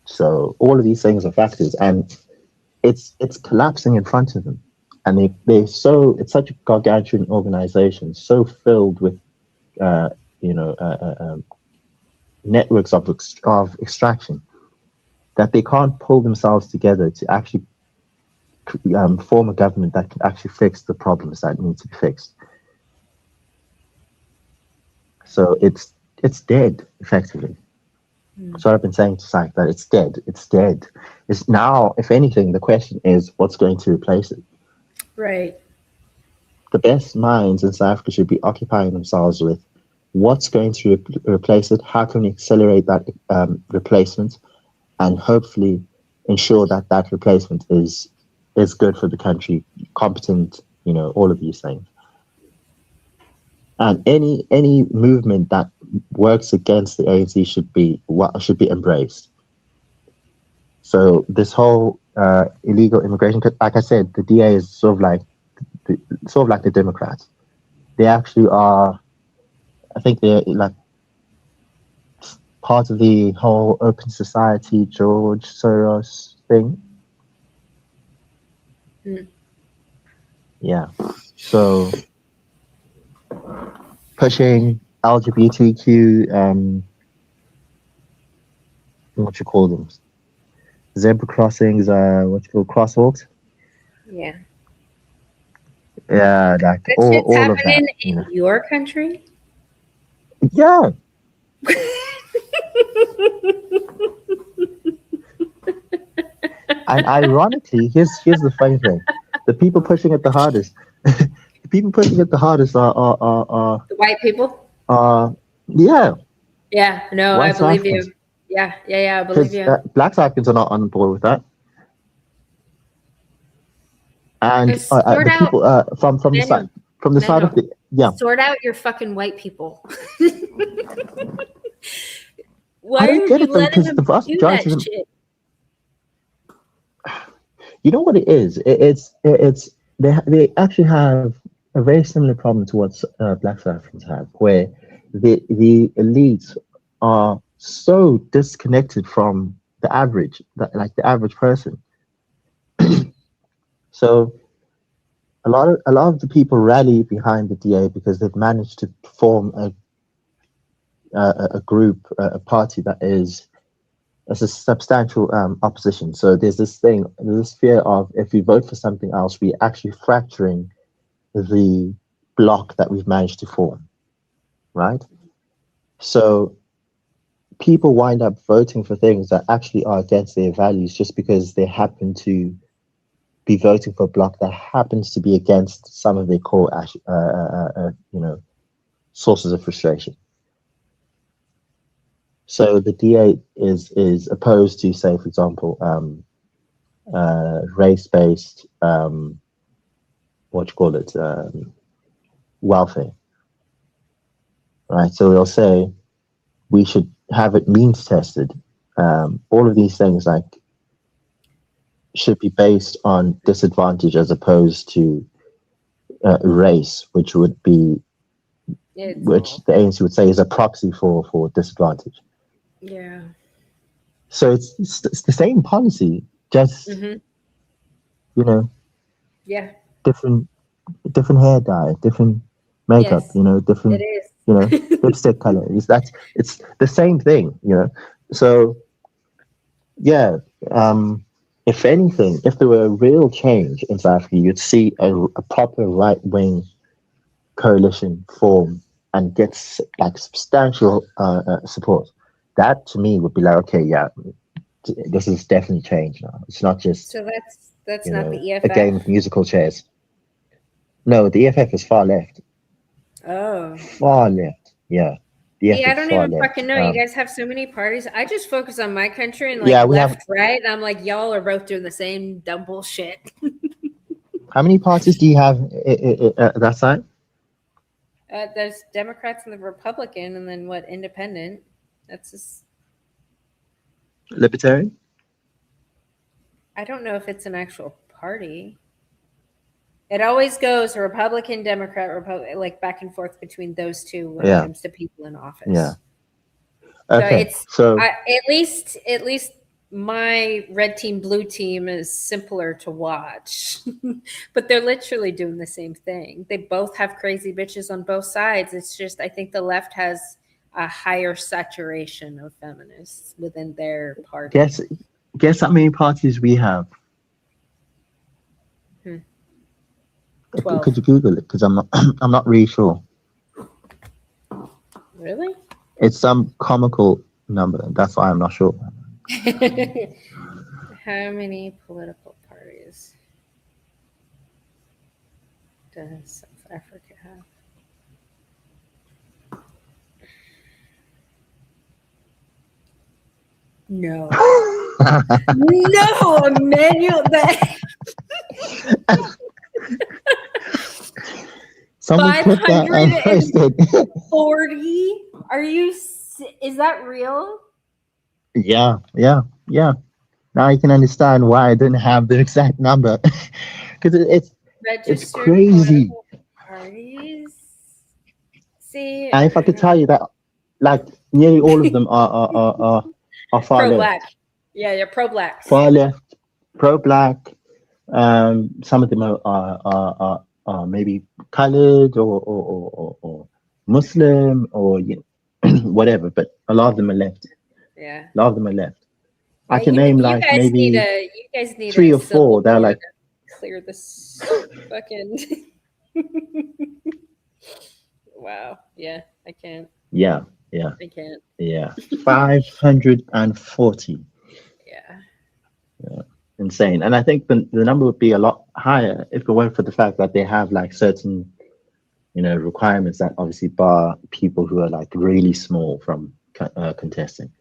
So all of these things are factors, and it's collapsing in front of them. And it's such a gargantuan organization, so filled with networks of extraction, that they can't pull themselves together to actually form a government that can actually fix the problems that need to be fixed. So it's dead, effectively. So I've been saying to SAC that it's dead. It's dead. It's now, if anything, the question is what's going to replace it? Right. The best minds in South Africa should be occupying themselves with what's going to replace it, how can we accelerate that replacement, and hopefully ensure that replacement is is good for the country, competent, all of these things. And any movement that works against the ANC should be embraced. So this whole illegal immigration, like I said, the DA is sort of like the Democrats. They actually are. I think they're like part of the whole open society George Soros thing. Yeah. So pushing LGBTQ, what you call them, zebra crossings, crosswalks. Yeah. Yeah, like That all shit's of that. happening in your country? Yeah. And ironically, here's the funny thing: the people pushing it the hardest, are The white people? yeah. Yeah, no, White I believe Africans. you. Yeah, I believe you. Black Africans are not on board with that. And Just sort the out people from the side of the Sort out your fucking white people. Why I don't are get you it though, letting because them the vast do majority that of them, shit? you know what it is? It's they actually have a very similar problem to what Black South Africans have, where the elites are so disconnected from the average, like the average person. So a lot of the people rally behind the DA because they've managed to form a group, a party that is as a substantial opposition. So there's this fear of, if we vote for something else, we're actually fracturing the block that we've managed to form, right? So people wind up voting for things that actually are against their values just because they happen to be voting for a block that happens to be against some of their core, sources of frustration. So the DA is opposed to, say, for example, race-based, welfare, right? So they'll say we should have it means tested. All of these things should be based on disadvantage as opposed to race, which the ANC would say is a proxy for disadvantage. Yeah. So it's the same policy, just Yeah. different hair dye, different makeup, Yes, different, it is. lipstick color. It's the same thing, So yeah, if anything, if there were a real change in South Africa, you'd see a proper right wing coalition form and get substantial support. That to me would be like, okay, yeah, this is definitely change now. It's not just So that's not the a EFF. game of musical chairs. No, the EFF is far left. Oh. Far left. Yeah. The See, I EFF don't is far even left. fucking know. You guys have so many parties. I just focus on my country and Yeah, we left, right. And I'm like, y'all are both doing the same dumb bullshit. How many parties do you have at that side? There's Democrats and the Republican, and then what? Independent. That's just. Libertarian? I don't know if it's an actual party. It always goes Republican, Democrat, like back and forth between those two when it comes to people in office. Yeah. Okay. At least my red team, blue team is simpler to watch, but they're literally doing the same thing. They both have crazy bitches on both sides. It's just, I think the left has a higher saturation of feminists within their party. Guess how many parties we have? 12. Could you Google it? Because I'm not really sure. Really? It's some comical number. That's why I'm not sure. How many political parties does South Africa have? No. No, Emmanuel. Someone put that and 540? posted. Are you? Is that real? Yeah. Now you can understand why I didn't have the exact number, because it's Registered crazy. political parties. See, And if I could tell you that, like, nearly all of them are far left, pro-black. Yeah, you're pro-blacks. far left, pro-black. Some of them are maybe colored or Muslim or whatever, but a lot of them are left. Yeah. A lot of them are left. I Yeah, can name like guys maybe you guys need 3 a or civil 4. They're war like, to clear this fucking. Wow. Yeah, I can't. yeah, I can't. 540. Yeah. Insane. And I think the number would be a lot higher if it weren't for the fact that they have like certain, requirements that obviously bar people who are like really small from contesting.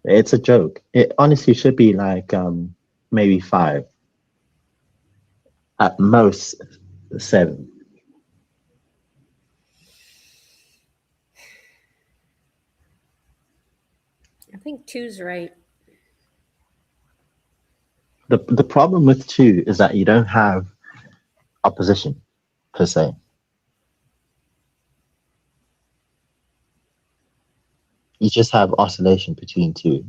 It's a joke. It honestly should be like maybe 5, at most 7. I think 2's right. The problem with 2 is that you don't have opposition per se. You just have oscillation between 2,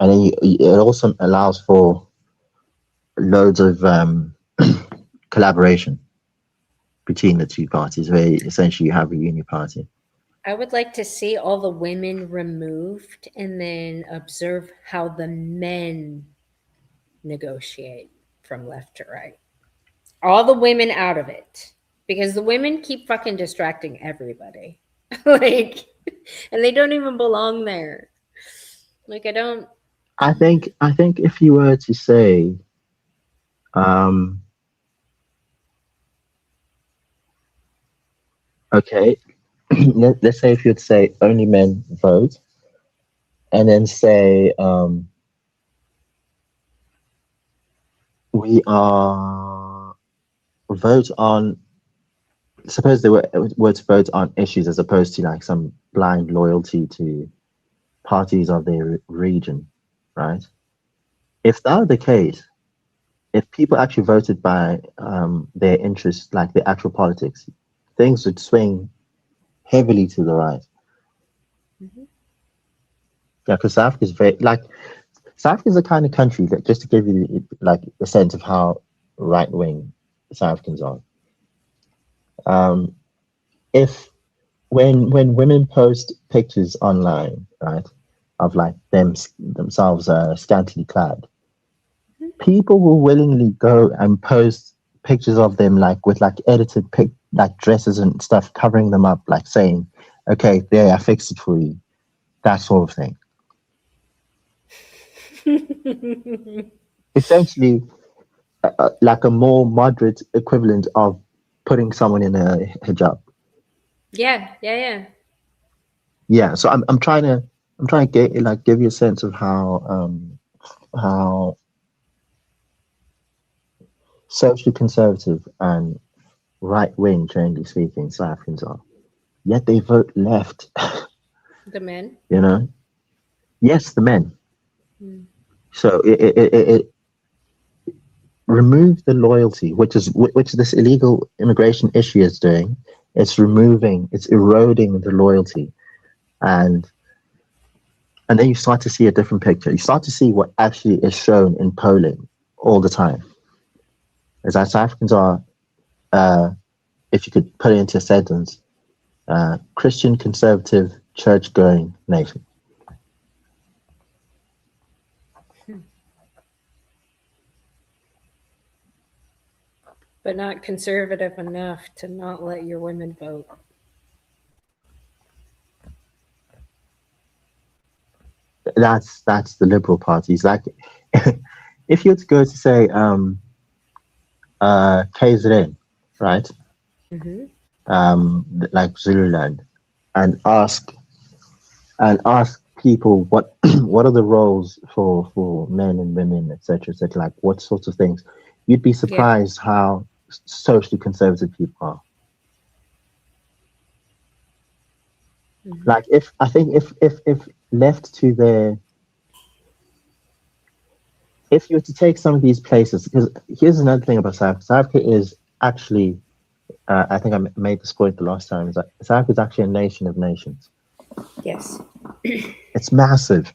and then it also allows for loads of collaboration between the 2 parties, where essentially you have a uniparty. I would like to see all the women removed and then observe how the men negotiate from left to right. All the women out of it, because the women keep fucking distracting everybody. Like, and they don't even belong there. Like, I think if you were to say okay, let's say if you'd say only men vote, and then say we are vote on, suppose they were to vote on issues as opposed to like some blind loyalty to parties of their region, right? If that were the case, if people actually voted by their interests, like the actual politics, things would swing heavily to the right. Mm-hmm. Yeah, because South Africa is South Africa is the kind of country that, just to give you like a sense of how right wing South Africans are. If when women post pictures online, right, of like themselves scantily clad, people will willingly go and post pictures of them like with like edited like dresses and stuff covering them up, like saying, okay, there, I fixed it for you, that sort of thing. Essentially like a more moderate equivalent of putting someone in a hijab. Yeah. So I'm trying to get like give you a sense of how socially conservative and right wing, generally speaking, South Africans are. Yet they vote left. The men. Yes, the men. So it remove the loyalty, which this illegal immigration issue is doing. It's eroding the loyalty, and then you start to see a different picture. You start to see what actually is shown in polling all the time. Is that South Africans are, if you could put it into a sentence, Christian conservative church going nation. But not conservative enough to not let your women vote. That's the Liberal Party. It's like if you were to go to say KZN, right? Like Zululand, and ask people what what are the roles for men and women, etc., etc., like what sorts of things, you'd be surprised how socially conservative people are. Like if I think if left to their, if you were to take some of these places, because here's another thing about South Africa is actually, I think I made this point the last time, is that South Africa is actually a nation of nations. Yes. It's massive.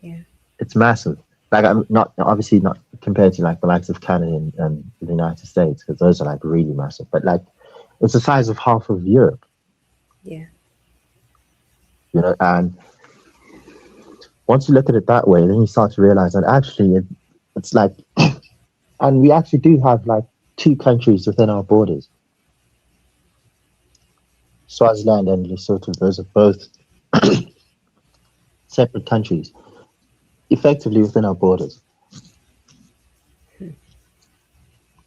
Yeah. It's massive. Like I'm not obviously not compared to like the likes of Canada and the United States, because those are like really massive. But like it's the size of half of Europe. Yeah. You know, and once you look at it that way, then you start to realize that actually it's like, and we actually do have like two countries within our borders. Swaziland and Lesotho, those are both separate countries, effectively within our borders,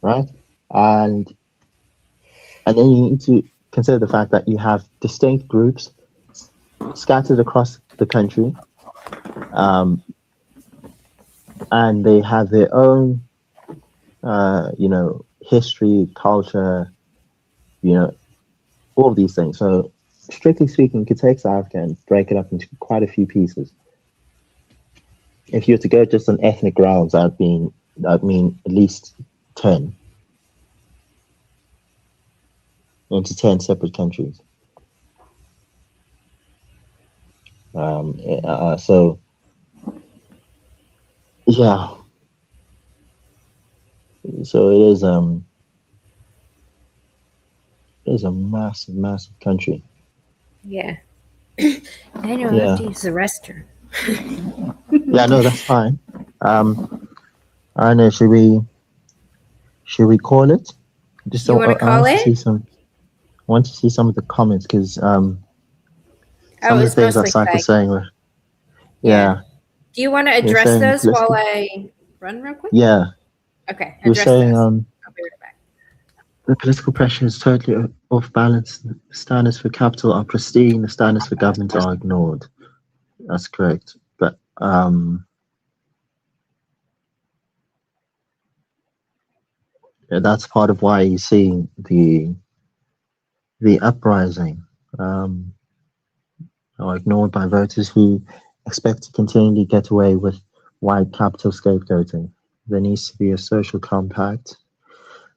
right? And then you need to consider the fact that you have distinct groups scattered across the country, and they have their own, you know, history, culture, you know, all of these things. So, strictly speaking, you could take South Africa and break it up into quite a few pieces. If you were to go just on ethnic grounds, that'd mean at least 10 into 10 separate countries. So yeah, so it is a massive country. Yeah. I know I have to use the restroom. Yeah, no, that's fine. I know. Should we call it? Just You want to I call want to see it? some. I want to see some of the comments because some Oh, of the it's things that mostly Psych was fake. saying were Yeah. Do you want to you're address saying those while political. I run real quick? Yeah, Okay. you're Address saying those. I'll be right back. the political pressure is totally off balance. The standards for capital are pristine. The standards for government are ignored. That's correct. But yeah, that's part of why you're seeing the uprising, are ignored by voters who expect to continually get away with white capital scapegoating. There needs to be a social compact,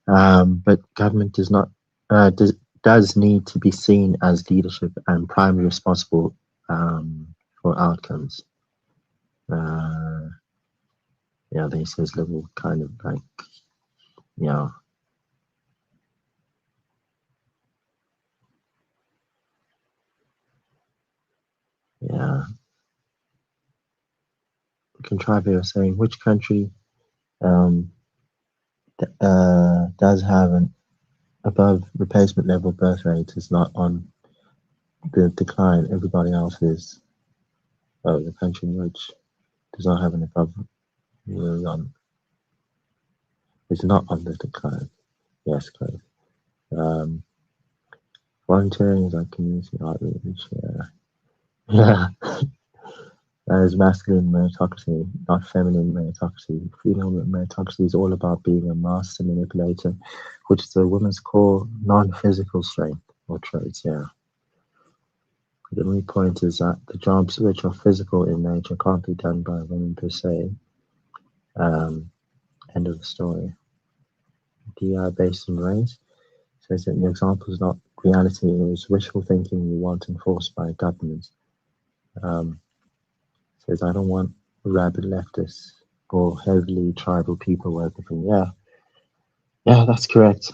but government does not does need to be seen as leadership and primarily responsible for outcomes. Yeah, this is little kind of like, yeah. Yeah, Contravia was saying which country does have an above replacement level birth rate is not on the decline. Everybody else is. Oh, the country which does not have an above is not on the decline. Yes, correct. Volunteering is like community outreach. Yeah. That is masculine meritocracy, not feminine meritocracy. Female meritocracy is all about being a master manipulator, which is a woman's core non-physical strength or traits. Yeah. The only point is that the jobs which are physical in nature can't be done by women per se. End of the story. DI based on race says that the example is not reality, it is wishful thinking you want enforced by governments. Says, I don't want rabid leftists or heavily tribal people working for me. Yeah, that's correct.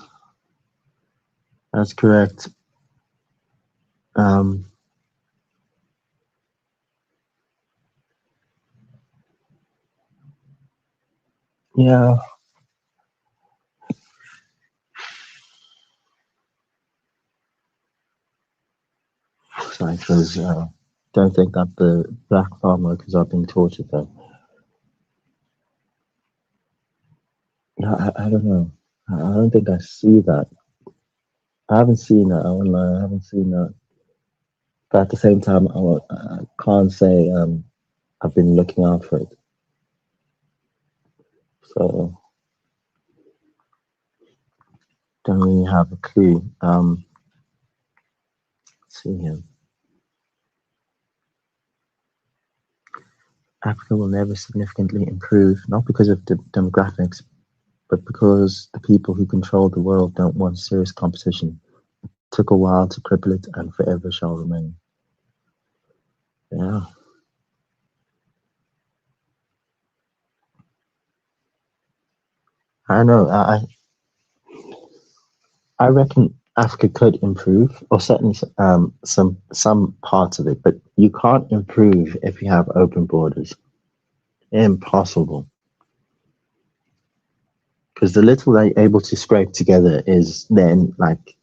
That's correct. Yeah. Sorry, because don't think that the black farm workers are being tortured though. Yeah, I don't know. I don't think I see that. I haven't seen that. I won't lie. I haven't seen that. But at the same time, I can't say I've been looking out for it. So don't really have a clue. Let's see here. Africa will never significantly improve, not because of the demographics, but because the people who control the world don't want serious competition. It took a while to cripple it and forever shall remain. Yeah. I know. I reckon Africa could improve, or certainly some parts of it, but you can't improve if you have open borders. Impossible. Because the little they're able to scrape together is then like,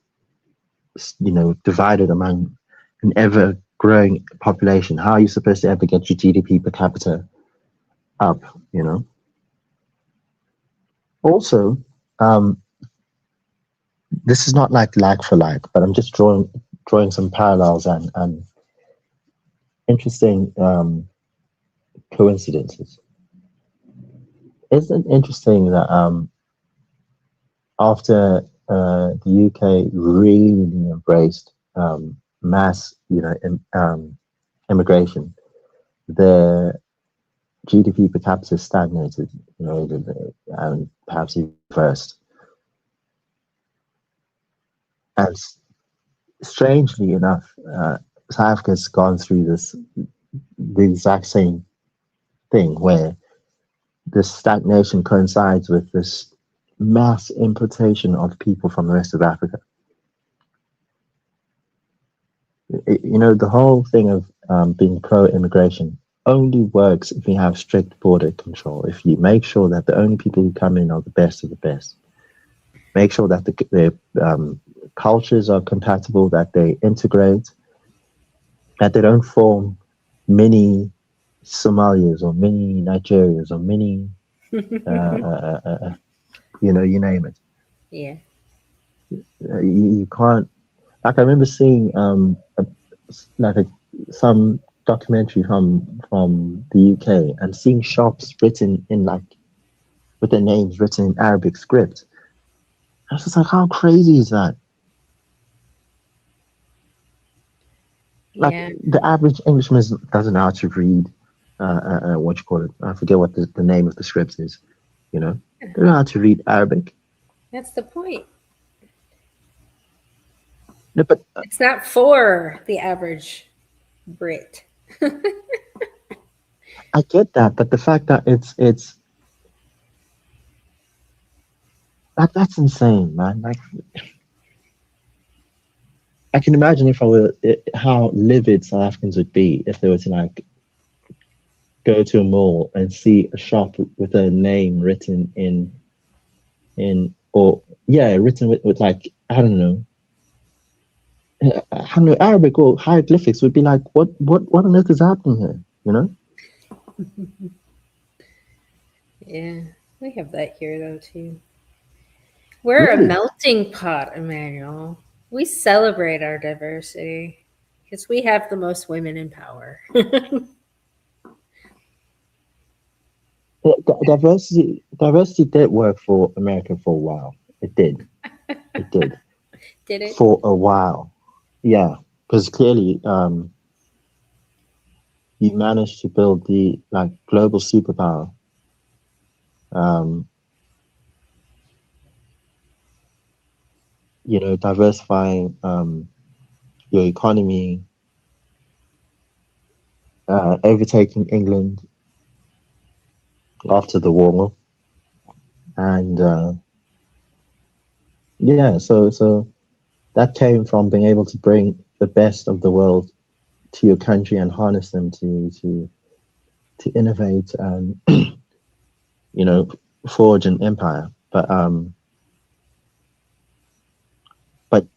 divided among an ever growing population. How are you supposed to ever get your GDP per capita up? Also, this is not like for like, but I'm just drawing some parallels and interesting coincidences. Isn't it interesting that after the UK really embraced mass, immigration, the GDP per capita stagnated, and perhaps even reversed. And strangely enough, South Africa's gone through the exact same thing, where this stagnation coincides with this mass importation of people from the rest of Africa. The whole thing of being pro-immigration only works if you have strict border control. If you make sure that the only people who come in are the best of the best, make sure that the cultures are compatible, that they integrate, that they don't form mini Somalias or mini Nigerias or mini, you name it. Yeah. You can't. Like I remember seeing some documentary from the UK and seeing shops written in with their names written in Arabic script. I was just like, how crazy is that? Yeah. The average Englishman doesn't know how to read. What you call it? I forget what the name of the script is. They don't know how to read Arabic. That's the point. No, but It's not for the average Brit. I get that, but the fact that it's that's insane, man. I can imagine how livid South Africans would be if they were to go to a mall and see a shop with a name written written with I don't know Arabic or hieroglyphics. Would be like, what on earth is happening here? Yeah, we have that here though too. We're Really? a melting pot, Emmanuel. We celebrate our diversity because we have the most women in power. Diversity did work for America for a while. It did. Did it? For a while. Yeah, because clearly you managed to build the global superpower. Diversifying your economy, overtaking England after the war, and so that came from being able to bring the best of the world to your country and harness them to innovate and forge an empire. But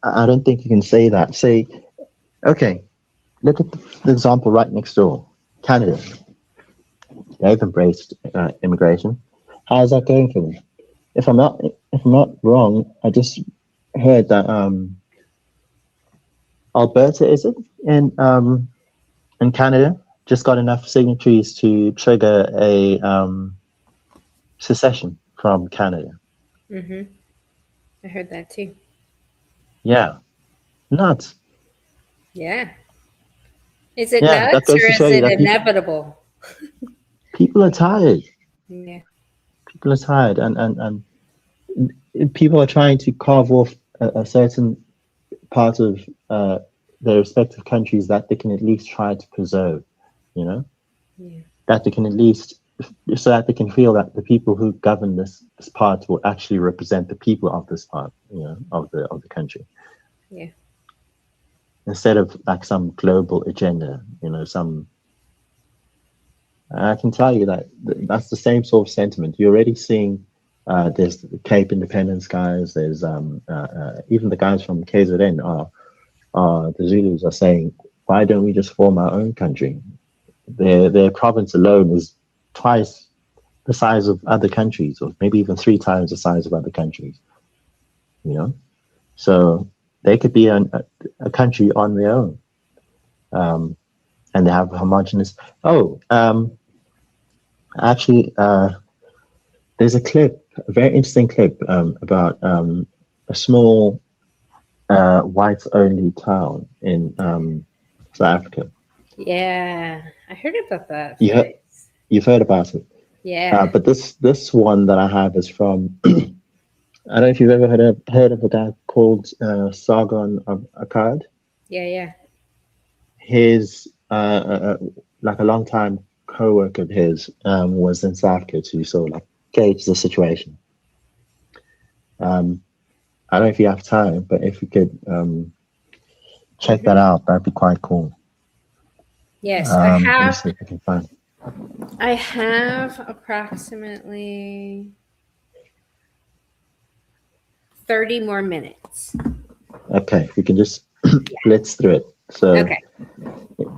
I don't think you can say that. Say, okay, look at the example right next door, Canada. They've embraced immigration. How's that going for them? If I'm not wrong, I just heard that Alberta, is it? In Canada, just got enough signatories to trigger a secession from Canada. Mm-hmm. I heard that too. Yeah, nuts. Yeah. Is it Yeah, that nuts goes or to show is you it that inevitable? people are tired. Yeah. People are tired, and people are trying to carve off a certain part of their respective countries that they can at least try to preserve. You know, Yeah. that they can at least, so that they can feel that the people who govern this part will actually represent the people of this part, of the country, Yeah. instead of like some global agenda. Some. I can tell you that that's the same sort of sentiment. You're already seeing. There's the Cape Independence guys. There's even the guys from KZN the Zulus are saying, why don't we just form our own country? Their province alone is twice the size of other countries, or maybe even 3 times the size of other countries. So they could be a country on their own, and they have homogenous. Actually, there's a very interesting clip about a small whites-only town in South Africa. Yeah. I heard about that You place. you've heard about it, Yeah. but this one that I have is from. I don't know if you've ever heard of a guy called Sargon of Akkad. Yeah. Yeah. His like a long time co-worker of his was in South Africa to sort of like gauge the situation. I don't know if you have time, but if you could check that out, that'd be quite cool. Yes. Let me see if I can find. I have approximately 30 more minutes. Okay, we can just blitz through it. So Okay.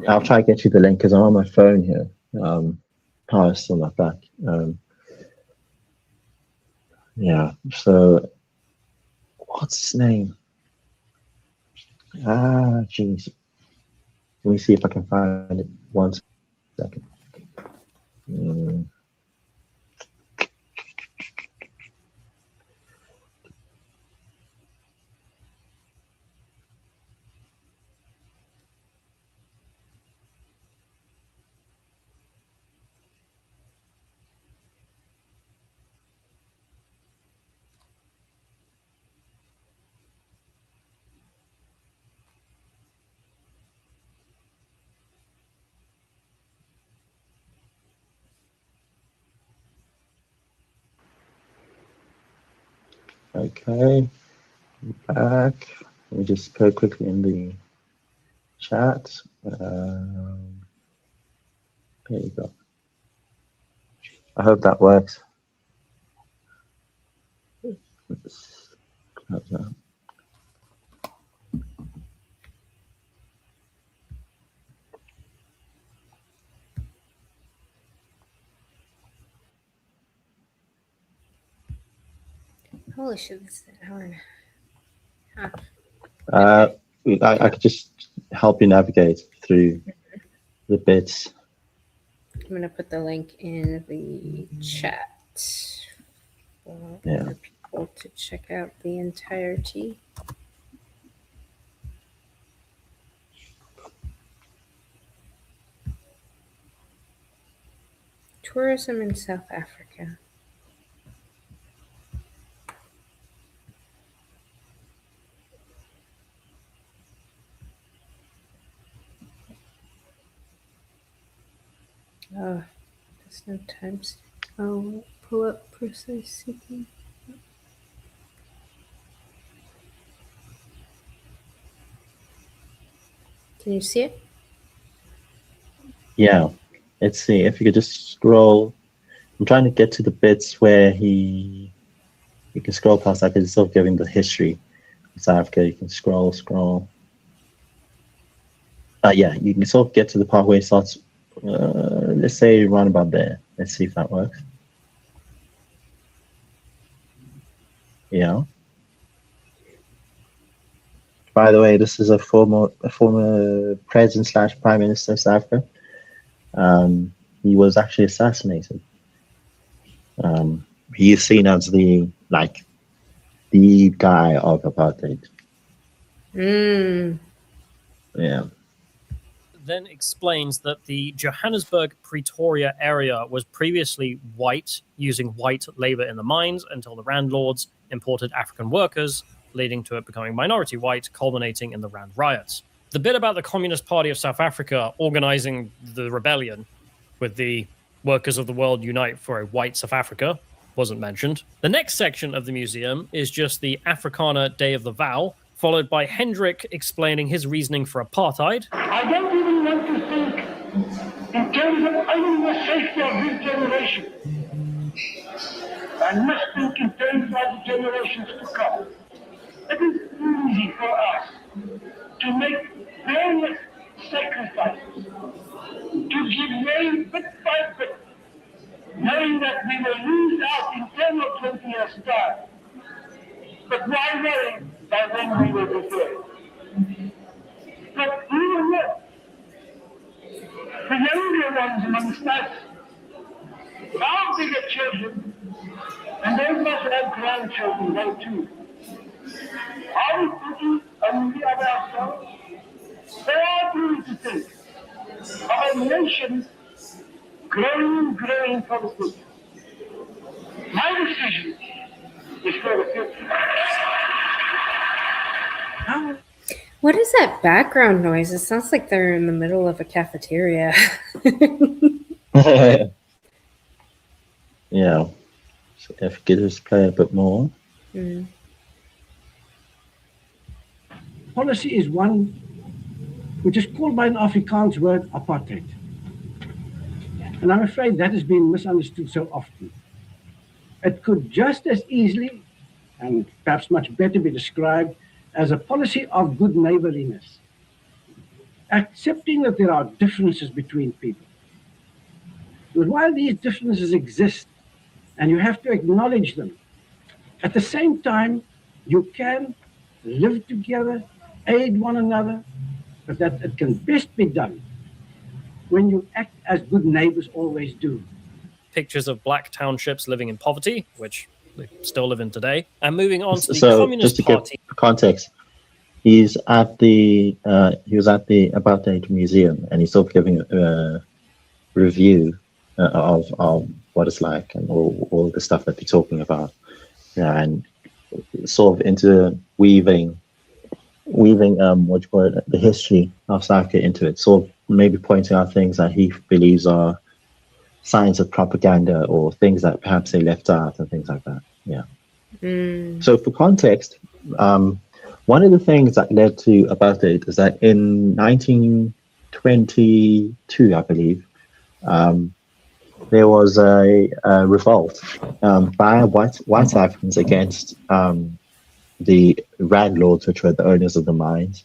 I'll try to get you the link because I'm on my phone here. Oh, it's still not back. Yeah. So what's his name? Jeez. Let me see if I can find it. 1 second. Okay. Back. Let me just go quickly in the chat. There you go. I hope that works. Let's close that. Holy shit, this is an hour and a half. I could just help you navigate through the bits. I'm going to put the link in the chat for other people to check out the entirety. Tourism in South Africa. Oh, there's no times. Oh, pull up precise seeking. Can you see it? Yeah. Let's see if you could just scroll. I'm trying to get to the bits where you can scroll past. I could sort of giving the history of South Africa. You can scroll. Yeah, you can sort of get to the part where it starts. Let's say around about there. Let's see if that works. Yeah. By the way, this is a former president slash prime minister of South Africa. He was actually assassinated. He is seen as the guy of apartheid. Yeah. Then explains that the Johannesburg Pretoria area was previously white, using white labor in the mines until the landlords imported African workers, leading to it becoming minority white, culminating in the Rand riots. The bit about the Communist Party of South Africa organizing the rebellion with the Workers of the World Unite for a White South Africa wasn't mentioned. The next section of the museum is just the Afrikaner Day of the Vow, followed by Hendrik explaining his reasoning for apartheid. I don't even want to think in terms of only the safety of this generation. I must think in terms of the generations to come. It is easy for us to make various sacrifices, to give way bit by bit, knowing that we will lose out in 10 or 20 years' time. But why worry by when we will be there? But we will know. The younger ones amongst us, our bigger children, and they must have grandchildren, they too. Are we thinking only of ourselves? They are due to think of a nation growing and growing for the future. My decision is for the future. What is that background noise? It sounds like they're in the middle of a cafeteria. Yeah. So if you could just play a bit more. Policy is one which is called by an Afrikaans word apartheid. And I'm afraid that has been misunderstood so often. It could just as easily, and perhaps much better, be described as a policy of good neighborliness, accepting that there are differences between people. But while these differences exist, and you have to acknowledge them, at the same time, you can live together, aid one another, but that it can best be done when you act as good neighbors always do. Pictures of black townships living in poverty, which they still live in today. And moving on to the So Communist just to Party. give context, he was at the Apartheid Museum, and he's sort of giving a review of what it's like and all the stuff that they're talking about. Yeah, and sort of into weaving what you call it, the history of South Africa into it. Sort of maybe pointing out things that he believes are signs of propaganda or things that perhaps they left out and things like that. Yeah. So for context, one of the things that led to apartheid is that in 1922, I believe, there was a revolt by white South Africans against the landlords, which were the owners of the mines,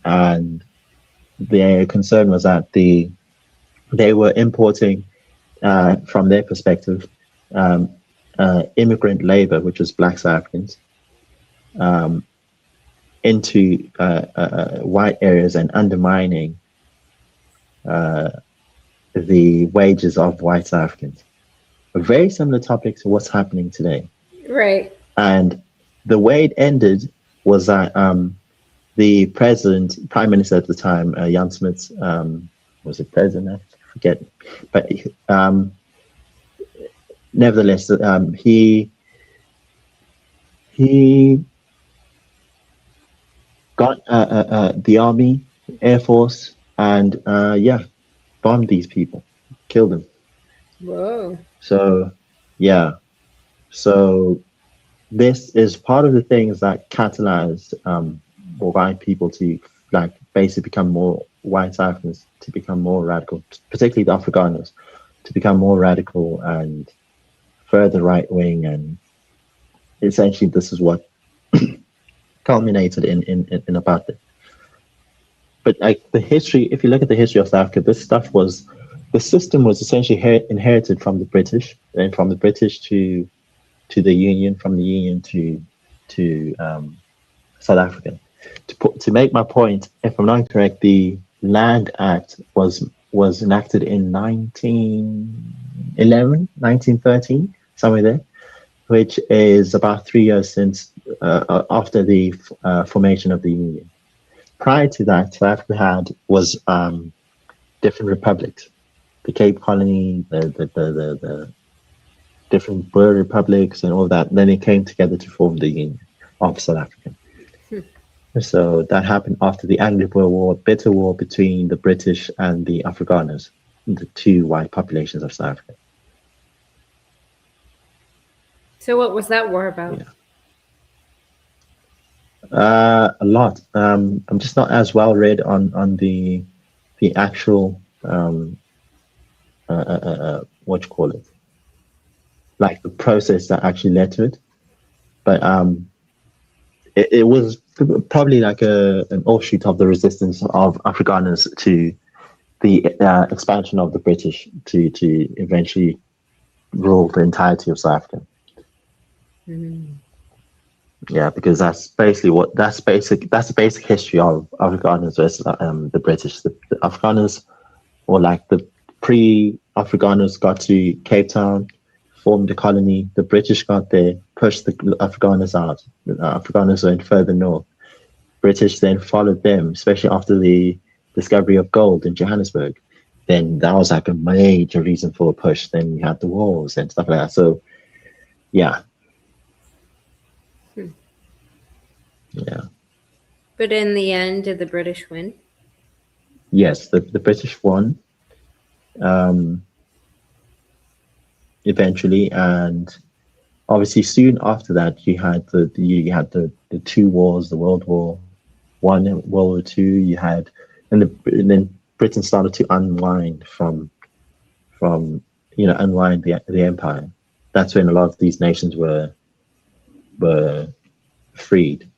and their concern was that they were importing, from their perspective, immigrant labor, which was black South Africans, into white areas and undermining the wages of white South Africans. A very similar topic to what's happening today. Right. And the way it ended was that the prime minister at the time, Jan Smuts, was it president? I forget. But nevertheless, he got the army, air force, and bombed these people, killed them. Whoa. So, yeah. So this is part of the things that catalyzed white people to basically become more white South Africans, to become more radical, particularly the Afrikaners, to become more radical and further right wing, and essentially this is what culminated in apartheid. But the history, if you look at the history of South Africa, the system was essentially inherited from the British, and from the British to the Union, from the Union to South Africa. to make my point, if I'm not correct, the Land Act was enacted in 1911, 1913, somewhere there, which is about 3 years since after the formation of the Union. Prior to that, South Africa was different republics, the Cape Colony, the different Boer republics, and all that. Then it came together to form the Union of South Africa. So that happened after the Anglo-Boer War, bitter war between the British and the Afrikaners, the two white populations of South Africa. So what was that war about? Yeah. A lot. I'm just not as well read on the actual what you call it, like the process that actually led to it. But it was probably like an offshoot of the resistance of Afrikaners to the expansion of the British to eventually rule the entirety of South Africa. Yeah, because that's basically the basic history of Afrikaners versus the British. The Afrikaners, or like the pre-Afrikaners, got to Cape Town, formed a colony. The British got there, pushed the Afrikaners out. The Afrikaners went further north. British then followed them, especially after the discovery of gold in Johannesburg. Then that was like a major reason for a push. Then you had the wars and stuff like that. So, yeah. Yeah. But in the end, did the British win? Yes, the British won eventually, and obviously soon after that you had the two wars, the World War One and World War Two. You had, and then Britain started to unwind from unwind the empire. That's when a lot of these nations were freed.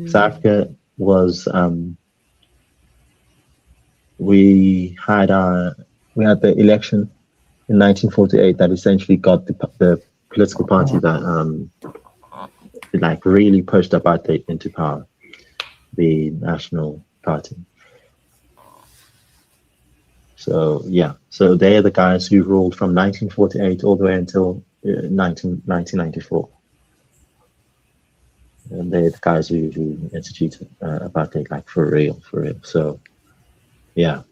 South Africa was we had the election in 1948 that essentially got the political party that like really pushed apartheid into power, the National Party. So yeah, so they're the guys who ruled from 1948 all the way until 1994. And they're the guys who instituted apartheid, like for real. So, yeah.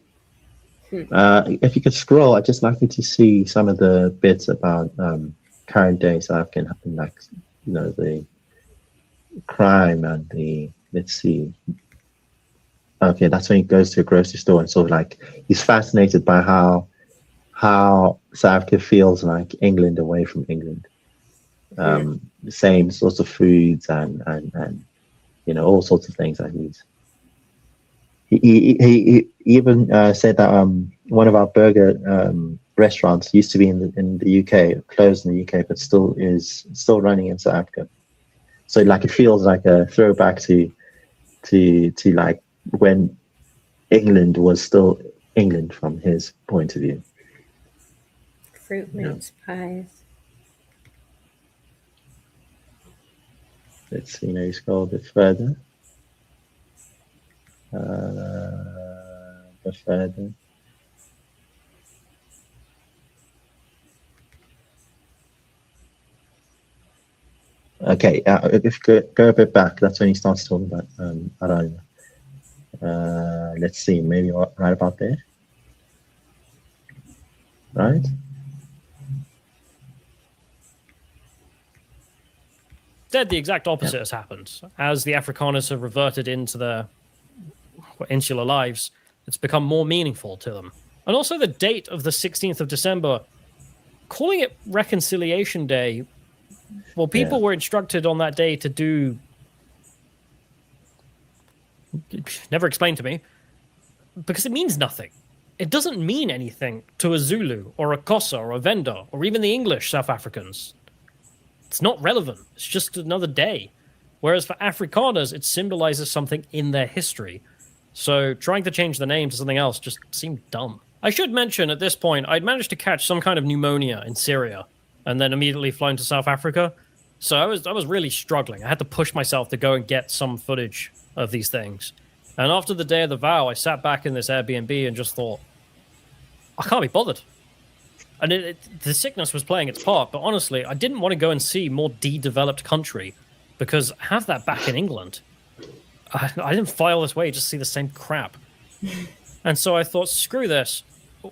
If you could scroll, I'd just like you to see some of the bits about current day South African, like, the crime and the, let's see. Okay, that's when he goes to a grocery store and sort of like, he's fascinated by how South Africa feels like England away from England. The same sorts of foods and all sorts of things that he even said that one of our burger restaurants used to be in the UK, closed in the UK, but still running in South Africa. So like it feels like a throwback to like when England was still England from his point of view. Fruit mince pies. Let's see, you scroll a bit further. Okay, if you go a bit back, that's when he starts talking about I don't know. Let's see, maybe right about there. Right? Instead, the exact opposite has happened. As the Afrikaners have reverted into their insular lives, it's become more meaningful to them. And also the date of the 16th of December, calling it Reconciliation Day, well, people were instructed on that day to do... Never explained to me. Because it means nothing. It doesn't mean anything to a Zulu or a Xhosa or a Venda or even the English South Africans. It's not relevant. It's just another day. Whereas for Afrikaners, it symbolizes something in their history. So trying to change the name to something else just seemed dumb. I should mention at this point, I'd managed to catch some kind of pneumonia in Syria and then immediately flown to South Africa. So I was really struggling. I had to push myself to go and get some footage of these things. And after the day of the vow, I sat back in this Airbnb and just thought, I can't be bothered. And the sickness was playing its part, but honestly, I didn't want to go and see more de-developed country because I have that back in England. I didn't fly all this way just to see the same crap. And so I thought, screw this.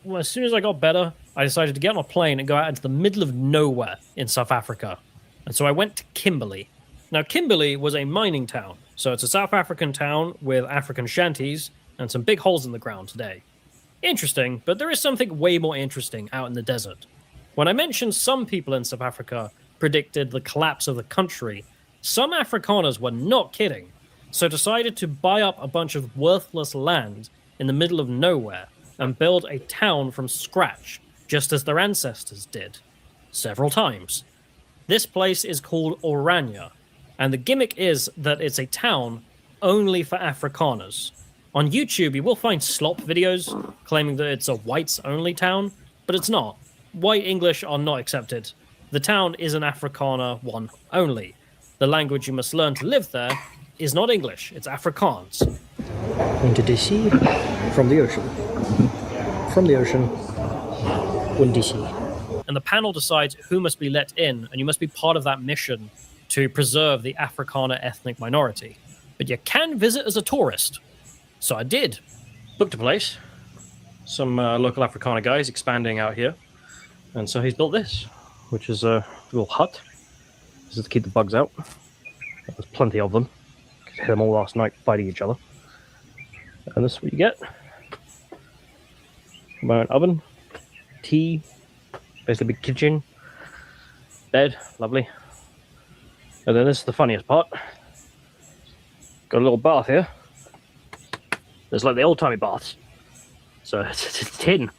Well, as soon as I got better, I decided to get on a plane and go out into the middle of nowhere in South Africa. And so I went to Kimberley. Now, Kimberley was a mining town. So it's a South African town with African shanties and some big holes in the ground today. Interesting, but there is something way more interesting out in the desert. When I mentioned some people in South Africa predicted the collapse of the country, some Afrikaners were not kidding, so decided to buy up a bunch of worthless land in the middle of nowhere and build a town from scratch, just as their ancestors did, several times. This place is called Oranje, and the gimmick is that it's a town only for Afrikaners. On YouTube, you will find slop videos claiming that it's a whites-only town, but it's not. White English are not accepted. The town is an Afrikaner one only. The language you must learn to live there is not English, it's Afrikaans. Into the sea, from the ocean. From the ocean, in the sea. And the panel decides who must be let in, and you must be part of that mission to preserve the Afrikaner ethnic minority. But you can visit as a tourist. So I did. Booked a place. Some local Afrikaner guys expanding out here. And so he's built this, which is a little hut. This is to keep the bugs out. There's plenty of them. Could hear them all last night fighting each other. And this is what you get. My own oven. Tea. Basically a big kitchen. Bed. Lovely. And then this is the funniest part. Got a little bath here. It's like the old-timey baths. So it's a tin,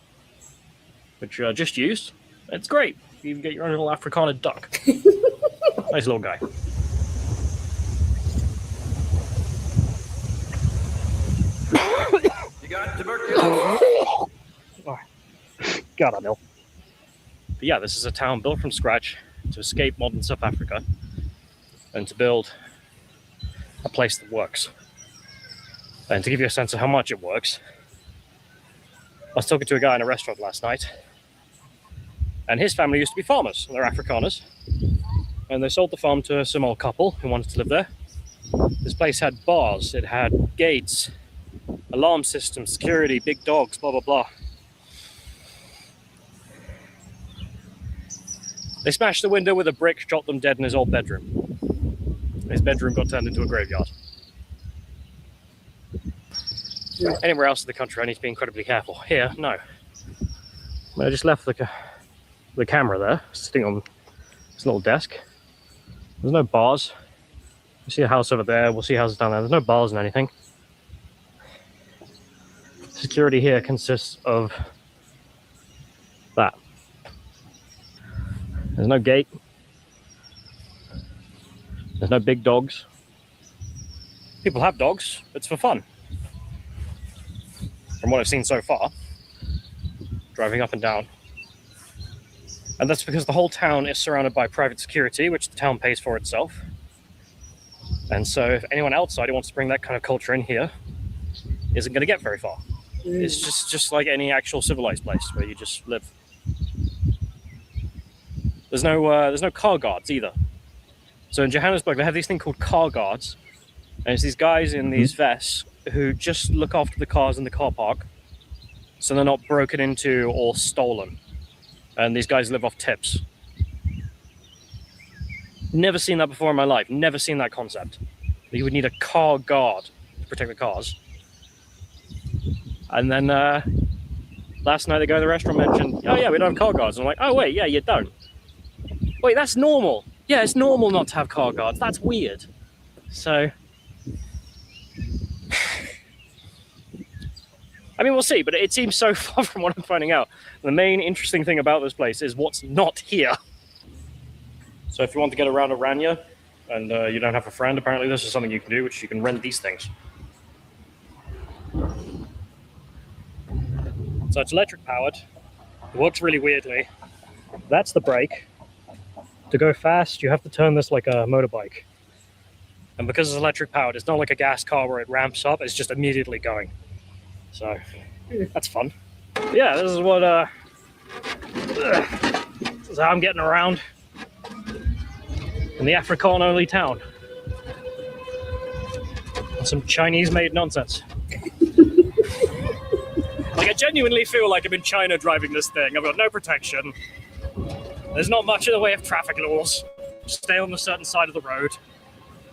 which I just used. It's great. You even get your own little Afrikaner duck. Nice little guy. You got tuberculosis. God, I'm ill. But yeah, this is a town built from scratch to escape modern South Africa and to build a place that works. And to give you a sense of how much it works, I was talking to a guy in a restaurant last night, and his family used to be farmers. They're Afrikaners, and they sold the farm to some old couple who wanted to live there. This place had bars, it had gates, alarm systems, security, big dogs, blah, blah, blah. They smashed the window with a brick, shot them dead in his old bedroom. His bedroom got turned into a graveyard. Anywhere else in the country, I need to be incredibly careful. Here, no. I just left the camera there, sitting on this little desk. There's no bars. You see a house over there, we'll see houses down there. There's no bars and anything. Security here consists of that. There's no gate. There's no big dogs. People have dogs, it's for fun. From what I've seen so far, driving up and down. And that's because the whole town is surrounded by private security, which the town pays for itself. And so if anyone outside who wants to bring that kind of culture in here isn't going to get very far. It's just like any actual civilized place where you just live. There's no car guards either. So in Johannesburg, they have these thing called car guards. And it's these guys in these vests who just look after the cars in the car park so they're not broken into or stolen. And these guys live off tips. Never seen that before in my life. Never seen that concept. You would need a car guard to protect the cars. And then last night the guy at the restaurant mentioned, oh yeah, we don't have car guards. I'm like, oh wait, yeah, you don't. Wait, that's normal. Yeah, it's normal not to have car guards. That's weird. So, I mean, we'll see, but it seems so far from what I'm finding out. The main interesting thing about this place is what's not here. So if you want to get around Oranje and you don't have a friend, apparently this is something you can do, which you can rent these things. So it's electric powered. It works really weirdly. That's the brake. To go fast, you have to turn this like a motorbike. And because it's electric powered, it's not like a gas car where it ramps up, it's just immediately going. So, that's fun. Yeah, this is what, this is how I'm getting around in the Afrikaan-only town. Some Chinese-made nonsense. Like, I genuinely feel like I'm in China driving this thing. I've got no protection. There's not much in the way of traffic laws. Just stay on a certain side of the road.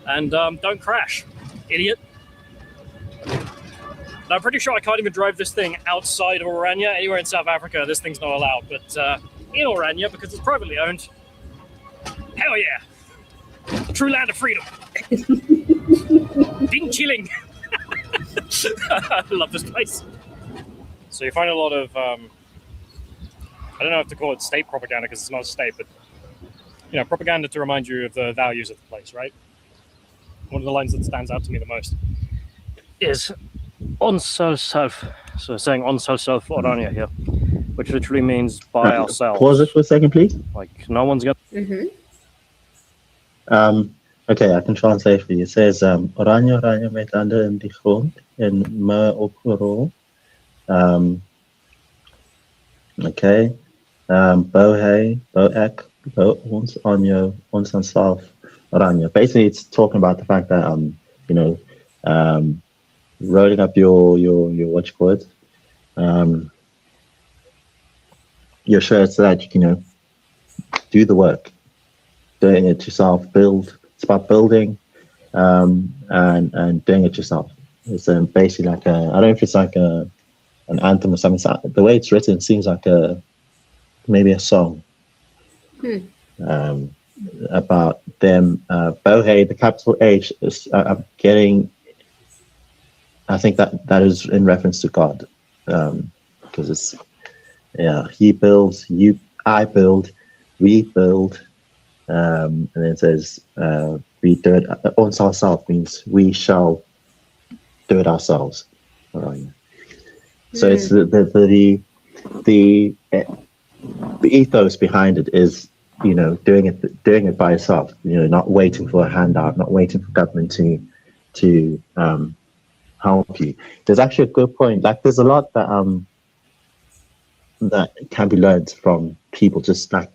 And don't crash, idiot. Now, I'm pretty sure I can't even drive this thing outside of Oranje. Anywhere in South Africa, this thing's not allowed. But in Oranje, because it's privately owned, hell yeah. The true land of freedom. Ding chilling. I love this place. So you find a lot of, I don't know if to call it state propaganda because it's not a state, but, you know, propaganda to remind you of the values of the place, right? One of the lines that stands out to me the most is on self. So saying on self Oranje here, which literally means by ourselves. Pause it for a second, please. Like, no one's got... Okay, I can translate for you. It says, Oranje met handen in die grond en me opgerol. Okay. Bou hy, bou ek, bou ons aan jou, ons aan self, Oranje. Basically, it's talking about the fact that, you know, rolling up your what you call it, your shirt so that you can, you know, do the work, doing it yourself, build. It's about building, and doing it yourself. It's basically like a, I don't know if it's like an anthem or something. The way it's written seems like maybe a song. About them. Bohe, the capital H is getting. I think that is in reference to God, because it's, yeah, he builds, I build, we build, and then it says we do it on ourselves, means we shall do it ourselves. So it's the ethos behind it is, you know, doing it by yourself. You know, not waiting for a handout, not waiting for government to help you. There's actually a good point. Like, there's a lot that that can be learned from people. Just like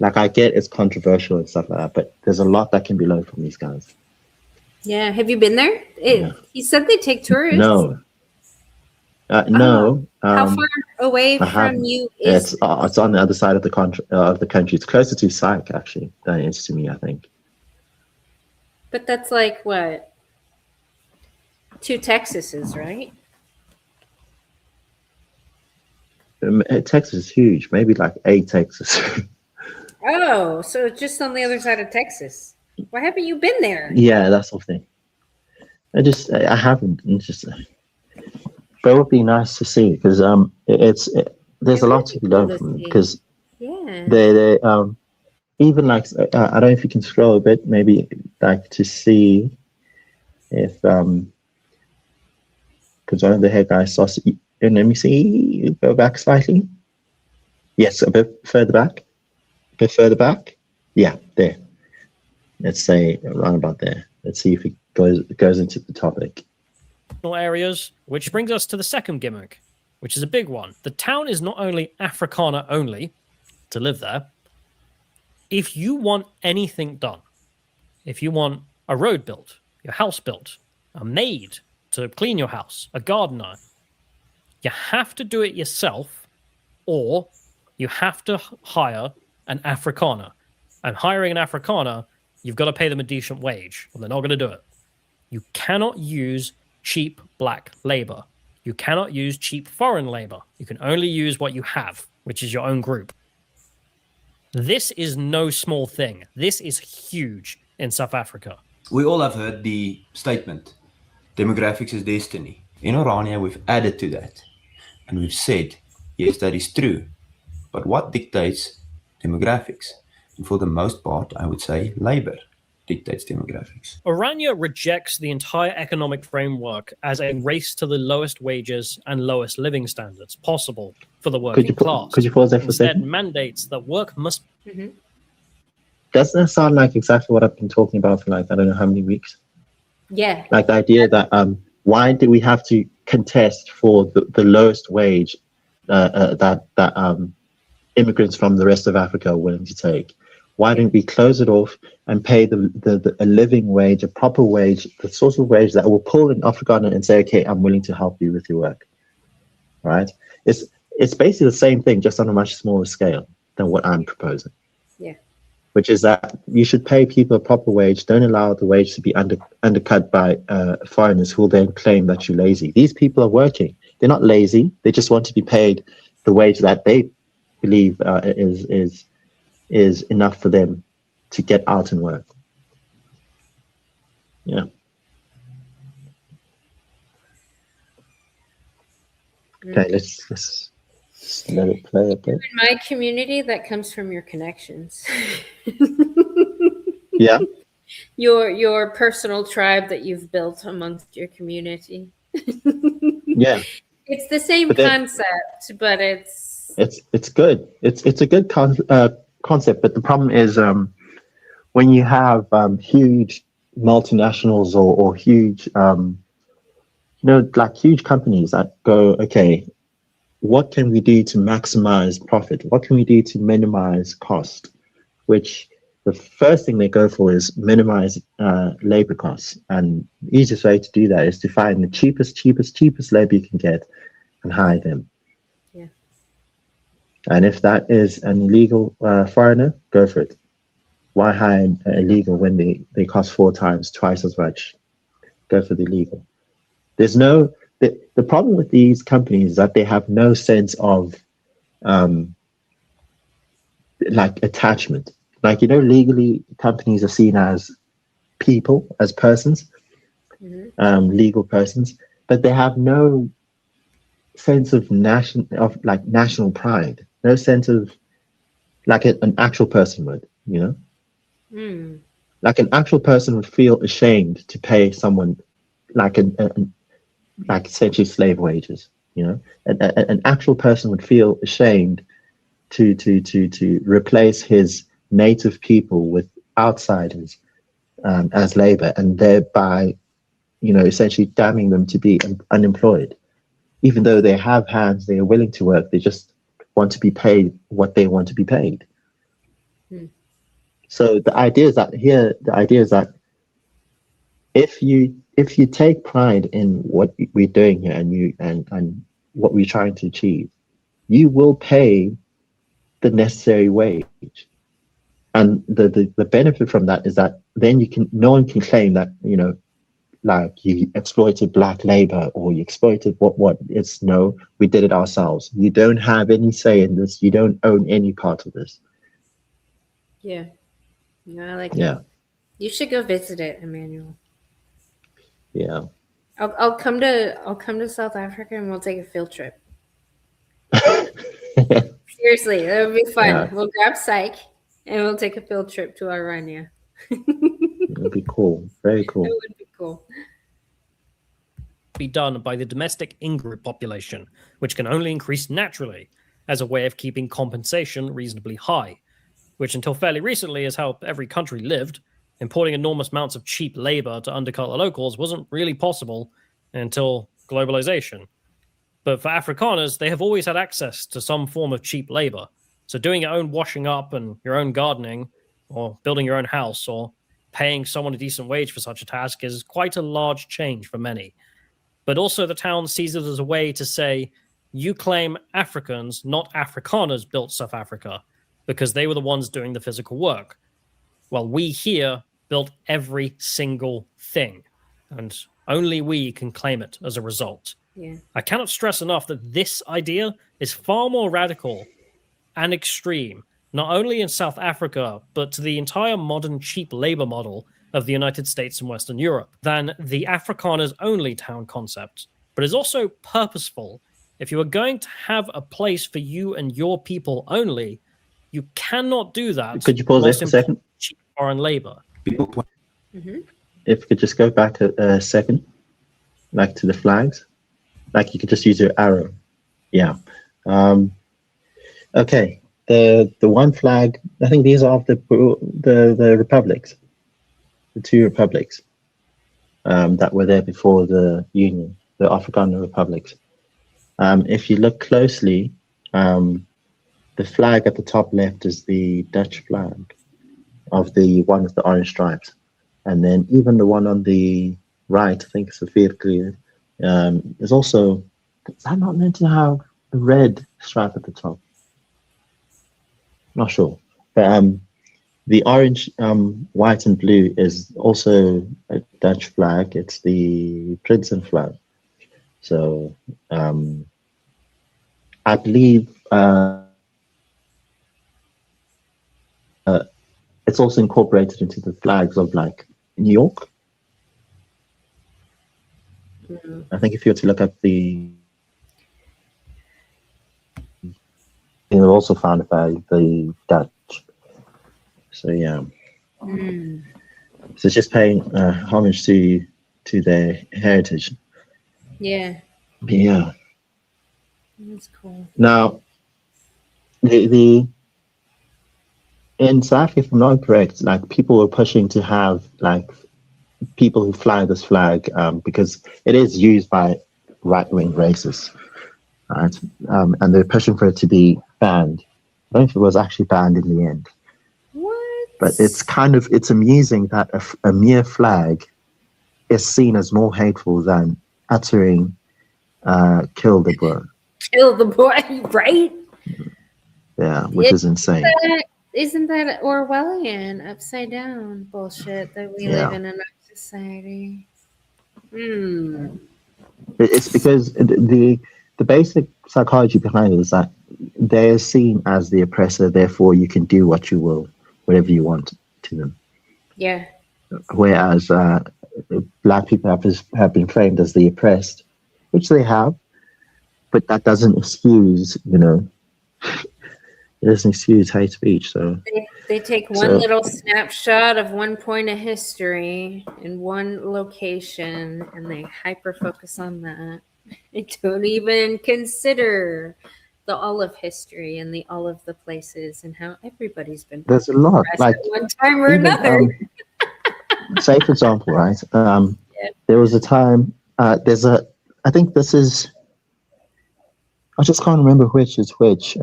I get it's controversial and stuff like that, but there's a lot that can be learned from these guys. Yeah, have you been there? He said they take tourists. No. No. How far away from you is? It's on the other side of the country. It's closer to Syke actually than it is to me, I think. But that's like what? 2 Texases, right? Texas is huge. Maybe like 8 Texas. Oh, so it's just on the other side of Texas. Why haven't you been there? Yeah, that's the thing. I haven't. It's just. But it would be nice to see because there's a lot to be learned from them because they even like I don't know if you can scroll a bit, maybe like to see if because one of the head guys saw, and let me see, go back slightly. Yes, a bit further back. Yeah, there. Let's say around about there. Let's see if it goes into the topic. Areas, which brings us to the second gimmick, which is a big one. The town is not only Afrikaner only to live there. If you want anything done, if you want a road built, your house built, a maid to clean your house, a gardener, you have to do it yourself, or you have to hire an Afrikaner. And hiring an Afrikaner, you've got to pay them a decent wage, or they're not going to do it. You cannot use cheap black labor. You cannot use cheap foreign labor. You can only use what you have, which is your own group. This is no small thing. This is huge in South Africa. We all have heard the statement, demographics is destiny. In Oranje, we've added to that. And we've said, yes, that is true. But what dictates demographics? And for the most part, I would say labor dictates demographics. Oranje rejects the entire economic framework as a race to the lowest wages and lowest living standards possible for the working class. Could you pause there for a second? Instead, mandates that work must... doesn't that sound like exactly what I've been talking about for like I don't know how many weeks? Yeah. Like the idea that why do we have to contest for the lowest wage that immigrants from the rest of Africa are willing to take? Why don't we close it off and pay a living wage, a proper wage, the sort of wage that will pull an Afrikaner and say, okay, I'm willing to help you with your work, right? It's basically the same thing, just on a much smaller scale than what I'm proposing. Yeah. Which is that you should pay people a proper wage. Don't allow the wage to be undercut by foreigners who will then claim that you're lazy. These people are working. They're not lazy. They just want to be paid the wage that they believe is enough for them to get out and work. Yeah. Okay, let's let it play a bit. In my community, that comes from your connections. Yeah. Your personal tribe that you've built amongst your community. Yeah. It's the same concept, but it's good. It's a good concept, but the problem is when you have huge multinationals or huge like huge companies that go, okay, what can we do to maximize profit? What can we do to minimize cost? Which the first thing they go for is minimize labor costs. And the easiest way to do that is to find the cheapest labor you can get and hire them. Yeah. And if that is an illegal foreigner, go for it. Why hire illegal when they cost 4 times, twice as much? Go for the illegal. There's no the problem with these companies is that they have no sense of like attachment. Like, legally companies are seen as people, as persons, legal persons, but they have no sense of national pride, no sense of like an actual person would, like an actual person would feel ashamed to pay someone like like essentially slave wages. An actual person would feel ashamed to replace his native people with outsiders as labor, and thereby essentially damning them to be unemployed, even though they have hands, they are willing to work, they just want to be paid what they want to be paid. So the idea is that if you take pride in what we're doing here and what we're trying to achieve, you will pay the necessary wage. And the benefit from that is that then no one can claim that, like you exploited black labor or you exploited what. It's no, we did it ourselves. You don't have any say in this. You don't own any part of this. Yeah. No, I like Yeah. it. You should go visit it, Emmanuel. Yeah. I'll come to South Africa and we'll take a field trip. Seriously, that would be fun. Yeah. We'll grab Psych and we'll take a field trip to Aranya. It would be cool. Very cool. It would be cool. Be done by the domestic in-group population, which can only increase naturally as a way of keeping compensation reasonably high, which until fairly recently is how every country lived. Importing enormous amounts of cheap labor to undercut the locals wasn't really possible until globalization. But for Afrikaners, they have always had access to some form of cheap labor. So doing your own washing up and your own gardening, or building your own house, or paying someone a decent wage for such a task is quite a large change for many. But also the town sees it as a way to say, you claim Africans, not Afrikaners, built South Africa, because they were the ones doing the physical work. Well, we here built every single thing, and only we can claim it as a result. Yeah. I cannot stress enough that this idea is far more radical and extreme, not only in South Africa, but to the entire modern cheap labor model of the United States and Western Europe, than the Afrikaners-only town concept, but is also purposeful. If you are going to have a place for you and your people only, you cannot do that. Could you pause there for a second? Cheap foreign labor. If you could just go back a second, like to the flags, like you could just use your arrow. Yeah. Okay. the one flag. I think these are the republics, the two republics that were there before the Union, the Afrikaner republics. If you look closely, the flag at the top left is the Dutch flag of the one with the orange stripes, and then even the one on the right, I think it's the Veerkleer, is also. Is that not meant to have a red stripe at the top? Not sure, but the orange, white, and blue is also a Dutch flag. It's the Prinsen flag. So I believe it's also incorporated into the flags of like New York. I think if you were to look up they were also founded by the Dutch. So yeah. So it's just paying homage to their heritage. Yeah. Yeah. That's cool. Now, the in South Africa, if I'm not correct, like people were pushing to have like people who fly this flag because it is used by right-wing racists, right? And they're pushing for it to be banned. I don't know if it was actually banned in the end. What? But it's amusing that a mere flag is seen as more hateful than uttering "kill the boy." Kill the boy, right? Yeah, which is insane. Isn't that Orwellian, upside down bullshit that we live in our society? It's because the basic psychology behind it is that they're seen as the oppressor, therefore you can do what you will, whatever you want to them. Yeah. Whereas black people have been framed as the oppressed, which they have, but that doesn't excuse, it doesn't excuse hate speech. So they take one little snapshot of one point of history in one location and they hyper focus on that. They don't even consider all of history and all of the places and how everybody's been. There's a lot, like at one time or another. Say for example, right? There was a time. I think this is. I just can't remember which is which.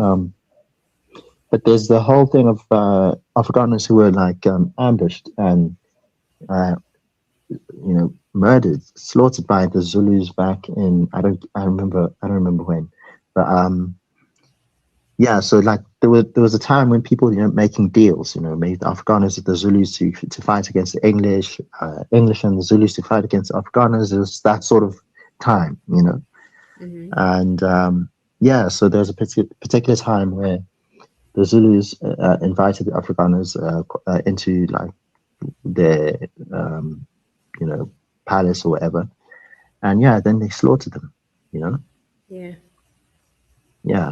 But there's the whole thing of Afrikaners who were like ambushed and murdered, slaughtered by the Zulus back in I don't remember when, but so like there was a time when people making deals, made the Afrikaners with the Zulus to fight against the English, English and the Zulus to fight against the Afrikaners. It was that sort of time, and so there's a particular time where the Zulus invited the Afrikaners into like their palace or whatever, and then they slaughtered them.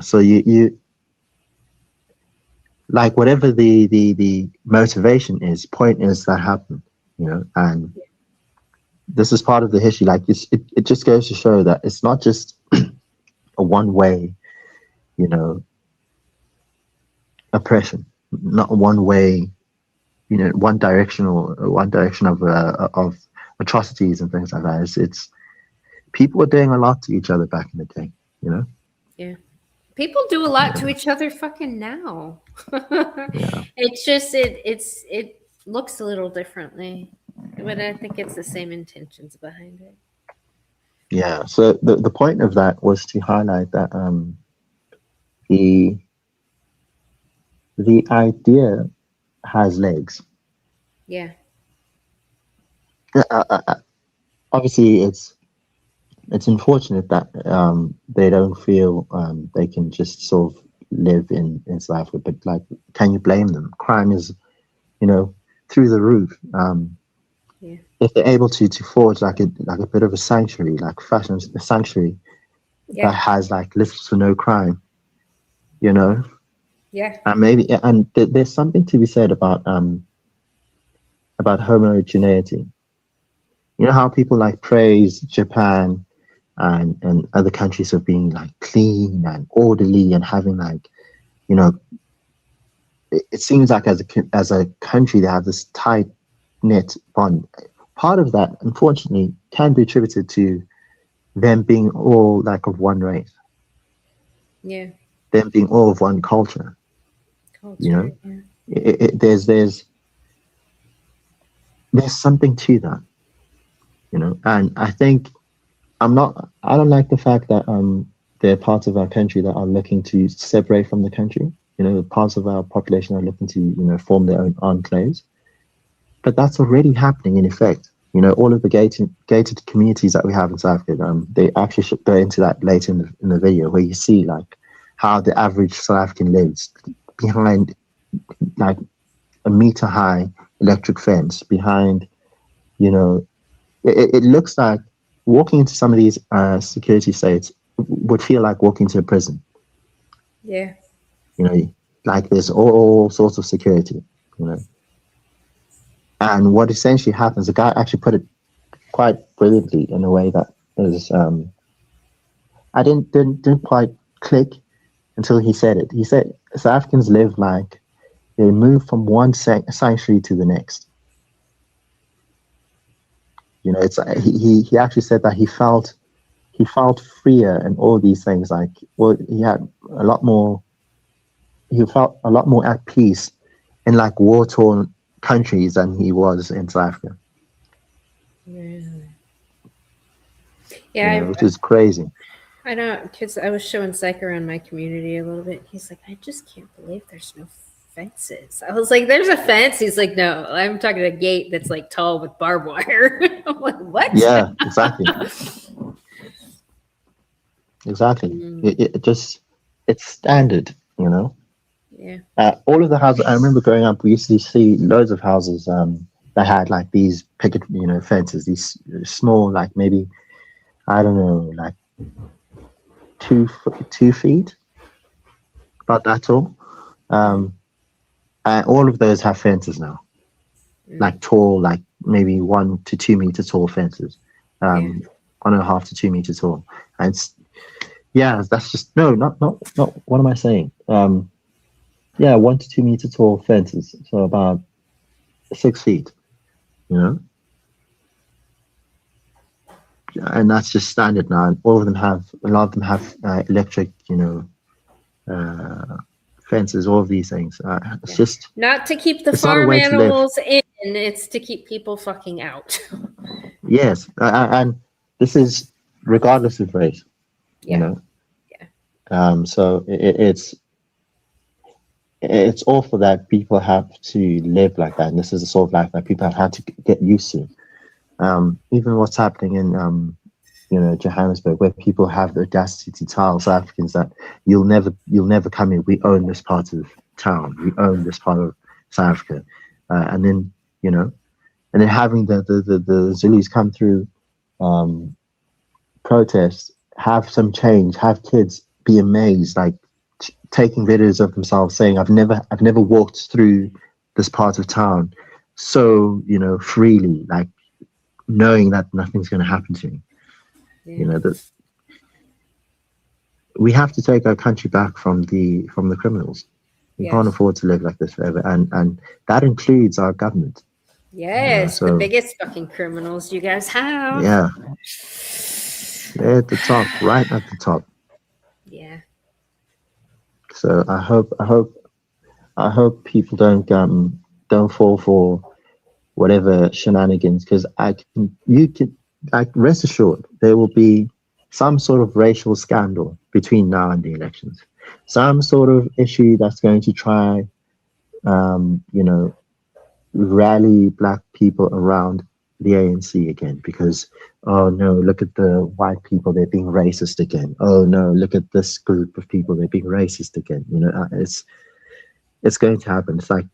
So you like whatever the motivation is, point is that happened, and this is part of the history. Like it just goes to show that it's not just a one way, oppression, not one way, one direction of atrocities and things like that. It's people were doing a lot to each other back in the day, Yeah. People do a lot to each other fucking now. It's just it looks a little differently, but I think it's the same intentions behind it. Yeah. So the point of that was to highlight that the idea has legs. Yeah. Obviously, it's unfortunate that they don't feel they can just sort of live in South Africa. But like, can you blame them? Crime is, through the roof. If they're able to forge like a bit of a sanctuary, like fashion a sanctuary that has like lifts for no crime, Yeah. And maybe there's something to be said about homogeneity. You know how people like praise Japan and other countries of being like clean and orderly and having like, it seems like as a country they have this tight knit bond. Part of that, unfortunately, can be attributed to them being all like of one race, Yeah. them being all of one culture. You know, there's something to that. You know, and I think I don't like the fact that there are parts of our country that are looking to separate from the country. You know, parts of our population are looking to form their own enclaves, but that's already happening in effect. You know, all of the gated communities that we have in South Africa, they actually should go into that later in the video, where you see like how the average South African lives behind like a meter high electric fence, behind, it looks like walking into some of these security states would feel like walking to a prison. Yeah. You know, like there's all sorts of security, And what essentially happens, the guy actually put it quite brilliantly in a way that is, I didn't quite click until he said it. He said South Africans live like they move from one sanctuary to the next. You know, it's he actually said that he felt freer and all these things. Like, well, he felt a lot more at peace in like war-torn countries than he was in South Africa. Really? Yeah, which is crazy. I know, because I was showing Psych around my community a little bit. He's like, I just can't believe there's no fences. I was like, there's a fence. He's like, no, I'm talking a gate that's like tall with barbed wire. I'm like, what? Yeah, exactly. Exactly. It's standard, Yeah. All of the houses, I remember growing up, we used to see loads of houses that had like these picket, fences, these small, like maybe, I don't know, like 2 feet, about that tall. And all of those have fences now, like tall, like maybe 1 to 2 meter tall fences, 1.5 to 2 meters tall. And that's just not. What am I saying? 1 to 2 meter tall fences, so about 6 feet, and that's just standard now. And a lot of them have electric, fences. All of these things. It's just not to keep the farm animals in. It's to keep people fucking out. Yes, and this is regardless of race. So it's awful that people have to live like that, and this is the sort of life that people have had to get used to. Even what's happening in Johannesburg, where people have the audacity to tell South Africans that you'll never come in. We own this part of town. We own this part of South Africa, and then having the Zulus come through, protest, have some change, have kids be amazed, like taking videos of themselves saying, I've never walked through this part of town so freely, like knowing that nothing's going to happen to me. That we have to take our country back from the criminals. We can't afford to live like this forever, and that includes our government. Yes, the biggest fucking criminals you guys have. Yeah, they're at the top, right at the top. Yeah. So I hope people don't fall for whatever shenanigans, because you can rest assured there will be some sort of racial scandal between now and the elections, some sort of issue that's going to try rally black people around the ANC again, because oh no, look at the white people, they're being racist again. Oh no, look at this group of people, they're being racist again. It's going to happen. It's like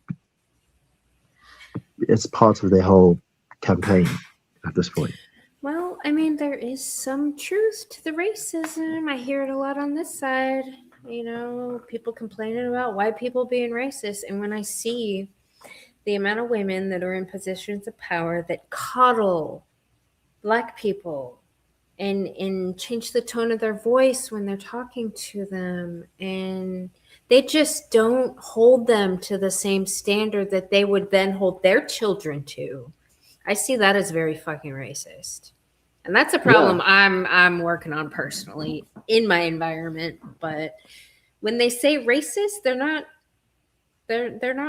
it's part of their whole campaign at this point. Well, I mean, there is some truth to the racism. I hear it a lot on this side. People complaining about white people being racist, and when I see the amount of women that are in positions of power that coddle black people and change the tone of their voice when they're talking to them, and They just don't hold them to the same standard that they would then hold their children to. I see that as very fucking racist. And that's a problem I'm working on personally in my environment. But when they say racist, they're not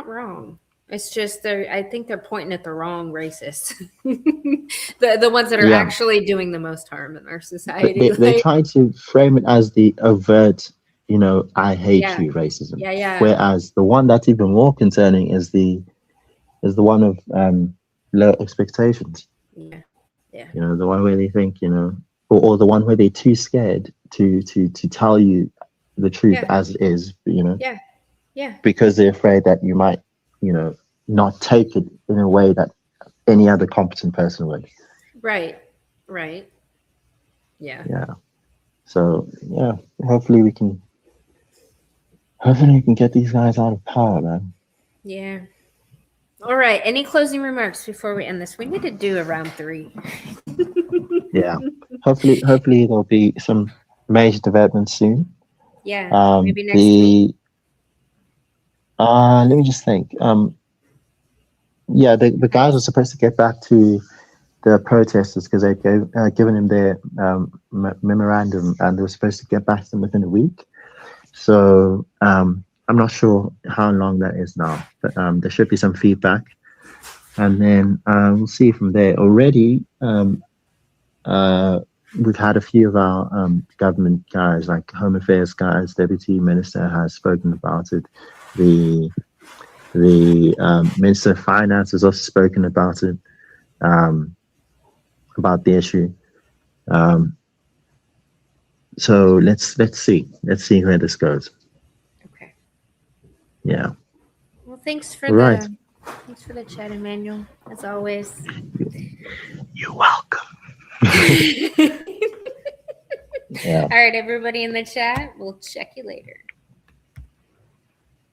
wrong. It's just I think they're pointing at the wrong racists. the ones that are actually doing the most harm in our society. They try to frame it as the overt, I hate you racism. Yeah. Whereas the one that's even more concerning is the one of low expectations. Yeah. The one where they think, or the one where they're too scared to tell you the truth as it is, Yeah. because they're afraid that you might, not take it in a way that any other competent person would. Right. Yeah. So hopefully we can get these guys out of power, man. Yeah. All right. Any closing remarks before we end this? We need to do a round 3. Yeah. Hopefully there'll be some major developments soon. Yeah. Maybe next week. Let me just think. The guys were supposed to get back to the protesters because they'd given him their memorandum, and they were supposed to get back to them within a week. So I'm not sure how long that is now, but there should be some feedback, and then we'll see from there. Already, we've had a few of our government guys, like Home Affairs guys, Deputy Minister has spoken about it. The Minister of Finance has also spoken about it, about the issue. So let's see where this goes. Okay. Yeah. Well, thanks for the chat, Emmanuel, as always. You're welcome. All right, everybody in the chat, we'll check you later.